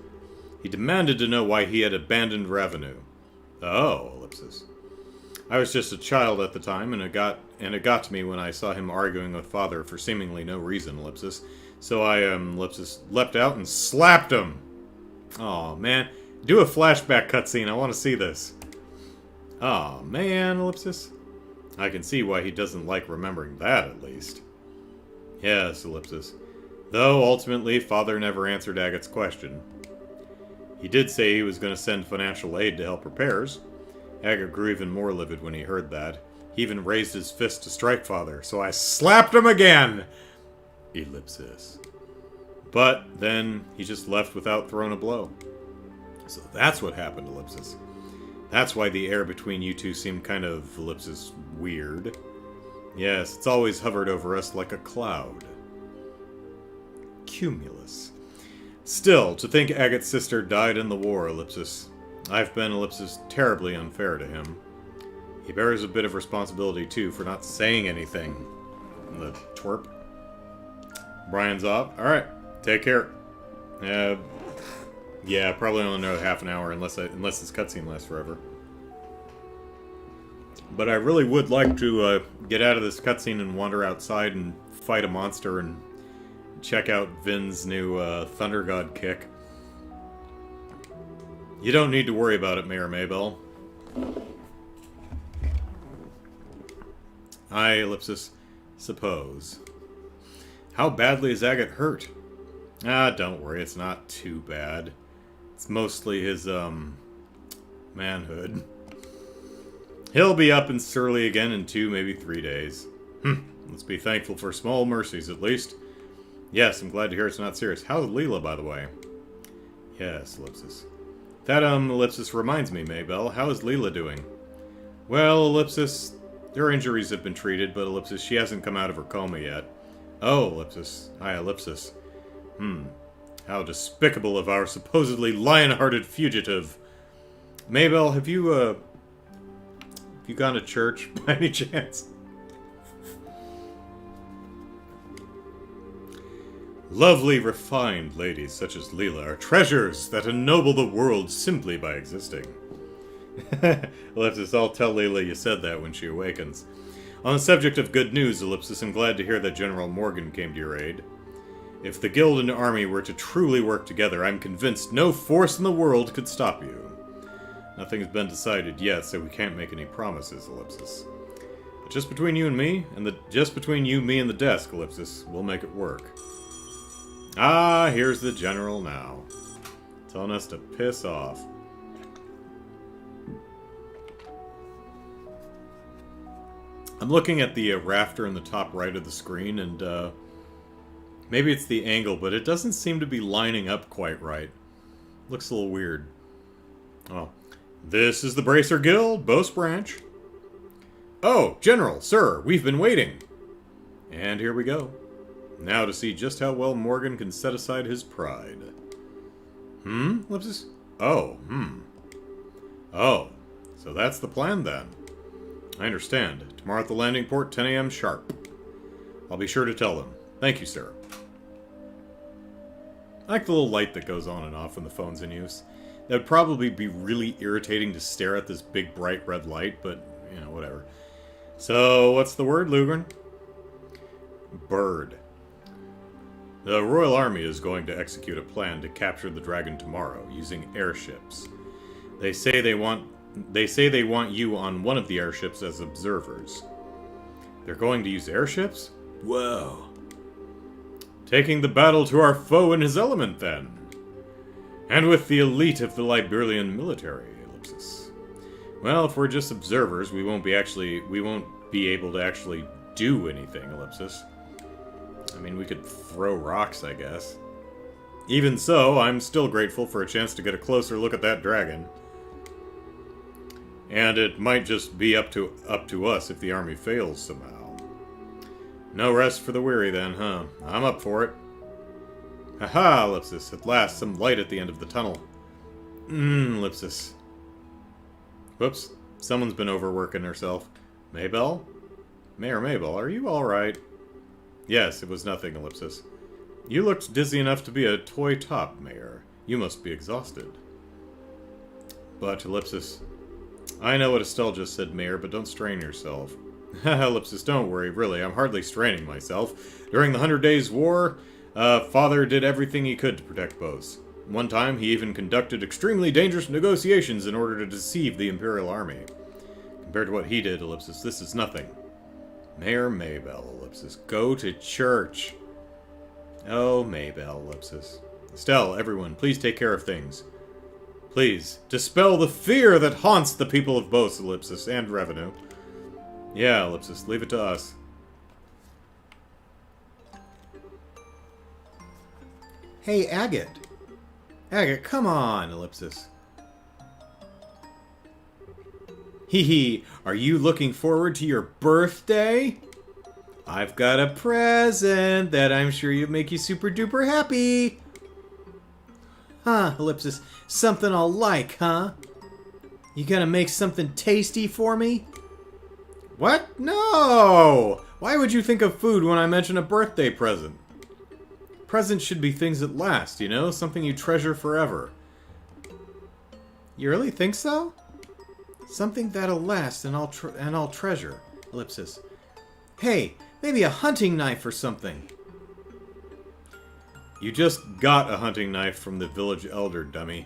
He demanded to know why he had abandoned revenue. Oh, ellipsis. I was just a child at the time, and it got to me when I saw him arguing with father for seemingly no reason, ellipsis. So I, ellipsis, leapt out and slapped him. Aw, man. Do a flashback cutscene. I want to see this. Aw, man, ellipsis. I can see why he doesn't like remembering that, at least. Yes, ellipsis. Though, ultimately, father never answered Agate's question. He did say he was going to send financial aid to help repairs. Agate grew even more livid when he heard that. He even raised his fist to strike father, so I slapped him again! Ellipsis. But then he just left without throwing a blow. So that's what happened, ellipsis. That's why the air between you two seemed kind of, ellipsis, weird. Yes, it's always hovered over us like a cloud. Cumulus. Still, to think Agate's sister died in the war, ellipsis. I've been, ellipsis, terribly unfair to him. He bears a bit of responsibility, too, for not saying anything. The twerp. Brian's off. Alright, take care. Yeah, probably only another half an hour, unless this cutscene lasts forever. But I really would like to get out of this cutscene and wander outside and fight a monster and check out Vin's new Thunder God kick. You don't need to worry about it, Mayor Maybell. I, ellipsis, suppose. How badly is Agate hurt? Ah, don't worry, it's not too bad. It's mostly his, manhood. He'll be up and surly again in 2, maybe 3 days. Let's be thankful for small mercies, at least. Yes, I'm glad to hear it's not serious. How's Leela, by the way? Yes, ellipsis. That, ellipsis reminds me, Maybell. How is Leela doing? Well, ellipsis, her injuries have been treated, but, ellipsis, she hasn't come out of her coma yet. Oh, ellipsis. Hi, ellipsis. How despicable of our supposedly lion-hearted fugitive. Maybell, have you gone to church by any chance? Lovely, refined ladies such as Leela are treasures that ennoble the world simply by existing. Ellipsis, I'll tell Leela you said that when she awakens. On the subject of good news, ellipsis, I'm glad to hear that General Morgan came to your aid. If the guild and army were to truly work together, I'm convinced no force in the world could stop you. Nothing's been decided yet, so we can't make any promises, ellipsis. But just between you and me, just between you, me, and the desk, ellipsis, we'll make it work. Ah, here's the general now, telling us to piss off. I'm looking at the rafter in the top right of the screen, and maybe it's the angle, but it doesn't seem to be lining up quite right. Looks a little weird. Oh. This is the Bracer Guild, Boast Branch. Oh, General, sir, we've been waiting. And here we go. Now to see just how well Morgan can set aside his pride. Ellipsis? Oh, Oh, so that's the plan then. I understand. Tomorrow at the landing port, 10 a.m. sharp. I'll be sure to tell them. Thank you, sir. I like the little light that goes on and off when the phone's in use. That would probably be really irritating to stare at this big bright red light, but, you know, whatever. So, what's the word, Lugren? Bird. The Royal Army is going to execute a plan to capture the dragon tomorrow, using airships. They say they want They say they want you on one of the airships as observers. They're going to use airships? Whoa. Taking the battle to our foe in his element, then. And with the elite of the Liberalian military, ellipsis. Well, if we're just observers, we won't be able to actually do anything, ellipsis. I mean, we could throw rocks, I guess. Even so, I'm still grateful for a chance to get a closer look at that dragon. And it might just be up to us if the army fails somehow. No rest for the weary then, huh? I'm up for it. Haha, ellipsis. At last, some light at the end of the tunnel. Ellipsis. Whoops. Someone's been overworking herself. Maybell? Mayor Maybell, are you alright? Yes, it was nothing, ellipsis. You looked dizzy enough to be a toy top, Mayor. You must be exhausted. But, ellipsis... I know what Estelle just said, Mayor, but don't strain yourself. Haha, ellipsis, don't worry, really, I'm hardly straining myself. During the 100 Days' War, Father did everything he could to protect Bose. One time, he even conducted extremely dangerous negotiations in order to deceive the Imperial Army. Compared to what he did, ellipsis, this is nothing. Mayor Maybell, ellipsis, go to church. Oh, Maybell, ellipsis. Estelle, everyone, please take care of things. Please, dispel the fear that haunts the people of Bose, ellipsis, and revenue. Yeah, ellipsis, leave it to us.
Hey, Agate. Agate, come on, ellipsis. Hee hee, are you looking forward to your birthday? I've got a present that I'm sure will make you super duper happy. Huh, ellipsis, something I'll like, huh? You gonna make something tasty for me? What? No! Why would you think of food when I mention a birthday present? Presents should be things that last, you know? Something you treasure forever. You really think so? Something that'll last and I'll treasure. Ellipsis. Hey, maybe a hunting knife or something.
You just got a hunting knife from the village elder, dummy.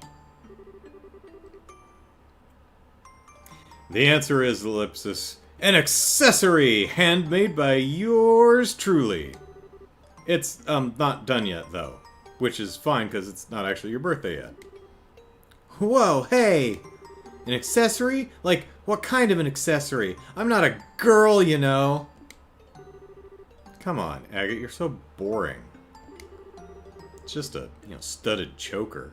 The answer is, ellipsis, an accessory handmade by yours truly. It's, not done yet, though. Which is fine, because it's not actually your birthday yet.
Whoa, hey! An accessory? Like, what kind of an accessory? I'm not a girl, you know.
Come on, Agate, you're so boring. It's just a, studded choker.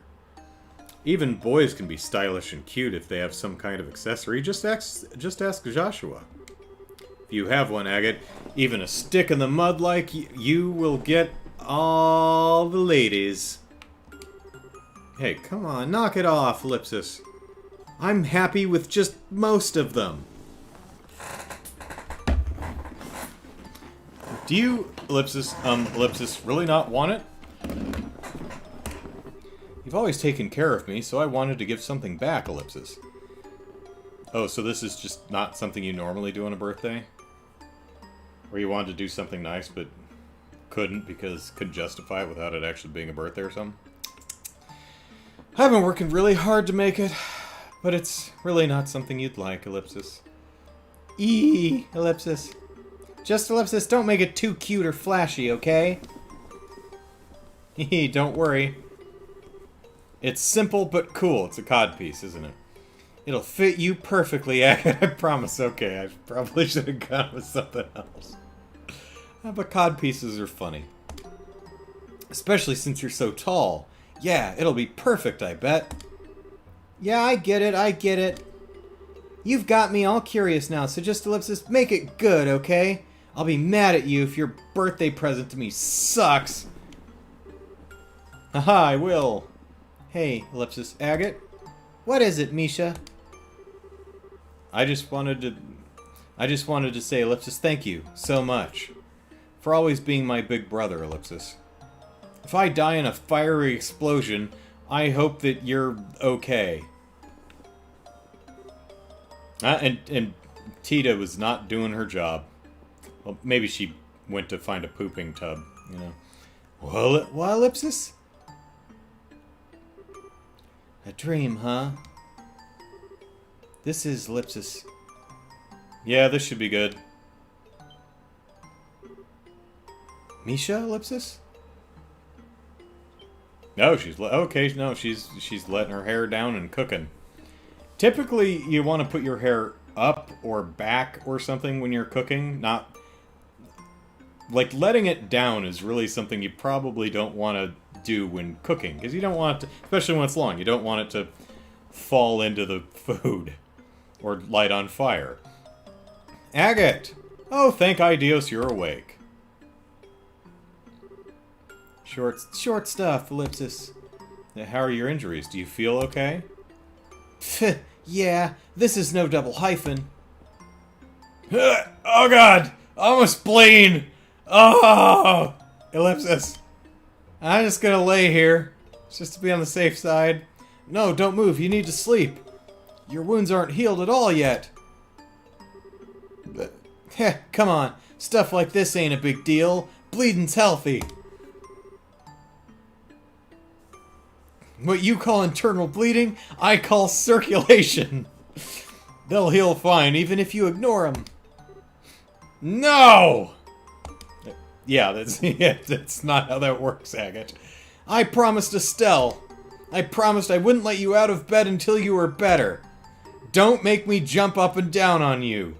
Even boys can be stylish and cute if they have some kind of accessory. Just ask Joshua. If you have one, Agate, even a stick in the mud like you will get all the ladies. Hey, come on, knock it off, ellipsis. I'm happy with just most of them. Do you, ellipsis, really not want it? You've always taken care of me, so I wanted to give something back, ellipsis. Oh, so this is just not something you normally do on a birthday? Or you wanted to do something nice, but couldn't because couldn't justify it without it actually being a birthday or something? I've been working really hard to make it, but it's really not something you'd like, ellipsis.
Ellipsis. Just ellipsis, don't make it too cute or flashy, okay?
Don't worry. It's simple but cool. It's a codpiece, isn't it? It'll fit you perfectly, Agate, I promise. Okay, I probably should have gone with something else. But codpieces are funny. Especially since you're so tall. Yeah, it'll be perfect, I bet.
Yeah, I get it. You've got me all curious now, so just ellipsis, make it good, okay? I'll be mad at you if your birthday present to me sucks.
Haha, I will.
Hey, ellipsis, Agate. What is it, Misha?
I just wanted to say, ellipsis, thank you so much for always being my big brother, ellipsis. If I die in a fiery explosion, I hope that you're okay. And Tita was not doing her job. Well, maybe she went to find a pooping tub, you know.
Well, ellipsis? A dream, huh? This is ellipsis.
Yeah, this should be good.
Misha, ellipsis?
No, okay. No, she's letting her hair down and cooking. Typically, you want to put your hair up or back or something when you're cooking. Not like letting it down is really something you probably don't want to do when cooking, because you don't want it to, especially when it's long. You don't want it to fall into the food or light on fire. Agate! Oh, thank Idios, you're awake.
Short stuff, ellipsis.
How are your injuries? Do you feel okay?
Pfft, yeah, this is no double hyphen.
Oh god! Almost bleeding! Oh! Ellipsis. I'm just gonna lay here, just to be on the safe side.
No, don't move, you need to sleep. Your wounds aren't healed at all yet. Heh, come on. Stuff like this ain't a big deal. Bleeding's healthy. What you call internal bleeding, I call circulation. They'll heal fine, even if you ignore them.
No! Yeah, that's not how that works, Agate.
I promised Estelle. I promised I wouldn't let you out of bed until you were better. Don't make me jump up and down on you.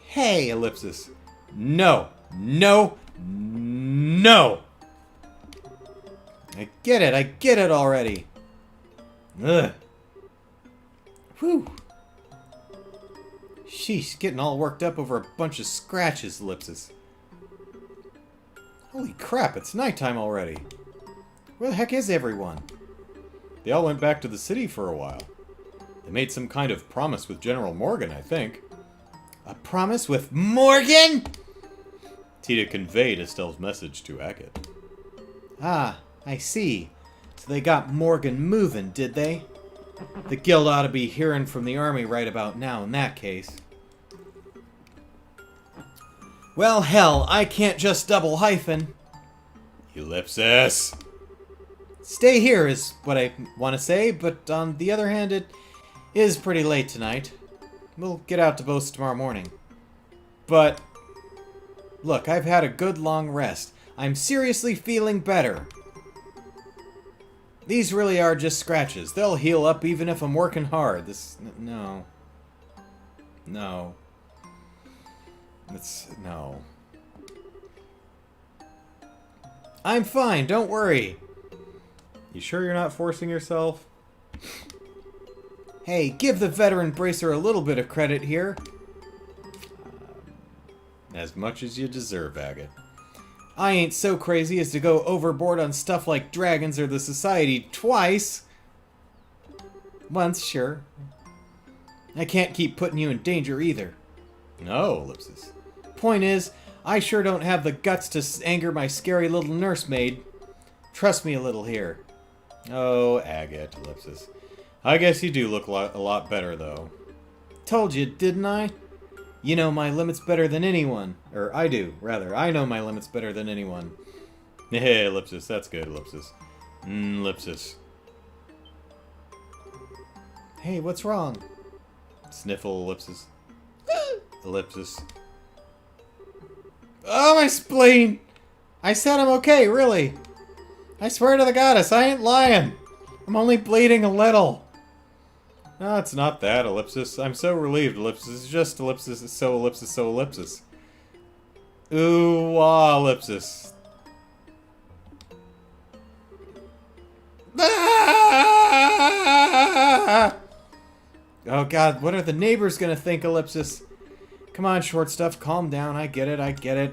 Hey, ellipsis. No. No. No! I get it already. Ugh. Whew. Sheesh, getting all worked up over a bunch of scratches, ellipsis. Holy crap, it's nighttime already. Where the heck is everyone?
They all went back to the city for a while. They made some kind of promise with General Morgan, I think.
A promise with Morgan?
Tita conveyed Estelle's message to Agate.
Ah, I see. So they got Morgan moving, did they? The guild ought to be hearing from the army right about now in that case. Well, hell, I can't just double hyphen.
Ellipsis!
Stay here is what I want to say, but on the other hand, it is pretty late tonight. We'll get out to boast tomorrow morning. But, look, I've had a good long rest. I'm seriously feeling better. These really are just scratches. They'll heal up even if I'm working hard. No. No. No. I'm fine, don't worry.
You sure you're not forcing yourself?
Hey, give the veteran bracer a little bit of credit here.
As much as you deserve, Agate.
I ain't so crazy as to go overboard on stuff like dragons or the society twice. Once, sure. I can't keep putting you in danger either.
No, Ellipsis.
Point is, I sure don't have the guts to anger my scary little nursemaid. Trust me a little here.
Oh, Agate, Ellipsis. I guess you do look a lot better, though.
Told you, didn't I? You know my limits better than anyone. Or I do, rather. I know my limits better than anyone.
Hey, Ellipsis, that's good, Ellipsis. Ellipsis.
Hey, what's wrong?
Sniffle, Ellipsis. Ellipsis.
Oh, my spleen! I said I'm okay, really. I swear to the goddess, I ain't lying. I'm only bleeding a little.
No, it's not that, Ellipsis. I'm so relieved, Ellipsis. It's just Ellipsis, it's so Ellipsis, so Ellipsis. Ooh, wah, Ellipsis.
Ah! Oh god, what are the neighbors gonna think, Ellipsis? Come on, short stuff, calm down. I get it, I get it.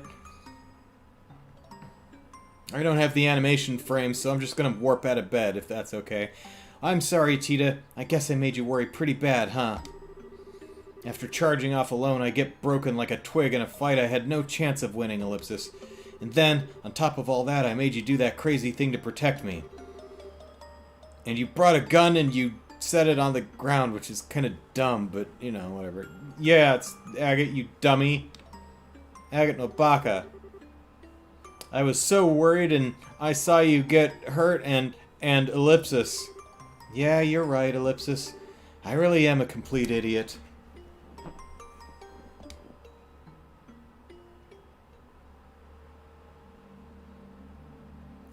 I don't have the animation frame, so I'm just gonna warp out of bed, if that's okay. I'm sorry, Tita. I guess I made you worry pretty bad, huh? After charging off alone, I get broken like a twig in a fight I had no chance of winning, Ellipsis. And then, on top of all that, I made you do that crazy thing to protect me. And you brought a gun and you set it on the ground, which is kind of dumb, but, you know, whatever. Yeah, it's Agate, you dummy. Agate no baka. I was so worried and I saw you get hurt and Ellipsis. Yeah, you're right, Ellipsis. I really am a complete idiot.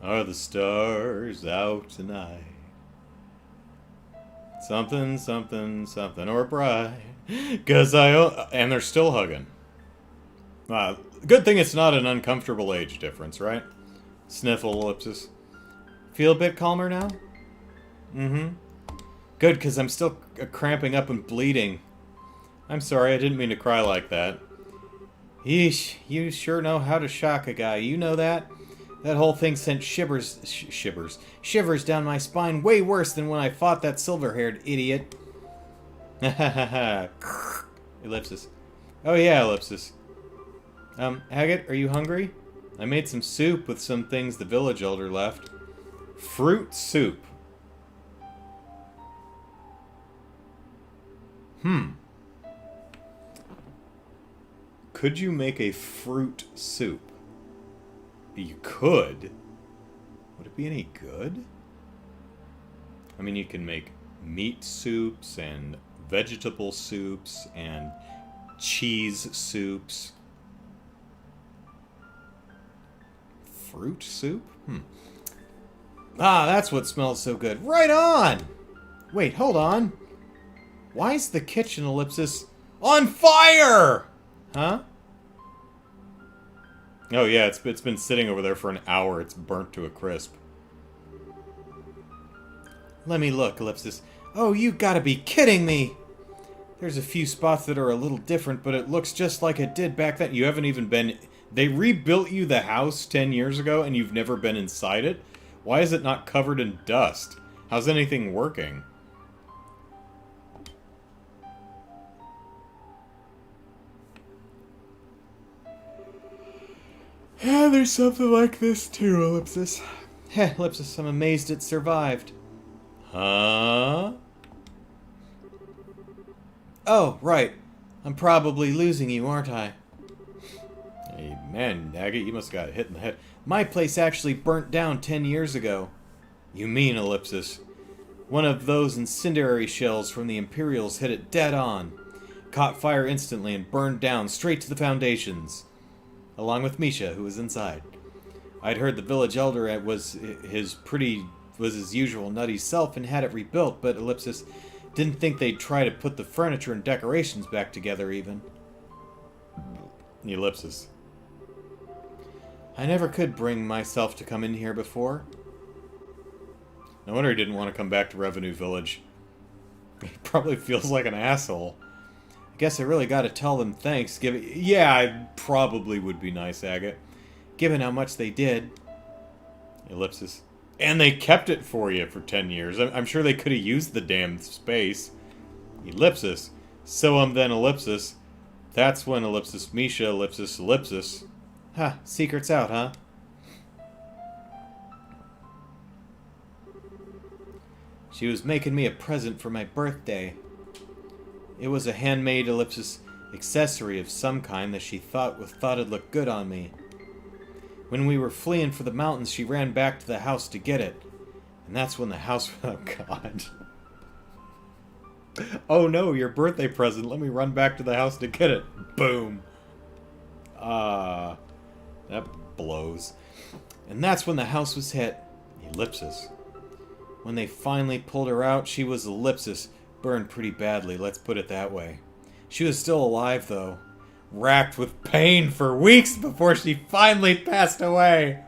Are the stars out tonight? Something, something, something, or bright. And they're still hugging. Good thing it's not an uncomfortable age difference, right? Sniffle, ellipsis.
Feel a bit calmer now? Mm-hmm. Good, because I'm still cramping up and bleeding.
I'm sorry, I didn't mean to cry like that.
Yeesh, you sure know how to shock a guy. You know that? That whole thing sent shivers down my spine way worse than when I fought that silver-haired idiot.
Ellipsis. Oh yeah, ellipsis.
Agate, are you hungry?
I made some soup with some things the village elder left. Fruit soup. Could you make a fruit soup? You could. Would it be any good? I mean, you can make meat soups and vegetable soups and cheese soups. Fruit soup?
Ah, that's what smells so good. Right on! Wait, hold on. Why is the kitchen ellipsis on fire? Huh?
Oh yeah, it's been sitting over there for an hour. It's burnt to a crisp.
Let me look, ellipsis. Oh, you gotta be kidding me! There's a few spots that are a little different, but it looks just like it did back then.
You haven't even been... They rebuilt you the house 10 years ago, and you've never been inside it? Why is it not covered in dust? How's anything working?
Yeah, there's something like this too, ellipsis. Heh, ellipsis, I'm amazed it survived.
Huh?
Oh, right. I'm probably losing you, aren't I?
Hey, man, Agate, you must have got hit in the head.
My place actually burnt down 10 years ago.
You mean, ellipsis?
One of those incendiary shells from the Imperials hit it dead on. Caught fire instantly and burned down straight to the foundations. Along with Misha, who was inside. I'd heard the village elder was his usual nutty self and had it rebuilt, but ellipsis didn't think they'd try to put the furniture and decorations back together even.
Ellipsis.
I never could bring myself to come in here before.
No wonder he didn't want to come back to Revenue Village. He probably feels like an asshole.
I guess I really gotta tell them thanks,
Yeah, it probably would be nice, Agate.
given how much they did.
Ellipsis. And they kept it for you for 10 years. I'm sure they could have used the damn space. Ellipsis. So then ellipsis. That's when ellipsis Misha, ellipsis, ellipsis.
Ha, secret's out, huh? She was making me a present for my birthday. It was a handmade ellipsis accessory of some kind that she thought it'd look good on me. When we were fleeing for the mountains, she ran back to the house to get it. And that's when the house...
Oh, God. Oh, no, your birthday present. Let me run back to the house to get it. Boom. That blows.
And that's when the house was hit.
Ellipsis.
When they finally pulled her out, she was ellipsis. Burned pretty badly, let's put it that way. She was still alive, though.
Racked with pain for weeks before she finally passed away.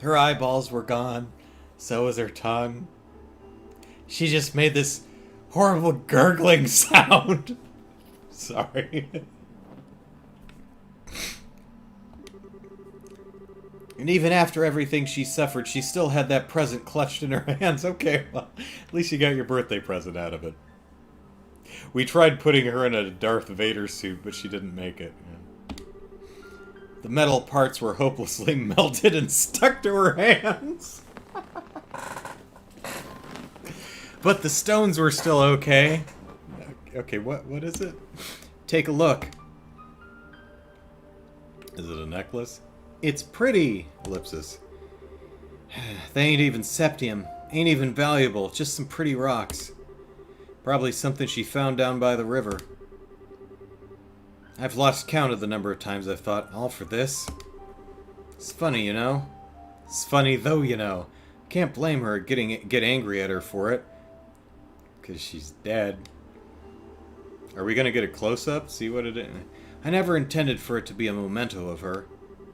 Her eyeballs were gone. So was her tongue. She just made this horrible gurgling sound.
Sorry.
And even after everything she suffered, she still had that present clutched in her hands.
Okay, well, at least you got your birthday present out of it. We tried putting her in a Darth Vader suit, but she didn't make it. Yeah.
The metal parts were hopelessly melted and stuck to her hands. But the stones were still okay.
Okay, what is it?
Take a look.
Is it a necklace?
It's pretty.
Ellipsis.
They ain't even septium. Ain't even valuable, just some pretty rocks. Probably something she found down by the river. I've lost count of the number of times I've thought, all for this? It's funny, you know? It's funny though, you know. Can't blame her get angry at her for it. Because she's dead. Are we gonna get a close-up? See what it is? I never intended for it to be a memento of her.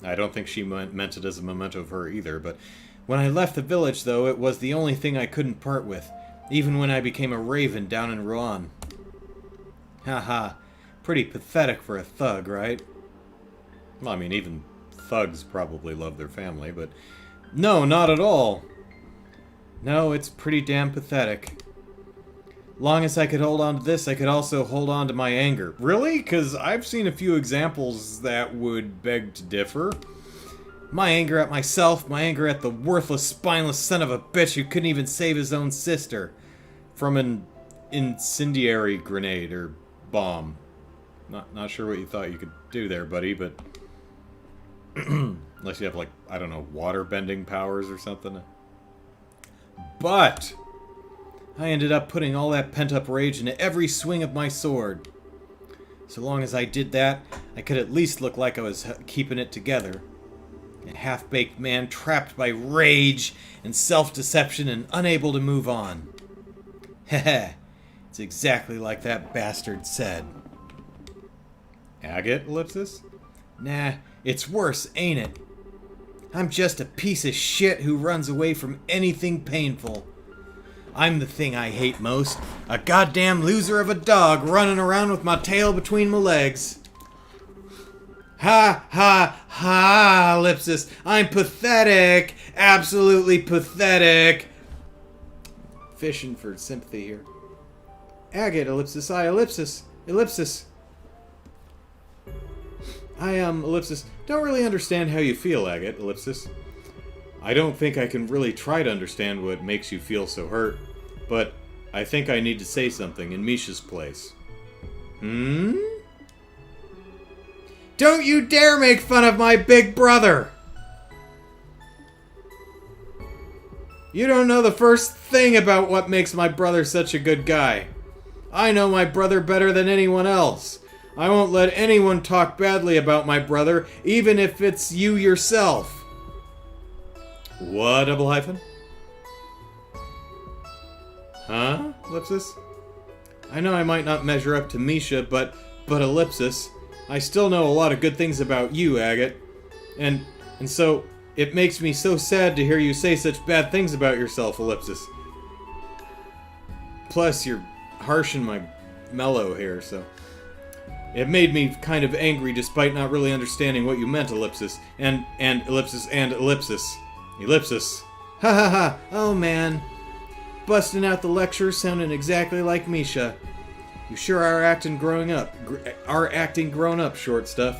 I don't think she meant it as a memento of her either, but when I left the village, though, it was the only thing I couldn't part with, even when I became a raven down in Rouen. Haha, pretty pathetic for a thug, right? Well, I mean, even thugs probably love their family, but no, not at all. No, it's pretty damn pathetic. Long as I could hold on to this, I could also hold on to my anger. Really? Because I've seen a few examples that would beg to differ. My anger at myself, my anger at the worthless, spineless son of a bitch who couldn't even save his own sister from an incendiary grenade or bomb. Not sure what you thought you could do there, buddy, but unless you have, like, I don't know, water-bending powers or something. But I ended up putting all that pent-up rage into every swing of my sword. So long as I did that, I could at least look like I was keeping it together. A half-baked man trapped by rage and self-deception and unable to move on. Heh, it's exactly like that bastard said. Agate, ellipsis? Nah, it's worse, ain't it? I'm just a piece of shit who runs away from anything painful. I'm the thing I hate most. A goddamn loser of a dog running around with my tail between my legs. Ha, ha, ha, ellipsis. I'm pathetic. Absolutely pathetic. Fishing for sympathy here. Agate, ellipsis. I, ellipsis. Ellipsis. I, ellipsis. Don't really understand how you feel, Agate, ellipsis. I don't think I can really try to understand what makes you feel so hurt, but I think I need to say something in Misha's place. Hmm? Don't you dare make fun of my big brother! You don't know the first thing about what makes my brother such a good guy. I know my brother better than anyone else. I won't let anyone talk badly about my brother, even if it's you yourself. What, double hyphen? Huh? Ellipsis? I know I might not measure up to Misha, but ellipsis. I still know a lot of good things about you, Agate. And so, it makes me so sad to hear you say such bad things about yourself, ellipsis. Plus, you're harsh and my mellow here, so... It made me kind of angry despite not really understanding what you meant, ellipsis. And ellipsis and ellipsis. Ellipsis. Ha ha ha! Oh man. Busting out the lecture sounding exactly like Misha. You sure are acting grown up, short stuff.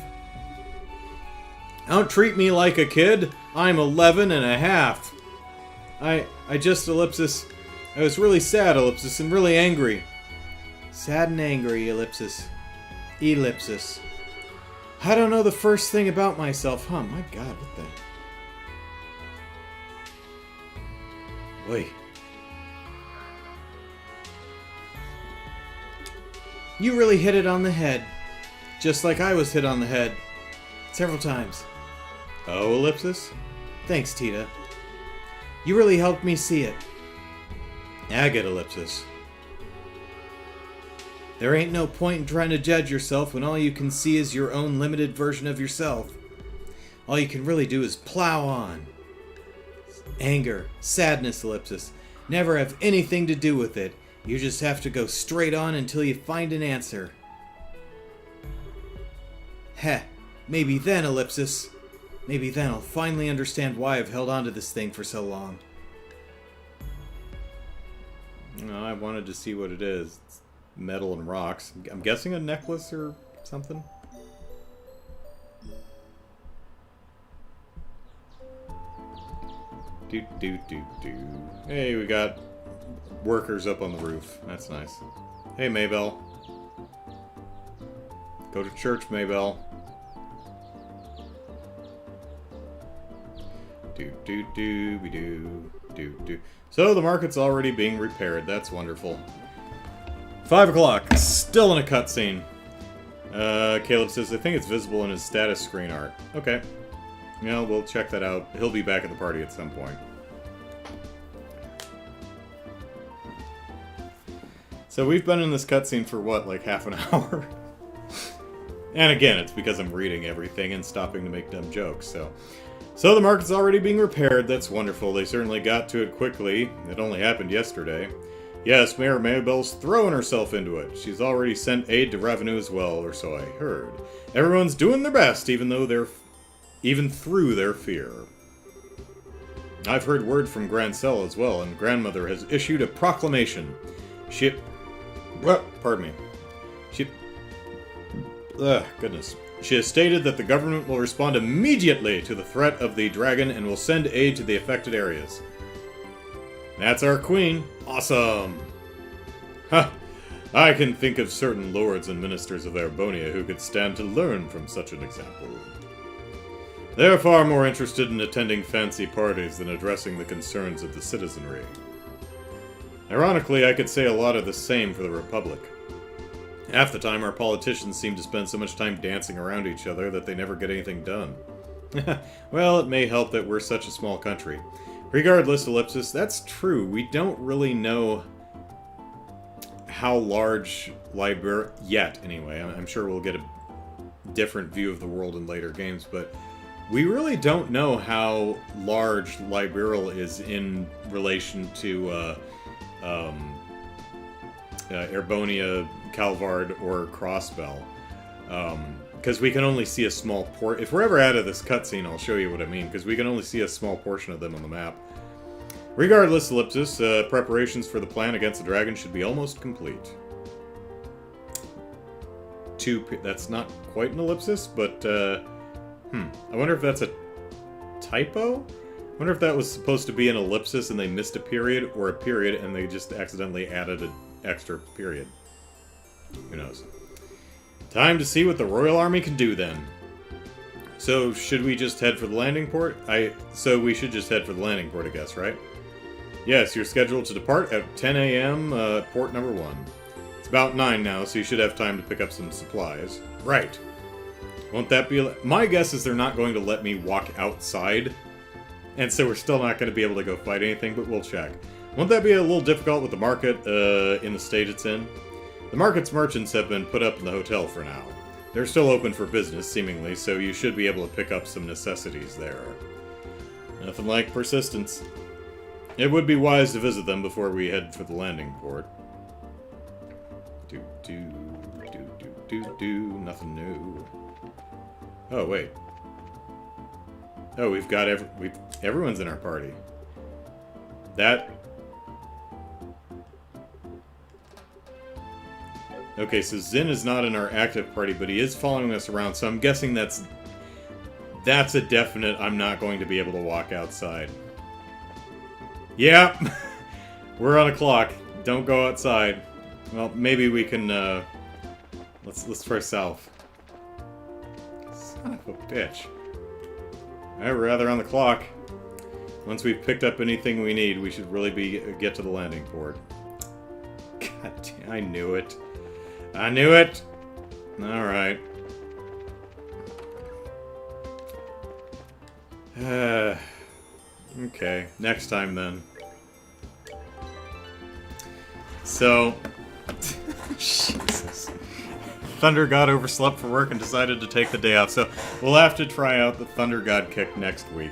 Don't treat me like a kid. I'm 11 and a half. I just, ellipsis. I was really sad, ellipsis, and really angry. Sad and angry, ellipsis. Ellipsis. I don't know the first thing about myself, huh? My god, what the... Wait. You really hit it on the head. Just like I was hit on the head. Several times. Oh, ellipsis? Thanks, Tita. You really helped me see it. Agate, ellipsis. There ain't no point in trying to judge yourself when all you can see is your own limited version of yourself. All you can really do is plow on. Anger, sadness, ellipsis, never have anything to do with it. You just have to go straight on until you find an answer. Heh, maybe then, ellipsis. Maybe then I'll finally understand why I've held on to this thing for so long. No, I wanted to see what it is. It's metal and rocks. I'm guessing a necklace or something. Do. Hey, we got workers up on the roof. That's nice. Hey, Maybell. Go to church, Maybell. Do.
So the market's already being repaired. That's wonderful. 5 o'clock. Still in a cutscene. Caleb says, I think it's visible in his status screen art. Okay. Yeah, we'll check that out. He'll be back at the party at some point. So we've been in this cutscene for what, like half an hour? And again, it's because I'm reading everything and stopping to make dumb jokes, So the market's already being repaired. That's wonderful. They certainly got to it quickly. It only happened yesterday. Yes, Mayor Maybell's throwing herself into it. She's already sent aid to revenue as well, or so I heard. Everyone's doing their best, even through their fear. I've heard word from Grancel as well, and Grandmother has issued a proclamation. Goodness. She has stated that the government will respond immediately to the threat of the dragon and will send aid to the affected areas. That's our queen. Awesome. Huh. I can think of certain lords and ministers of Erebonia who could stand to learn from such an example. They're far more interested in attending fancy parties than addressing the concerns of the citizenry. Ironically, I could say a lot of the same for the Republic. Half the time, our politicians seem to spend so much time dancing around each other that they never get anything done. Well, it may help that we're such a small country. Regardless, Ellipsis, that's true. We don't really know how large yet, anyway. I'm sure we'll get a different view of the world in later games, but we really don't know how large Liberal is in relation to Erebonia, Calvard, or Crossbell. Because we can only see a small If we're ever out of this cutscene, I'll show you what I mean, because we can only see a small portion of them on the map. Regardless, Ellipsis, preparations for the plan against the dragon should be almost complete. That's not quite an ellipsis, but, I wonder if that's a typo? I wonder if that was supposed to be an ellipsis and they missed a period, or a period and they just accidentally added an extra period. Who knows? Time to see what the Royal Army can do, then. So, should we just head for the landing port? So we should just head for the landing port, I guess, right? Yes, you're scheduled to depart at 10 a.m. Port number 1. It's about 9 now, so you should have time to pick up some supplies. Right. Won't that be... My guess is they're not going to let me walk outside, and so we're still not going to be able to go fight anything, but we'll check. Won't that be a little difficult with the market in the state it's in? The market's merchants have been put up in the hotel for now. They're still open for business, seemingly, so you should be able to pick up some necessities there. Nothing like persistence. It would be wise to visit them before we head for the landing port. Nothing new. Oh, wait. Oh, we've got everyone's in our party. Okay, so Zin is not in our active party, but he is following us around, so I'm guessing that's a definite I'm not going to be able to walk outside. Yeah, we're on a clock. Don't go outside. Well, maybe we can, let's try south. Son of a bitch. Alright, we're rather on the clock. Once we've picked up anything we need, we should really get to the landing port. God damn, I knew it. I knew it! Alright. Okay, next time then. So... Jesus. Thunder God overslept for work and decided to take the day off, so we'll have to try out the Thunder God kick next week.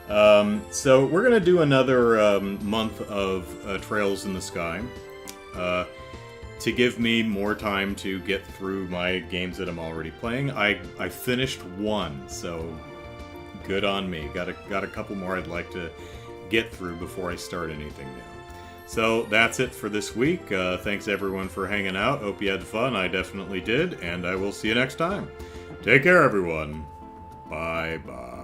So we're gonna do another month of Trails in the Sky. To give me more time to get through my games that I'm already playing. I finished one, so good on me. Got a couple more I'd like to get through before I start anything new. So that's it for this week. Thanks everyone for hanging out. Hope you had fun. I definitely did, and I will see you next time. Take care, everyone. Bye-bye.